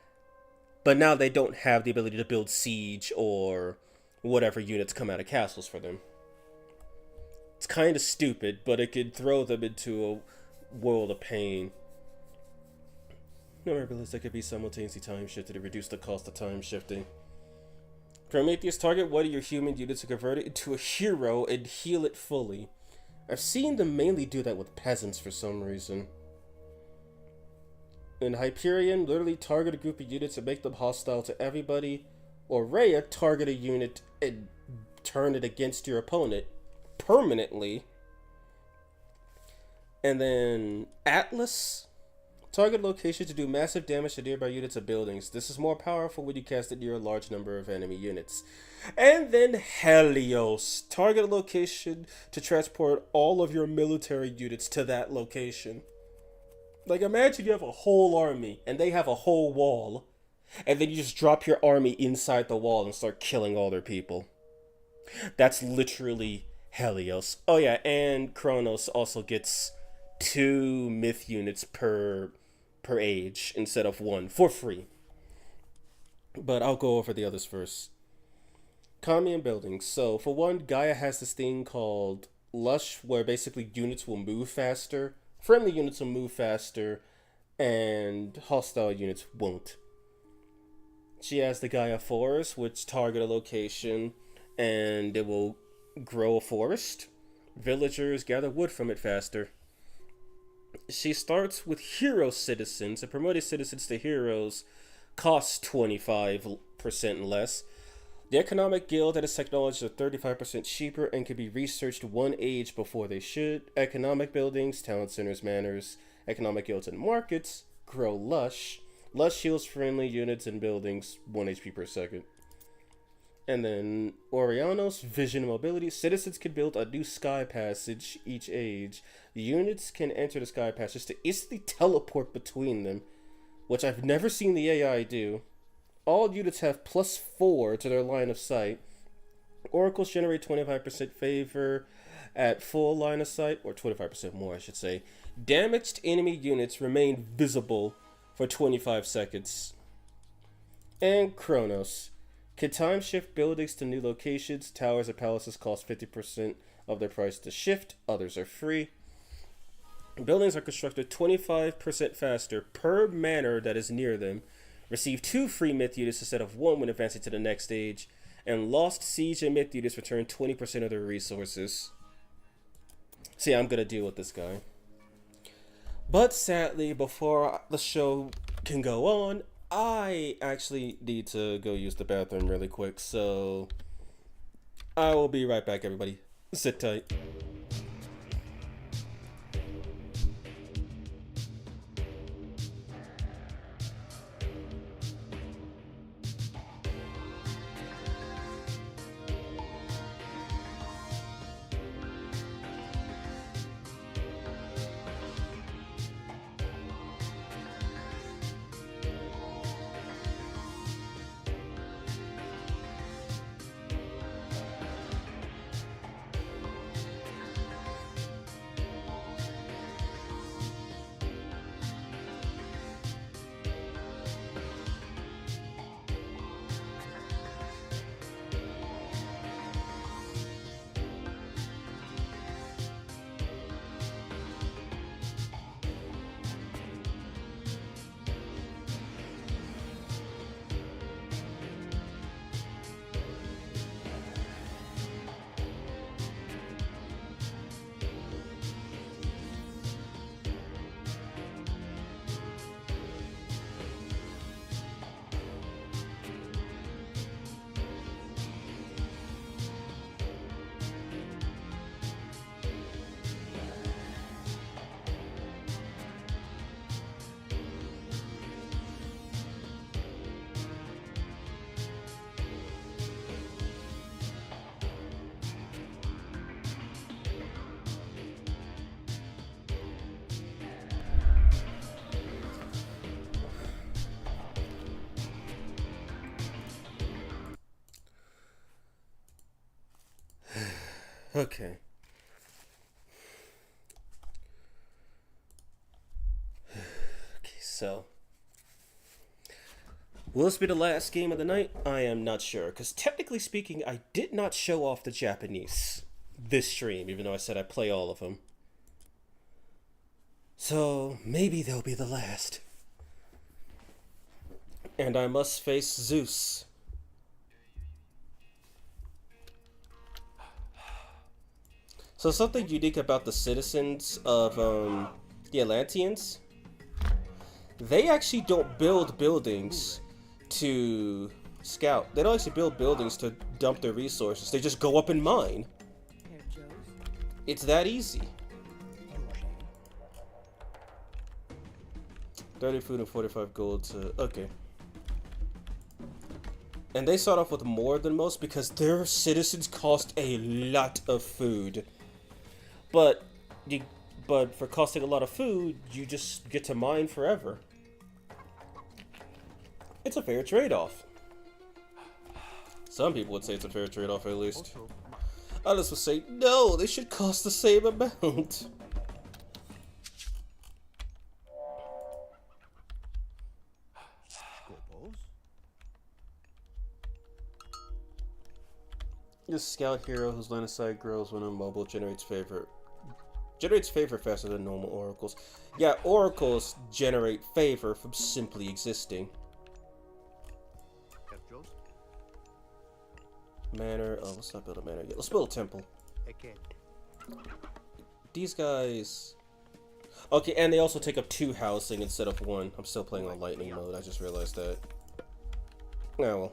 but now they don't have the ability to build siege or whatever units come out of castles for them. It's kind of stupid, but it could throw them into a world of pain. No abilities that could be simultaneously time shifted to reduce the cost of time shifting. Prometheus, target one of your human units to convert it into a hero and heal it fully. I've seen them mainly do that with peasants for some reason. In Hyperion, literally target a group of units and make them hostile to everybody. Or Rhea, target a unit and turn it against your opponent permanently. And then Atlas, target location to do massive damage to nearby units or buildings. This is more powerful when you cast it near a large number of enemy units. And then Helios, target a location to transport all of your military units to that location. Like, imagine you have a whole army and they have a whole wall, and then you just drop your army inside the wall and start killing all their people. That's literally Helios. Oh yeah, and Kronos also gets 2 myth units per age instead of 1 for free. But I'll go over the others first. Economy and buildings. So for one, Gaia has this thing called Lush, where basically units will move faster. Friendly units will move faster, and hostile units won't. She has the Gaia Forest, which target a location, and it will grow a forest. Villagers gather wood from it faster. She starts with hero citizens, and promoting citizens to heroes costs 25% less. The economic guild and its technologies are 35% cheaper and can be researched 1 age before they should. Economic buildings, town centers, manors, economic guilds, and markets grow Lush. Lush heals friendly units and buildings 1 HP per second. And then Orianos, vision and mobility. Citizens can build a new sky passage each age. Units can enter the sky passage to instantly teleport between them, which I've never seen the AI do. All units have +4 to their line of sight. Oracles generate 25% favor at full line of sight, or 25% more, I should say. Damaged enemy units remain visible for 25 seconds. And Kronos can time shift buildings to new locations. Towers and palaces cost 50% of their price to shift. Others are free. Buildings are constructed 25% faster per manor that is near them. Receive 2 free myth units instead of 1 when advancing to the next stage. And lost siege and myth units return 20% of their resources. See, I'm gonna deal with this guy. But sadly, before the show can go on, I actually need to go use the bathroom really quick. So I will be right back, everybody. Sit tight. Okay. Okay, so will this be the last game of the night? I am not sure, because technically speaking, I did not show off the Japanese this stream, even though I said I play all of them. So maybe they'll be the last. And I must face Zeus. So something unique about the citizens of the Atlanteans, they actually don't build buildings to scout. They don't actually build buildings to dump their resources. They just go up and mine. It's that easy. 30 food and 45 gold to... Okay. And they start off with more than most because their citizens cost a lot of food. But for costing a lot of food, you just get to mine forever. It's a fair trade-off. Some people would say it's a fair trade-off, at least. Others would say, no, they should cost the same amount. This scout hero whose line of sight grows when immobile generates favor faster than normal oracles. Yeah, oracles generate favor from simply existing. Manor. Oh, let's not build a manor yet. Let's build a temple. These guys. Okay, and they also take up 2 housing instead of 1. I'm still playing on lightning mode. I just realized that. Oh well.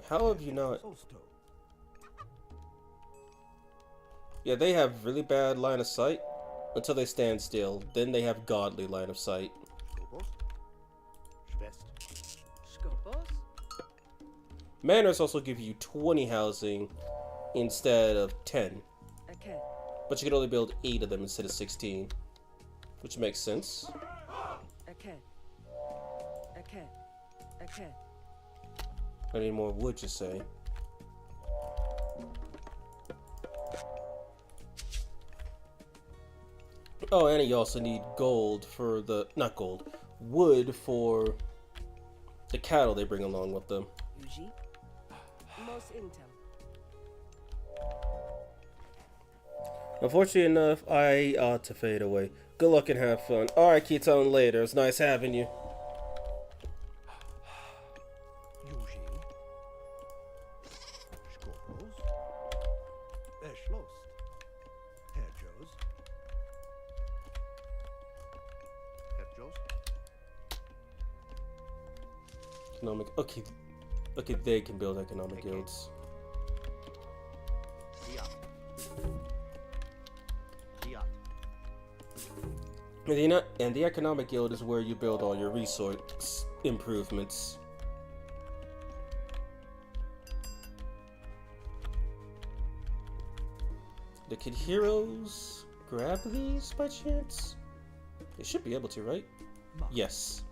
How have you not? Yeah, they have really bad line of sight until they stand still. Then they have godly line of sight. Manors also give you 20 housing instead of 10. But you can only build 8 of them instead of 16. Which makes sense. I need more wood, you say? Oh, and you also need gold for the... Not gold. Wood for the cattle they bring along with them. Unfortunately enough, I ought to fade away. Good luck and have fun. Alright, Ketone, later. It's nice having you. Economic. Okay, they can build economic guilds. And the economic guild is where you build all your resource improvements. Could heroes grab these by chance? They should be able to, right? Yes.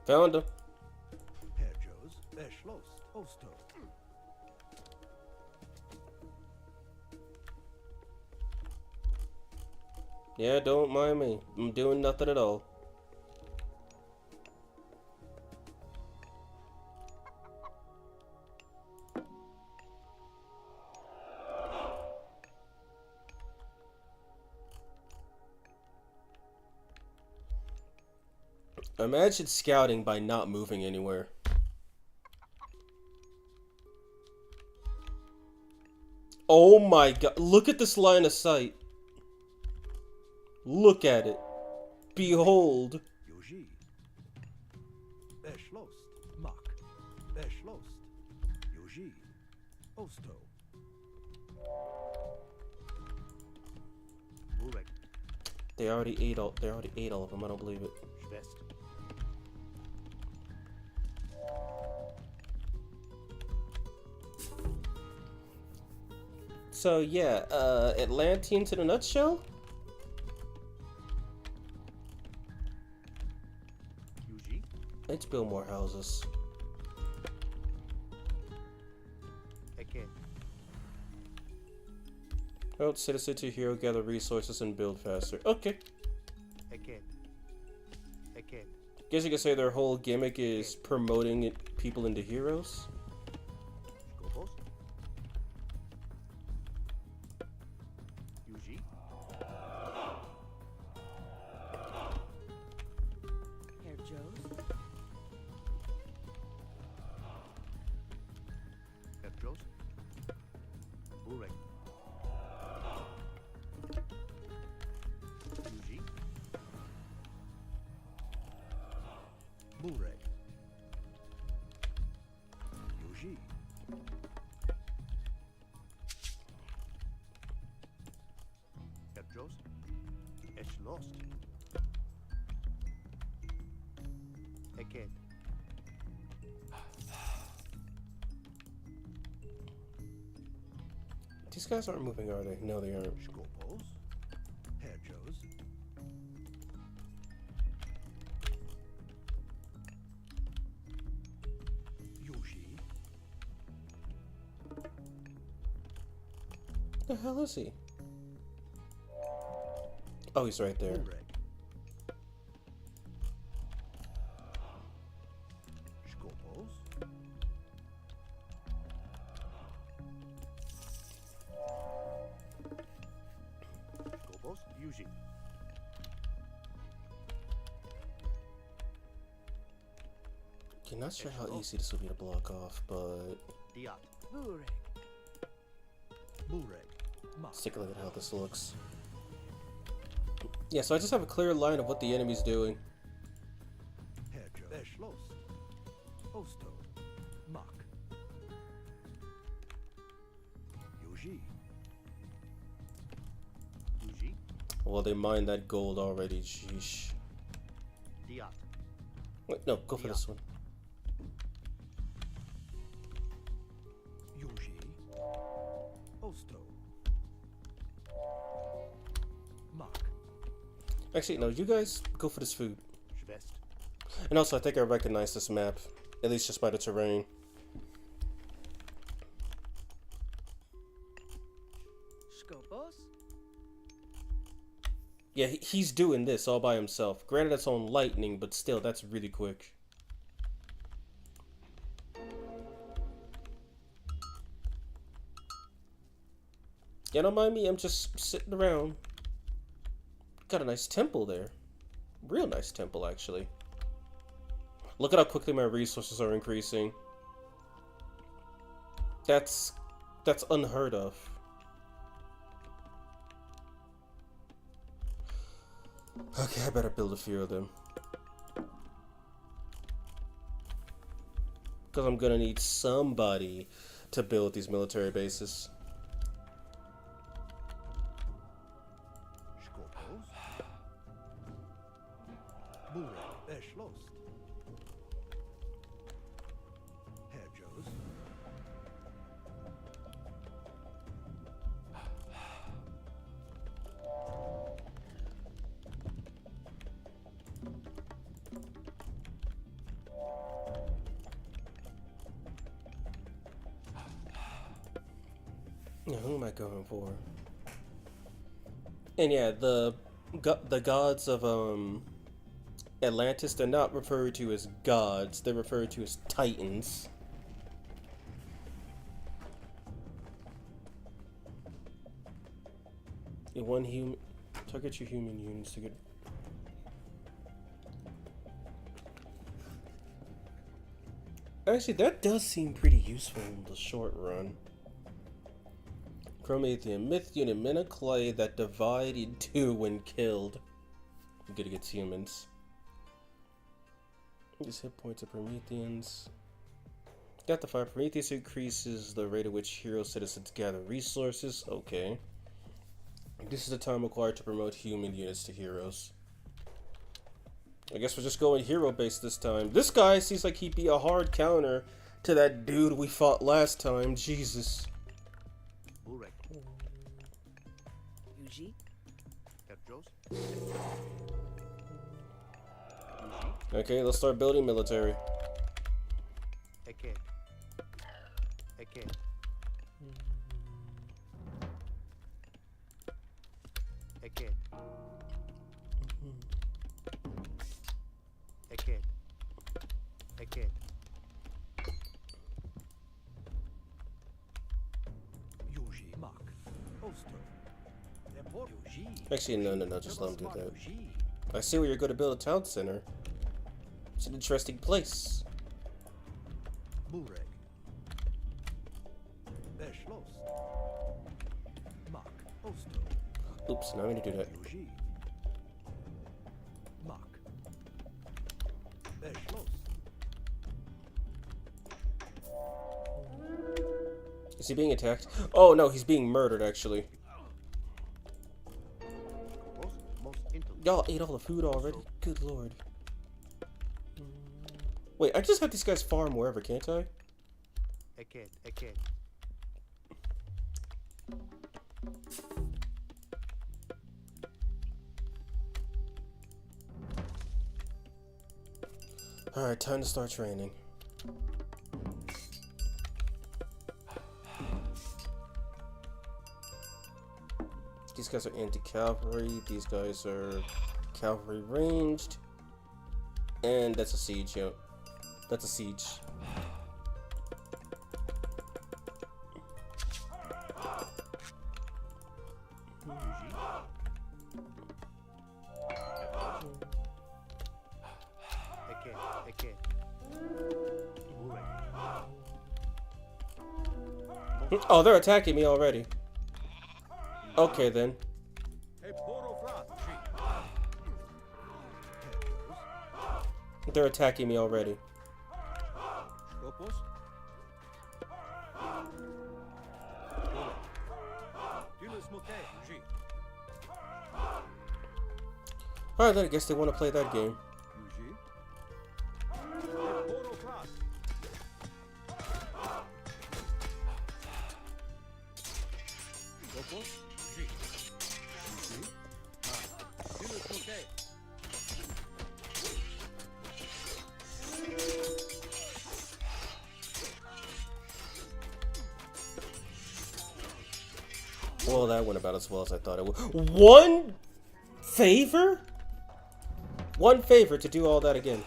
Found him. Yeah, don't mind me. I'm doing nothing at all. Imagine scouting by not moving anywhere. Oh my god, look at this line of sight. Look at it. Behold. They already ate all of them, I don't believe it. So yeah, Atlanteans in a nutshell? Let's build more houses. Promote citizen to hero, gather resources, and build faster. Okay. Again. Again. Guess you could say their whole gimmick is promoting people into heroes. Skopos. Yuji. Herr Joes. Petros. Burek. Yuji. Burek. Yuji. Petros. Es lost. Again. These guys aren't moving, are they? No, they aren't. Skopos. Herjos. Yuji. The hell is he? Oh, he's right there. Burek. Skopos. Skopos. Yuji. Okay, not sure how easy this will be to block off, but Diat. Burek. Burek. let's take a look at how this looks. Yeah, so I just have a clear line of what the enemy's doing. Herjo. Beschloss. Osto. Mak. Yuji. Yuji. Well, they mined that gold already, sheesh. Diat. Wait, no, go for this one. Yuji. Osto. Mak. Actually, no, you guys go for this food. Schwest. And also, I think I recognize this map, at least just by the terrain. Skopos. Yeah, he's doing this all by himself. Granted, it's on lightning, but still, that's really quick. Yeah, don't mind me, I'm just sitting around. Got a nice temple there. Real nice temple, actually. Look at how quickly my resources are increasing. That's unheard of. Okay, I better build a few of them. Because I'm gonna need somebody to build these military bases. Skopos. Burek. Beschloss. Herjos. Now, who am I going for? And yeah, the gods of Atlantis, they're not referred to as gods, they're referred to as titans. In one human target your human units to get. Actually, that does seem pretty useful in the short run. Promethean myth unit, men of clay that divide in two when killed. Good against humans. Just hit points of Prometheans. Got the fire. Prometheus increases the rate at which hero citizens gather resources. Okay. This is the time required to promote human units to heroes. I guess we're just going hero based this time. This guy seems like he'd be a hard counter to that dude we fought last time. Jesus. Burek. Yuji. Herjos. Okay, let's start building military. Again. Again. Eket. Eket. Eket. Yuji Mak. Oster. Depor Yuji. Actually, no, just let him do that. I see where you're going to build a town center. It's an interesting place. Bureg. Beschloss. Mak. Oster. Oops, now I'm going to do that. Yuji. Mak. Beschloss. Is he being attacked? Oh no, he's being murdered actually. Y'all ate all the food already? Good lord. Wait, I just have these guys farm wherever, can't I? Eket. Eket. Alright, time to start training. These guys are anti-cavalry, these guys are cavalry ranged. And that's a siege, yo. That's a siege. Oh, they're attacking me already. Okay then. They're attacking me already. Alright, then I guess they want to play that game. Well, that went about as well as I thought it would. One favor? One favor to do all that again.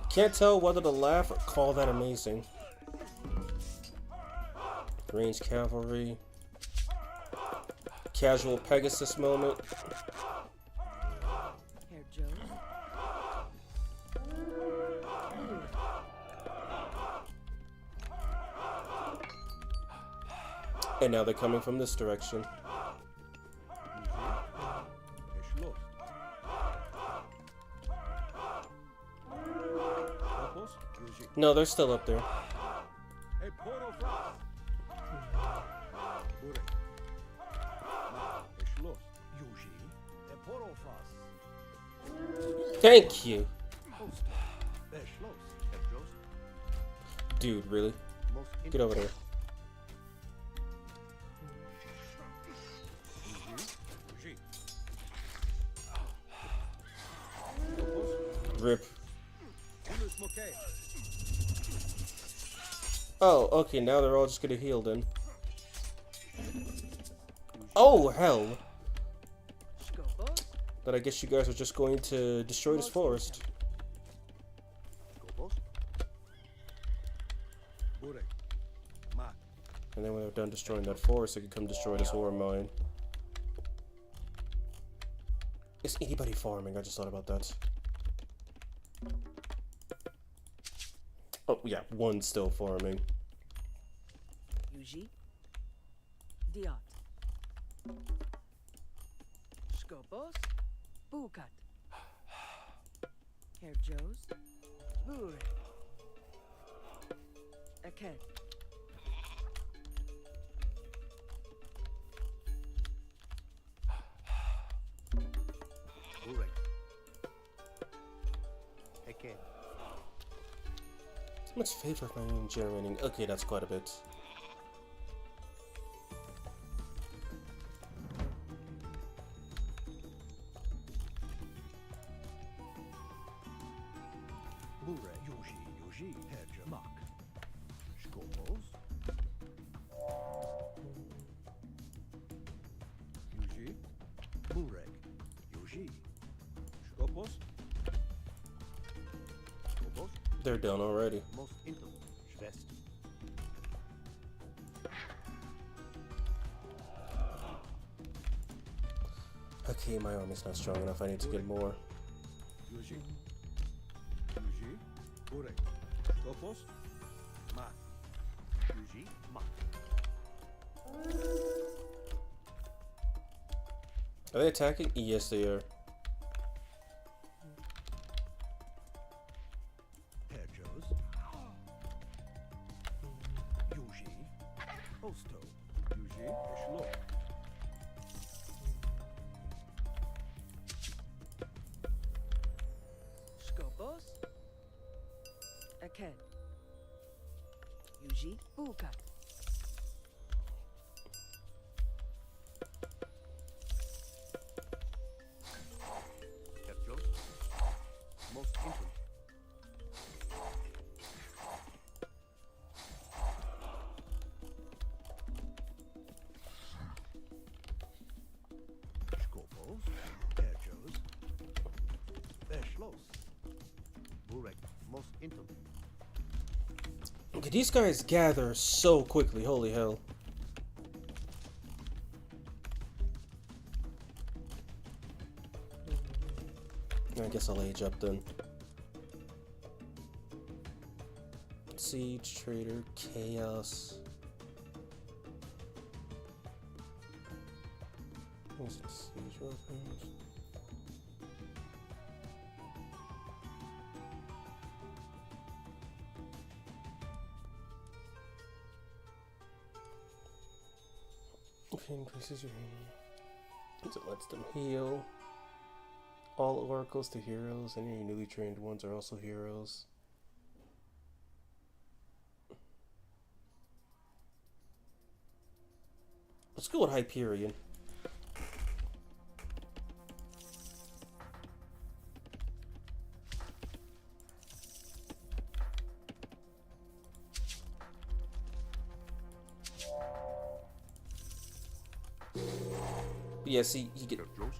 Can't tell whether to laugh or call that amazing. Ranged cavalry. Casual Pegasus moment. Herr Jones. And now they're coming from this direction. No, they're still up there. Thank you. Dude, really? Get over there. Rip. Oh, okay, now they're all just gonna heal then. Oh, hell! But I guess you guys are just going to destroy this forest. And then when they're done destroying that forest, they can come destroy this ore mine. Is anybody farming? I just thought about that. Oh, yeah, one's still farming. Yuji. Diot. Skopos. Bukat. Herr Joes. Bure. Eket. Bure. Eket. How much favor am I generating? Okay, that's quite a bit. Bure. Yuji. Hedge. Mak. Skopos. They're done already. Most intel. Schwest. Okay, my army's not strong enough. I need to get more. Yuji. Yuji. Burek. Skopos. Mak. Yuji. Mak. Are they attacking? Yes, they are. Herjos. Yuji. Osto. Yuji. Eshlo. Skopos. Aked. Yuji. Bukat. Herjos. Most intel. Skopos. Herjos. Eschlos. Burek. Most intel. Okay, these guys gather so quickly. Holy hell. I guess I'll age up then. Siege, Trader, Chaos. What's this? Siege weapons. If it increases your healing, it lets them heal. All oracles to heroes, and your newly trained ones are also heroes. Let's go with Hyperion. Yeah, see, you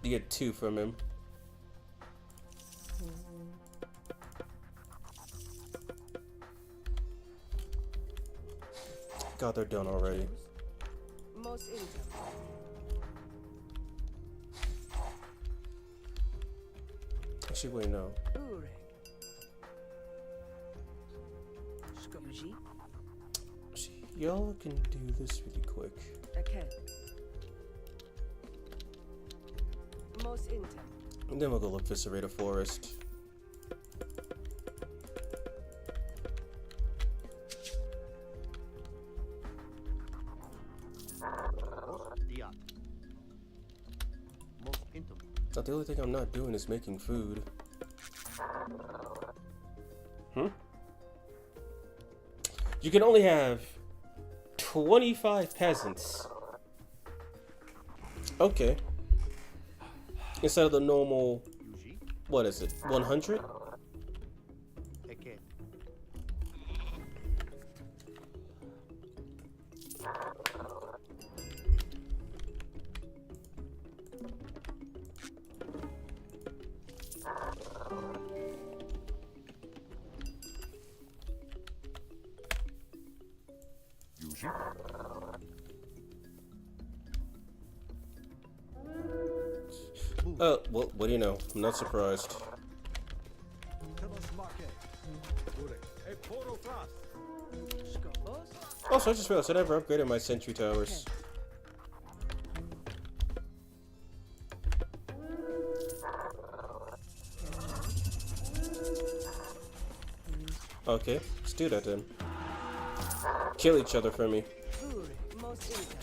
get 2 from him. God, they're done already. Most intel. Actually, wait, no. Burek. Yuji. Y'all can do this really quick. Aked. Most intel. And then we'll go eviscerate a forest. Diat. Most intel. Now, the only thing I'm not doing is making food. You can only have 25 peasants. Okay. Instead of the normal, Yuji. what is it, 100? Aked. Well, what do you know? I'm not surprised. Telos Marke. Burek. E Poro Fras. Skopos. Also, I just realized I never upgraded my sentry towers. Okay, let's do that then. Kill each other for me. Burek. Most intel.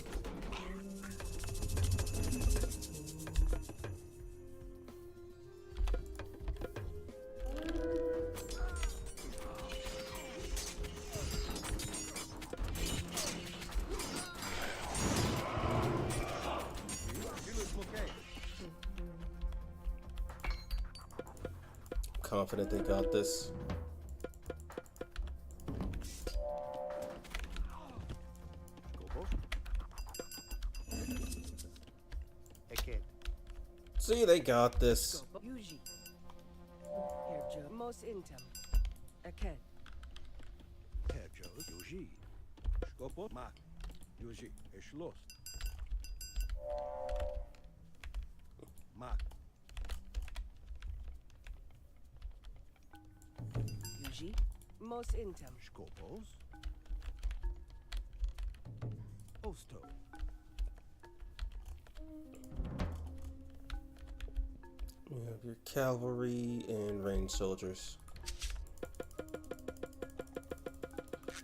Confident they got this. Aked. See, they got this. Yuji. Herjo. Most intel. Eket. Terjos. Yuji. Skopos. Mak. Yuji. Eschloss. Mak. Yuji. Most intem. Skopos. Osto. You have your cavalry and ranged soldiers.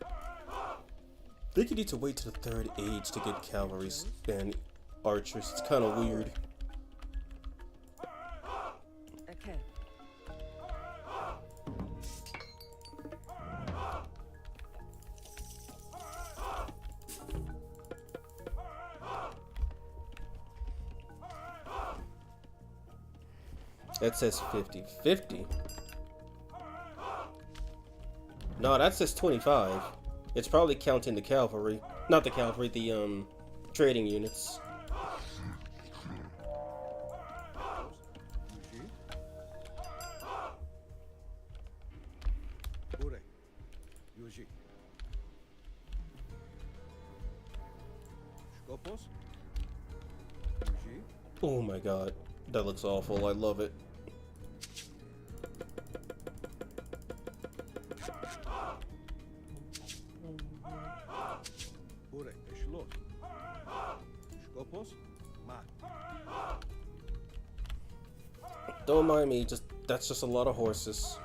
I think you need to wait to the third age to get cavalry and archers. It's kind of weird. Eket. That says 50. 50? No, that says 25. It's probably counting the cavalry. Not the cavalry, the trading units. Yuji. Burek. Yuji. Skopos. Yuji. Oh my god. That looks awful. I love it. Burek. Eschloss. Skopos. Mak. Don't mind me, that's just a lot of horses.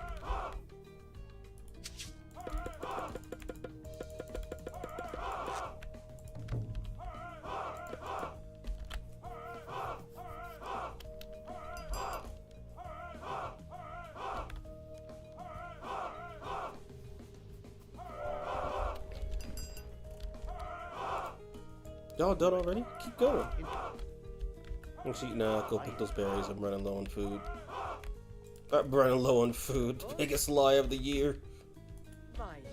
Y'all done already? Keep going. Actually, nah, go pick those berries. I'm running low on food. I'm running low on food. Biggest lie of the year. Fine.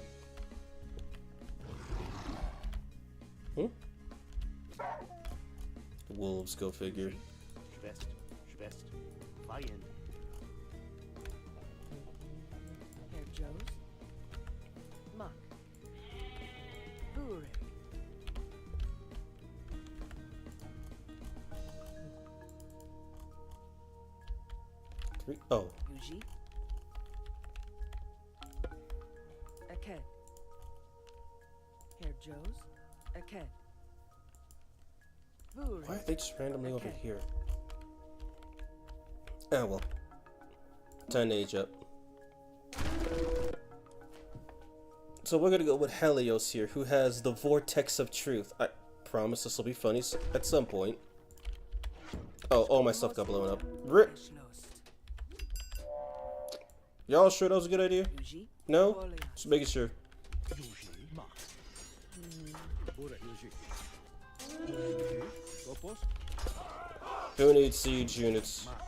Wolves, go figure. Schwest. Schwest. Weien. Terjos. Mak. Burek. Oh, Yuji. Eket. Terjos. Eket. Burek. why are they just randomly over here? Ah, well. Time to age up. So we're gonna go with Helios here, who has the Vortex of Truth. I promise this will be funny at some point. Oh, all my stuff got blown up. Rip. Eschloss. Y'all sure that was a good idea? Yuji. No? Goliath. Just making sure. Yuji. Mak. Burek. Yuji. Yuji. Skopos. Who needs siege units? Mak.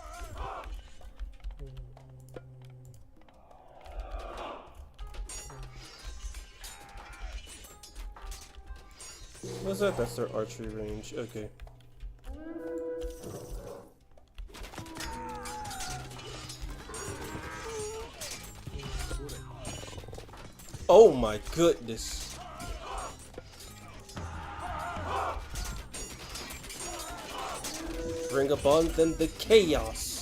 What's that? That's their archery range. Okay. Oh my goodness. Bring upon them the chaos.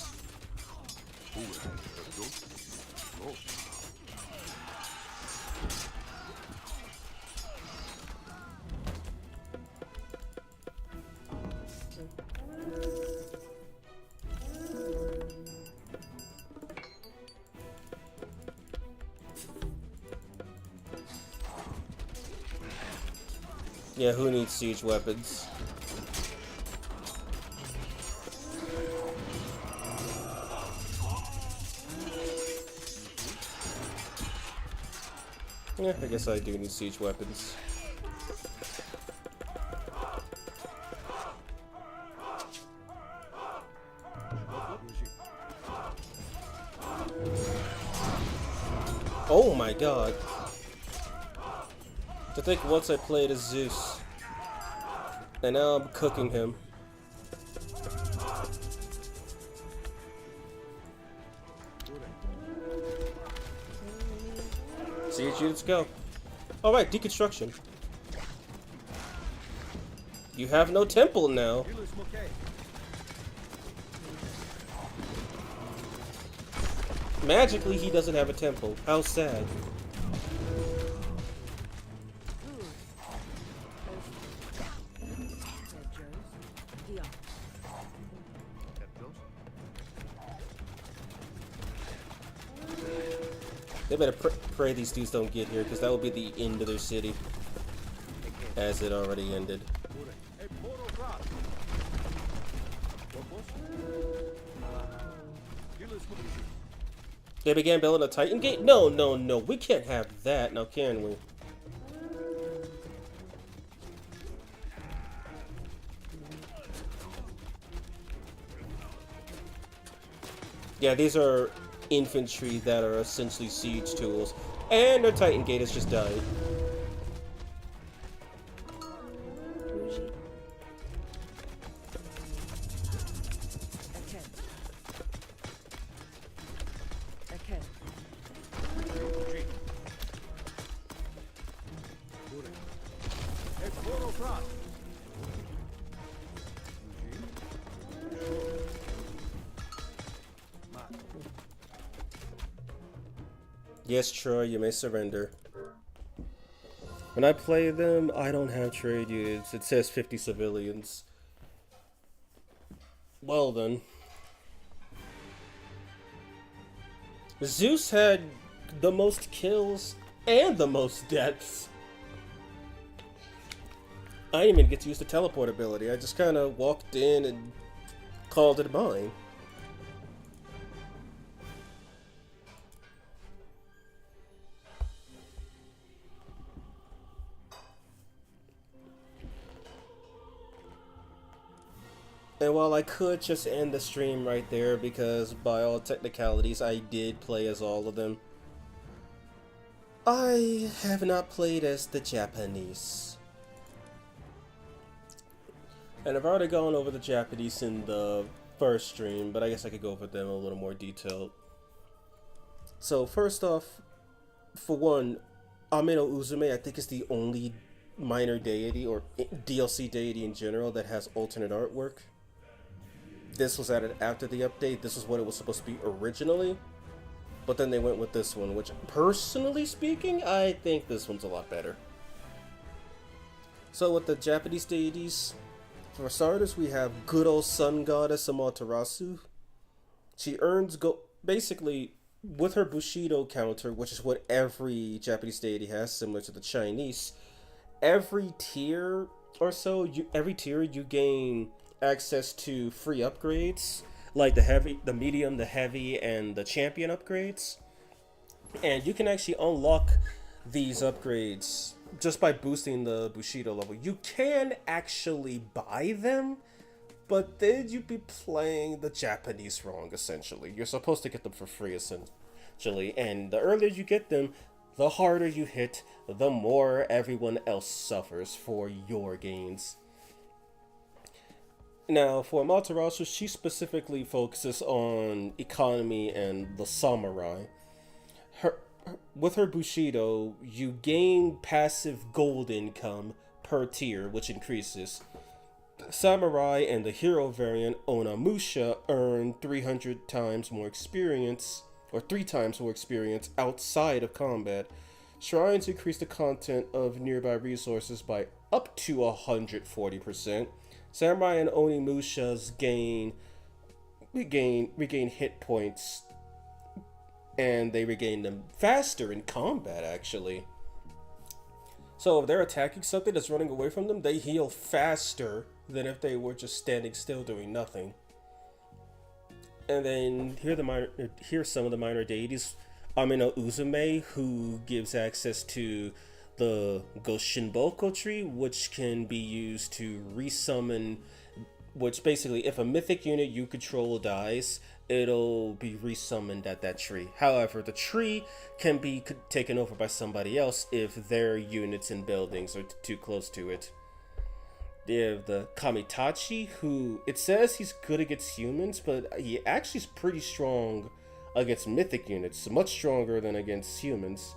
Yeah, who needs siege weapons? Yeah, I guess I do need siege weapons. Oh my god. To think once I played as Zeus, and now I'm cooking him. Siege units go. Alright, deconstruction. You have no temple now. Magically, he doesn't have a temple. How sad. They better pray these dudes don't get here, because that will be the end of their city. As it already ended. They began building a Titan gate? No, no, no. We can't have that now, can we? Yeah, these are infantry that are essentially siege tools. And their Titan gate has just died. Yes, Troy, you may surrender. When I play them, I don't have trade units. It says 50 civilians. Well then. Zeus had the most kills and the most deaths. I didn't even get to use the teleport ability. I just kind of walked in and called it mine. And while I could just end the stream right there, because by all technicalities I did play as all of them, I have not played as the Japanese. And I've already gone over the Japanese in the first stream, but I guess I could go over them a little more detailed. So first off, for one, Ameno Uzume I think is the only minor deity or DLC deity in general that has alternate artwork. This was added after the update. This is what it was supposed to be originally. But then they went with this one, which, personally speaking, I think this one's a lot better. So with the Japanese deities, for starters, we have good old sun goddess Amaterasu. She earns basically, with her Bushido counter, which is what every Japanese deity has, similar to the Chinese, every tier or so, you gain access to free upgrades, like the heavy, the medium, the heavy, and the champion upgrades. And you can actually unlock these upgrades just by boosting the Bushido level. You can actually buy them, but then you'd be playing the Japanese wrong, essentially. You're supposed to get them for free, essentially. And the earlier you get them, the harder you hit, the more everyone else suffers for your gains. Now, for Amaterasu, she specifically focuses on economy and the samurai. With her Bushido, you gain passive gold income per tier, which increases. Samurai and the hero variant, Onamusha, earn 300 times more experience, or 3 times more experience outside of combat. Shrines increase the content of nearby resources by up to 140%. Samurai and Onimusha's regain hit points, and they regain them faster in combat, actually. So if they're attacking something that's running away from them, they heal faster than if they were just standing still doing nothing. And then here's some of the minor deities. Ameno Uzume, who gives access to the Goshinboko tree, which can be used to resummon, which basically, if a mythic unit you control dies, it'll be resummoned at that tree. However, the tree can be taken over by somebody else if their units and buildings are too close to it. They have the Kamitachi, who, it says he's good against humans, but he actually is pretty strong against mythic units, much stronger than against humans.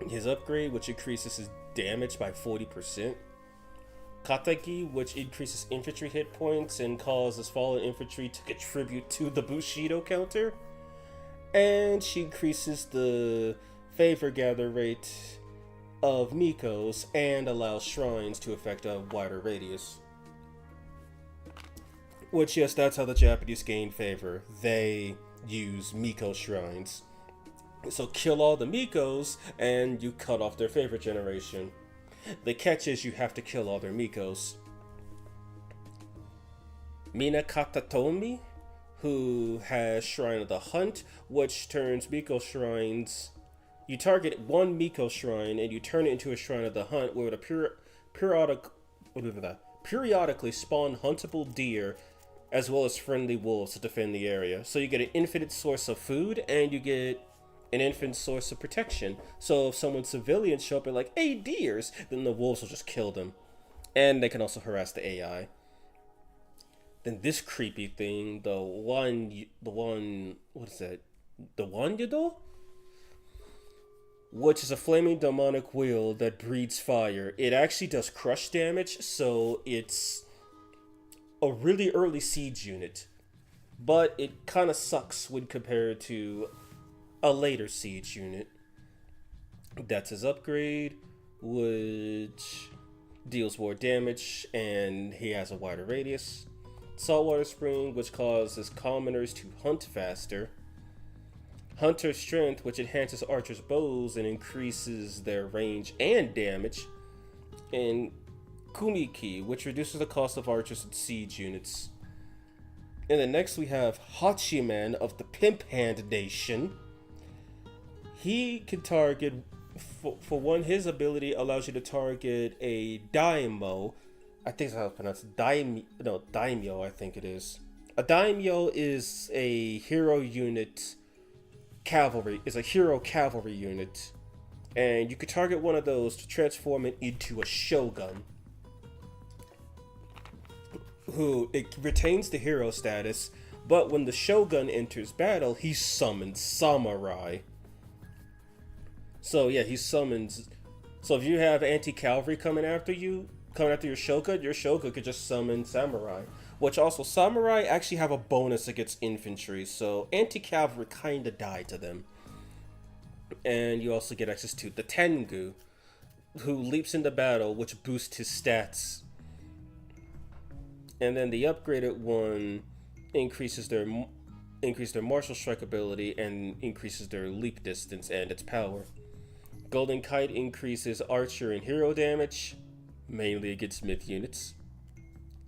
His upgrade, which increases his damage by 40%. Kateki, which increases infantry hit points and causes fallen infantry to contribute to the Bushido counter. And she increases the favor gather rate of Mikos and allows shrines to affect a wider radius. Which, yes, that's how the Japanese gain favor. They use Miko shrines. So kill all the Mikos and you cut off their favor generation. The catch is you have to kill all their Mikos. Mina Katatomi, who has Shrine of the Hunt, which turns Miko shrines. You target one Miko shrine and you turn it into a Shrine of the Hunt, where it periodically spawn huntable deer as well as friendly wolves to defend the area. So you get an infinite source of food and you get an infinite source of protection. So if someone civilians show up and like, hey, deers, then the wolves will just kill them. And they can also harass the AI. Then this creepy thing, the one, what is that? The Wanyado? Which is a flaming demonic wheel that breathes fire. It actually does crush damage, so it's a really early siege unit. But it kind of sucks when compared to a later siege unit. That's his upgrade, which deals more damage, and he has a wider radius. Saltwater Spring, which causes commoners to hunt faster. Hunter Strength, which enhances archers' bows and increases their range and damage. And Kumiki, which reduces the cost of archers and siege units. And then next we have Hachiman of the Pimp Hand Nation. He can target, for one, his ability allows you to target a Daimyo. I think that's how it's pronounced. Daimyo, I think it is. A Daimyo is a hero unit cavalry, is a hero cavalry unit. And you could target one of those to transform it into a shogun. Who, it retains the hero status, but when the shogun enters battle, he summons samurai. So yeah, he summons. So if you have anti-cavalry coming after your shogun could just summon samurai. Which also, samurai actually have a bonus against infantry, so anti-cavalry kinda die to them. And you also get access to the Tengu, who leaps into battle, which boosts his stats. And then the upgraded one increases their martial strike ability and increases their leap distance and its power. Golden Kite increases archer and hero damage, mainly against myth units.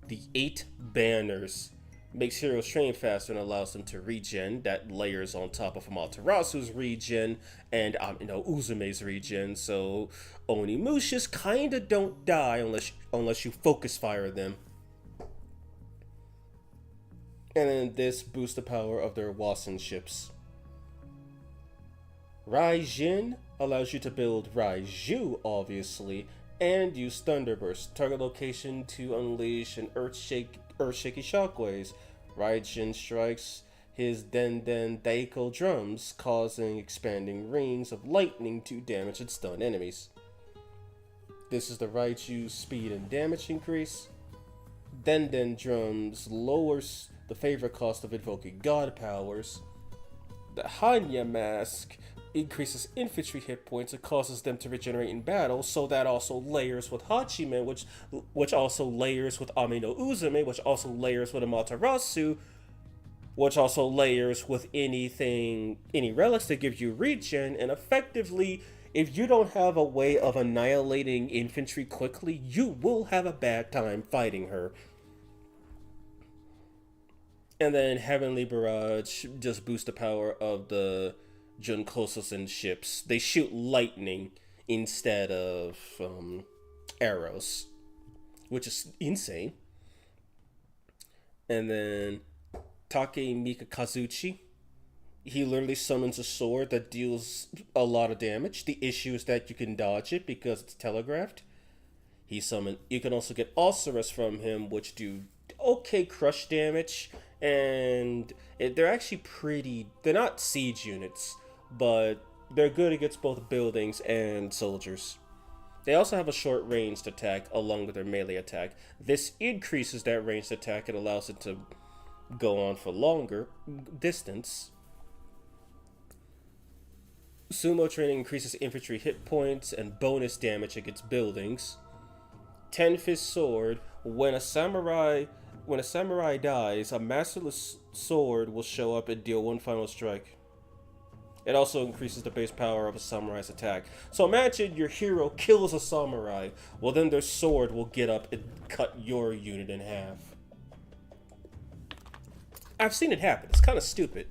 The 8 Banners makes heroes train faster and allows them to regen. That layers on top of Amaterasu's regen and Uzume's regen, so Onimushis kinda don't die unless you focus fire them. And then this boosts the power of their Wasen ships. Raijin allows you to build Raiju, obviously, and use Thunderburst. Target location to unleash an earth-shaky shockwaves. Raijin strikes his Den Daiko drums, causing expanding rings of lightning to damage and stun enemies. This is the Raiju's speed and damage increase. Den drums lowers the favor cost of invoking god powers. The Hanya mask increases infantry hit points and causes them to regenerate in battle, so that also layers with Hachiman, which also layers with Amino Uzume, which also layers with Amaterasu, which also layers with any relics that give you regen, and effectively, if you don't have a way of annihilating infantry quickly, you will have a bad time fighting her. And then Heavenly Barrage just boosts the power of the Junkosusen ships. They shoot lightning instead of arrows, which is insane. And then Takemika Kazuchi, he literally summons a sword that deals a lot of damage. The issue is that you can dodge it because it's telegraphed. You can also get Osiris from him, which do okay crush damage, and they're actually they're not siege units, but they're good against both buildings and soldiers. They also have a short ranged attack along with their melee attack. This increases that ranged attack and allows it to go on for longer distance. Sumo training increases infantry hit points and bonus damage against buildings. Ten Fist Sword. When a samurai dies, a masterless sword will show up and deal one final strike. It also increases the base power of a samurai's attack. So imagine your hero kills a samurai. Well, then their sword will get up and cut your unit in half. I've seen it happen. It's kind of stupid.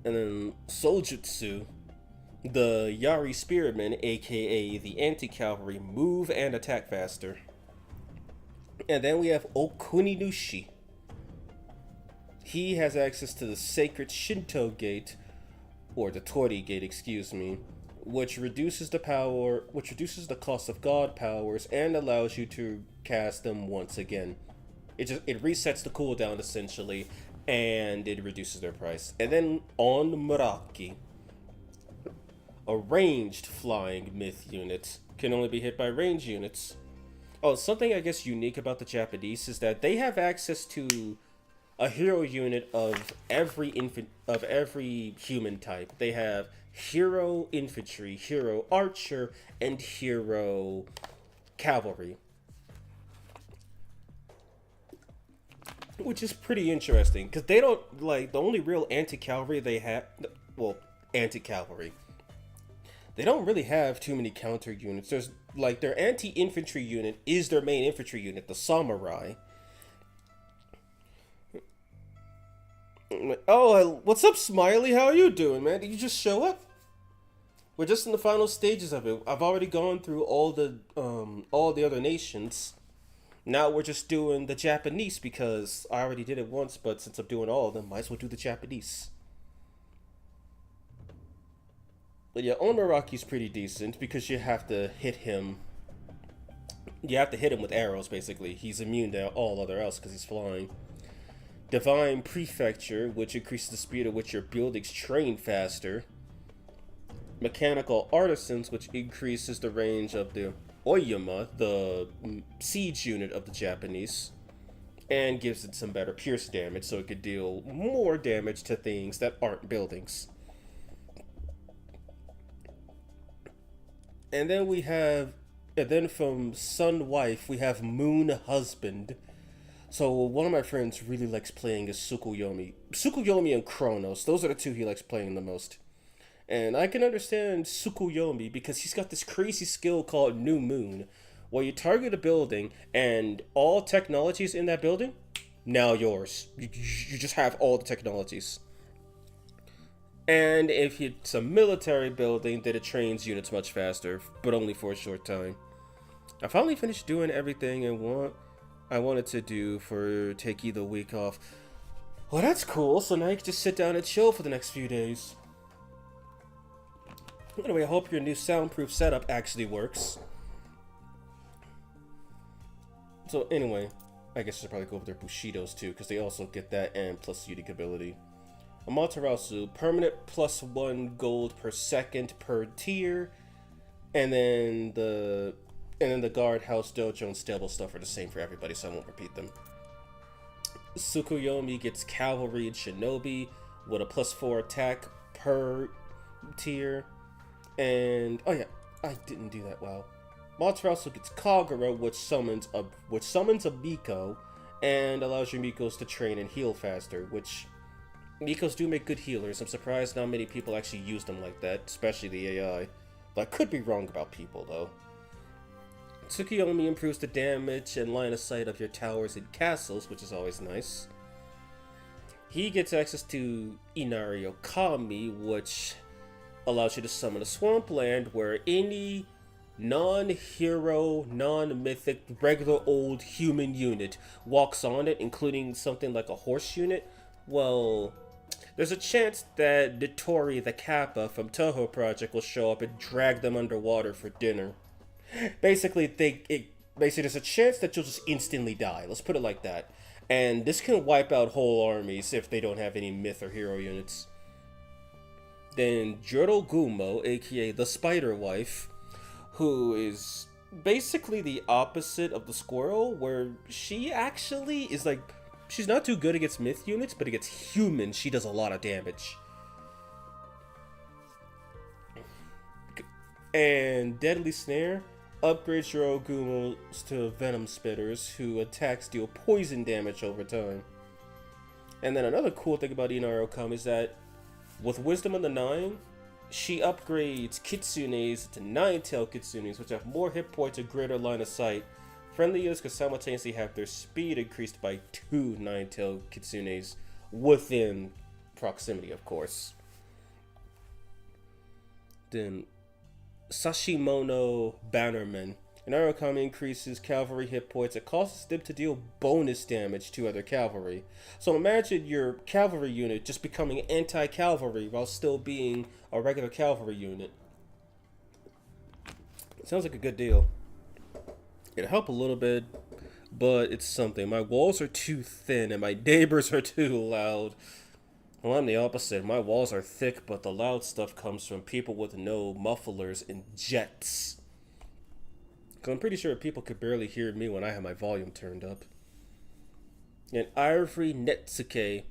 And then Soljutsu. The Yari Spearmen, aka the anti-cavalry, move and attack faster. And then we have Okuninushi. He has access to the sacred Shinto Gate, or the Tori Gate, excuse me, which reduces the cost of god powers and allows you to cast them once again. It resets the cooldown essentially, and it reduces their price. And then on Meraki, a ranged flying myth unit can only be hit by ranged units. Oh, something I guess unique about the Japanese is that they have access to a hero unit of every human type. They have hero infantry, hero archer, and hero cavalry, which is pretty interesting because they don't like the only real anti-cavalry they have. Well, anti-cavalry. They don't really have too many counter units. There's like their anti-infantry unit is their main infantry unit, the samurai. Oh, what's up, Smiley? How are you doing, man? Did you just show up? We're just in the final stages of it. I've already gone through all the other nations. Now we're just doing the Japanese because I already did it once, but since I'm doing all of them, might as well do the Japanese. But yeah, Onmaraki's pretty decent because you have to hit him. You have to hit him with arrows, basically. He's immune to all other else because he's flying. Divine Prefecture, which increases the speed at which your buildings train faster. Mechanical Artisans, which increases the range of the Oyama, the siege unit of the Japanese, and gives it some better pierce damage so it could deal more damage to things that aren't buildings. And then from Sun Wife, we have Moon Husband. So one of my friends really likes playing is Tsukuyomi. Tsukuyomi and Kronos, those are the two he likes playing the most. And I can understand Tsukuyomi because he's got this crazy skill called New Moon, where you target a building and all technologies in that building, now yours. You just have all the technologies. And if it's a military building, then it trains units much faster, but only for a short time. I finally finished doing everything I wanted to do for taking the week off. Well, that's cool, so now you can just sit down and chill for the next few days. Anyway, I hope your new soundproof setup actually works. So anyway, I guess I should probably go over their Bushidos too, because they also get that and plus unique ability. Amaterasu, permanent +1 gold per second per tier, and then the guard, house, dojo, and stable stuff are the same for everybody, so I won't repeat them. Tsukuyomi gets cavalry and shinobi with a +4 attack per tier, and oh yeah, I didn't do that well. Amaterasu gets Kagura, which summons a Miko, and allows your Mikos to train and heal faster, which Mikos do make good healers. I'm surprised not many people actually use them like that, especially the AI. But I could be wrong about people, though. Tsukuyomi improves the damage and line of sight of your towers and castles, which is always nice. He gets access to Inari Okami, which allows you to summon a swampland where any non-hero, non-mythic, regular old human unit walks on it, including something like a horse unit. Well, there's a chance that Nitori the Kappa from Toho Project will show up and drag them underwater for dinner. Basically, there's a chance that you'll just instantly die. Let's put it like that. And this can wipe out whole armies if they don't have any myth or hero units. Then Juro Gumo, aka the Spider Wife, who is basically the opposite of the squirrel, where she actually is like, she's not too good against myth units, but against humans, she does a lot of damage. And Deadly Snare upgrades your Ogumos to Venom Spitters, who attacks deal poison damage over time. And then another cool thing about Inarokami is that with Wisdom of the 9, she upgrades Kitsunes to 9-tail Kitsunes, which have more hit points and greater line of sight. Friendly units can simultaneously have their speed increased by 2 9-tail Kitsunes within proximity, of course. Then Sashimono Bannerman. An Arokami increases cavalry hit points. It causes them to deal bonus damage to other cavalry. So imagine your cavalry unit just becoming anti-cavalry while still being a regular cavalry unit. It sounds like a good deal. It'll help a little bit, but it's something. My walls are too thin and my neighbors are too loud. Well, I'm the opposite. My walls are thick, but the loud stuff comes from people with no mufflers and jets. Because I'm pretty sure people could barely hear me when I have my volume turned up. And Ivory Netsuke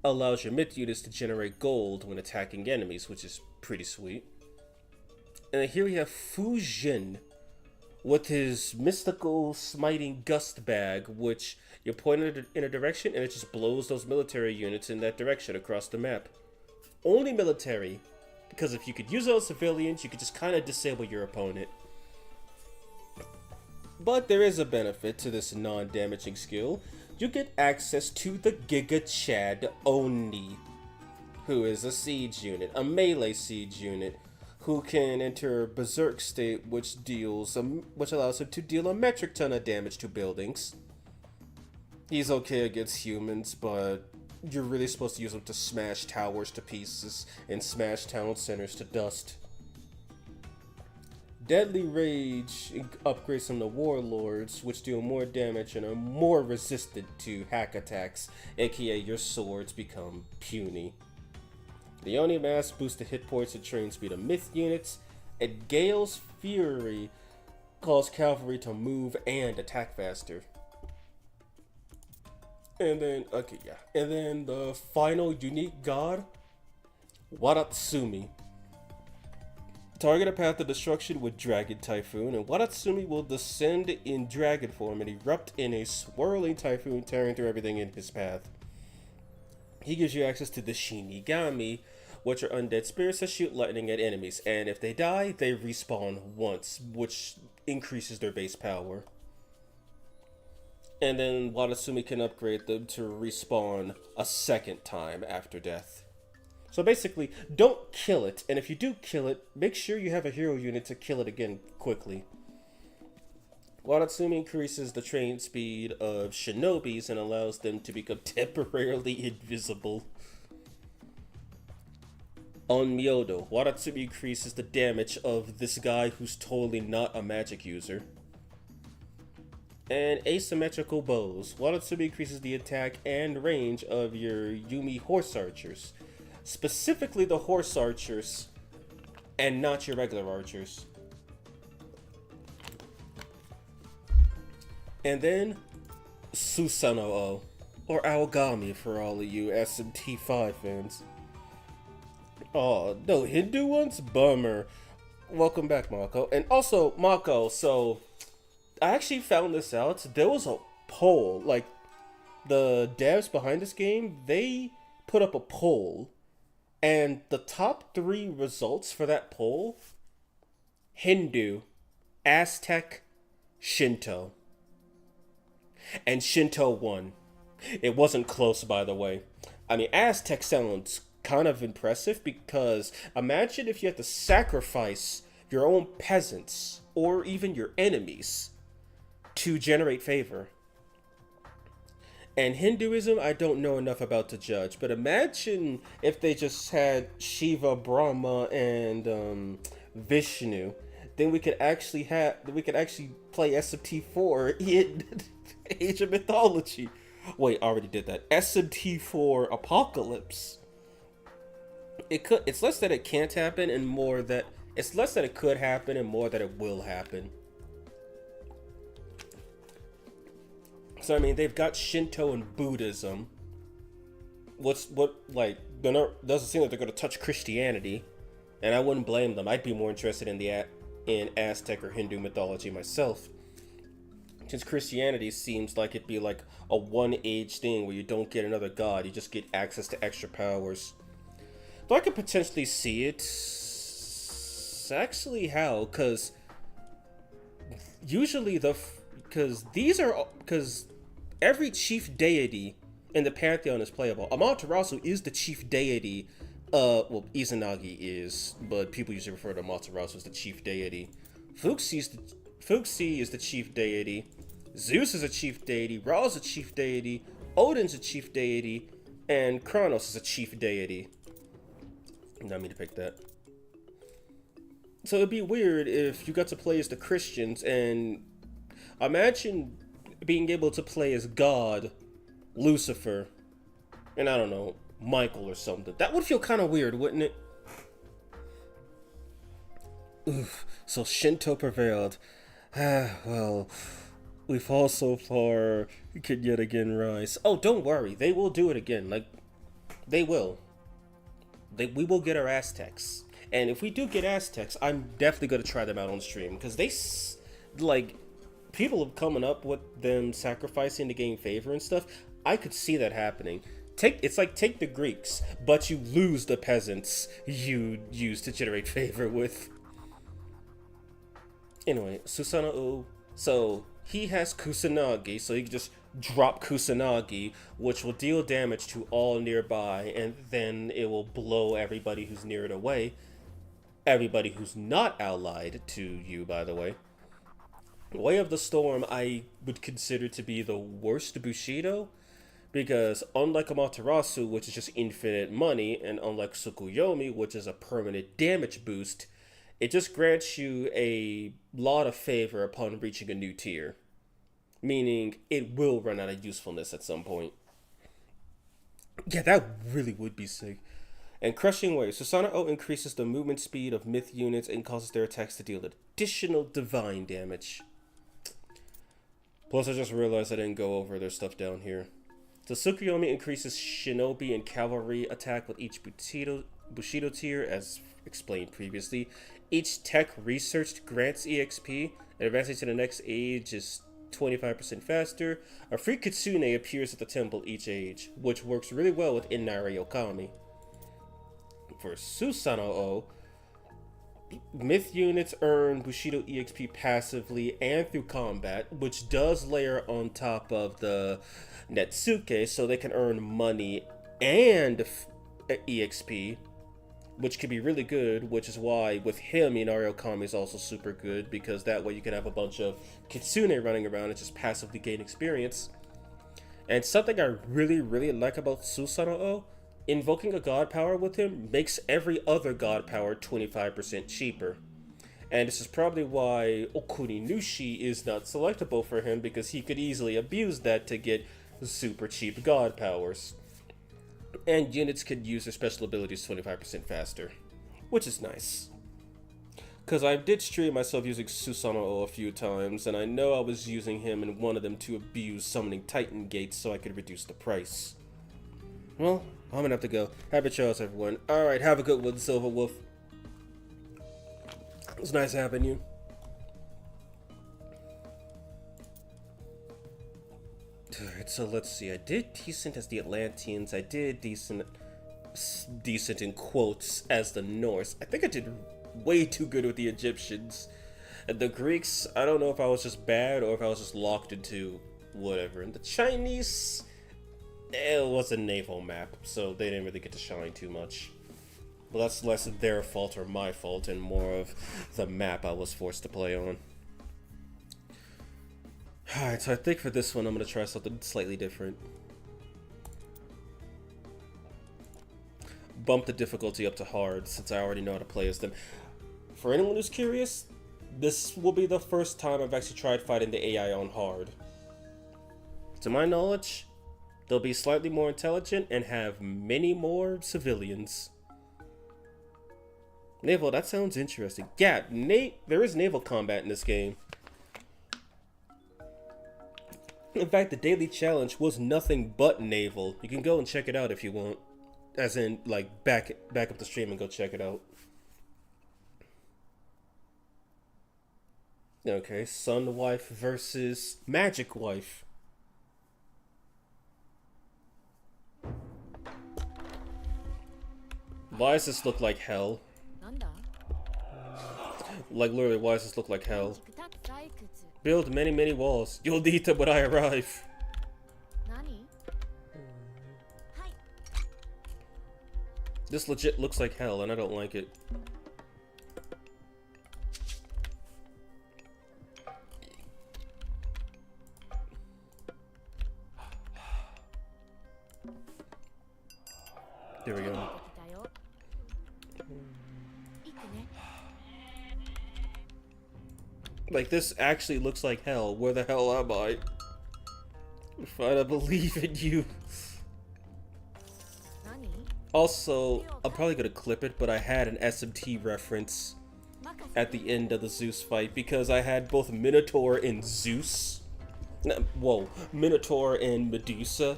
allows your myth units to generate gold when attacking enemies, which is pretty sweet. And here we have Fujin with his mystical smiting gust bag, which you point it in a direction and it just blows those military units in that direction across the map. Only military, because if you could use those civilians, you could just kind of disable your opponent. But there is a benefit to this non-damaging skill. You get access to the Giga Chad Oni, who is a siege unit, a melee siege unit, who can enter Berserk state, which allows him to deal a metric ton of damage to buildings. He's okay against humans, but you're really supposed to use him to smash towers to pieces and smash town centers to dust. Deadly Rage upgrades from the Warlords, which deal more damage and are more resistant to hack attacks, aka your swords become puny. The Oni Mask boosts the hit points and train speed of myth units, and Gale's Fury causes cavalry to move and attack faster. And then, and then the final unique god, Waratsumi. Target a path of destruction with Dragon Typhoon, and Waratsumi will descend in dragon form and erupt in a swirling typhoon, tearing through everything in his path. He gives you access to the Shinigami, which are undead spirits that shoot lightning at enemies, and if they die, they respawn once, which increases their base power. And then Waratsumi can upgrade them to respawn a second time after death. So basically, don't kill it, and if you do kill it, make sure you have a hero unit to kill it again quickly. Waratsumi increases the train speed of shinobis and allows them to become temporarily invisible. On Myodo, Waratsumi increases the damage of this guy who's totally not a magic user. And asymmetrical bows. Waratsumi increases the attack and range of your Yumi horse archers. Specifically the horse archers, and not your regular archers. And then Susanoo, or Aogami for all of you SMT5 fans. Oh, no Hindu ones? Bummer. Welcome back, Mako. And also, Mako, so I actually found this out. There was a poll, like the devs behind this game, they put up a poll. And the top 3 results for that poll: Hindu, Aztec, Shinto. And Shinto won. It wasn't close, by the way. I mean, Aztec sounds kind of impressive because imagine if you had to sacrifice your own peasants or even your enemies to generate favor. And Hinduism, I don't know enough about to judge, but imagine if they just had Shiva, Brahma, and Vishnu. Then we could actually play SMT4 in Age of Mythology. Wait, I already did that. SMT4 Apocalypse. it could. It's less that it can't happen, and more that it's less that it could happen, and more that it will happen. So I mean, they've got Shinto and Buddhism. They're not, doesn't seem like they're going to touch Christianity, and I wouldn't blame them. I'd be more interested in Aztec or Hindu mythology myself, since Christianity seems like it'd be like a one-age thing where you don't get another god, you just get access to extra powers. Though I could potentially see it. Actually, how? Because usually because every chief deity in the Pantheon is playable. Amaterasu is the chief deity. Well, Izanagi is, but people usually refer to Amaterasu as the chief deity. Fuxi is the chief deity. Zeus is a chief deity. Ra is a chief deity. Odin's a chief deity. And Kronos is a chief deity. Not me to pick that. So it'd be weird if you got to play as the Christians, and imagine being able to play as God, Lucifer, and I don't know, Michael or something. That would feel kind of weird, wouldn't it? Oof, so Shinto prevailed. Well, we fall so far, we could yet again rise. Oh, don't worry, they will do it again. Like, they will. We will get our Aztecs. And if we do get Aztecs, I'm definitely going to try them out on stream. Because people have coming up with them sacrificing to gain favor and stuff. I could see that happening. It's like take the Greeks, but you lose the peasants you use to generate favor with. Anyway, Susanoo. So he has Kusanagi, so he can just drop Kusanagi, which will deal damage to all nearby, and then it will blow everybody who's near it away. Everybody who's not allied to you, by the way. Way of the Storm I would consider to be the worst Bushido, because unlike Amaterasu, which is just infinite money, and unlike Tsukuyomi, which is a permanent damage boost, it just grants you a lot of favor upon reaching a new tier. Meaning, it will run out of usefulness at some point. Yeah, that really would be sick. And Crushing Wave. Susanoo increases the movement speed of myth units and causes their attacks to deal additional divine damage. Plus, I just realized I didn't go over their stuff down here. So Tsukuyomi increases shinobi and cavalry attack with each Bushido tier, as explained previously. Each tech researched grants EXP, and advancing to the next age is 25% faster. A free Kitsune appears at the temple each age, which works really well with Inari Okami. For Susanoo, myth units earn Bushido EXP passively and through combat, which does layer on top of the Netsuke, so they can earn money and EXP, which can be really good, which is why with him Inari Okami is also super good, because that way you can have a bunch of Kitsune running around and just passively gain experience. And something I really like about Susanoo, invoking a god power with him makes every other god power 25% cheaper. And this is probably why Okuninushi is not selectable for him, because he could easily abuse that to get super cheap god powers. And units could use their special abilities 25% faster, which is nice. Because I did stream myself using Susanoo a few times, and I know I was using him in one of them to abuse summoning Titan Gates so I could reduce the price. Well, I'm gonna have to go. Happy trails, everyone. Alright, have a good one, Silver Wolf. It was nice having you. Alright, so let's see. I did decent as the Atlanteans. I did decent in quotes as the Norse. I think I did way too good with the Egyptians. And the Greeks, I don't know if I was just bad or if I was just locked into whatever. And the Chinese, it was a naval map, so they didn't really get to shine too much. But that's less their fault or my fault and more of the map I was forced to play on. Alright, so I think for this one I'm going to try something slightly different. Bump the difficulty up to hard, since I already know how to play as them. For anyone who's curious, this will be the first time I've actually tried fighting the AI on hard. To my knowledge, they'll be slightly more intelligent and have many more civilians. Naval, that sounds interesting. Yeah, there is naval combat in this game. In fact, the daily challenge was nothing but naval. You can go and check it out if you want. As in, like, back up the stream and go check it out. Okay, Sun Wife versus Magic Wife. Why does this look like hell? Like, literally, why does this look like hell? Build many, many walls. You'll need them when I arrive. This legit looks like hell, and I don't like it. There we go. Like, this actually looks like hell. Where the hell am I? Fine, I believe in you. Also, I'm probably gonna clip it, but I had an SMT reference at the end of the Zeus fight because I had both Minotaur and Zeus. Whoa, Minotaur and Medusa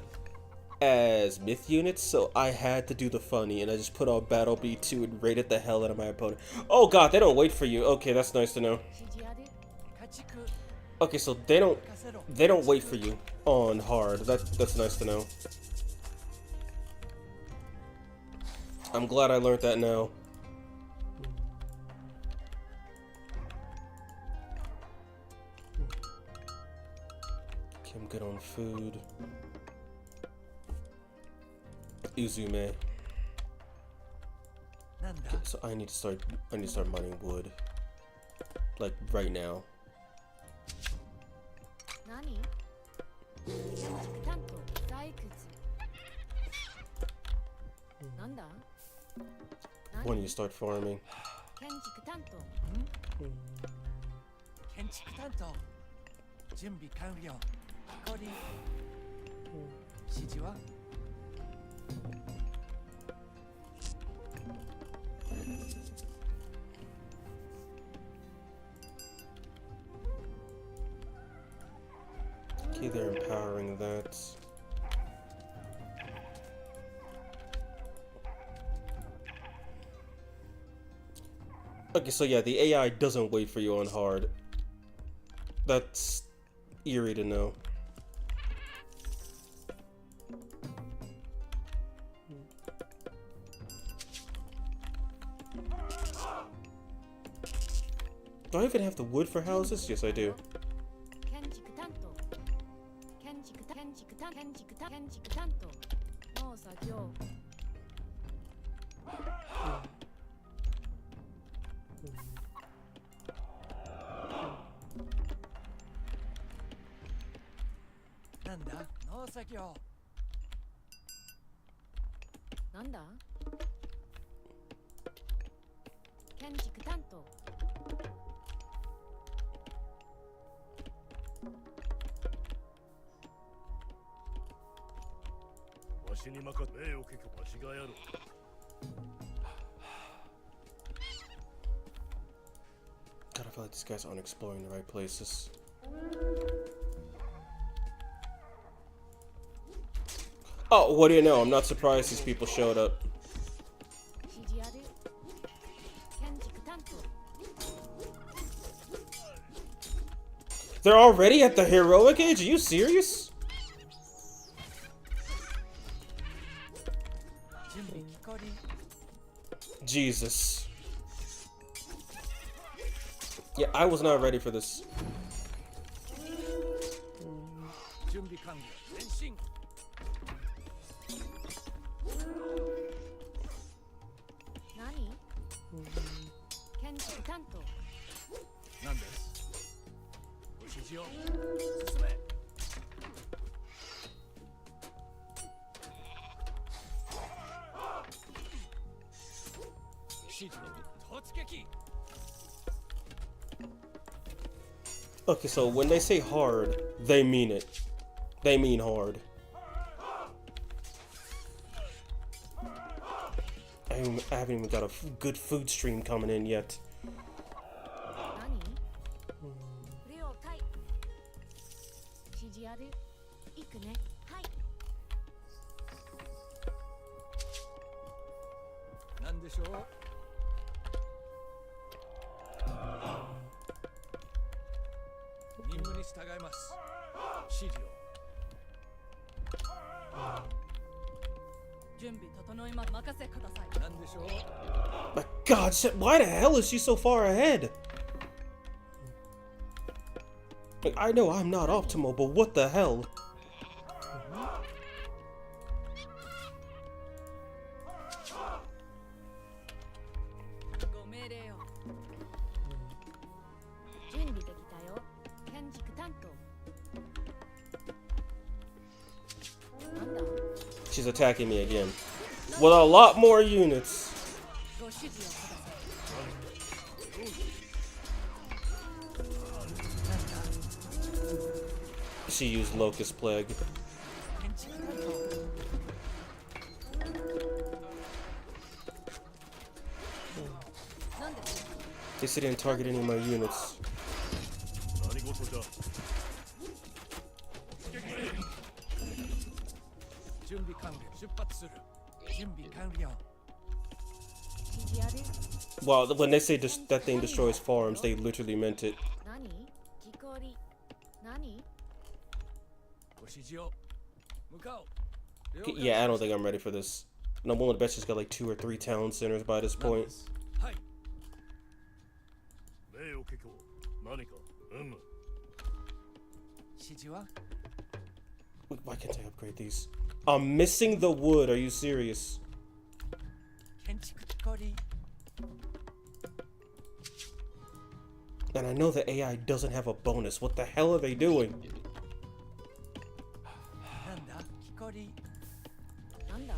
as myth units, so I had to do the funny, and I just put on Battle B2 and raided the hell out of my opponent. Oh god, they don't wait for you. Okay, that's nice to know. Okay, so they don't wait for you on hard. That's nice to know. I'm glad I learned that now. Okay, I'm good on food. Uzume. Okay, so I need to start mining wood. Like right now. When you start farming. Okay, they're empowering that. Okay, so yeah, the AI doesn't wait for you on hard. That's eerie to know. Do I even have the wood for houses? Yes, I do. God, I feel like these guys aren't exploring the right places. Oh, what do you know? I'm not surprised these people showed up. They're already at the heroic age? Are you serious? Jesus. Yeah, I was not ready for this. Okay, so when they say hard, they mean it. They mean hard. I haven't even got a good food stream coming in yet. 何了解指示ある行くねはいなんでしょう任務に従います指示を準備整いま任せくださいなんでしょう My God, why the hell is she so far ahead? Like, I know I'm not optimal, but what the hell? ご命令を準備できたよ建築担当なんだ She's attacking me again. With a lot more units. ご指示をください She used Locust Plague. 建築担当 なんで They said they didn't target any of my units. 何事だ準備完了出発する準備完了 指示ある Well, when they say that thing destroys farms, they literally meant it. 何木こり何ご指示を向かおう Yeah, I don't think I'm ready for this. And I'm willing to bet she's got like 2 or 3 town centers by this point. はい名誉結構何か指示は Why can't I upgrade these? I'm missing the wood. Are you serious? 建築工事 And I know the AI doesn't have a bonus. What the hell are they doing? なんだ木こりなんだ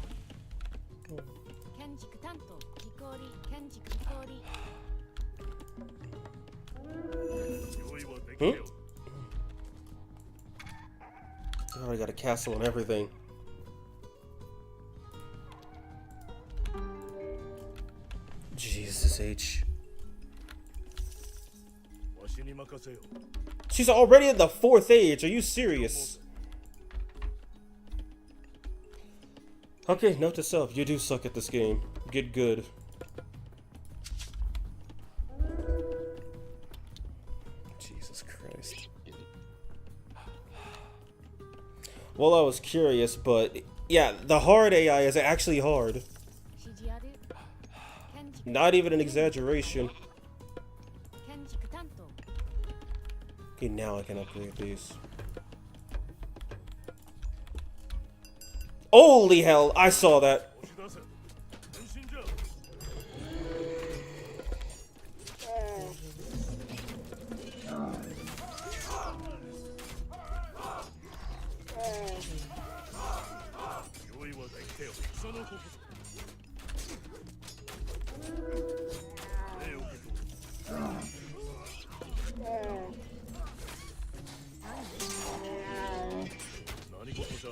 建築担当木こり建築木こり 用意はできたよ I already got a castle and everything. Jesus H. わしに任せよ She's already in the 4th age. Are you serious? Okay, note to self. You do suck at this game. Get good. Jesus Christ. Well, I was curious, but yeah, the hard AI is actually hard. 指示ある建築 Not even an exaggeration. 建築担当 Okay, now I can upgrade these. Holy hell, I saw that. 押し出せ前進じゃ 用意はできたよそのここ名誉結構 何事じゃ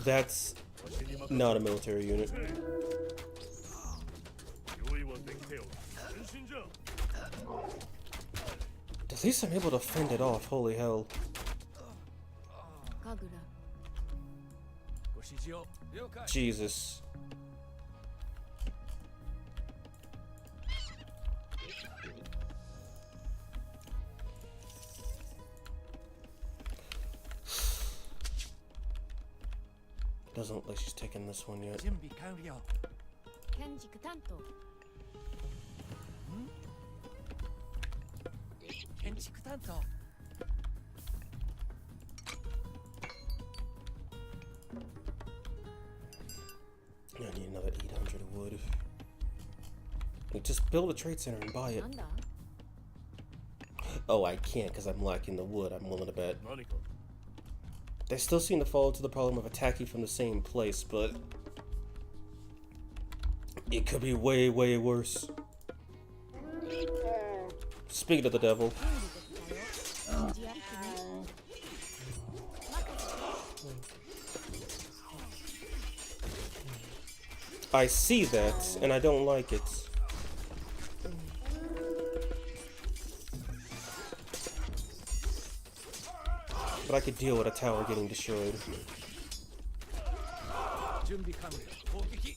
That's わしに任せ not a military unit. 用意はできたよ前進じゃ At least I'm able to fend it off. Holy hell. 神楽ご指示を了解 Jesus. Doesn't look like she's taking this one yet. 準備完了建築担当建築担当 I need another 800 wood. Like, just build a trade center and buy it. なんだ Oh, I can't because I'm lacking the wood, I'm willing to bet. 何か They still seem to fall into the problem of attacking from the same place, but it could be way, way worse. Speaking of the devil, 準備できたよ指示ありくね任せて I see that, and I don't like it. But I could deal with a tower getting destroyed. 準備完了。攻撃。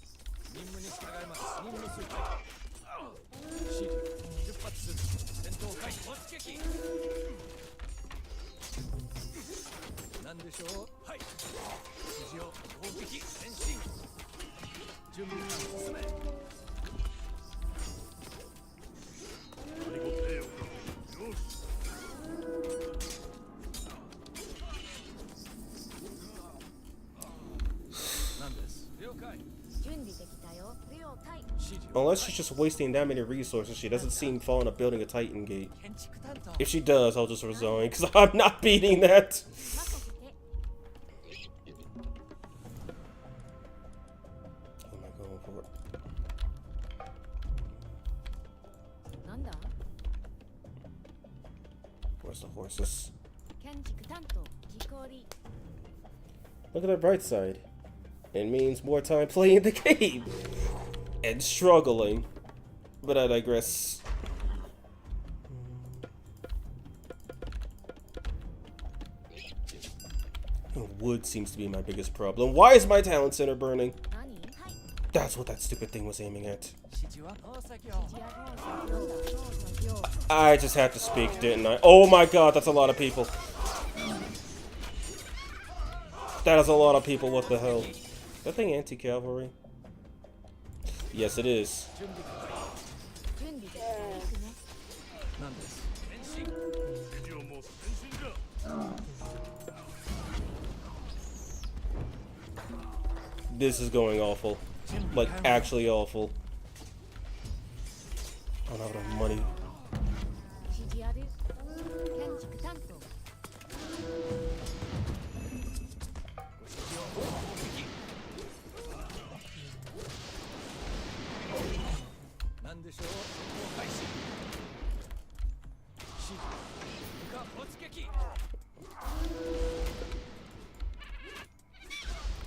任務に従います。任務遂行。指示。出発する。戦闘開始。突撃。なんでしょう。はい。指示を攻撃。前進。準備完了。進め。 Unless she's just wasting that many resources, she doesn't seem fond of building a Titan gate. If she does, I'll just resign, because I'm not beating that. What am I going for? Where's the horses? Look at the bright side. It means more time playing the game. And struggling. But I digress. Wood seems to be my biggest problem. Why is my talent center burning? That's what that stupid thing was aiming at. I just had to speak, didn't I? Oh my god, that's a lot of people. That is a lot of people, what the hell? Is that thing anti-cavalry? Yes, it is. This is going awful. Like, actually awful. I don't have enough money.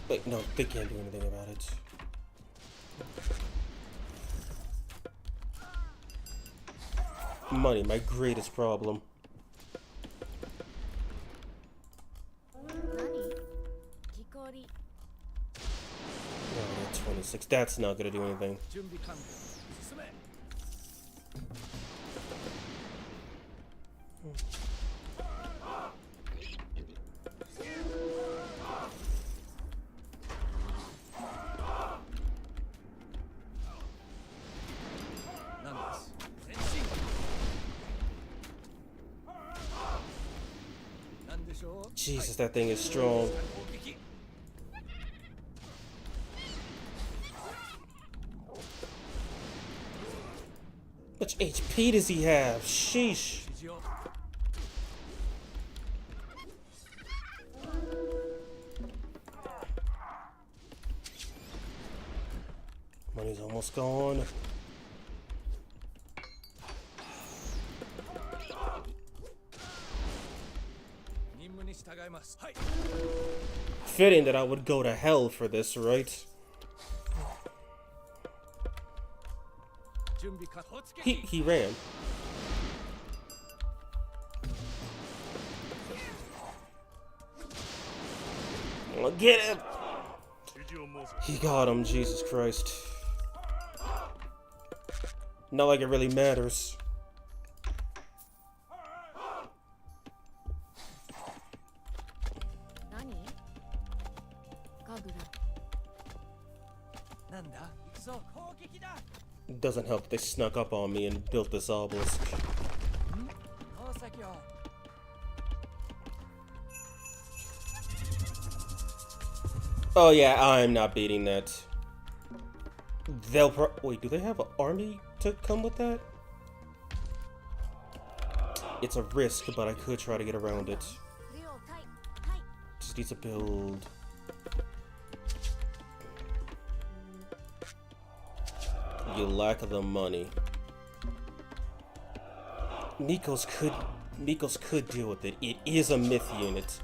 Wait, no, they can't do anything about it. Money, my greatest problem. 26. That's not gonna do anything. Jesus, that thing is strong. How much HP does he have? Sheesh. Money's almost gone. Fitting that I would go to hell for this, right? He ran. I'll get him. He got him, Jesus Christ. Not like it really matters. Doesn't help they snuck up on me and built this obelisk. Oh yeah, I'm not beating that. They'll wait, do they have an army to come with that? It's a risk, but I could try to get around it. Just need to build. You lack the money. Nikos could deal with it. It is a myth unit.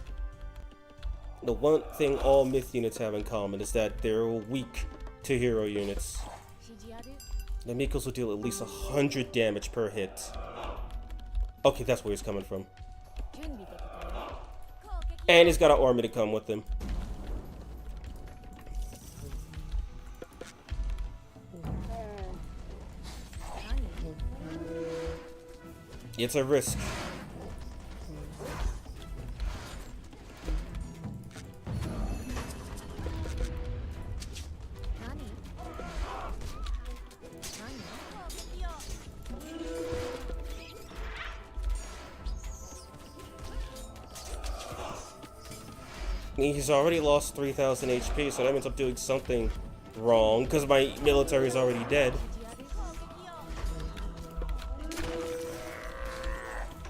The one thing all myth units have in common is that they're weak to hero units. 指示ある The Mikos will deal at least 100 damage per hit. Okay, that's where he's coming from. 準備できたよ And he's got an army to come with him. It's a risk. 何何 He's already lost 3,000 HP, so that means I'm doing something wrong, because my military is already dead.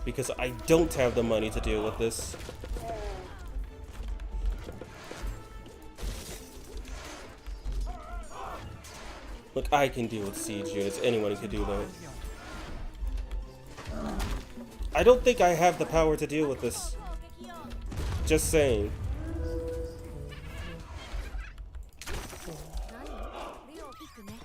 Because I don't have the money to deal with this. Look, I can deal with siege units. Anyone can do that. I don't think I have the power to deal with this. Just saying. 何レオピックね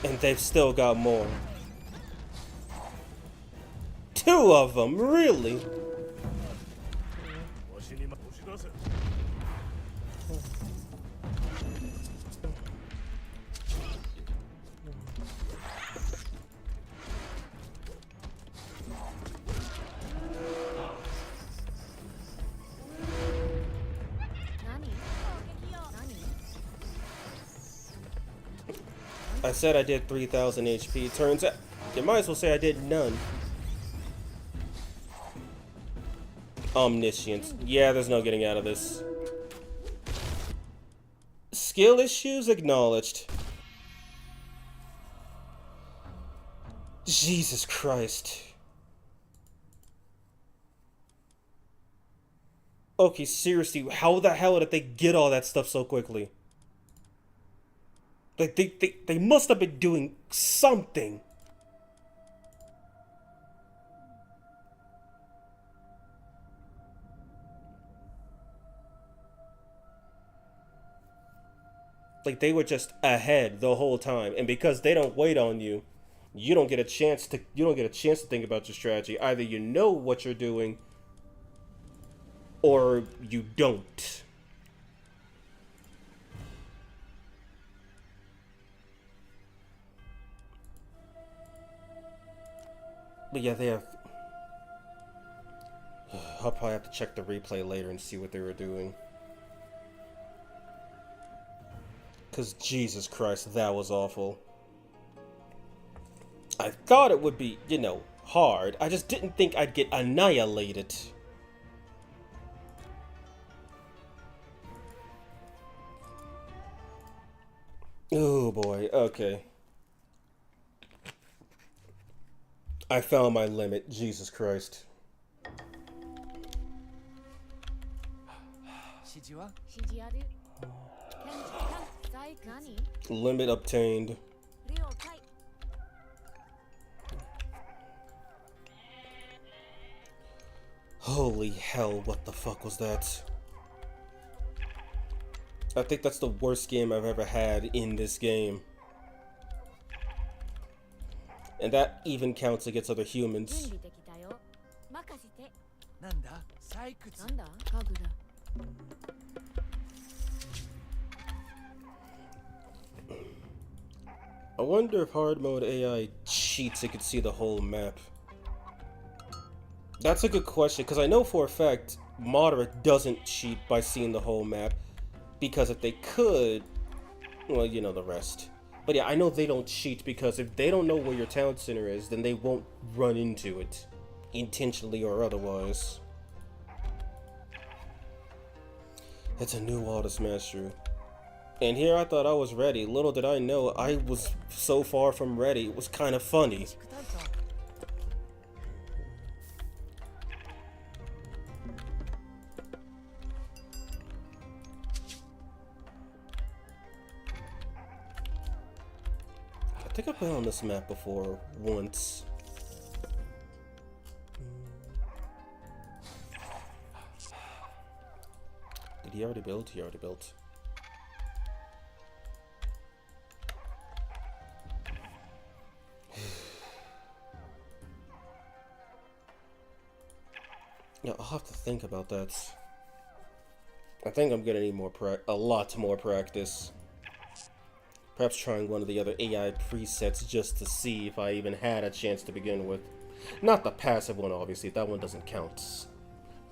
And they've still got more. 2 of them, really? わしに押し出せ 何何 I said I did 3,000 HP. Turns out, you might as well say I did none. Omniscience. Yeah, there's no getting out of this. Skill issues acknowledged. Jesus Christ. Okay, seriously, how the hell did they get all that stuff so quickly? Like, they must have been doing something. Like, they were just ahead the whole time, and because they don't wait on you, you don't get a chance to think about your strategy. Either you know what you're doing, or you don't. But yeah, they have... I'll probably have to check the replay later and see what they were doing. Because Jesus Christ, that was awful. I thought it would be, you know, hard. I just didn't think I'd get annihilated. Oh boy, okay. I found my limit, Jesus Christ. 指示は指示ある何 Limit obtained. レオ対 Holy hell, what the fuck was that? I think that's the worst game I've ever had in this game. And that even counts against other 準 humans. 備できたよ任せてなんだ採掘なんだ家具だ I wonder if hard mode AI cheats, it could see the whole map. That's a good question, because I know for a fact moderate doesn't cheat by seeing the whole map. Because if they could, well, you know the rest. But yeah, I know they don't cheat because if they don't know where your town center is, then they won't run into it, intentionally or otherwise. It's a new wall to smash through. And here I thought I was ready. Little did I know I was so far from ready. It was kind of funny. 畜担当 I think I've been on this map before once. Did he already build? He already built. Yeah, I'll have to think about that. I think I'm gonna need a lot more practice. Perhaps trying one of the other AI presets just to see if I even had a chance to begin with. Not the passive one, obviously. That one doesn't count.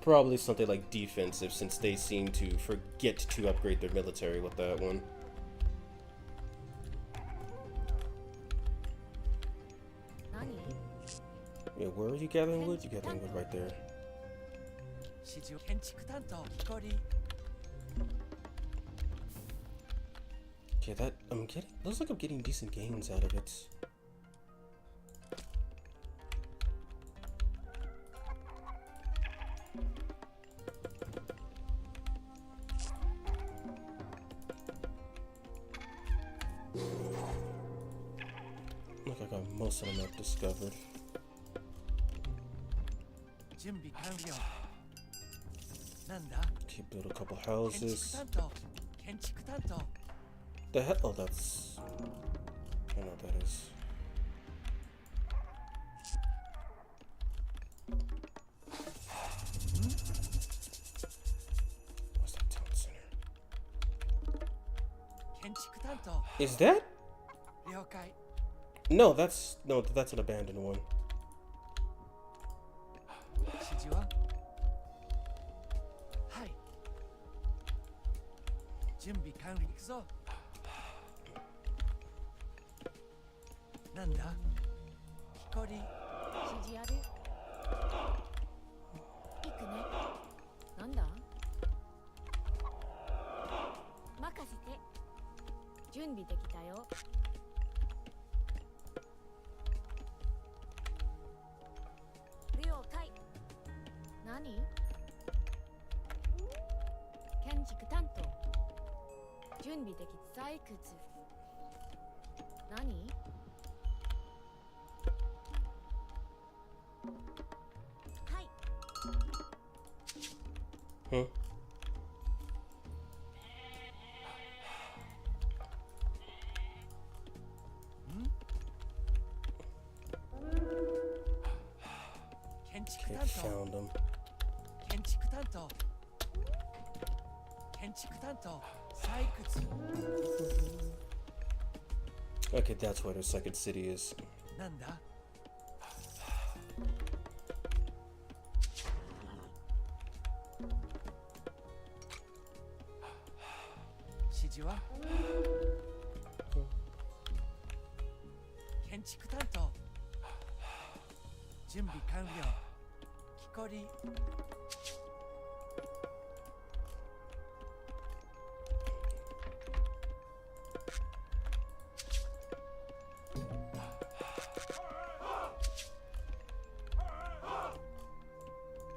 Probably something like defensive, since they seem to forget to upgrade their military with that one. Yeah, where are you gathering wood? You're gathering wood right there. 指示を建築担当光 Okay, that looks like I'm getting decent gains out of it. Look, I got most of the map discovered. 準備完了なんだ Okay, build a couple 建築 houses. 担当建築担当 The hell? Oh, that's. I don't know what that is. What's that town center? 建築担当 Is that? 了解 No, that's an abandoned one. 指示ははい準備完了行くぞなんだ光指示ある行くねなんだ任せて準備できたよ了解何建築担当準備でき採掘何 Huh? Okay, found him. 建築担当建築担当採掘 Okay, that's where the second city is. なんだ指示は建築担当準備完了木こり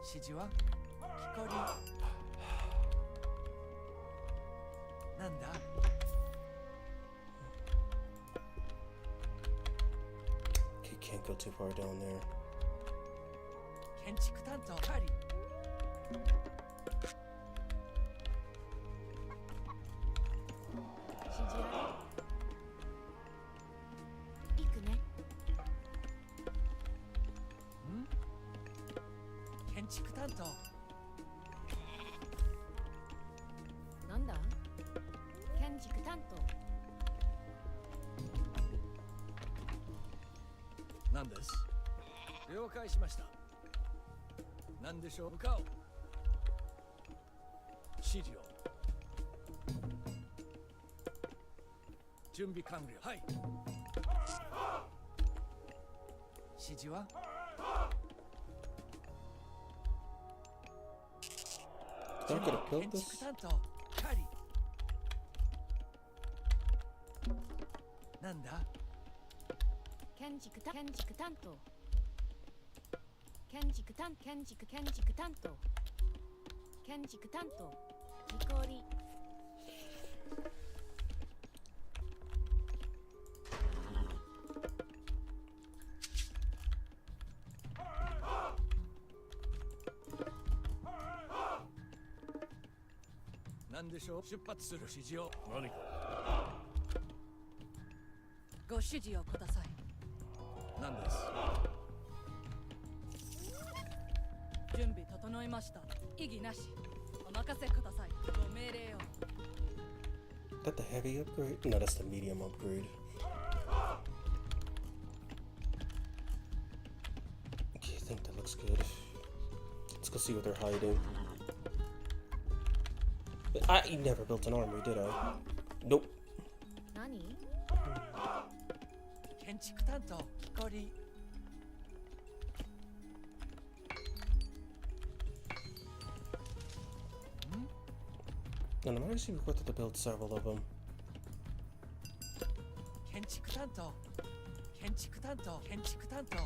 指示は木こりなんだ Okay, can't go too far down there. 建築担当狩り指示ある行くね建築担当なんだ建築担当なんです了解しました何でしょう向かおう指示を準備完了はい指示は Is that gonna build 建 this? 築担当なんだ建築担当建築担当建築担当木こりなんでしょう出発する指示を何かご指示をください。なんです準備整いました。異議なし。お任せください。ご命令を。 That the heavy upgrade? No, that's the medium upgrade. Okay, I think that looks good. Let's go see what they're hiding. I never built an armory, did I? Nope. 何建築担当木こり And I'm actually requested to build several of them. 建築担当建築担当建築担当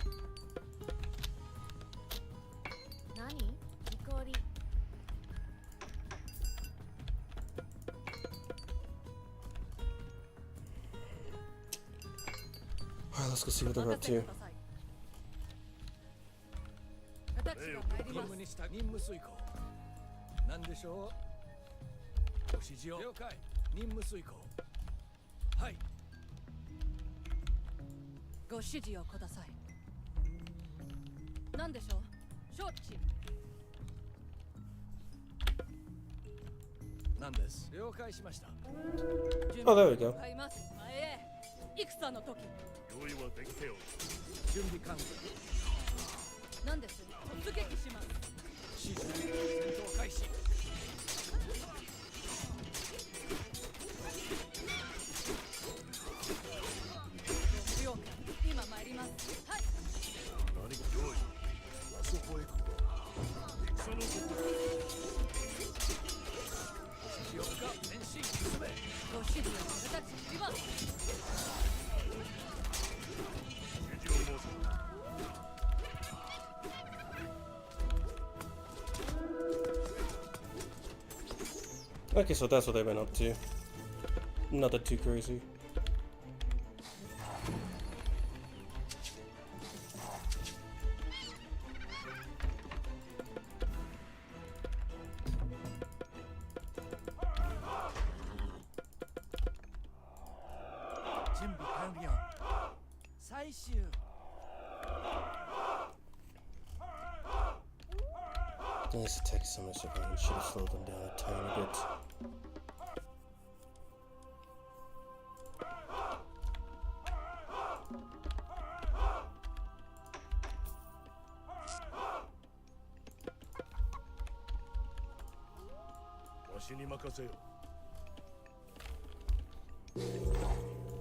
何木こり Alright, let's go see what they're up to. 私が参り任ます。務にした任務遂行なんでしょうご指示を了解任務遂行はいご指示をください。何でしょう。承知。なんです了解しました Oh, there we go. 向かいます。前へ。戦の時。用意はできておる準備完了何です。突撃します。指示戦闘開始了解。今参ります。はい。何か用意あそこへ行く戦の指示をか前進進めご指示を俺たち知ります。指示を申す Okay, so that's what they've been up to. Nothing too crazy. This attack is so much different. Should have slowed them down a tiny bit.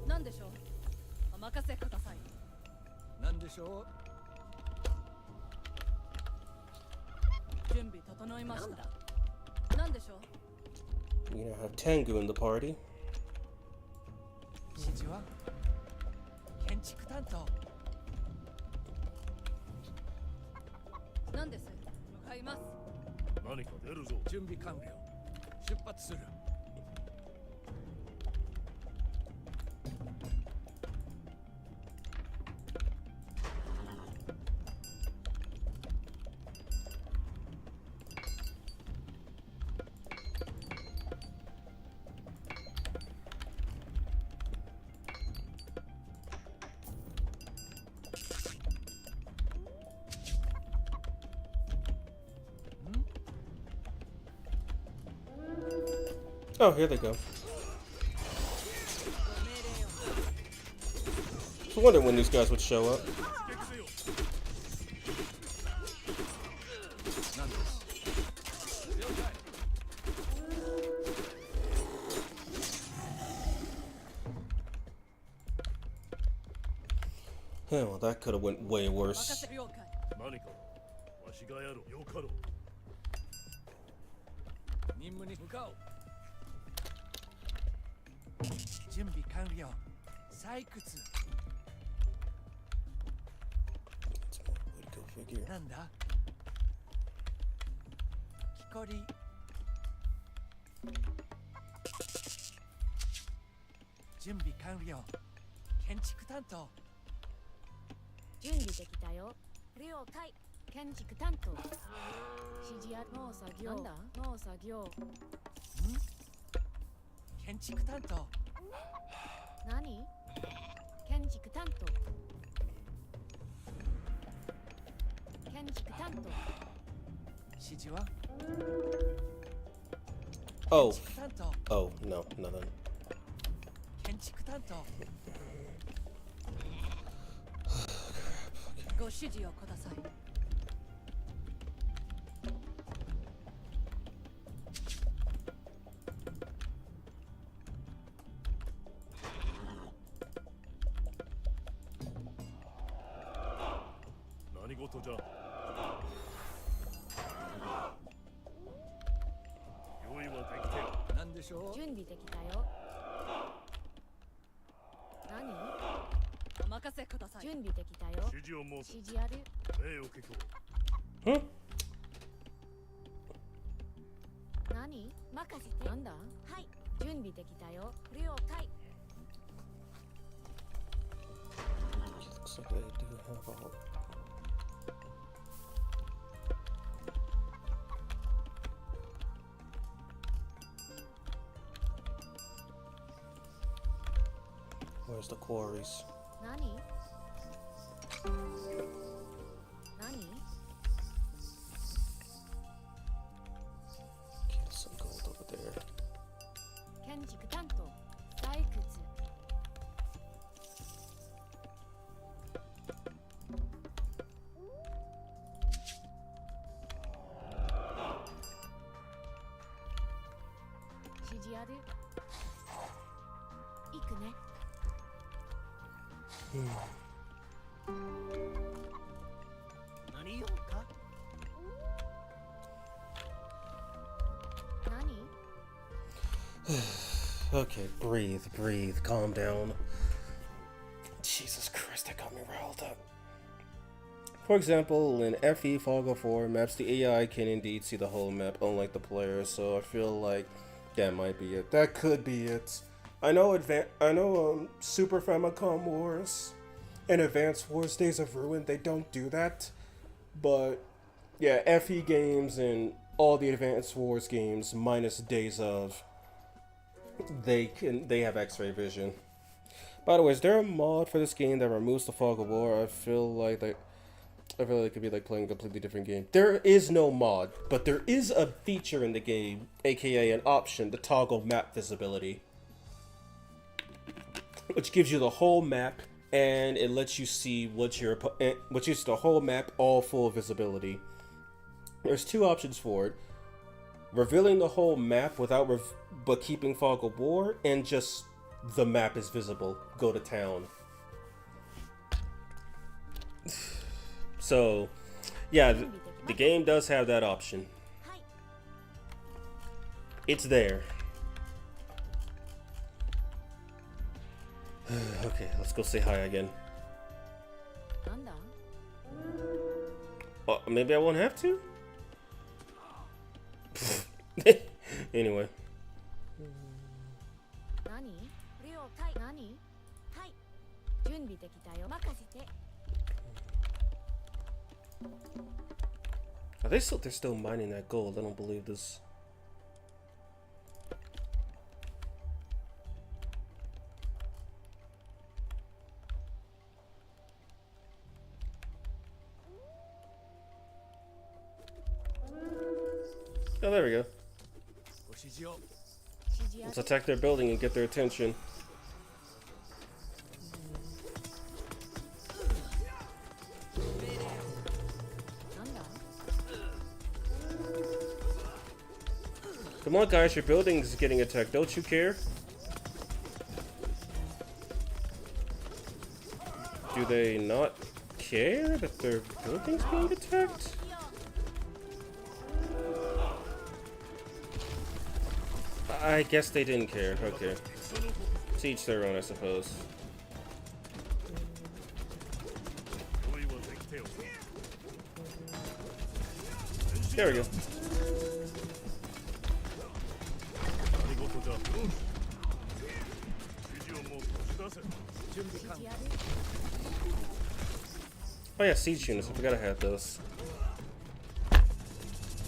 Nan desho? Omakase kudasai. Nan desho? 準備整いました。なんでしょう We now have Tengu in the party. 指示は建築担当なんです向かいます何か出るぞ準備完了出発する Oh, here they go. I was wondering when these guys would show up. Yeah, well, that could have went way worse. 何かわしがやろうよかろう任務に向かおう準備完了採掘 Way to go figure. なんだ木こり準備完了建築担当準備できたよ。了解。建築担当。指示ある。農作業。なんだ農作業。建築担当何建築担当。建築担当。指示は Oh, 建築担当 oh, no, nothing. 建築担当ご指示をください。何事じゃ。用意はできている。なんでしょう。準備できたよ。何お任せください。準備できたよ。指示を申す。指示ある。命を聞こ Huh? 何任せて。なんだはい。準備できたよ。了解。 Looks like they do have all. Where's the quarries? 何何 Get some gold over there. 建築担当。採掘。指示ある。行くね。何用か 何 Okay, breathe, breathe, calm down. Jesus Christ, that got me riled up. For example, in FE Fog of War maps, the AI can indeed see the whole map, unlike the player, so I feel like that might be it. That could be it. I know Super Famicom Wars and Advance Wars Days of Ruin, they don't do that. But yeah, FE games and all the Advance Wars games minus Days of, they have X-ray vision. By the way, is there a mod for this game that removes the fog of war? I feel like it could be like playing a completely different game. There is no mod, but there is a feature in the game, aka an option to toggle map visibility, which gives you the whole map and it lets you see which is the whole map, all full visibility. There's two options for it: revealing the whole map without but keeping fog of war, and just the map is visible. Go to town. So, yeah, the game does have that option. It's there. Okay, let's go say hi again. なんだ Oh, maybe I won't have to? Anyway. 何了解。何はい。準備できたよ。任せて。 They're still mining that gold. I don't believe this. Oh, there we go. ご指示を。指示あ Let's る。 attack their building and get their attention. なんだ Come on, guys, your building's getting attacked. Don't you care? Do they not care that their building's being attacked? I guess they didn't care. Okay. To each their own, I suppose. There we go. 何事じゃ指示をもう出せ準備完了 Oh yeah, siege units. I forgot I had those.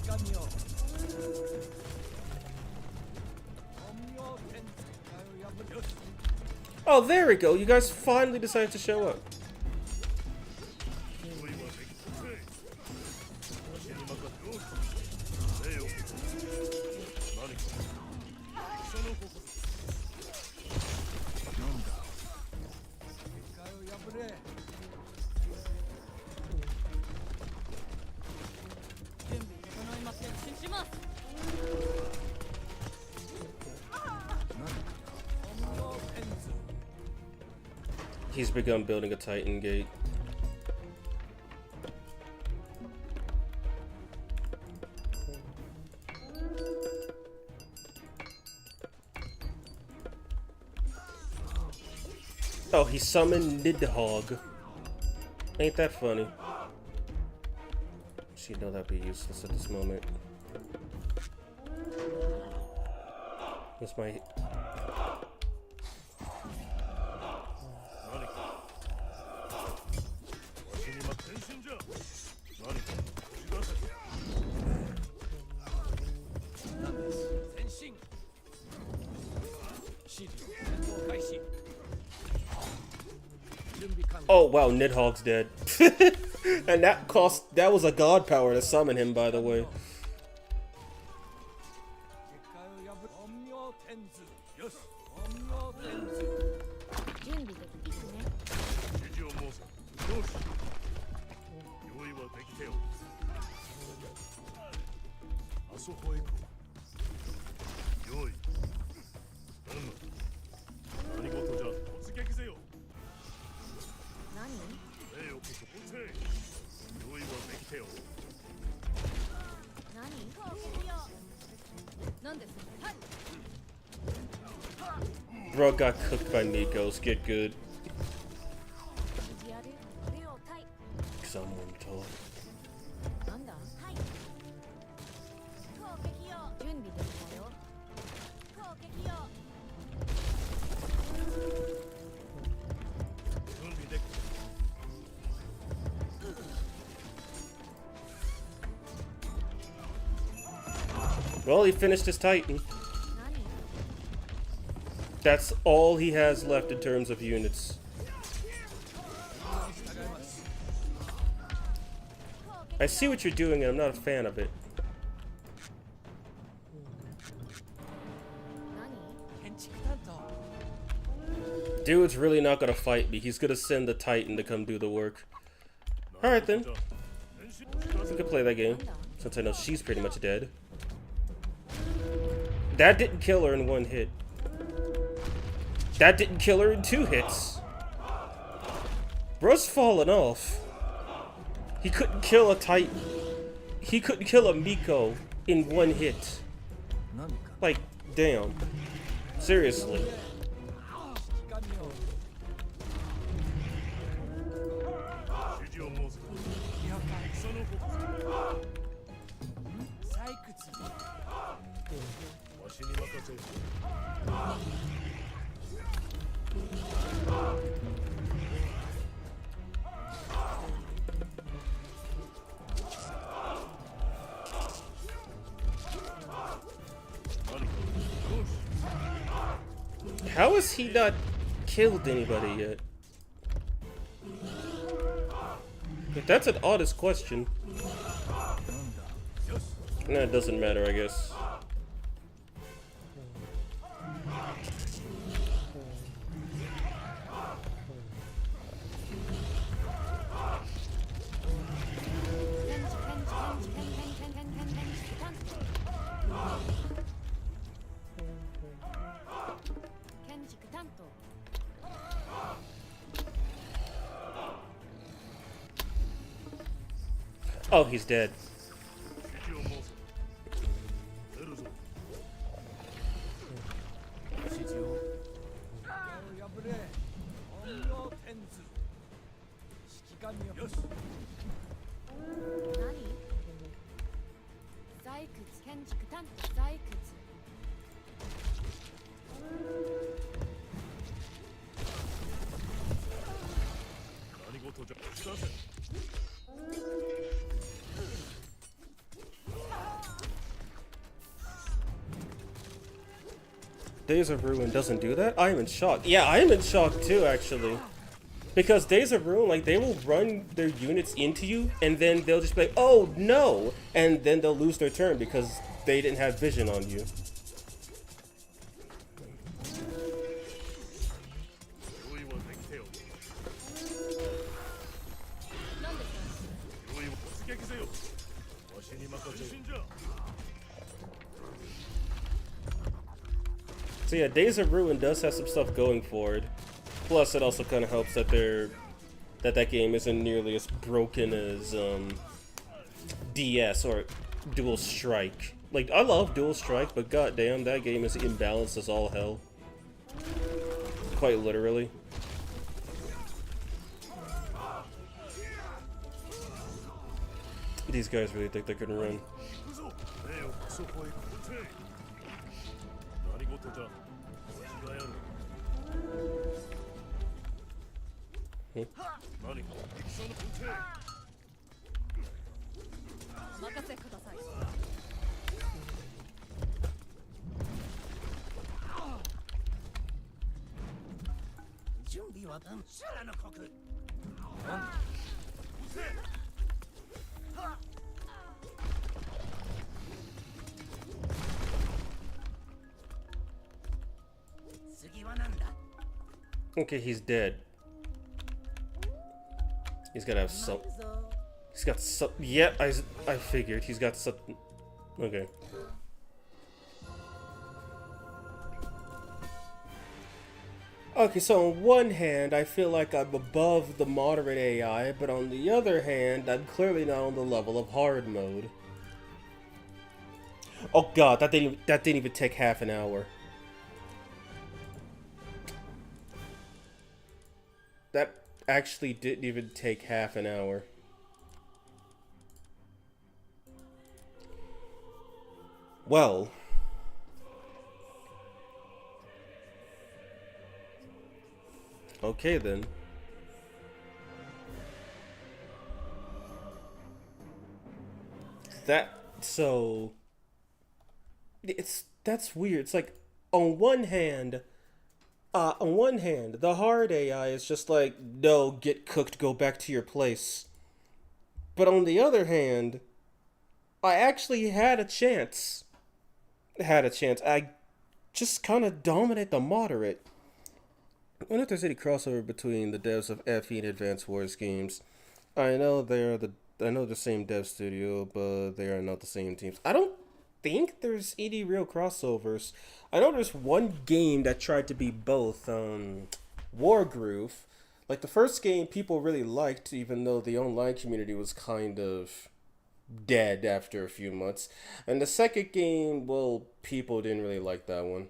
神よ陰陽天地を破り Oh, there we go. You guys finally decided to show up. 用意はできたぜ私に任せよ礼よ何かその矛なんだ結界を破れ 準備整いますよしします He's begun building a Titan gate. Oh, he summoned Nidhogg. Ain't that funny? She know that'd be useless at this moment. This might. 前進指示戦闘開始準備完了 Oh wow, Nidhogg's dead. And that was a god power to summon him, by the way. 結界を破る陰陽天図よし陰陽天図準備できますね指示を申せよし用意はできておるあそこへ行こう用意頼む何事じゃ突撃せよ何礼をこそせ用意はできておる何何ですはい Bro got cooked by Nikos. Get good. 指示ある了解 Someone told. なんだはい攻撃よ準備できたよ攻撃よ準備でき Well, he finished his Titan. 何 That's all he has left in terms of units. I see what you're doing, and I'm not a fan of it. 何 建築担当 Dude's really not gonna fight me. He's gonna send the Titan to come do the work. Alright then. We could play that game, since I know she's pretty much dead. That didn't kill her in one hit. That didn't kill her in 2 hits. Bro's falling off. He couldn't kill a Titan. He couldn't kill a Miko in 1 hit. 何か Like, damn. Seriously. 指示を申せその矛採掘わしに任せよ How has he not killed anybody yet? But that's an oddest question. Nah, it doesn't matter, I guess. Oh, he's dead. 指示を申せ出るぞ指示を破れ陰陽天図指揮官よよし何担当採掘 Days of Ruin doesn't do that? I am in shock. Yeah, I am in shock too, actually. Because Days of Ruin, like, they will run their units into you, and then they'll just be like, oh, no! And then they'll lose their turn because they didn't have vision on you. So yeah, Days of Ruin does have some stuff going for it. Plus, it also kind of helps that that game isn't nearly as broken as DS or Dual Strike. Like, I love Dual Strike, but goddamn, that game is imbalanced as all hell. Quite literally. These guys really think they can run. Okay, he's dead. He's gotta have some. He's got some. Yeah, I figured he's got something. Okay. Okay, so on one hand, I feel like I'm above the moderate AI, but on the other hand, I'm clearly not on the level of hard mode. Oh god, that didn't even take half an hour. That actually didn't even take half an hour. Well. Okay then. That's weird. It's like on one hand, the hard AI is just like, no, get cooked, go back to your place. But on the other hand, I actually had a chance. I just kind of dominate the moderate. I wonder if there's any crossover between the devs of FE and Advance Wars games. I know the same dev studio, but they are not the same teams. I don't think there's any real crossovers. I know there's one game that tried to be both. Wargroove. Like, the first game people really liked, even though the online community was kind of dead after a few months. And the second game, well, people didn't really like that one.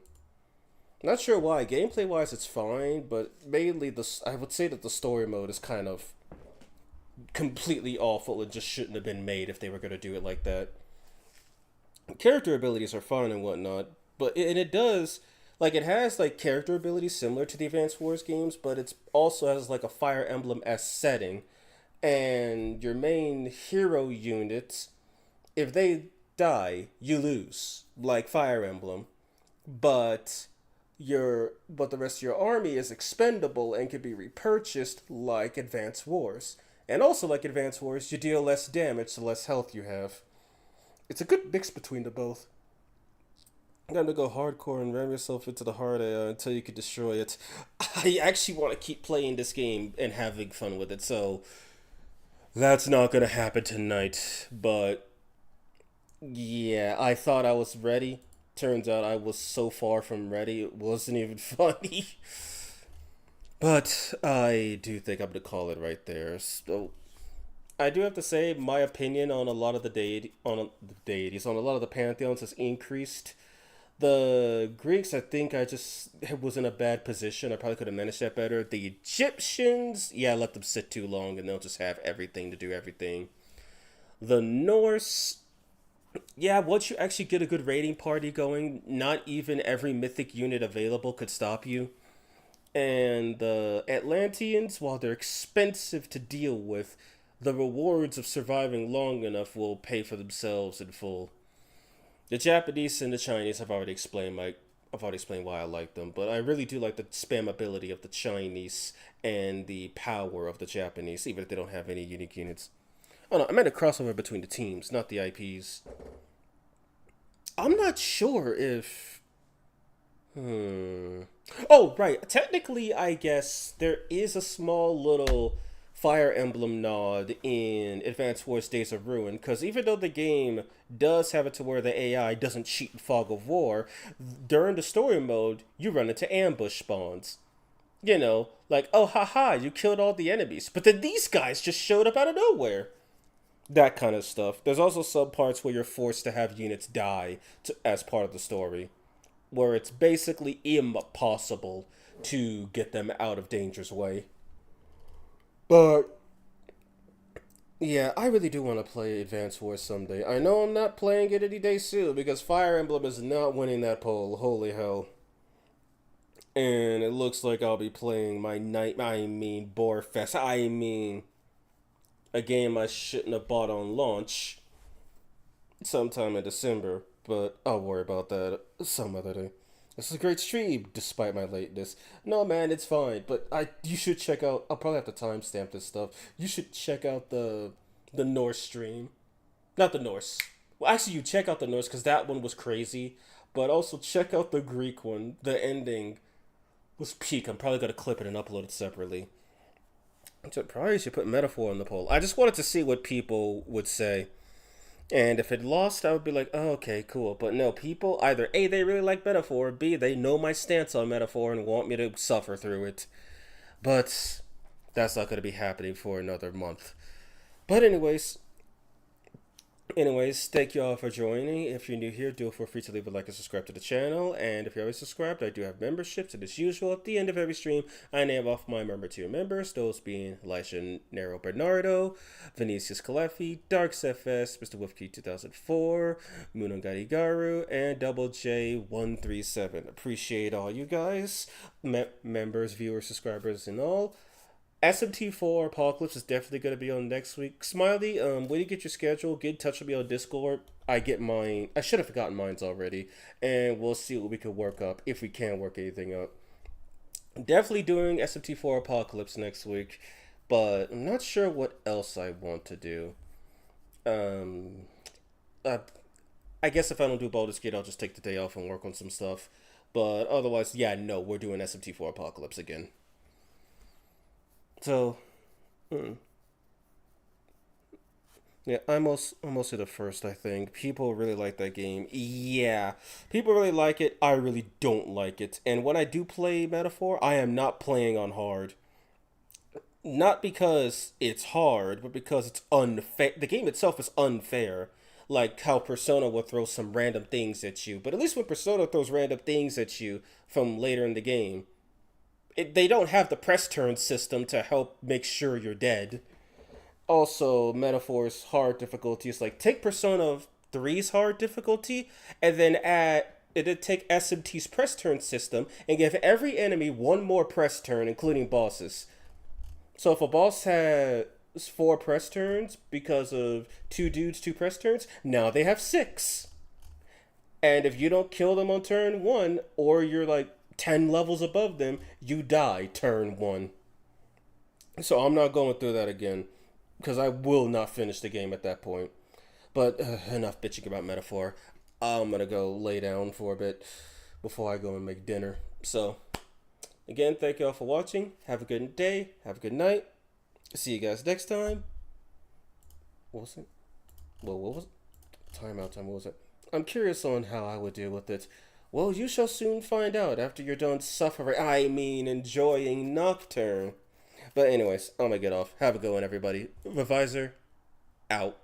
Not sure why. Gameplay-wise, it's fine, but mainly I would say that the story mode is kind of completely awful and just shouldn't have been made if they were going to do it like that. Character abilities are fine and whatnot, but it does, like, it has, like, character abilities similar to the Advance Wars games, but it also has, like, a Fire Emblem-esque setting, and your main hero unit, if they die, you lose, like Fire Emblem, but the rest of your army is expendable and can be repurchased like Advance Wars. And also like Advance Wars, you deal less damage the less health you have. It's a good mix between the both. You gotta go hardcore and ram yourself into the hard AI until you can destroy it. I actually want to keep playing this game and having fun with it, so that's not gonna happen tonight. But yeah, I thought I was ready. Turns out I was so far from ready, it wasn't even funny. But I do think I'm gonna call it right there. So I do have to say, my opinion on a lot of the deities, on a lot of the Pantheons has increased. The Greeks, I think I just was in a bad position. I probably could have managed that better. The Egyptians, yeah, I let them sit too long and they'll just have everything to do everything. The Norse, Yeah, once you actually get a good raiding party going, not even every mythic unit available could stop you. And the Atlanteans, while they're expensive to deal with, the rewards of surviving long enough will pay for themselves in full. The Japanese and the Chinese I've already explained why I like them, but I really do like the spammability of the Chinese and the power of the Japanese, even if they don't have any unique units. Oh no, I meant a crossover between the teams, not the IPs. I'm not sure if. Oh, right. Technically, I guess there is a small little Fire Emblem nod in Advance Wars Days of Ruin, because even though the game does have it to where the AI doesn't cheat in Fog of War, during the story mode, you run into ambush spawns. You know, like, oh, haha, you killed all the enemies, but then these guys just showed up out of nowhere. That kind of stuff. There's also some parts where you're forced to have units die as part of the story, where it's basically impossible to get them out of danger's way. But yeah, I really do want to play Advance Wars someday. I know I'm not playing it any day soon because Fire Emblem is not winning that poll. Holy hell. And it looks like I'll be playing my Borefest. A game I shouldn't have bought on launch sometime in December, but I'll worry about that some other day. This is a great stream, despite my lateness. No, man, it's fine, but you should check out. I'll probably have to timestamp this stuff. You should check out the Norse stream, not the Norse. Well, actually, you check out the Norse because that one was crazy, but also check out the Greek one. The ending was peak. I'm probably gonna clip it and upload it separately. So probably should put Metaphor on the poll. I just wanted to see what people would say. And if it lost, I would be like, oh, okay, cool. But no, people either A, they really like Metaphor, B, they know my stance on Metaphor and want me to suffer through it. But that's not going to be happening for another month. But anyways, thank you all for joining. If you're new here, do feel free to leave a like and subscribe to the channel. And if you're already subscribed, I do have memberships. And as usual, at the end of every stream, I name off my member tier members. Those being Elisha Nero Bernardo, Vinicius Calefi, Darks FS, Mr. Wolfkey 2004, Munongari Garu, and Double J137. Appreciate all you guys, members, viewers, subscribers, and all. SMT4 Apocalypse is definitely going to be on next week. Smiley, when you get your schedule, get in touch with me on Discord. I get mine. I should have forgotten mine's already. And we'll see what we can work up, if we can work anything up. Definitely doing SMT4 Apocalypse next week. But I'm not sure what else I want to do. I guess if I don't do Baldur's Gate, I'll just take the day off and work on some stuff. But otherwise, yeah, no, we're doing SMT4 Apocalypse again. So, yeah, I'm mostly the first, I think. People really like that game. Yeah, people really like it. I really don't like it. And when I do play Metaphor, I am not playing on hard. Not because it's hard, but because it's unfair. The game itself is unfair. Like how Persona will throw some random things at you. But at least when Persona throws random things at you from later in the game, they don't have the press turn system to help make sure you're dead. Also, Metaphor's hard difficulty is like, take Persona 3's hard difficulty and then take SMT's press turn system and give every enemy one more press turn, including bosses. So if a boss has 4 press turns because of 2 dudes, 2 press turns, now they have 6. And if you don't kill them on turn 1, or you're like 10 levels above them, you die turn 1. So I'm not going through that again, because I will not finish the game at that point. But enough bitching about Metaphor. I'm gonna go lay down for a bit before I go and make dinner. So again, thank you all for watching. Have a good day, have a good night. See you guys next time. What was it? Well, what was it? Timeout time, what was it? I'm curious on how I would deal with it. Well, you shall soon find out after you're done enjoying Nocturne. But anyways, I'm gonna get off. Have a good one, everybody. Revisor, out.